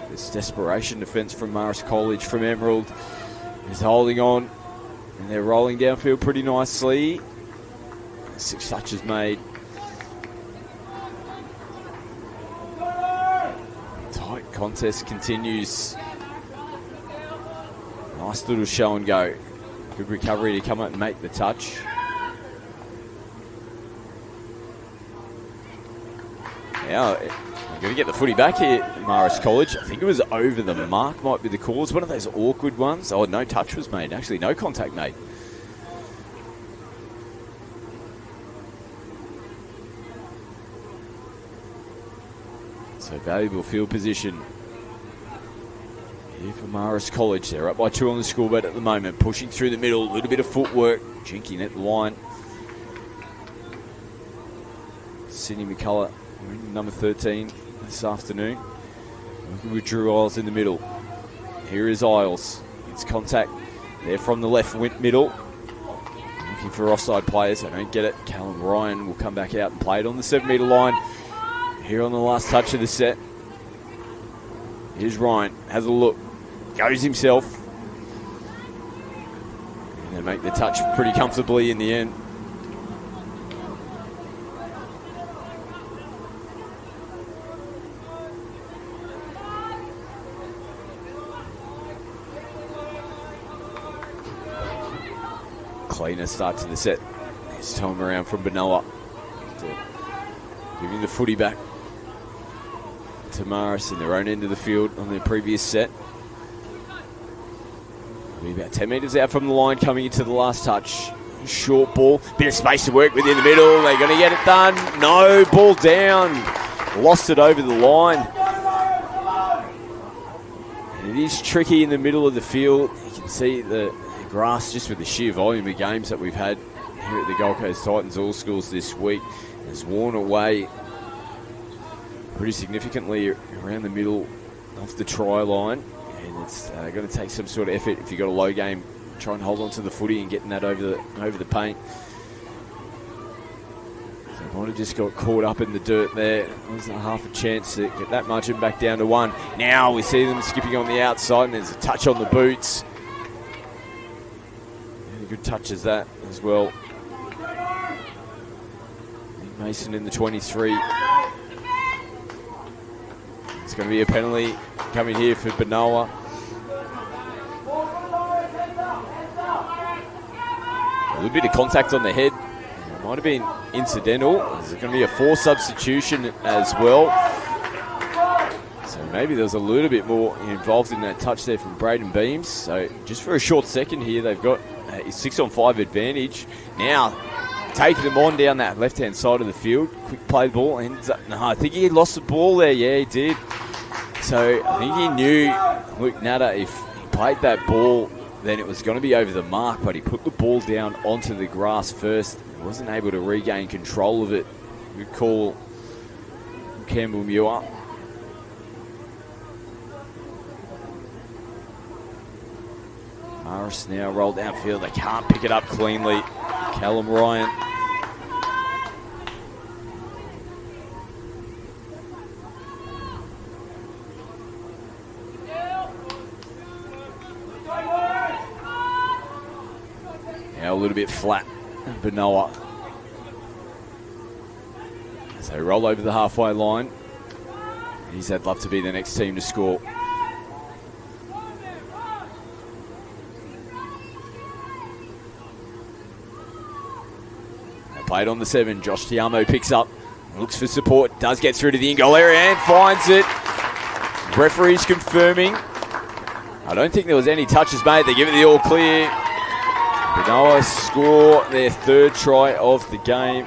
this desperation defence from Maris College, from Emerald, is holding on. And they're rolling downfield pretty nicely. 6 touches made. Tight contest continues. Nice little show and go. Good recovery to come up and make the touch. Now, I'm going to get the footy back here at Maris College. I think it was over the mark, might be the call. It's one of those awkward ones. Oh, no touch was made. Actually, no contact made. So, valuable field position here for Maris College. They're up by 2 on the scoreboard at the moment. Pushing through the middle. A little bit of footwork. Jinking at the line. Sydney McCullough, number 13 this afternoon. Working with Drew Isles in the middle. Here is Isles. It's contact there from the left middle. Looking for offside players. They don't get it. Callum Ryan will come back out and play it on the 7-metre line. Here on the last touch of the set. Here's Ryan. Has a look. Goes himself. And they make the touch pretty comfortably in the end. Cleaner start to the set. This time around from Banoa. Giving the footy back to Maris in their own end of the field on their previous set. Be about 10 metres out from the line coming into the last touch. Short ball, bit of space to work with in the middle. They're going to get it done. No, ball down. Lost it over the line. And it is tricky in the middle of the field. You can see the grass, just with the sheer volume of games that we've had here at the Gold Coast Titans All Schools this week, has worn away pretty significantly around the middle of the try line. And it's going to take some sort of effort if you've got a low game. Try and hold on to the footy and getting that over the paint. So Might have just got caught up in the dirt there. Wasn't half a chance to get that margin back down to 1. Now we see them skipping on the outside, and there's a touch on the boots. And a good touch as that as well. Mason in the 23. It's going to be a penalty coming here for Banoa. A little bit of contact on the head. It might have been incidental. There's going to be a 4 substitution as well. So maybe there's a little bit more involved in that touch there from Braden Beams. So just for a short second here, they've got a 6-on-5 advantage. Now, taking them on down that left-hand side of the field. Quick play ball. Ends up, no, I think he lost the ball there. Yeah, he did. So I think he knew Luke Natter, if he played that ball, then it was going to be over the mark, but he put the ball down onto the grass first. He wasn't able to regain control of it. Good call from Campbell Muir. Morris now rolled downfield. They can't pick it up cleanly. Callum Ryan. Now a little bit flat. Banoa. As they roll over the halfway line. He's had love to be the next team to score. Played on the 7. Josh Tiamo picks up. Looks for support. Does get through to the in-goal area and finds it. Referee's confirming. I don't think there was any touches made. They give it the all clear. Banoa score their 3rd try of the game.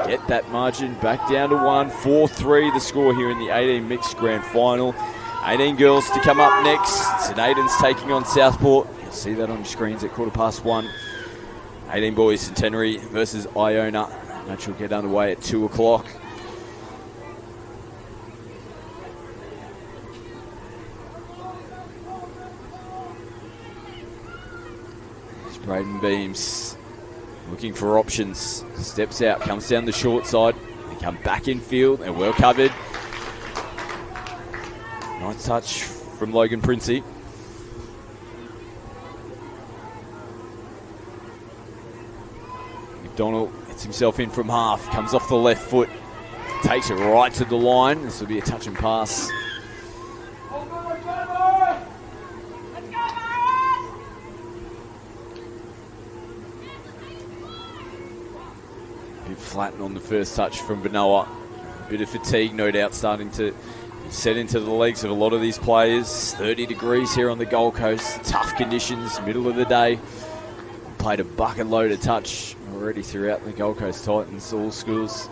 Get that margin back down to 1. 4-3 the score here in the 18 mixed grand final. 18 girls to come up next. St Aidans taking on Southport. You'll see that on your screens at 1:15. 18 boys, Centenary versus Iona. Match will get underway at 2 o'clock. Braden Beams looking for options. Steps out, comes down the short side. They come back in field. They're well covered. Nice touch from Logan Princey. McDonald gets himself in from half. Comes off the left foot. Takes it right to the line. This will be a touch and pass. Flattened on the first touch from Banoa. A bit of fatigue, no doubt, starting to set into the legs of a lot of these players. 30 degrees here on the Gold Coast. Tough conditions, middle of the day. Played a bucket load of touch already throughout the Gold Coast Titans, all schools.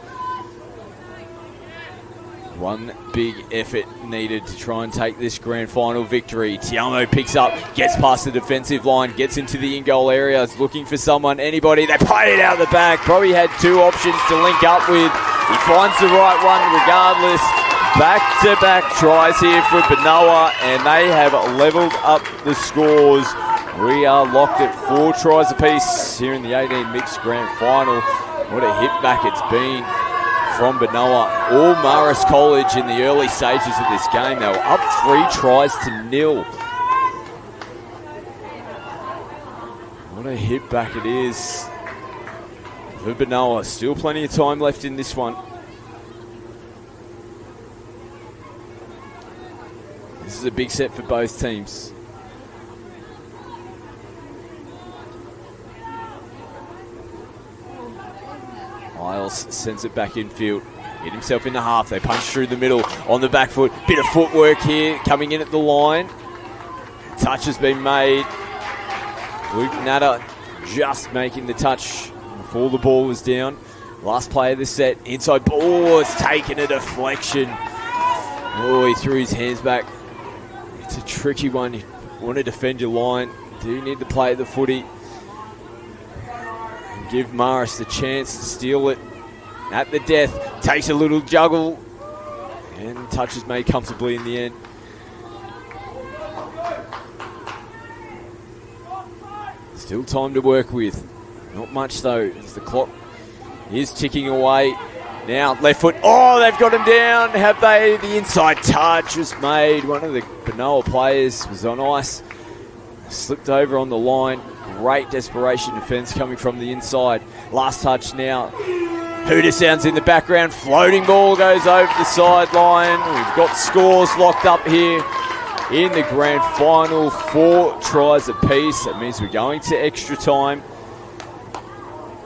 One big effort needed to try and take this grand final victory. Tiamo picks up, gets past the defensive line, gets into the in-goal area, is looking for someone, anybody. They play it out the back. Probably had 2 options to link up with. He finds the right one regardless. Back-to-back tries here for Banoa, and they have leveled up the scores. We are locked at 4 tries apiece here in the 18 mixed grand final. What a hit back it's been from Banoa. All Marist College in the early stages of this game. They were up 3 tries to 0. What a hit back it is for Banoa. Still plenty of time left in this one. This is a big set for both teams. Miles sends it back infield. Hit himself in the half. They punch through the middle on the back foot. Bit of footwork here coming in at the line. Touch has been made. Luke Natter just making the touch before the ball was down. Last play of the set. Inside ball. Oh, it's taken a deflection. Oh, he threw his hands back. It's a tricky one. You want to defend your line. Do need to play the footy. Give Morris the chance to steal it at the death. Takes a little juggle. And touch is made comfortably in the end. Still time to work with. Not much though, as the clock He's ticking away. Now, left foot. Oh, they've got him down. Have they? The inside touch was made. One of the Banoa players was on ice. Slipped over on the line. Great desperation defence coming from the inside. Last touch now. Hooter sounds in the background. Floating ball goes over the sideline. We've got scores locked up here in the grand final. 4 tries apiece. That means we're going to extra time.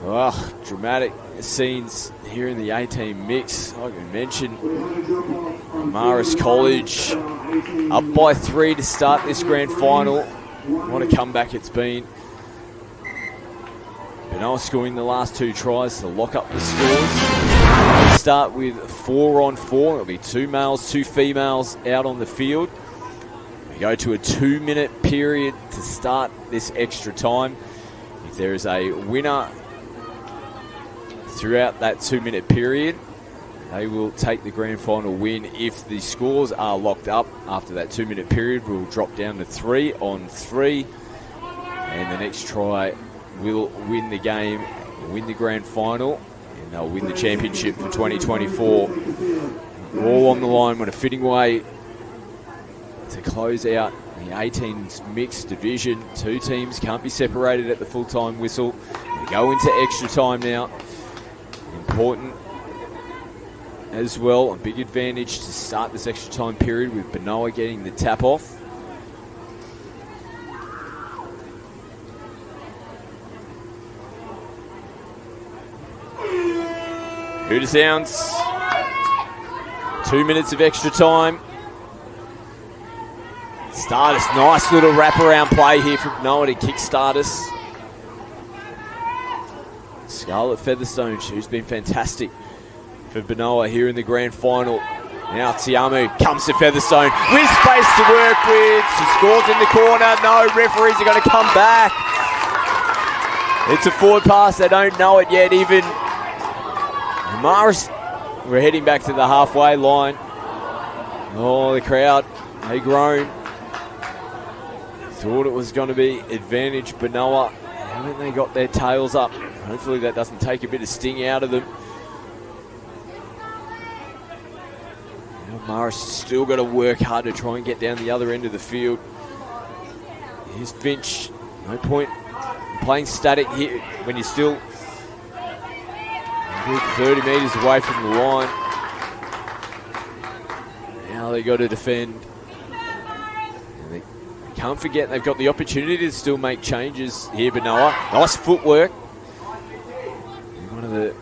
Oh, dramatic scenes here in the 18 mix. Like I mentioned, Marist College up by 3 to start this grand final. What a comeback it's been. Banoa scoring the last 2 tries to lock up the scores. We start with 4-on-4. It'll be 2 males, 2 females out on the field. We go to a 2-minute period to start this extra time. If there is a winner throughout that 2-minute period, they will take the grand final win. If the scores are locked up after that 2-minute period, we'll drop down to 3-on-3. And the next try will win the game, win the grand final, and they'll win the championship for 2024. All on the line. What a fitting way to close out the 18's mixed division. 2 teams can't be separated at the full-time whistle. We go into extra time now. Important as well. A big advantage to start this extra time period with Banoa getting the tap off. Hooter sounds. 2 minutes of extra time. Stardust, nice little wraparound play here from Banoa to kick Stardust. Scarlett Featherstone, she's been fantastic for Banoa here in the grand final. Now Tiamu comes to Featherstone with space to work with. She scores in the corner. No, referees are going to come back. It's a forward pass. They don't know it yet even. Maris, we're heading back to the halfway line. Oh, the crowd, they groan. Thought it was going to be advantage Banoa. Haven't they got their tails up? Hopefully that doesn't take a bit of sting out of them. Now Maris still got to work hard to try and get down the other end of the field. Here's Finch. No point in playing static here when you're still 30 metres away from the line. Now they got to defend. And they can't forget they've got the opportunity to still make changes here, Banoa. Nice footwork. One of the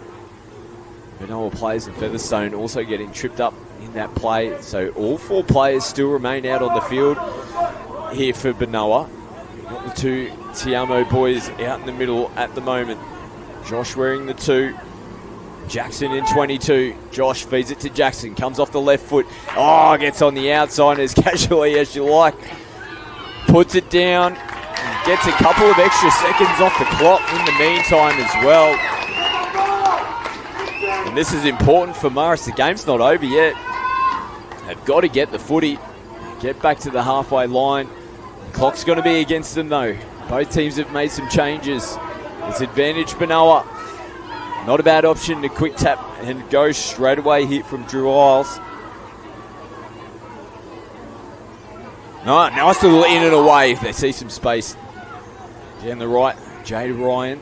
Banoa players in Featherstone also getting tripped up in that play. So all 4 players still remain out on the field here for Banoa. Got the 2 Tiamo boys out in the middle at the moment. Josh wearing the 2. Jackson in 22. Josh feeds it to Jackson. Comes off the left foot. Oh, gets on the outside as casually as you like. Puts it down. And gets a couple of extra seconds off the clock in the meantime as well. And this is important for Morris. The game's not over yet. They've got to get the footy. Get back to the halfway line. The clock's going to be against them though. Both teams have made some changes. It's advantage Banoa. Not a bad option to quick tap and go straight away hit from Drew Isles. No, nice little in and away if they see some space. Down the right, Jade Ryan.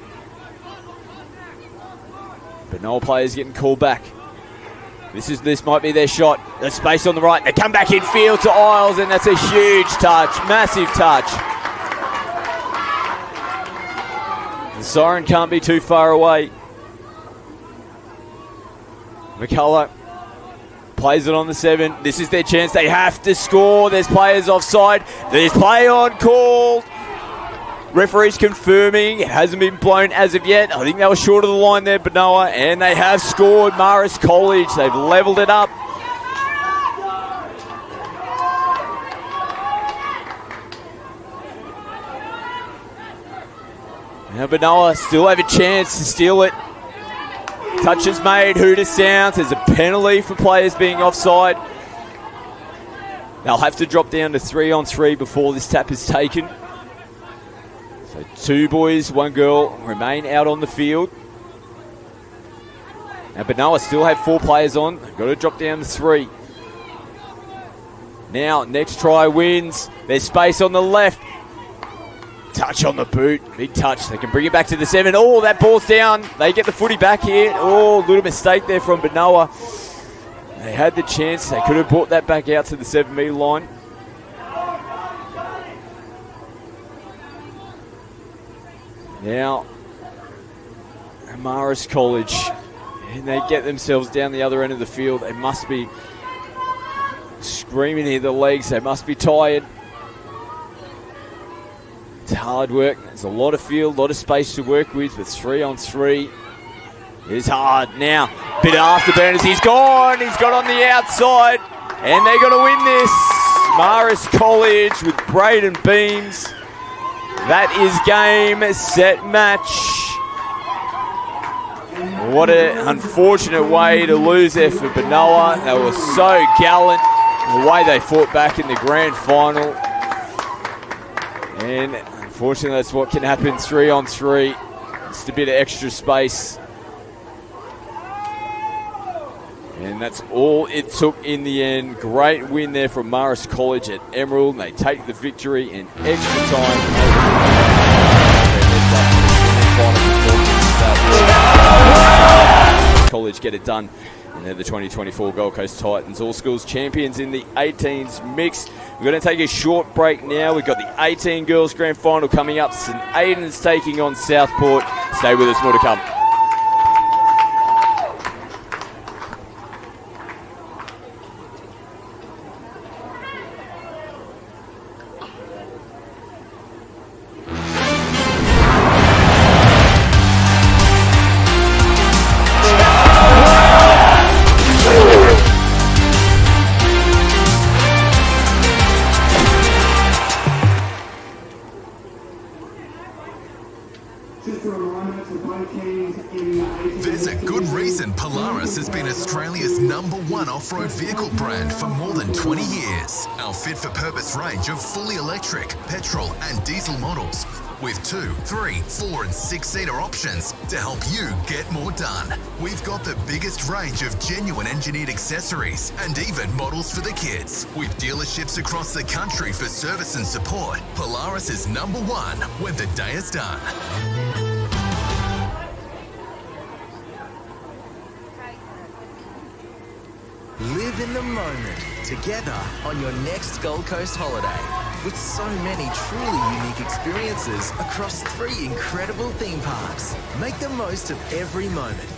Banoa players getting called back. This might be their shot. There's space on the right. They come back in field to Isles, and that's a huge touch, massive touch. The siren can't be too far away. McCullough plays it on the 7. This is their chance. They have to score. There's players offside. There's play on called. Referees confirming. It hasn't been blown as of yet. I think they were short of the line there, Banoa, and they have scored. Marist College. They've levelled it up. Now Banoa still have a chance to steal it. Touch is made. Hooter sounds. There's a penalty for players being offside. They'll have to drop down to 3-on-3 before this tap is taken. So 2 boys, 1 girl remain out on the field. And Banoa still have 4 players on. They've got to drop down to 3. Now, next try wins. There's space on the left. Touch on the boot. Big touch. They can bring it back to the 7. Oh, that ball's down. They get the footy back here. Oh, little mistake there from Banoa. They had the chance. They could have brought that back out to the 7-metre line. Now, Amaris College. And they get themselves down the other end of the field. They must be screaming here, the legs. They must be tired. It's hard work. There's a lot of field, a lot of space to work with, but 3-on-3 is hard. Now, bit of afterburners. He's gone. He's got on the outside. And they're going to win this. Amaris College with Braden Beams. That is game, set, match. What an unfortunate way to lose there for Banoa. They were so gallant the way they fought back in the grand final. And unfortunately, that's what can happen 3-on-3. Just a bit of extra space. And that's all it took in the end. Great win there from Amaris College at Emerald. They take the victory in extra time. College get it done. And they're the 2024 Gold Coast Titans, all schools champions in the 18s mix. We're going to take a short break now. We've got the 18 girls grand final coming up. St. Aidans taking on Southport. Stay with us, more to come. There's a good reason Polaris has been Australia's #1 off-road vehicle brand for more than 20 years. Our fit-for-purpose range of fully electric, petrol and diesel models with 2, 3, 4 and 6-seater options to help you get more done. We've got the biggest range of genuine engineered accessories and even models for the kids. With dealerships across the country for service and support, Polaris is #1 when the day is done. Live in the moment together on your next Gold Coast holiday. With so many truly unique experiences across 3 incredible theme parks. Make the most of every moment.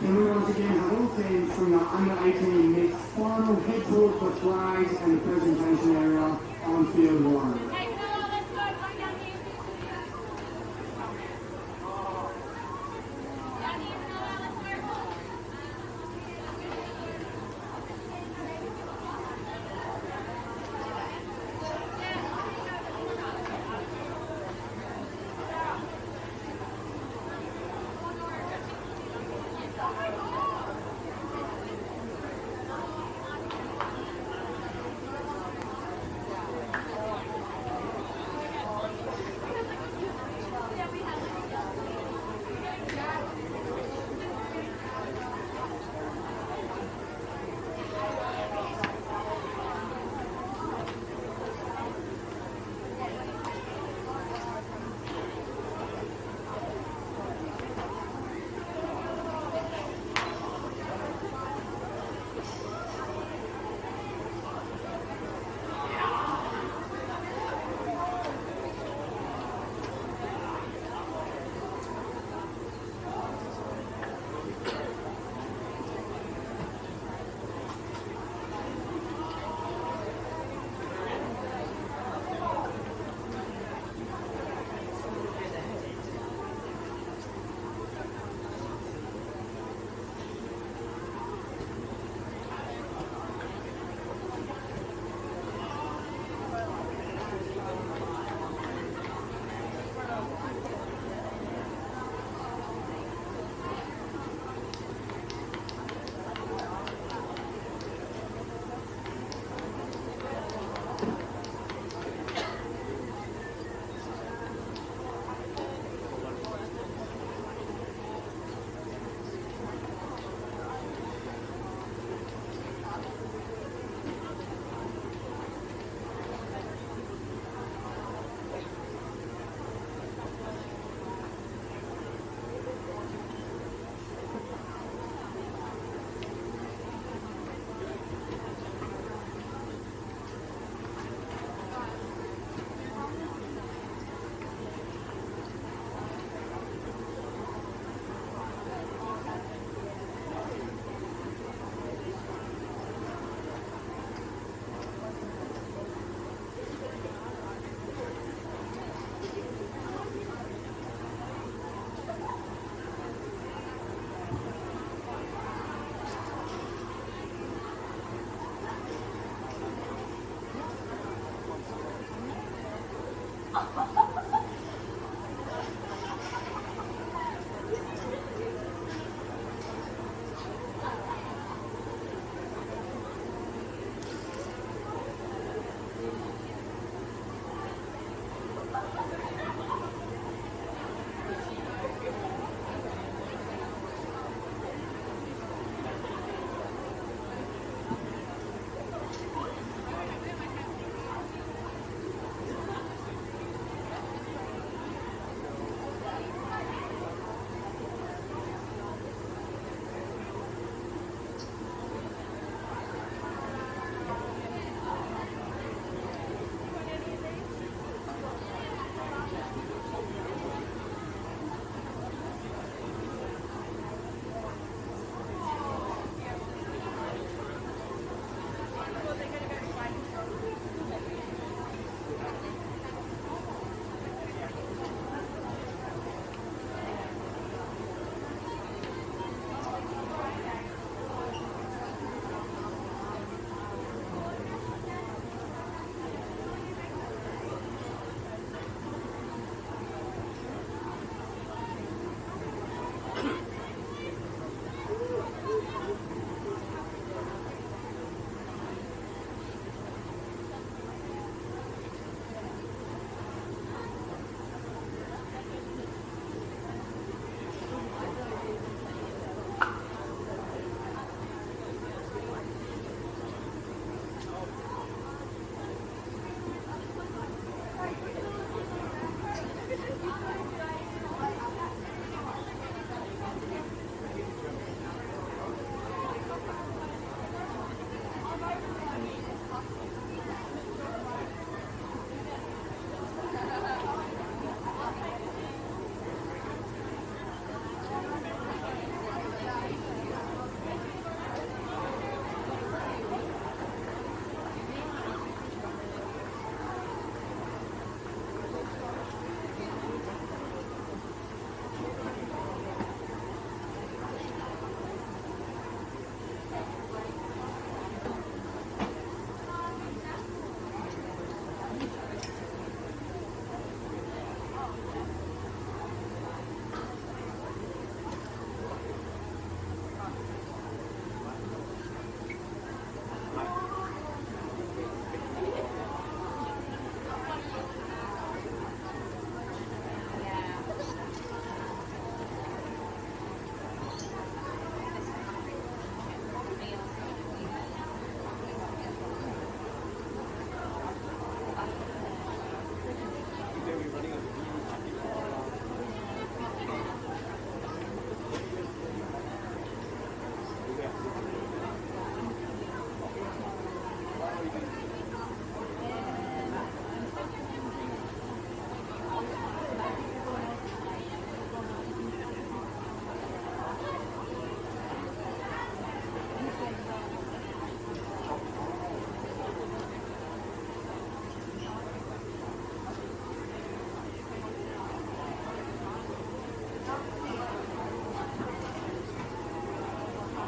And we once again have all teams from the under-18 mixed final head towards the flags and the presentation area on field 1.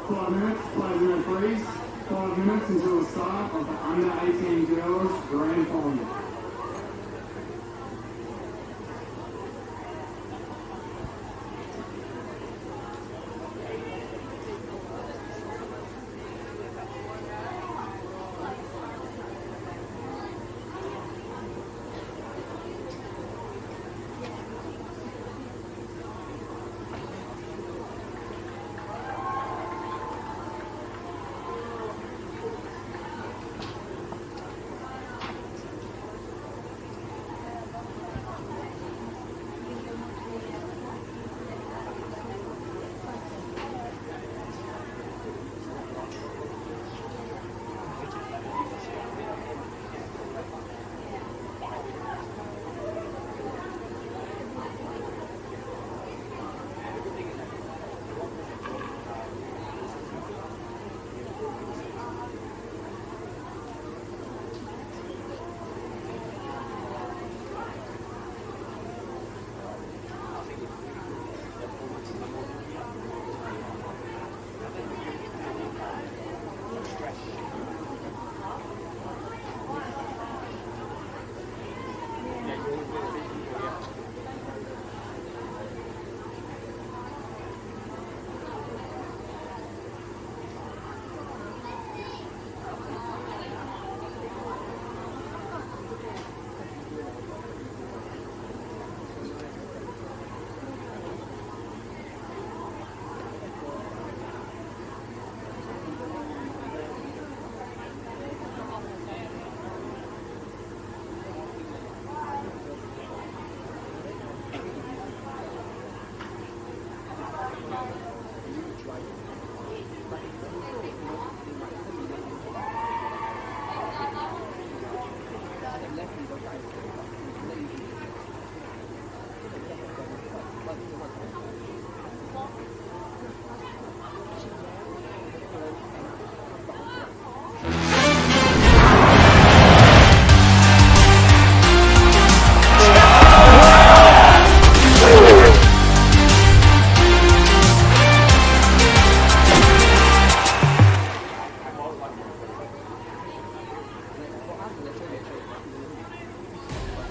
5 minutes, players in freeze. 5 minutes until the start of the under 18 girls grand final.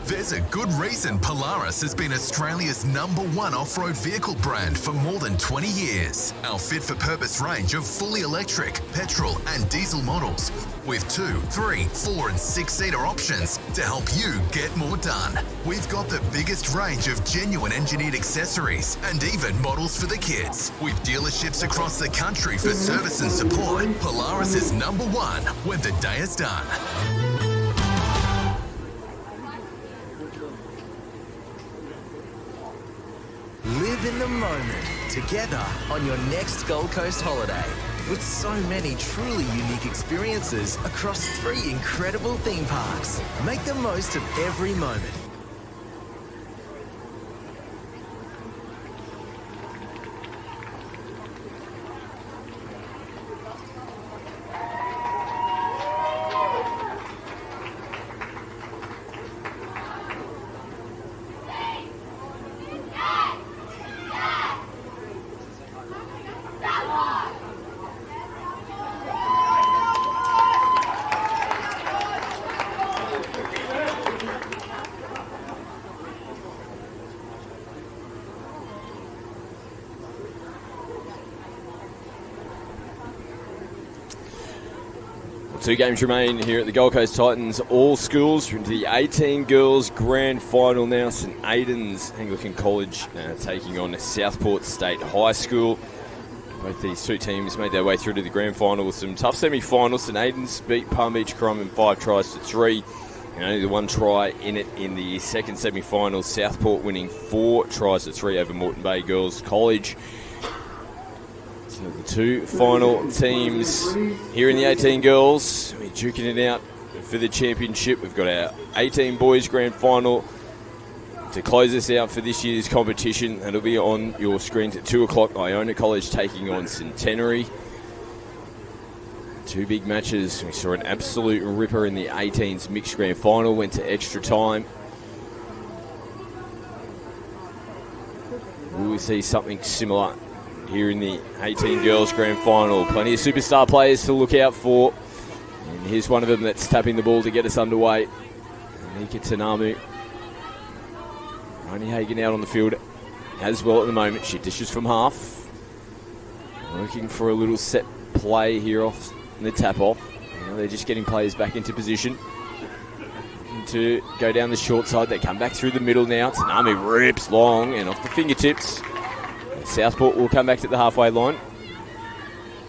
There's a good reason Polaris has been Australia's #1 off-road vehicle brand for more than 20 years. Our fit-for-purpose range of fully electric, petrol and diesel models with 2, 3, 4 and 6-seater options to help you get more done. We've got the biggest range of genuine engineered accessories and even models for the kids. With dealerships across the country for service and support, Polaris is #1 when the day is done. Live in the moment together on your next Gold Coast holiday. With so many truly unique experiences across 3 incredible theme parks. Make the most of every moment. Two games remain here at the Gold Coast Titans. All schools into the 18 girls grand final now. St Aidans Anglican College taking on Southport State High School. Both these two teams made their way through to the grand final with some tough semi-finals. St Aidans beat Palm Beach Crumb 5-3, and only the 1 try in it in the second semi-final. Southport winning 4-3 over Moreton Bay Girls College. So the 2 final teams here in the 18 girls. We're duking it out for the championship. We've got our 18 boys grand final to close us out for this year's competition. That'll be on your screens at 2 o'clock. Iona College taking on Centenary. 2 big matches. We saw an absolute ripper in the 18s mixed grand final. Went to extra time. Will we see something similar here in the 18 girls grand final? Plenty of superstar players to look out for. And here's one of them that's tapping the ball to get us underway. Anika Tanamu. Ronnie Hagan out on the field as well at the moment. She dishes from half. Looking for a little set play here off the tap-off. They're just getting players back into position. Looking to go down the short side. They come back through the middle now. Tanamu rips long and off the fingertips. Southport will come back to the halfway line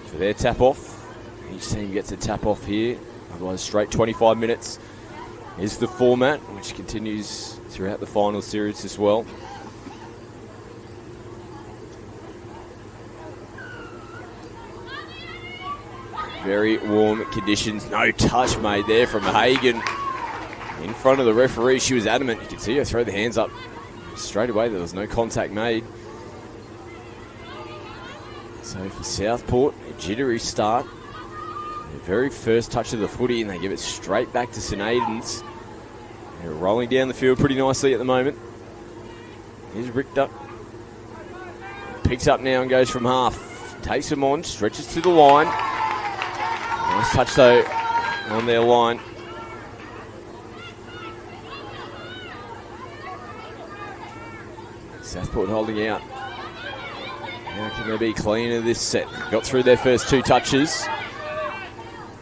for their tap-off. Each team gets a tap-off here. Otherwise, straight 25 minutes is the format, which continues throughout the final series as well. Very warm conditions. No touch made there from Hagan. In front of the referee, she was adamant. You can see her throw the hands up straight away. There was no contact made. So for Southport, a jittery start. The very first touch of the footy, and they give it straight back to St Aidans. They're rolling down the field pretty nicely at the moment. Here's Richter. Picks up now and goes from half. Takes him on, stretches to the line. Nice touch though on their line. Southport holding out. How can they be cleaner this set? Got through their first 2 touches.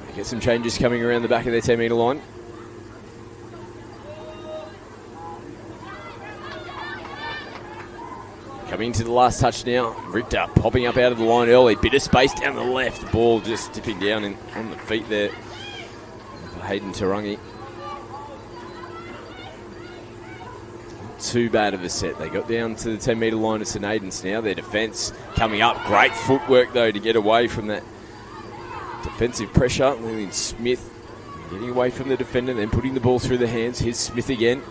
They get some changes coming around the back of their 10-metre line. Coming into the last touch now. Richter popping up out of the line early. Bit of space down the left. The ball just dipping down on the feet there for Hayden Tarangi. Too bad of a set. They got down to the 10-metre line of St Aidans now. Their defence coming up. Great footwork, though, to get away from that defensive pressure. Lillian Smith getting away from the defender, then putting the ball through the hands. Here's Smith again.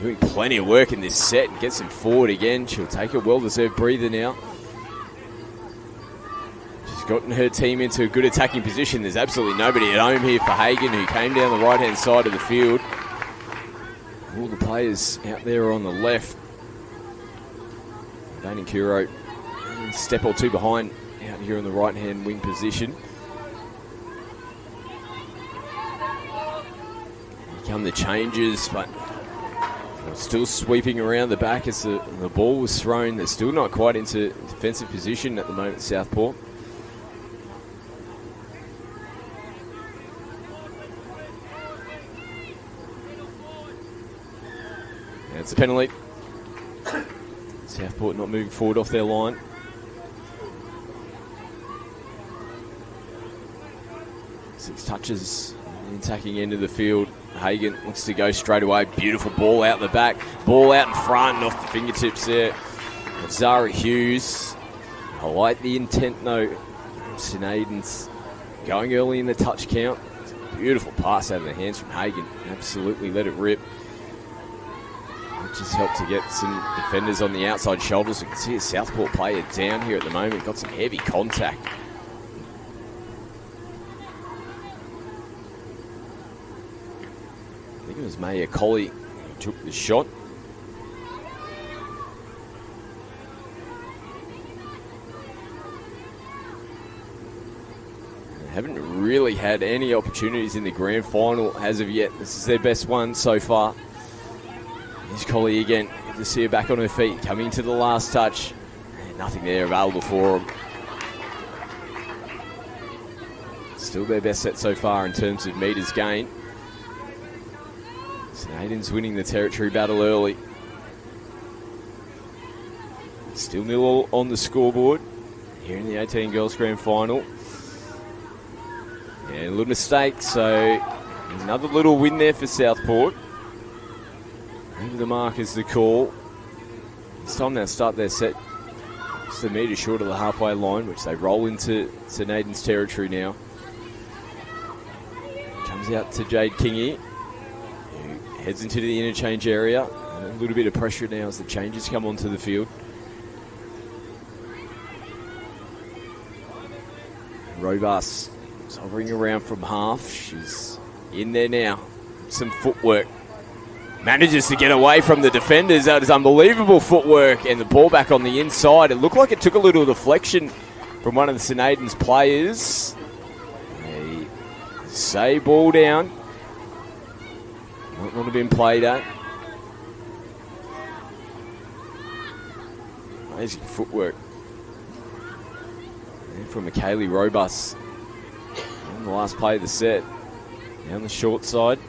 Doing plenty of work in this set and gets him forward again. She'll take a well-deserved breather now. She's gotten her team into a good attacking position. There's absolutely nobody at home here for Hagan, who came down the right-hand side of the field. All the players out there on the left. Dane Kingaroy, a step or 2 behind out here in the right-hand wing position. He come the changes, but still sweeping around the back as the ball was thrown. They're still not quite into defensive position at the moment, Southport. And it's a penalty. Southport not moving forward off their line. Six touches in the attacking end of the field. Hagan looks to go straight away. Beautiful ball out the back. Ball out in front and off the fingertips there. Zara Hughes. I like the intent though. St. Aidans going early in the touch count. Beautiful pass out of the hands from Hagan. Absolutely let it rip. Just helped to get some defenders on the outside shoulders. You can see a Southport player down here at the moment. Got some heavy contact. I think it was Maya Colley who took the shot. They haven't really had any opportunities in the grand final as of yet. This is their best one so far. Here's Colley again. Good to see her back on her feet. Coming to the last touch. Nothing there available for them. Still their best set so far in terms of metres gained. St. Aidans winning the territory battle early. Still 0 on the scoreboard here in the 18 girls grand final. And a little mistake, so another little win there for Southport. Over the mark is the call. This time they'll start their set just a metre short of the halfway line, which they roll into St. Aidan's territory now. Comes out to Jade Kingy, who heads into the interchange area. And a little bit of pressure now as the changes come onto the field. Robust is hovering around from half. She's in there now. Some footwork. Manages to get away from the defenders. That is unbelievable footwork. And the ball back on the inside. It looked like it took a little deflection from one of the St. Aidan's players. A say ball down. Might not have been played at. Amazing footwork. And from Michaeli Robust. And the last play of the set. Down the short side.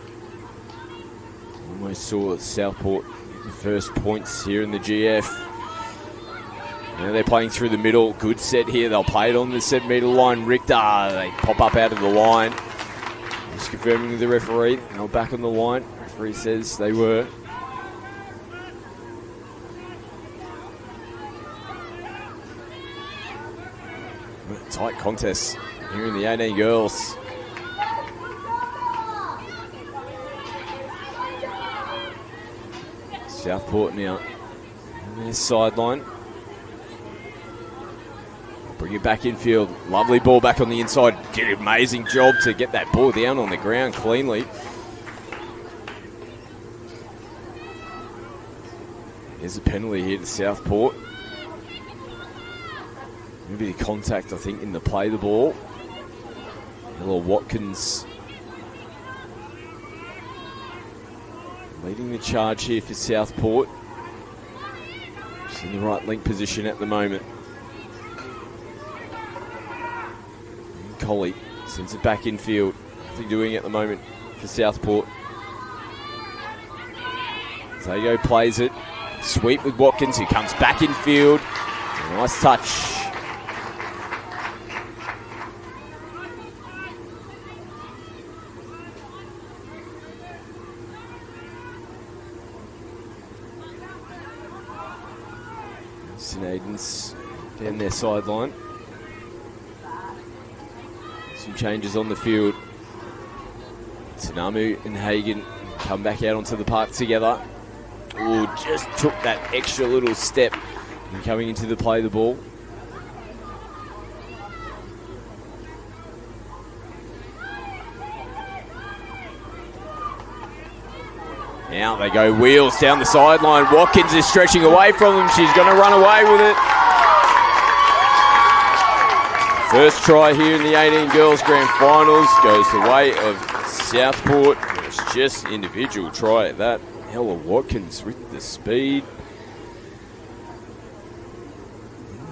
Almost saw Southport get the first points here in the GF. Now they're playing through the middle. Good set here. They'll play it on the 7 metre line. Richter, they pop up out of the line. Just confirming with the referee. They're back on the line. Referee says they were. Tight contest here in the 18 girls. Southport now on their sideline. Bring it back infield. Lovely ball back on the inside. Did an amazing job to get that ball down on the ground cleanly. There's a penalty here to Southport. Maybe the contact, I think, in the play the ball. Little Watkins leading the charge here for Southport. Just in the right link position at the moment. And Colley sends it back infield. Nothing doing at the moment for Southport. Zago plays it. Sweep with Watkins, who comes back infield. Nice touch. St. Aidans down their sideline. Some changes on the field. Tanamu and Hagan come back out onto the park together. Ooh, just took that extra little step in coming into the play the ball. Now they go wheels down the sideline. Watkins is stretching away from them. She's going to run away with it. First try here in the 18 girls grand finals goes the way of Southport. it's just individual try at that. Ella Watkins with the speed.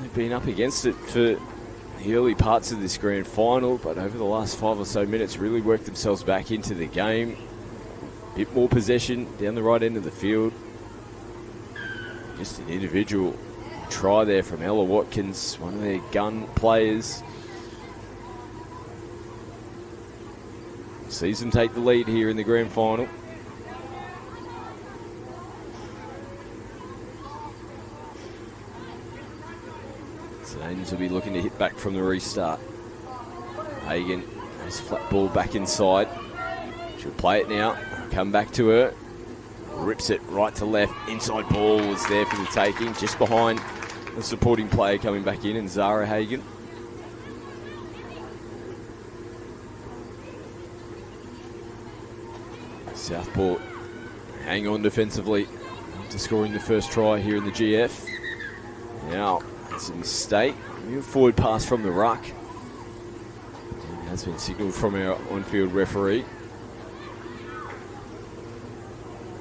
They've been up against it for the early parts of this grand final, but over the last 5 or so minutes really worked themselves back into the game. A bit more possession down the right end of the field. Just an individual try there from Ella Watkins, one of their gun players. Sees them take the lead here in the grand final. So Aidans will be looking to hit back from the restart. Hagen has flat ball back inside. She'll play it now. Come back to her. Rips it right to left. Inside ball is there for the taking. Just behind the supporting player coming back in, and Zara Hagen. Southport hang on defensively after scoring the first try here in the GF. Now, it's a mistake. Forward pass from the ruck. It has been signalled from our on-field referee.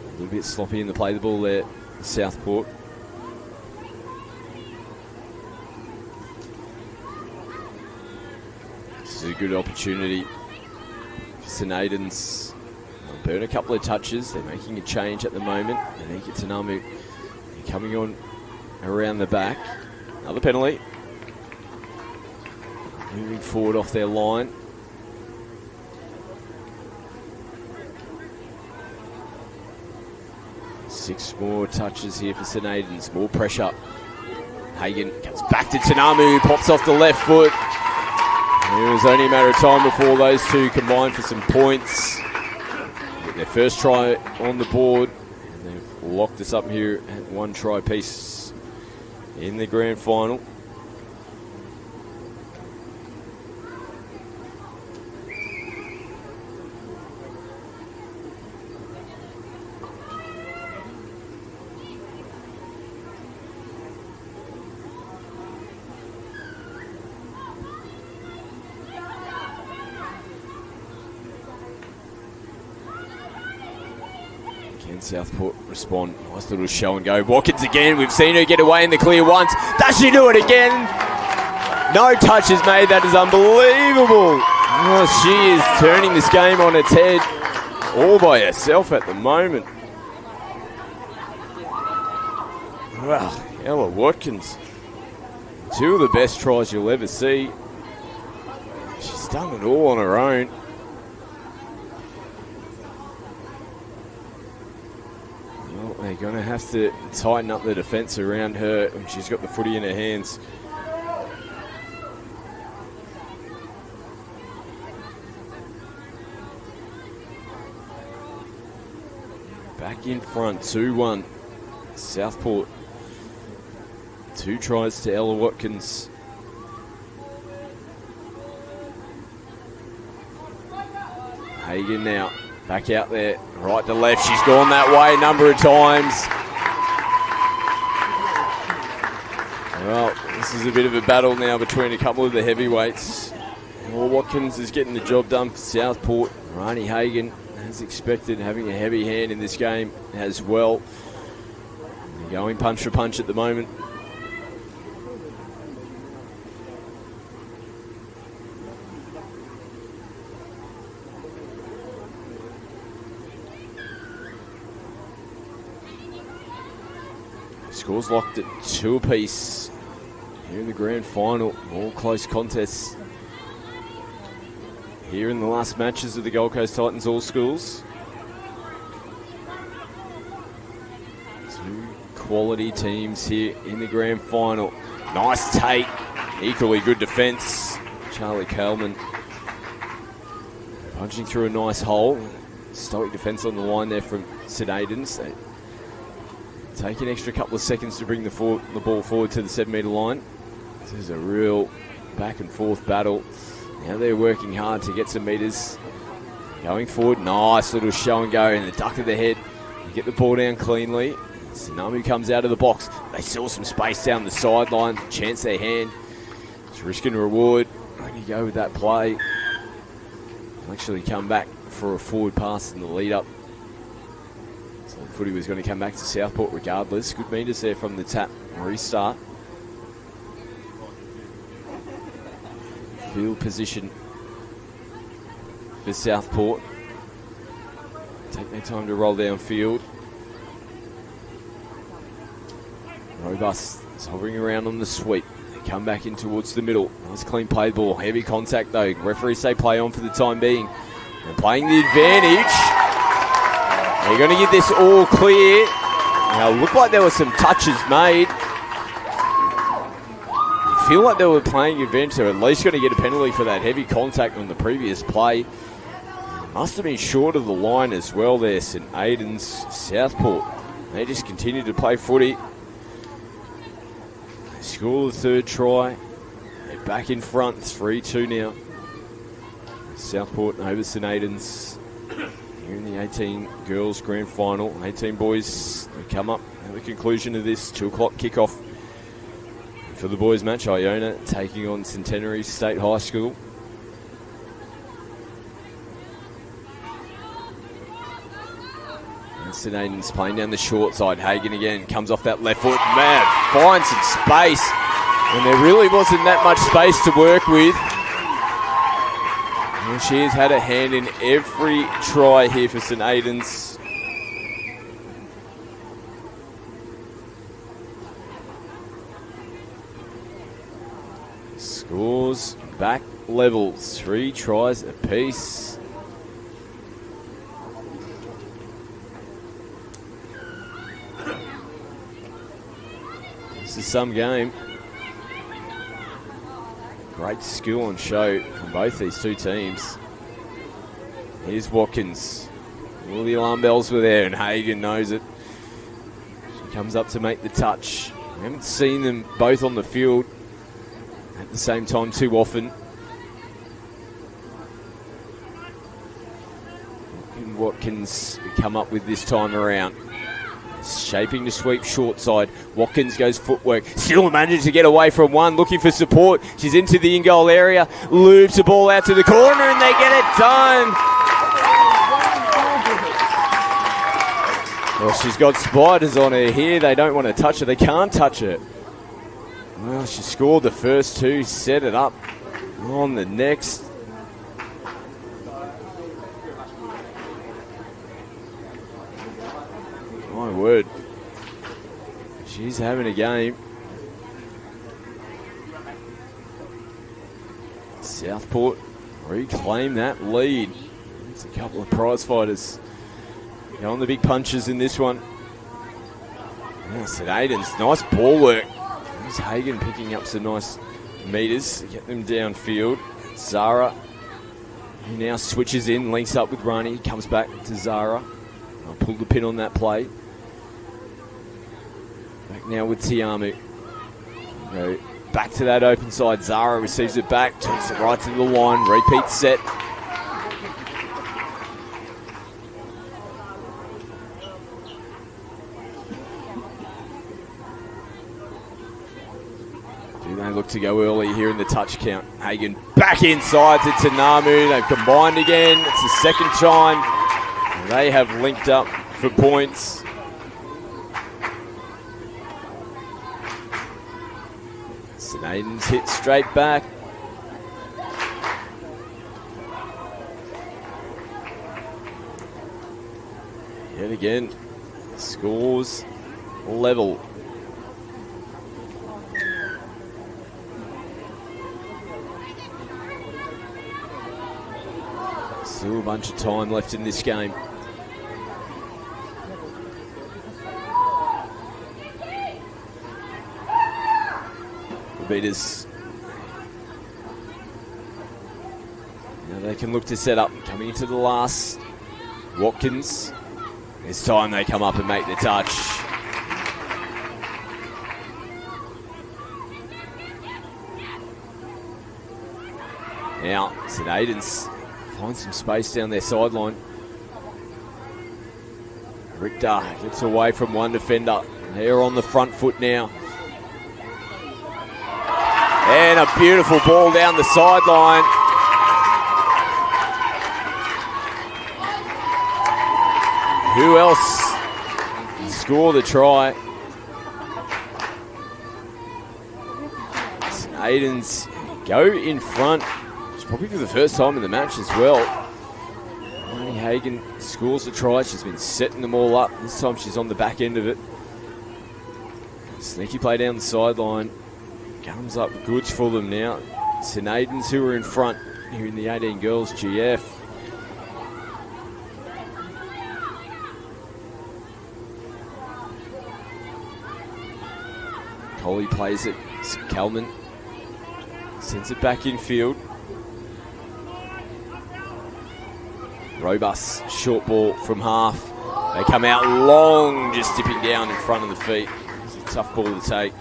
A little bit sloppy in the play of the ball there, Southport. This is a good opportunity for St. Aidans. They'll burn a couple of touches. They're making a change at the moment. And Tanamu coming on around the back. Another penalty. Moving forward off their line. Six more touches here for St. Aidans. More pressure. Hagen comes back to Tanamu, pops off the left foot. It was only a matter of time before those two combined for some points. Get their first try on the board. And they've locked us up here at one try piece in the grand final. Southport respond. Nice little show and go. Watkins again. We've seen her get away in the clear once. Does she do it again? No touches made. That is unbelievable. Oh, she is turning this game on its head all by herself at the moment. Well, Ella Watkins. Two of the best tries you'll ever see. She's done it all on her own. They're going to have to tighten up the defence around her when she's got the footy in her hands. Back in front, 2-1. Southport. 2 tries to Ella Watkins. Hagen now. Back out there, right to left. She's gone that way a number of times. Well, this is a bit of a battle now between a couple of the heavyweights. Well, Watkins is getting the job done for Southport. Rani Hagen, as expected, having a heavy hand in this game as well. They're going punch for punch at the moment. Scores locked at 2 apiece here in the grand final. All close contests here in the last matches of the Gold Coast Titans All Schools. 2 quality teams here in the grand final. Nice take, equally good defence. Charlie Coleman punching through a nice hole. Stoic defence on the line there from St. Aidans. Take an extra couple of seconds to bring the ball forward to the 7-metre line. This is a real back and forth battle. Now they're working hard to get some metres going forward. Nice little show and go in the duck of the head. Get the ball down cleanly. Tsunami comes out of the box. They saw some space down the sideline. Chance their hand. It's risk and reward. I'm going to go with that play. They'll actually come back for a forward pass in the lead-up. So the footy was going to come back to Southport regardless. Good meters there from the tap restart. Field position for Southport. Take their time to roll downfield. Robust is hovering around on the sweep. They come back in towards the middle. Nice clean play ball. Heavy contact though. Referees say play on for the time being. They're playing the advantage. They're going to get this all clear. Now, it looked like there were some touches made. I feel like they were playing advantage. They're at least going to get a penalty for that heavy contact on the previous play. Must have been short of the line as well there, St. Aidans, Southport. They just continue to play footy. They score the third try. They're back in front, 3-2 now. Southport over St. Aidans here in the 18 girls grand final. 18 boys come up at the conclusion of this 2 o'clock kickoff. For the boys match, Iona taking on Centenary State High School. St. Aidans playing down the short side. Hagen again comes off that left foot. Man, finds some space. And there really wasn't that much space to work with. And she has had a hand in every try here for St. Aidans. Scores back levels. 3 tries apiece. This is some game. Great skill on show from both these two teams. Here's Watkins. All the alarm bells were there and Hagen knows it. She comes up to make the touch. We haven't seen them both on the field at the same time too often. And Watkins come up with this time around. Shaping to sweep short side. Watkins goes footwork. Still manages to get away from one. Looking for support. She's into the in-goal area. Loops the ball out to the corner and they get it done. Well, she's got spiders on her here. They don't want to touch her. They can't touch it. Well, she scored the first 2. Set it up on the next. My word. She's having a game. Southport reclaim that lead. It's a couple of prize fighters going the big punches in this one. Yeah, St. Aidans, nice ball work. There's Hagen picking up some nice meters to get them downfield. Zara, who now switches in, links up with Rani, comes back to Zara. I'll pull the pin on that play. Back now with Tiamu. Go back to that open side. Zara receives it back, takes it right to the line, repeat set. Do they look to go early here in the touch count? Hagen back inside to Tanamu. They've combined again. It's the second time they have linked up for points. St. Aidans hit straight back. Yet again, scores level. Still a bunch of time left in this game. Beaters. Now they can look to set up. Coming into the last. Watkins. This time they come up and make the touch. Now, St. Aidans find some space down their sideline. Richter gets away from one defender. They're on the front foot now. And a beautiful ball down the sideline. who else score the try? Aidans go in front. It's probably for the first time in the match as well. Marnie Hagan scores the try. She's been setting them all up. This time she's on the back end of it. Sneaky play down the sideline. Comes up goods for them now. St. Aidans who are in front here in the 18 girls GF. Coley plays it. Kalman sends it back infield. Robust short ball from half. They come out long, just dipping down in front of the feet. It's a tough ball to take.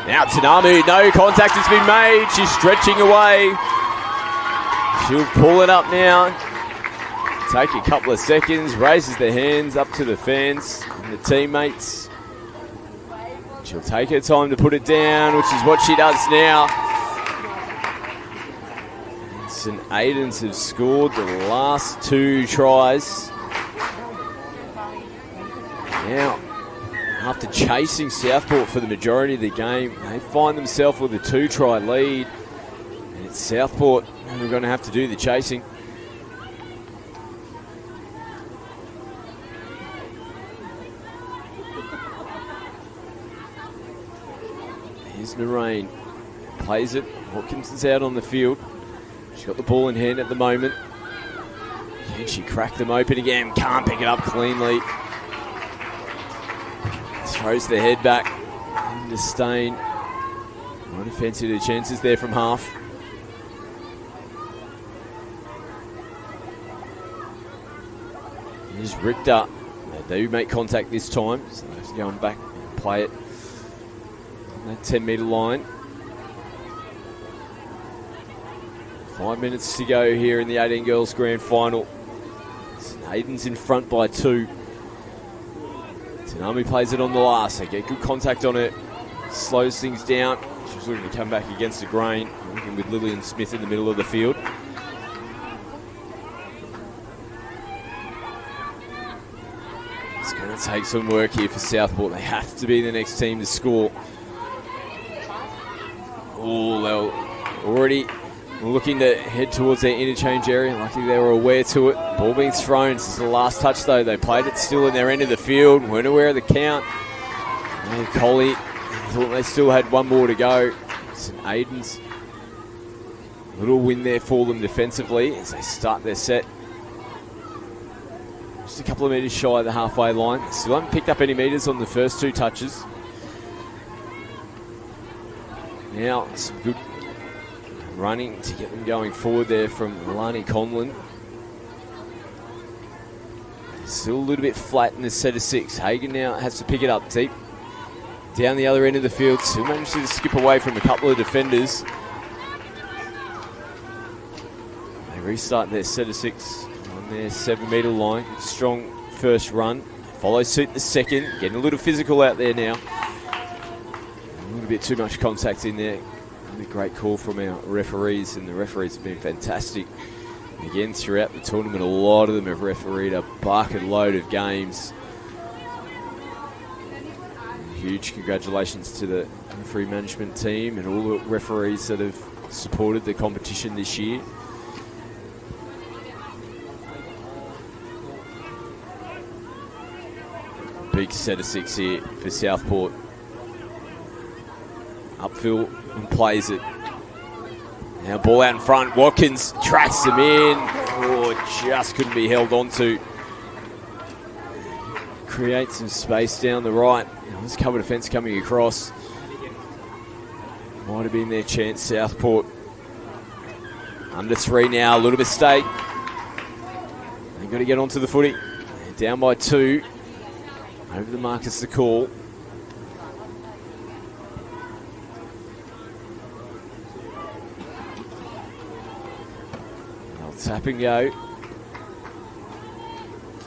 Now Tanamu, no contact has been made. She's stretching away. She'll pull it up now. Take a couple of seconds, raises the hands up to the fans and the teammates. She'll take her time to put it down, which is what she does now. St. Aidans have scored the last 2 tries. Now, after chasing Southport for the majority of the game, they find themselves with a 2-try lead. And it's Southport who are going to have to do the chasing. Here's Moraine. Plays it. Watkins is out on the field. She's got the ball in hand at the moment. Can she crack them open again? Can't pick it up cleanly. Throws the head back into Stain. Not fancy the chances there from half. Here's Richter. They do make contact this time, so they have to go on back and play it on that 10-metre line. 5 minutes to go here in the 18 girls grand final. Aidans in front by 2. Tanami plays it on the last. They get good contact on it. Slows things down. She's looking to come back against the grain. Working with Lillian Smith in the middle of the field. It's going to take some work here for Southport. They have to be the next team to score. Oh, they're already looking to head towards their interchange area. Luckily they were aware to it. Ball being thrown. This is the last touch though. They played it still in their end of the field. Weren't aware of the count. And Coley thought they still had one more to go. St. Aidans. Little win there for them defensively as they start their set. Just a couple of metres shy of the halfway line. Still haven't picked up any metres on the first 2 touches. Now some good running to get them going forward there from Lani Conlon. Still a little bit flat in the set of 6. Hagan now has to pick it up deep. Down the other end of the field. Still manages to skip away from a couple of defenders. They restart their set of 6 on their 7-metre line. Strong first run. Follow suit in the second. Getting a little physical out there now. A little bit too much contact in there. A great call from our referees, and the referees have been fantastic. Again, throughout the tournament, a lot of them have refereed a bucket load of games. Huge congratulations to the referee management team and all the referees that have supported the competition this year. Big set of 6 here for Southport. Upfield and plays it. Now ball out in front. Watkins tracks them in. Oh, just couldn't be held onto. Creates some space down the right. There's cover defence coming across. Might have been their chance, Southport. Under 3 now, a little mistake. They've got to get onto the footy. They're down by 2. Over the mark is the call. Tap and go.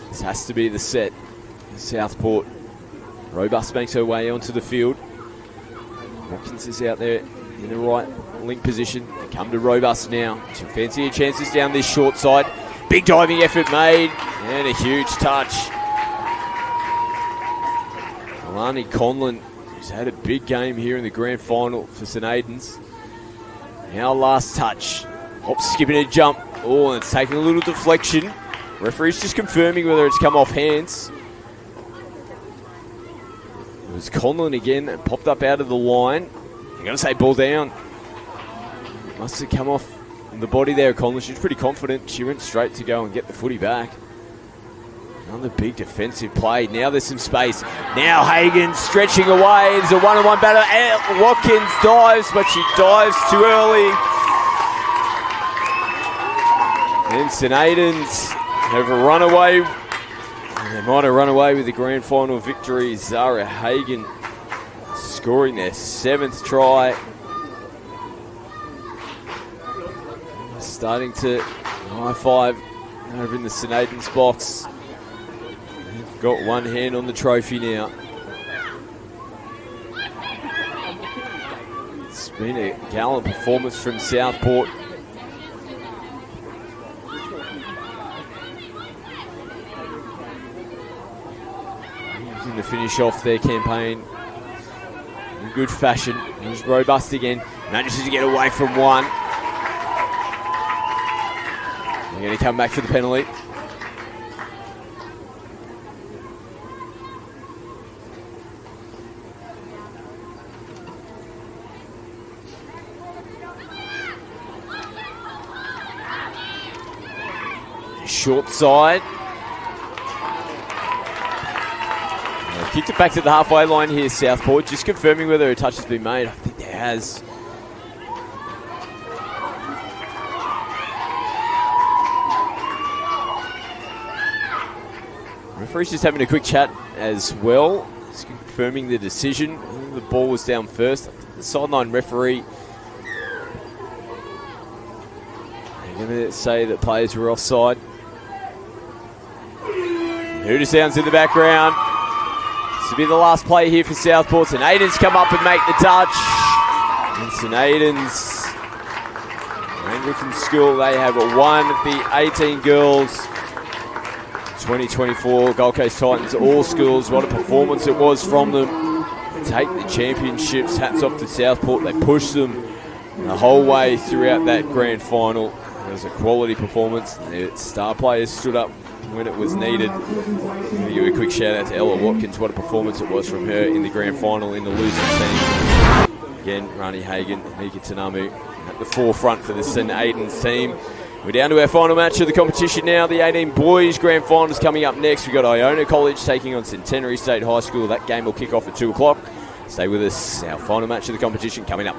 This has to be the set. Southport. Robust makes her way onto the field. Watkins is out there in the right link position. They come to Robust now. She'll fancy her chances down this short side. Big diving effort made and a huge touch. Alani Conlon, who's had a big game here in the grand final for St Aidans. Now last touch. Hop, skipping a jump. Oh, and it's taking a little deflection. Referee's just confirming whether it's come off hands. It was Conlon again that popped up out of the line. You're going to say ball down. Must have come off the body there, Conlon. She was pretty confident. She went straight to go and get the footy back. Another big defensive play. Now there's some space. Now Hagen stretching away. There's a one-on-one battle. Watkins dives, but she dives too early. And St Aidans have run away. They might have run away with the grand final victory. Zara Hagen scoring their 7th try. Starting to high-five over in the St Aidans box. They've got one hand on the trophy now. It's been a gallant performance from Southport. Using to finish off their campaign in good fashion. He's Robust again. Manages to get away from one. They're going to come back for the penalty. Short side. Kicked it back to the halfway line here, Southport. Just confirming whether a touch has been made. I think there has. Referee's just having a quick chat as well. Just confirming the decision. The ball was down first. The sideline referee. They're going to say that players were offside. Hooter sounds in the background. This will be the last play here for Southport. St Aidans come up and make the touch. And St Aidans, Anglican School, they have won the 18 girls 2024 Gold Coast Titans All Schools. What a performance it was from them. Take the championships. Hats off to Southport. They pushed them the whole way throughout that grand final. It was a quality performance. The star players stood up when it was needed. I'm going to give a quick shout out to Ella Watkins. What a performance it was from her in the grand final in the losing team. Again, Rani Hagen, Mika Tanamu at the forefront for the St Aidans team. We're down to our final match of the competition now. The 18 boys grand finals coming up next. We've got Iona College taking on Centenary State High School. That game will kick off at 2 o'clock. Stay with us. Our final match of the competition coming up.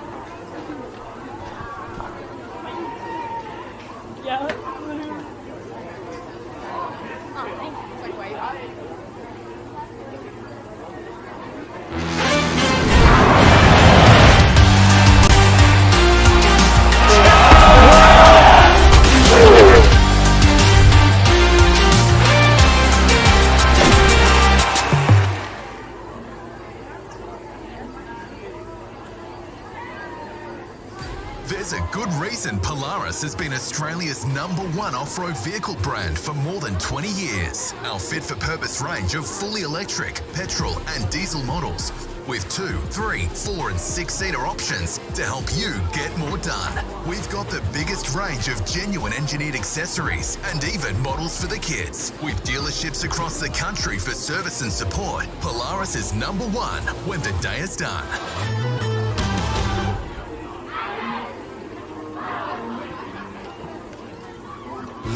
Has been Australia's #1 off-road vehicle brand for more than 20 years. Our fit-for-purpose range of fully electric, petrol and diesel models with 2, 3, 4 and 6-seater options to help you get more done. We've got the biggest range of genuine engineered accessories and even models for the kids. With dealerships across the country for service and support, Polaris is #1 when the day is done.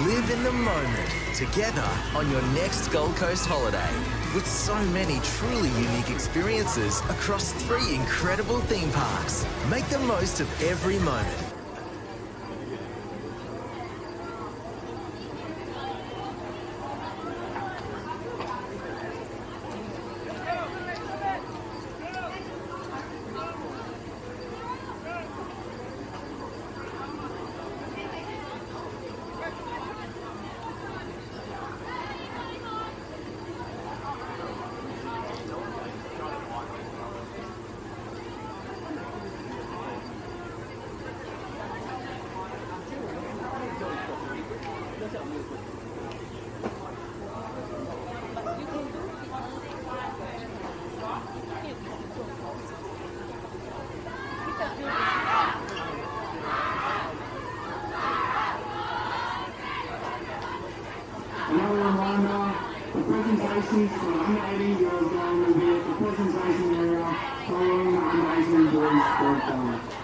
Live in the moment together on your next Gold Coast holiday with so many truly unique experiences across 3 incredible theme parks. Make the most of every moment. coaches for the under-18 girls game will be at the presentation area following the under-18 boys sport game.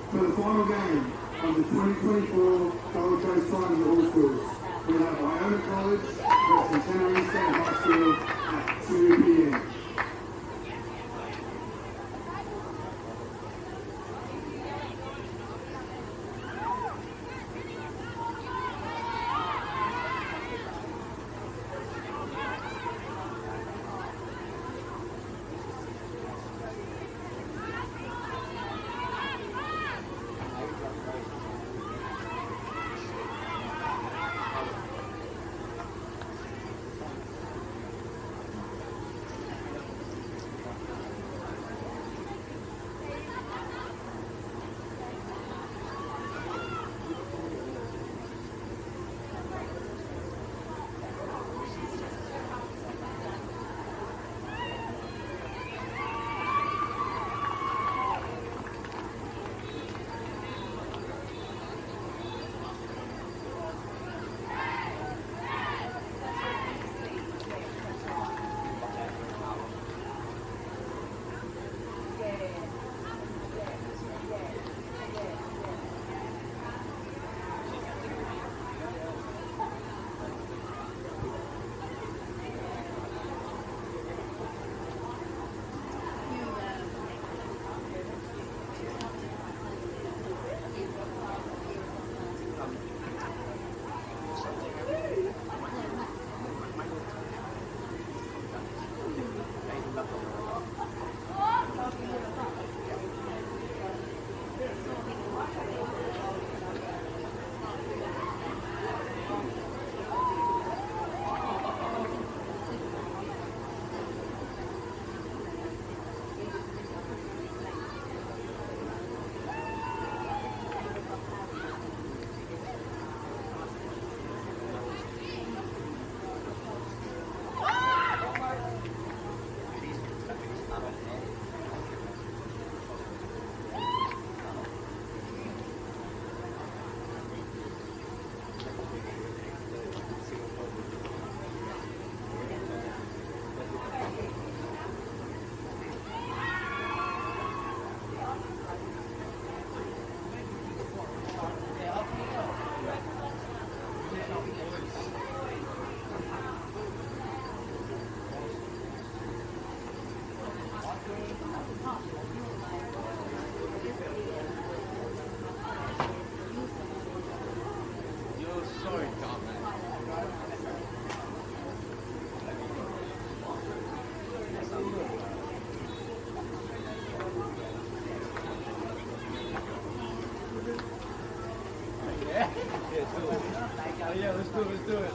For the final game of the 2024 Gold Coast Finals All Schools, we have Iona College versus Centenary State High School at 2 p.m. Yeah, let's do it. Let's do it.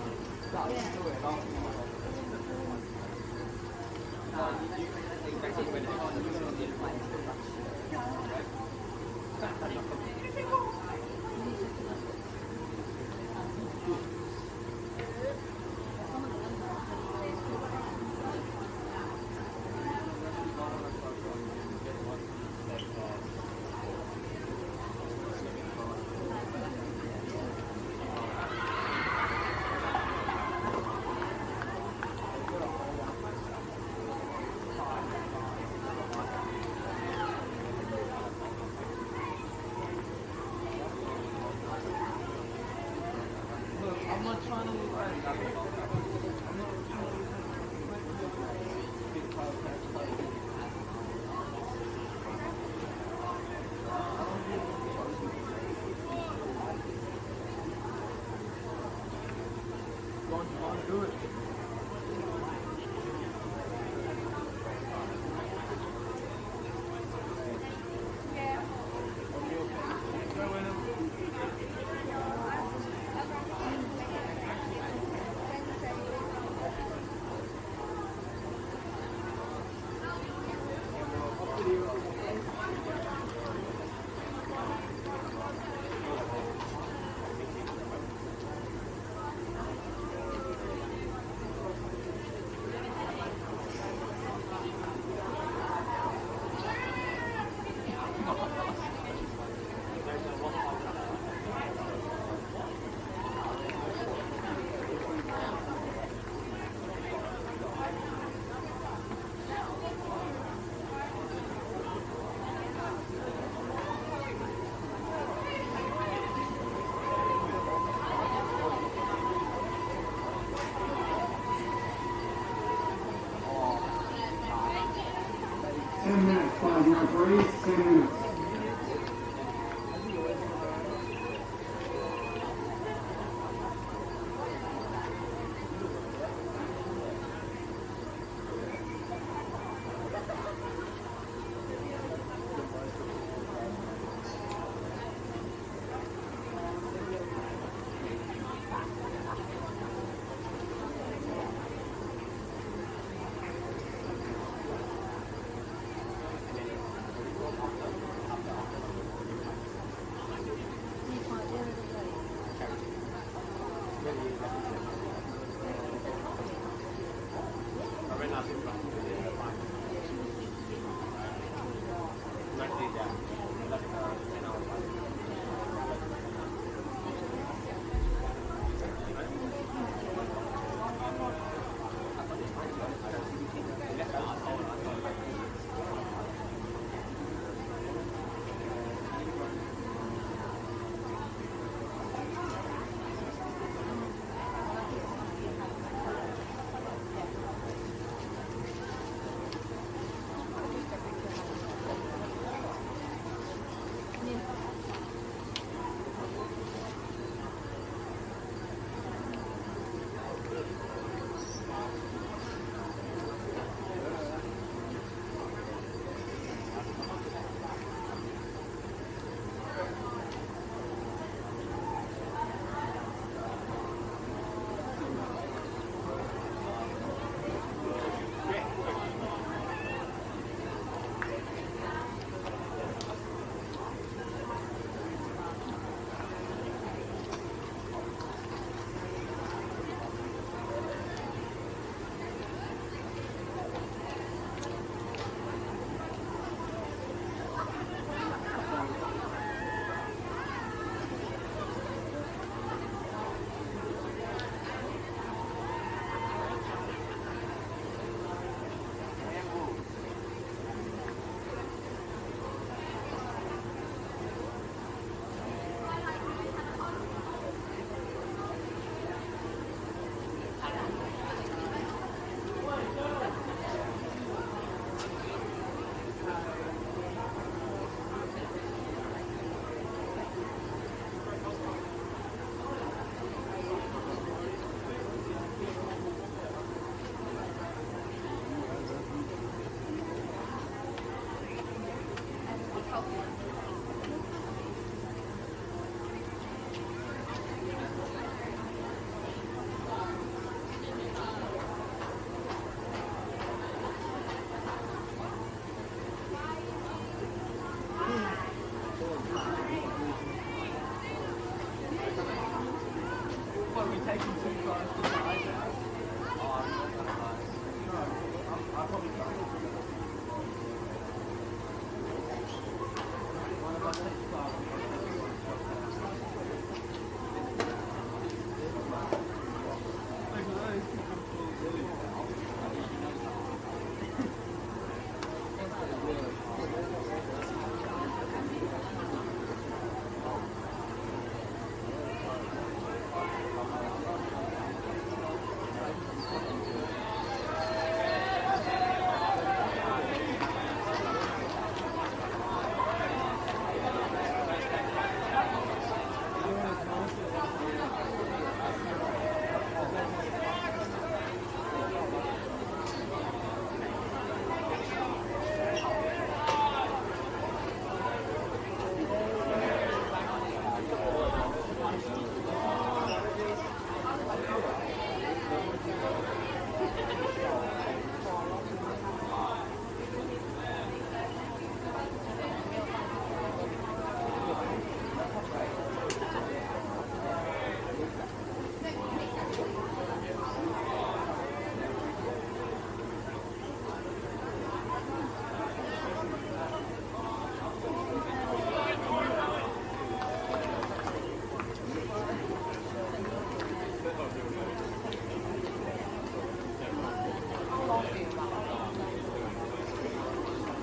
Referees, 10 minutes.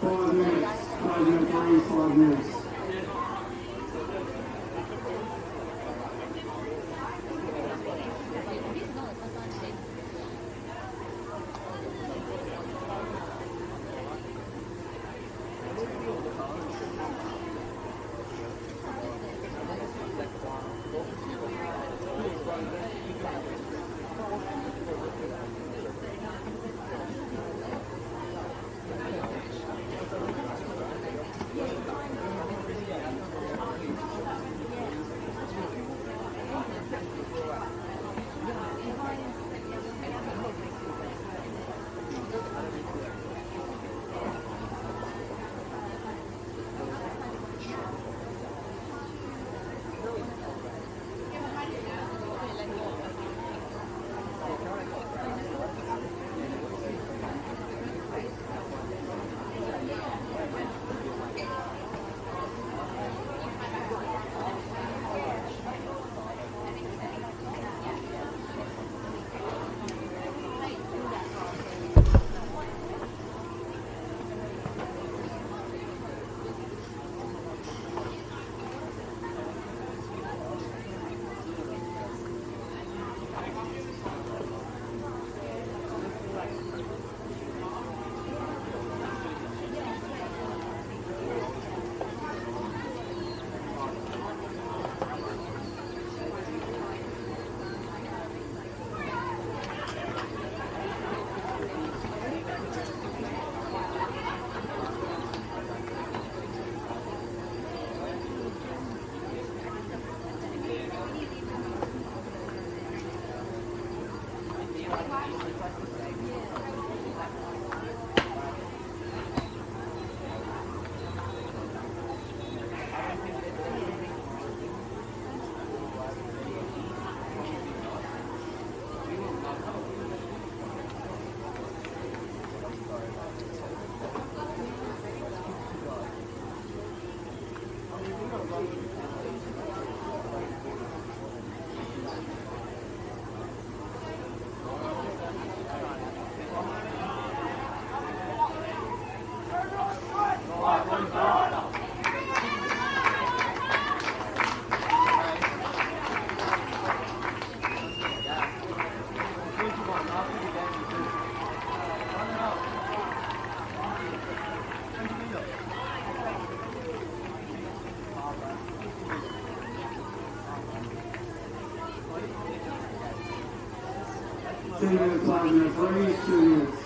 5 minutes. Players number 3 is 5 minutes. Minutes, 5 minutes, 2 minutes.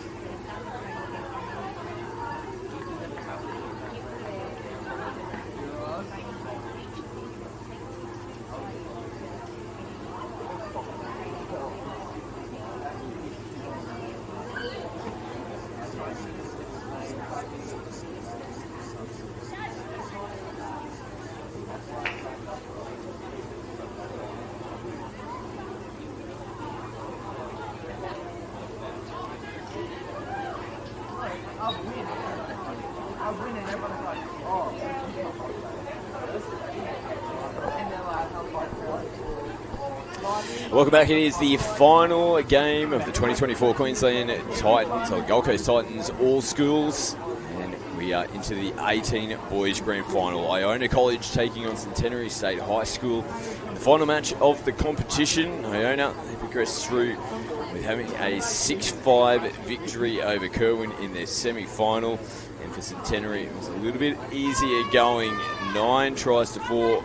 Welcome back. It is the final game of the 2024 Queensland Titans, or Gold Coast Titans All Schools. And we are into the 18 boys grand final. Iona College taking on Centenary State High School. In the final match of the competition, Iona, they progressed through with having a 6-5 victory over Kerwin in their semi-final. And for Centenary, it was a little bit easier going, 9 tries to 4.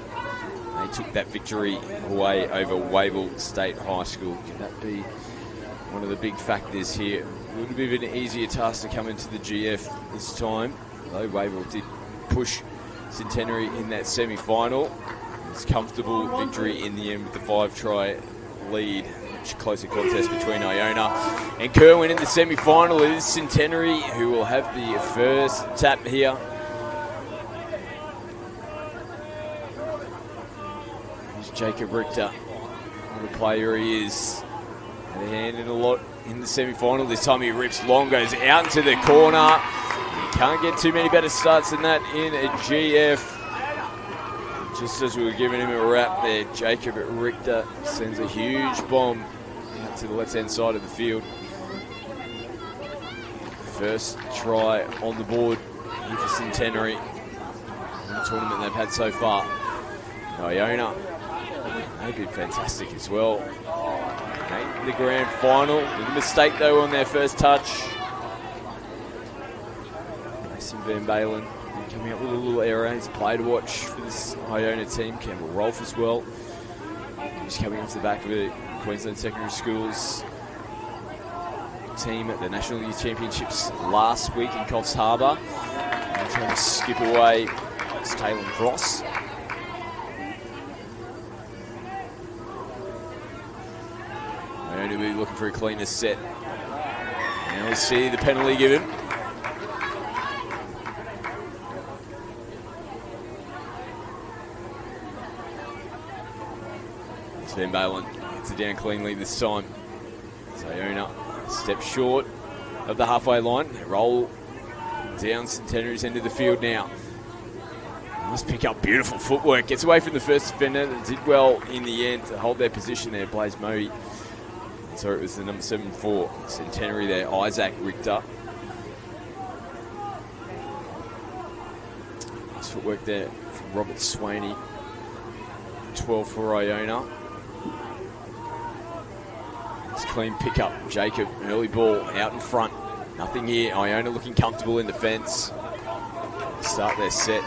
They took that victory away over Wavell State High School. Can that be one of the big factors here? A little bit of an easier task to come into the GF this time, though Wavell did push Centenary in that semi-final. It's a comfortable victory in the end with the 5-try lead. Much closer contest between Iona and Kerwin in the semi-final. It is Centenary who will have the first tap here. Jacob Richter, what a player he is. Had a hand in a lot in the semi-final. This time he rips long, goes out into the corner. You can't get too many better starts than that in a GF. Just as we were giving him a wrap there, Jacob Richter sends a huge bomb out to the left-hand side of the field. First try on the board here for Centenary. The tournament they've had so far. Iona, they've been fantastic as well. Making the grand final. With a mistake though on their first touch. Mason Van Balen coming up with a little error. He's a player to watch for this Iona team. Campbell Rolfe as well. He's coming off the back of the Queensland Secondary Schools team at the National Youth Championships last week in Coffs Harbour. And trying to skip away. It's Taylor Cross. Iona will be looking for a cleaner set. Now we see the penalty given. Van Balen gets it down cleanly this time. So Iona steps short of the halfway line. They roll down Centenary's end of the field now. Must pick up beautiful footwork. Gets away from the first defender. They did well in the end to hold their position there. Blaze Modi. So it was the number 7 for Centenary there. Isaac Richter. Nice footwork there from Robert Swaney. 12 for Iona. It's clean pickup. Jacob, early ball out in front. Nothing here. Iona looking comfortable in defence. Start their set.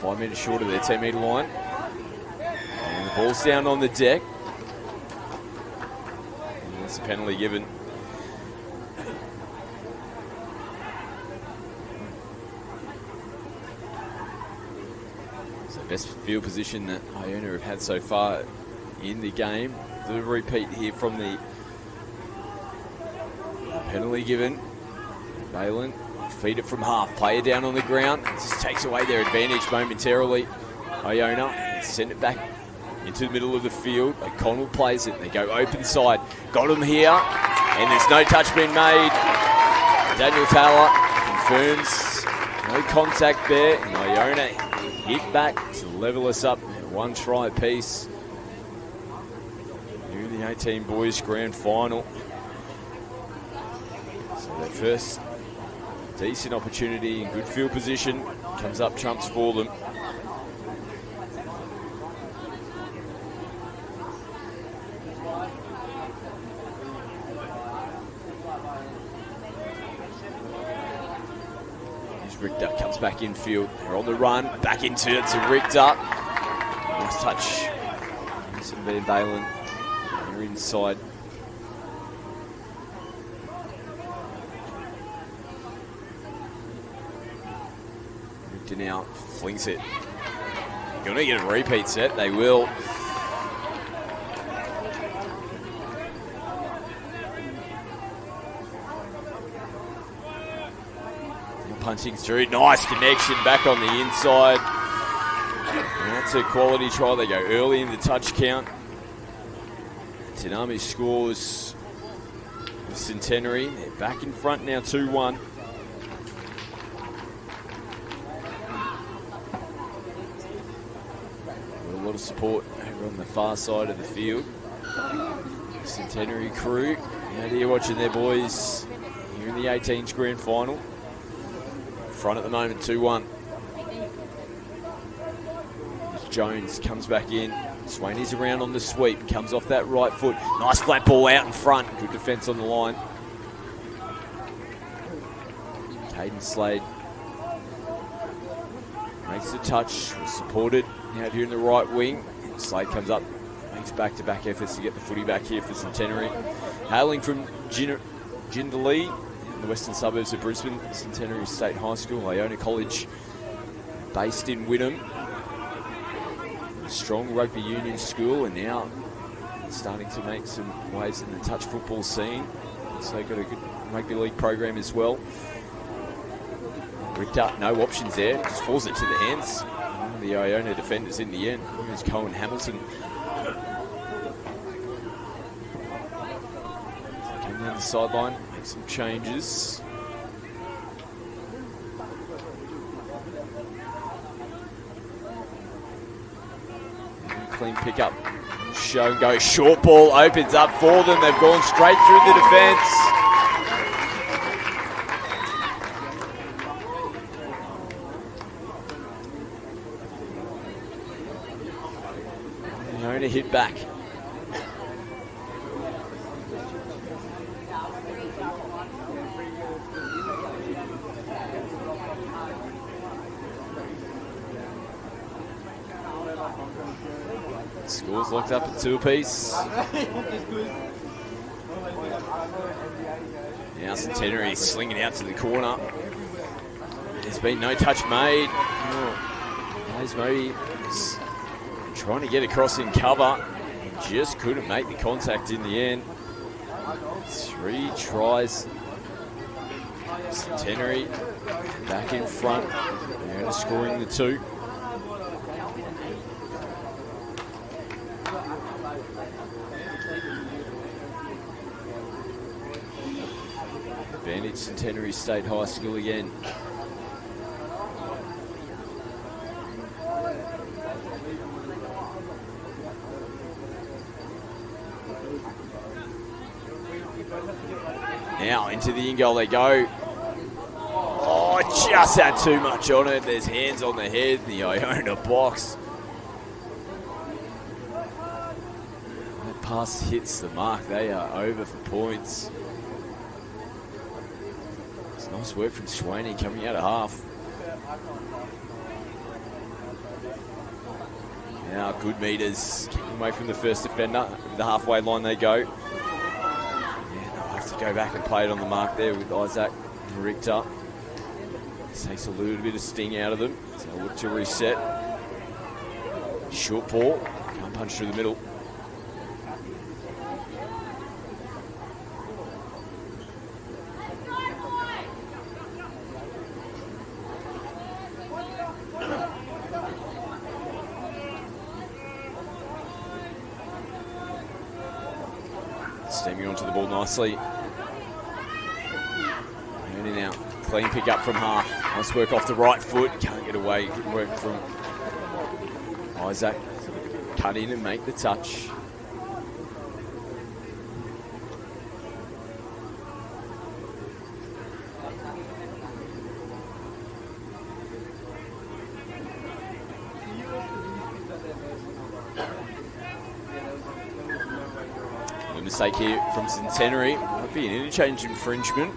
5 metres short of their 10 metre line. And the ball's down on the deck. And there's a penalty given. So best field position that Iona have had so far in the game. The repeat here from the penalty given. Balen. Feed it from half. Player down on the ground. Just takes away their advantage momentarily. Iona send it back into the middle of the field. O'Connell plays it. They go open side. Got him here. And there's no touch being made. Daniel Taylor confirms no contact there. And Iona hit back to level us up. 1 try apiece. Here in the 18 boys grand final. So their first decent opportunity in good field position. Comes up trumps for them. Here's Richter, comes back infield. They're on the run, back into it to Richter. Nice touch. Some Van Balen. They're inside. Now flings it. Going to get a repeat set. They will. Punching through. Nice connection back on the inside. And that's a quality try. They go early in the touch count. Tanami scores with Centenary. They're back in front now 2-1. Support over on the far side of the field. Centenary crew out here watching their boys here in the 18s grand final. Front at the moment, 2-1. Jones comes back in. Swaney's around on the sweep. Comes off that right foot. Nice flat ball out in front. Good defence on the line. Caden Slade makes the touch. Supported out here in the right wing. Slade comes up, makes back-to-back efforts to get the footy back here for Centenary. Hailing from Jindalee in the western suburbs of Brisbane, Centenary State High School, Iona College, based in Wynnum. A strong rugby union school, and now starting to make some waves in the touch football scene. So they've got a good rugby league program as well. Richter, no options there, just falls it to the hands of the Iona defenders in the end. Here's Cohen Hamilton. Come down the sideline, make some changes. Clean pickup. Show and go. Short ball opens up for them. They've gone straight through the defence. Iona hit back. Scores locked up at 2 apiece. Now Centenary slinging out to the corner. There's been no touch made. Hayes maybe trying to get across in cover. Just couldn't make the contact in the end. 3 tries. Centenary back in front. Iona scoring the 2. Advantage Centenary State High School again. Now into the in-goal they go. Oh, just had too much on it. There's hands on the head, the Iona box. That pass hits the mark. They are over for points. It's nice work from Swaney coming out of half. Now good meters. Kicking away from the first defender. The halfway line they go. Go back and play it on the mark there with Isaac and Richter. This takes a little bit of sting out of them. So they'll look to reset. Short ball. Can't punch through the middle. Steaming onto the ball nicely. Now, clean pick up from half. Nice work off the right foot. Can't get away. Good work from Isaac. Cut in and make the touch. A mistake here from Centenary. Might be an interchange infringement.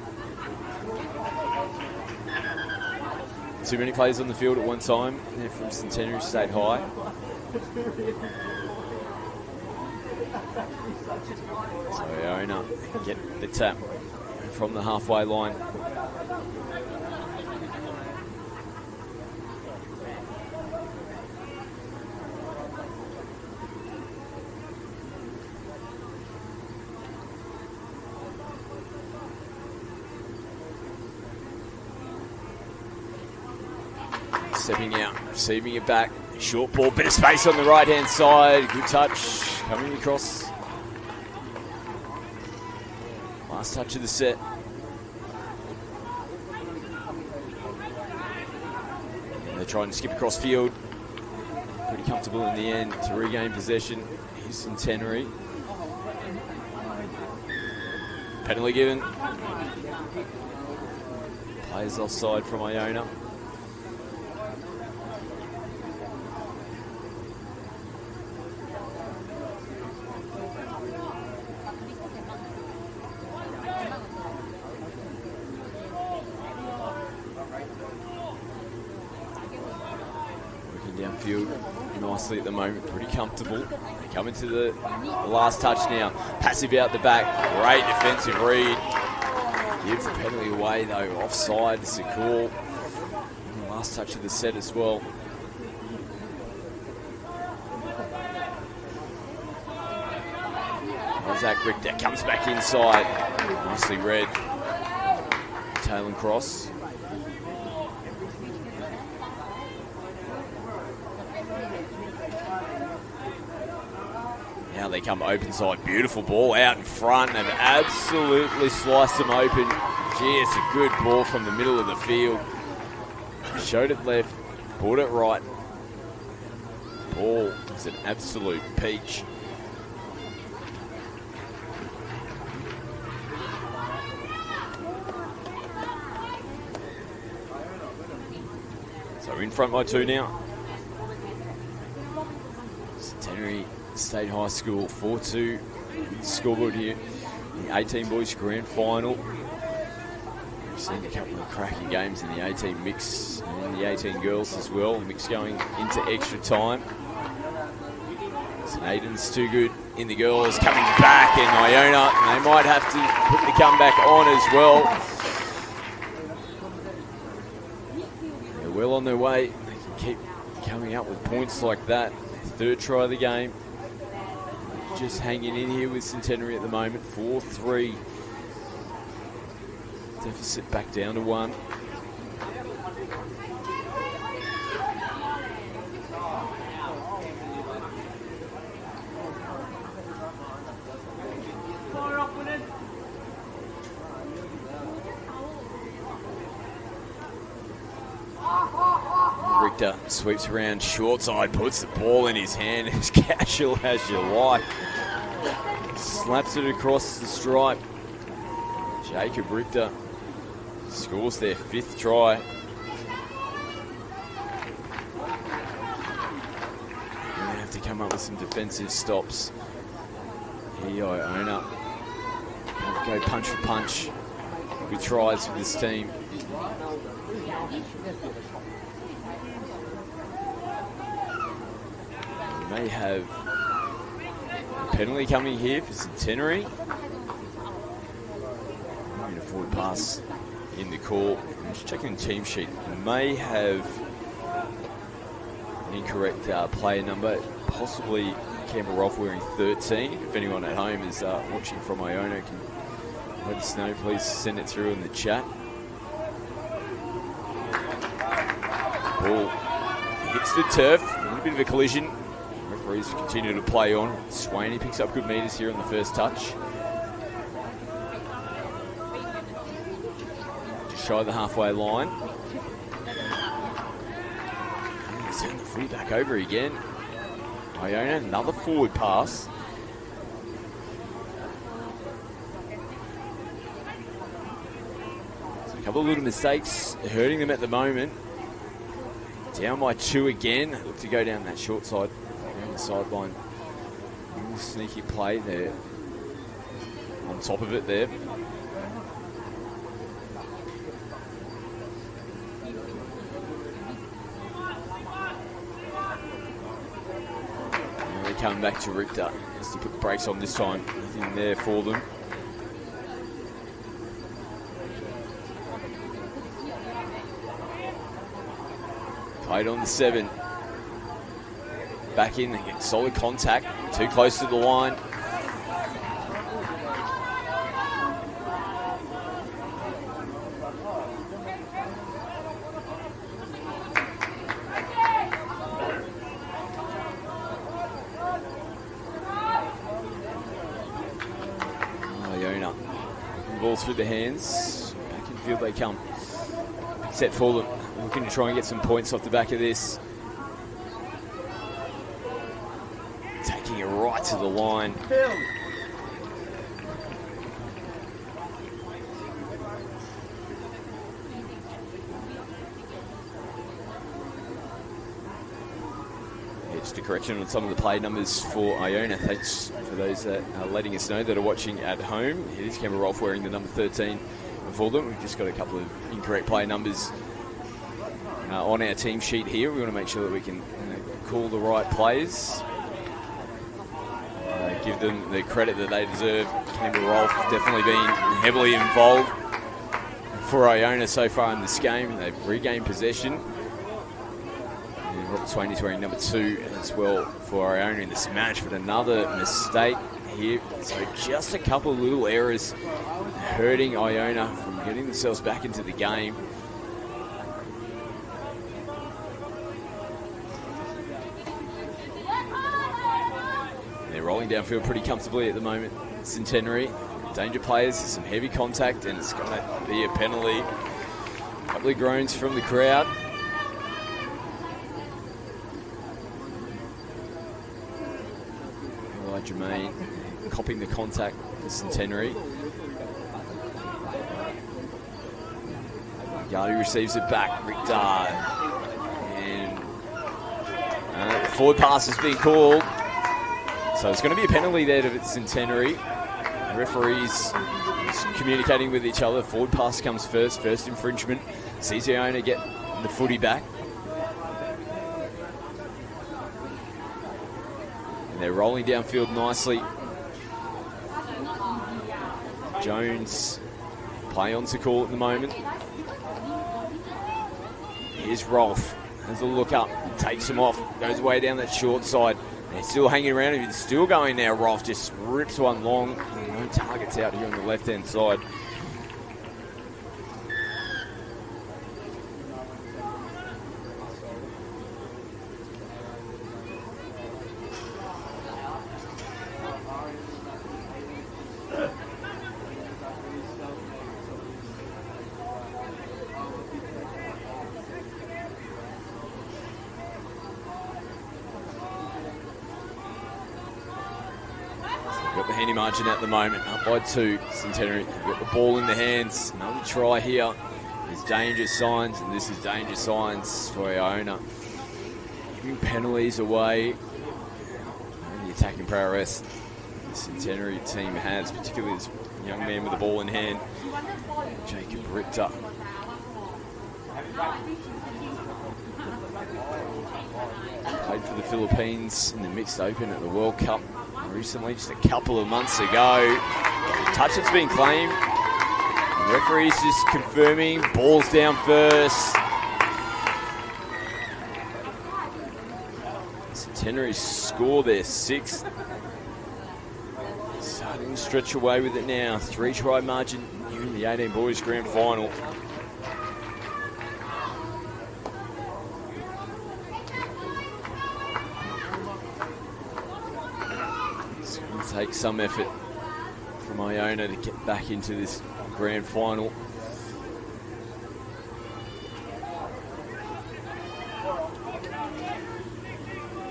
Too many players on the field at one time. They're from Centenary State High. So Iona get the tap from the halfway line. Stepping out, receiving it back. Short ball, bit of space on the right-hand side. Good touch, coming across. Last touch of the set. And they're trying to skip across field. Pretty comfortable in the end to regain possession. Here's Centenary. Penalty given. Players offside from Iona. Downfield nicely at the moment, pretty comfortable. They come into the last touch now. Passive out the back, great defensive read. Gives the penalty away though, offside. It's a call. And the last touch of the set as well. Isaac Richter comes back inside. Nicely read. Tail and cross. Now they come open side. Beautiful ball out in front. They've absolutely sliced them open. Gee, it's a good ball from the middle of the field. Showed it left, brought it right. Ball is an absolute peach. So in front by 2 now. Centenary State High School 4-2 scoreboard here. The 18 boys grand final. We've seen a couple of cracking games in the 18 mix and the 18 girls as well. The mix going into extra time. Aidans too good in the girls, coming back, and Iona, they might have to put the comeback on as well. They're well on their way. They can keep coming up with points like that. Third try of the game. Just hanging in here with Centenary at the moment. 4-3. Deficit back down to 1. Richter sweeps around short side, puts the ball in his hand as casual as you like. Slaps it across the stripe. Jacob Richter scores their 5th try. They're going to have to come up with some defensive stops. Here Iona go punch for punch with tries for this team. May have a penalty coming here for Centenary. Moving a forward pass in the call. I'm just checking the team sheet. May have an incorrect player number, possibly Keebra Park wearing 13. If anyone at home is watching from Iona, can let us know. Please send it through in the chat. Ball hits the turf. A little bit of a collision. Referees continue to play on. Swaney picks up good meters here on the first touch. Just shy of the halfway line. Turn the footy back over again. Iona, another forward pass. So a couple of little mistakes hurting them at the moment. Down by 2 again. Look to go down that short side. The sideline. Sneaky play there. On top of it there. And they come back to Richter. Has to put the brakes on this time. Nothing there for them. Played on the 7. Back in, they get solid contact. Too close to the line. Iona. Ball through the hands. Back in field they come. Set for them. Looking to try and get some points off the back of this. Taking it right to the line. Just a correction on some of the play numbers for Iona. Thanks for those that are letting us know that are watching at home. It is Keebra Park wearing the number 13 for them. We've just got a couple of incorrect play numbers on our team sheet here. We want to make sure that we can call the right players. Give them the credit that they deserve. Keebra Park definitely been heavily involved for Iona so far in this game. They've regained possession. And Robert Swaney's wearing number 2 as well for Iona in this match, but another mistake here. So just a couple of little errors hurting Iona from getting themselves back into the game. They're rolling downfield pretty comfortably at the moment. Centenary, danger players, some heavy contact, and it's going to be a penalty. A couple of groans from the crowd. Jermaine copying the contact for Centenary. Yadi receives it back. Richter. And the forward pass has been called. So there's going to be a penalty there to Centenary. The referees communicating with each other. Forward pass comes first infringement. Sees the owner get the footy back. And they're rolling downfield nicely. Jones play on to call at the moment. Here's Rolf. Has a look up. Takes him off. Goes way down that short side. They're still hanging around him. He's still going now. Rolf just rips one long. No targets out here on the left-hand side. Got the handy margin at the moment, up by 2. Centenary got the ball in the hands. Another try here. There's danger signs, and this is danger signs for Iona. Giving penalties away. And the attacking prowess the Centenary team has, particularly this young man with the ball in hand, Jacob Richter. Played for the Philippines in the mixed open at the World Cup recently, just a couple of months ago. Touch that's been claimed. The referee's just confirming. Ball's down first. Centenary score their 6th. Starting to stretch away with it now. 3-try margin here in the 18 boys grand final. Take some effort from Iona to get back into this grand final.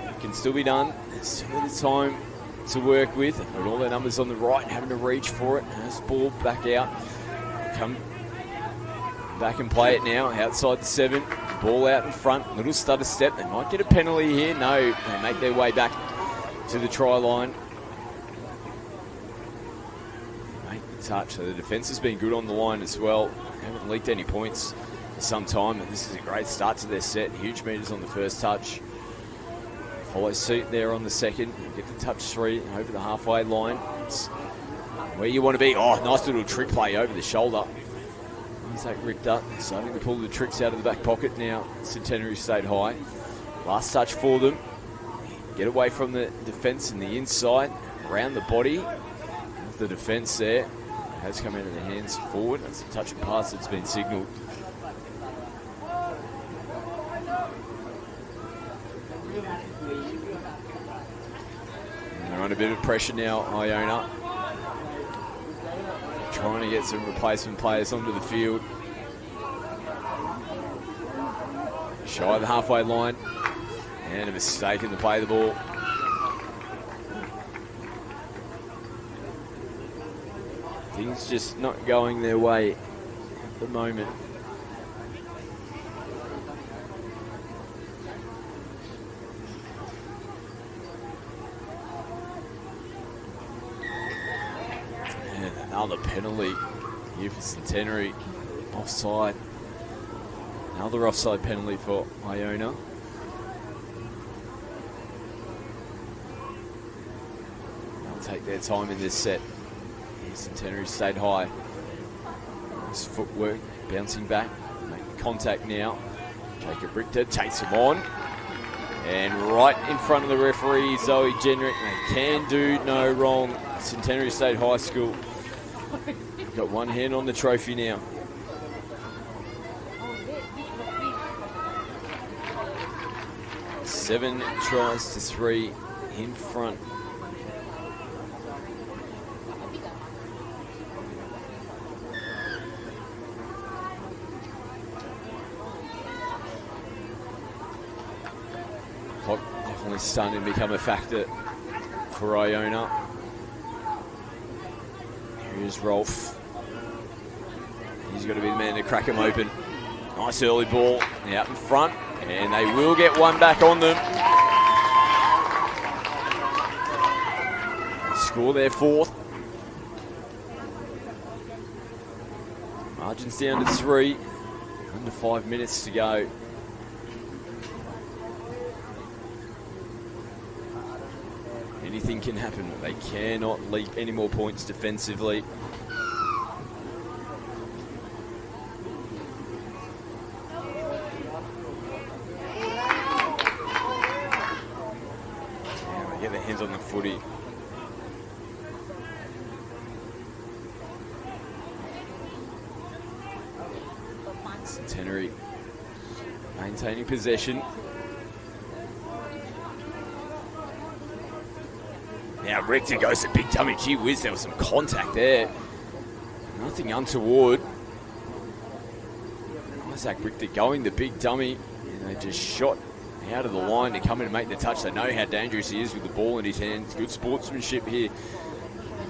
It can still be done. There's still a bit of time to work with. But all their numbers on the right, having to reach for it. Has ball back out. Come back and play it now. Outside the 7. Ball out in front. Little stutter step. They might get a penalty here. No, they make their way back to the try line. Touch. So the defence has been good on the line as well. They haven't leaked any points for some time, and this is a great start to their set. Huge meters on the first touch. Follow suit there on the second. Get the touch 3 over the halfway line. It's where you want to be. Oh, nice little trick play over the shoulder. Here's that Richter. Starting to pull the tricks out of the back pocket now. Centenary stayed high. Last touch for them. Get away from the defence in the inside. Around the body of the defence there. Has come out of the hands forward. That's a touch and pass that's been signalled. They're under a bit of pressure now, Iona. Trying to get some replacement players onto the field. Shy of the halfway line. And a mistake in the play of the ball. Things just not going their way at the moment. And another penalty here for Centenary. Offside. Another offside penalty for Iona. They'll take their time in this set. Centenary stayed high. His footwork, bouncing back, making contact now. Jacob Richter takes him on. And right in front of the referee, Zoe Genrick. They can do no wrong. Centenary State High School. Got one hand on the trophy now. Seven tries to 3 in front. Definitely starting to become a factor for Iona. Here's Rolf. He's got to be the man to crack him open. Nice early ball out in front, and they will get one back on them. score their fourth. Margin's down to 3. Under 5 minutes to go. Anything can happen. They cannot leap any more points defensively. Now they get their hands on the footy. Centenary maintaining possession. Now Richter goes to big dummy. Gee whiz, there was some contact there. Nothing untoward. Isaac Richter going the big dummy. And they just shot out of the line to come in and make the touch. They know how dangerous he is with the ball in his hands. Good sportsmanship here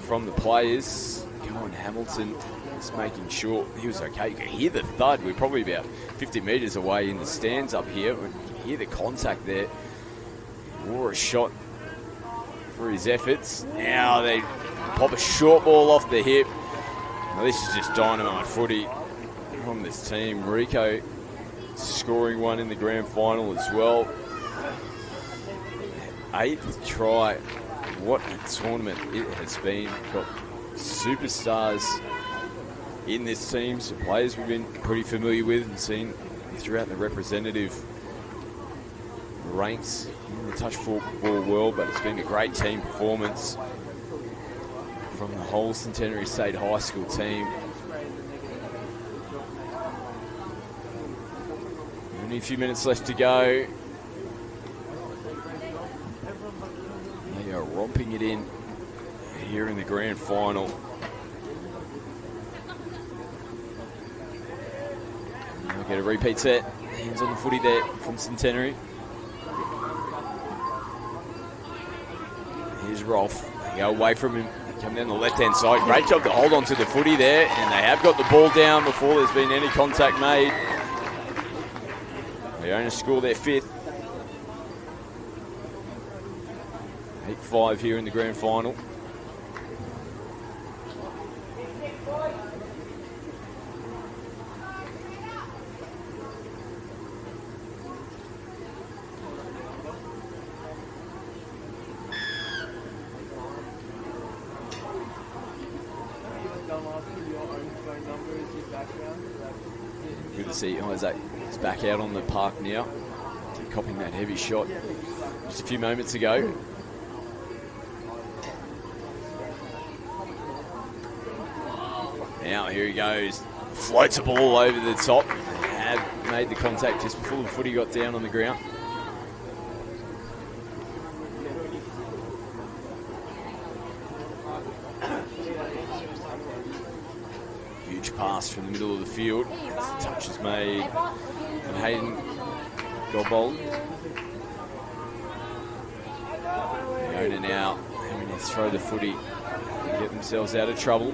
from the players. Cohen Hamilton just making sure he was okay. You can hear the thud. We're probably about 50 metres away in the stands up here. You can hear the contact there. Wore a shot for his efforts. Now they pop a short ball off the hip. Now this is just dynamite footy from this team. Rico scoring one in the grand final as well. 8th try. What a tournament it has been. Got superstars in this team, some players we've been pretty familiar with and seen throughout the representative ranks in the touch football world, but it's been a great team performance from the whole Centenary State High School team. Only a few minutes left to go. They are romping it in here in the grand final. They'll get a repeat set. Hands on the footy there from Centenary. Here's Rolf. They go away from him. They come down the left-hand side. Great job to hold on to the footy there. And they have got the ball down before there's been any contact made. They only score their 5th. 8-5 here in the grand final. Good to see Isaac is back out on the park now, copying that heavy shot just a few moments ago. Now here he goes, floats a ball over the top. They have made the contact just before the footy got down on the ground. Huge pass from the middle of the field. The touch is made from Hayden Gobold. The owner now having to throw the footy and get themselves out of trouble.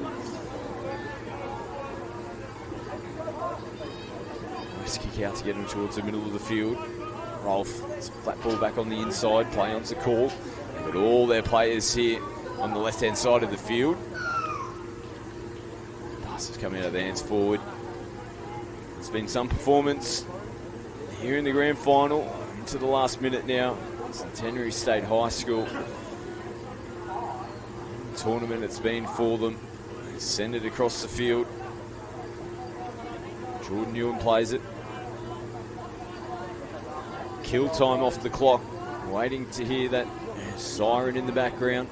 Nice kick out to get them towards the middle of the field. Rolf, it's a flat ball back on the inside, play on's the call. They've got all their players here on the left-hand side of the field. Passes coming out of the hands forward. There's been some performance here in the grand final. Into the last minute now. Centenary State High School. The tournament it's been for them. They send it across the field. Jordan Ewan plays it. Kill time off the clock. Waiting to hear that siren in the background.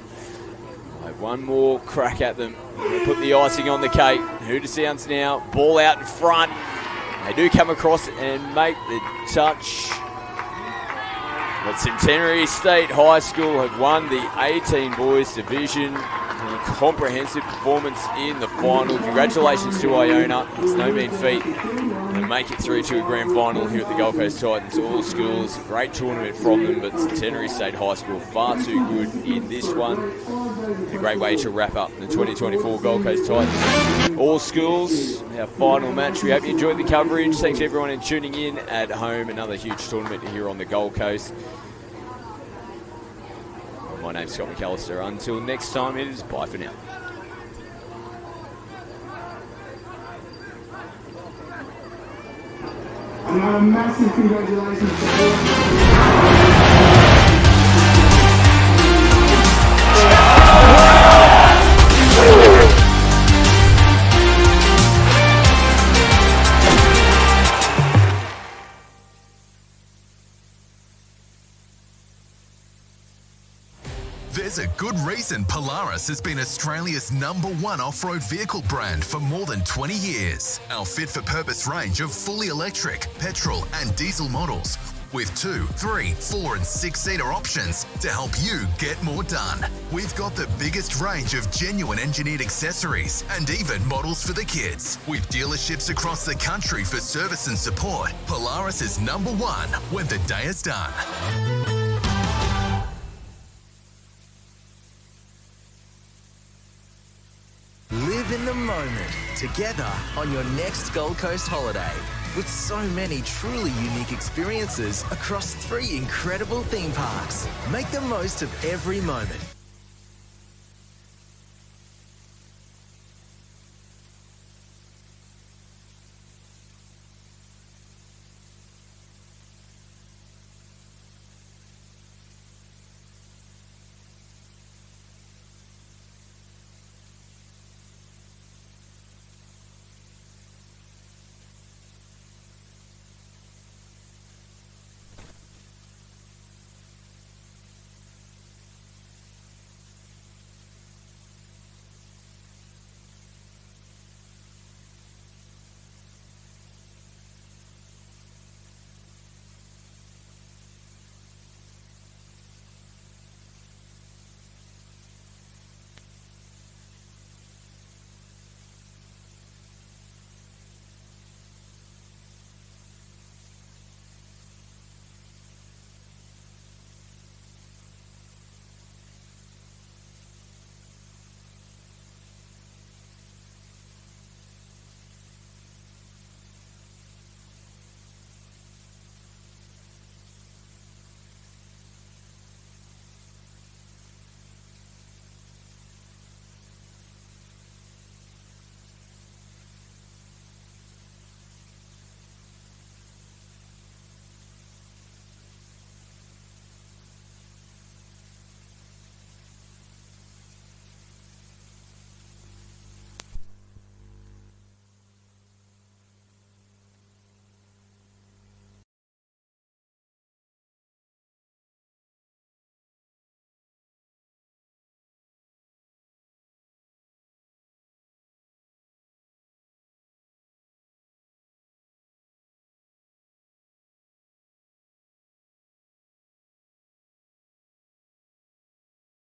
We'll have one more crack at them. They put the icing on the cake. Hooter sounds now. Ball out in front. They do come across and make the touch. But Centenary State High School have won the 18 boys division. A comprehensive performance in the final. Congratulations to Iona. It's no mean feat. And make it through to a grand final here at the Gold Coast Titans. All schools, great tournament from them, but Centenary State High School far too good in this one. A great way to wrap up the 2024 Gold Coast Titans. All schools, our final match. We hope you enjoyed the coverage. Thanks everyone in tuning in at home. Another huge tournament here on the Gold Coast. My name's Scott McAllister. Until next time, it is bye for now. And a massive congratulations to There's a good reason Polaris has been Australia's #1 off-road vehicle brand for more than 20 years. Our fit-for-purpose range of fully electric, petrol and diesel models with 2, 3, 4 and 6-seater options to help you get more done. We've got the biggest range of genuine engineered accessories and even models for the kids. With dealerships across the country for service and support, Polaris is #1 when the day is done. Live in the moment together on your next Gold Coast holiday with so many truly unique experiences across 3 incredible theme parks. Make the most of every moment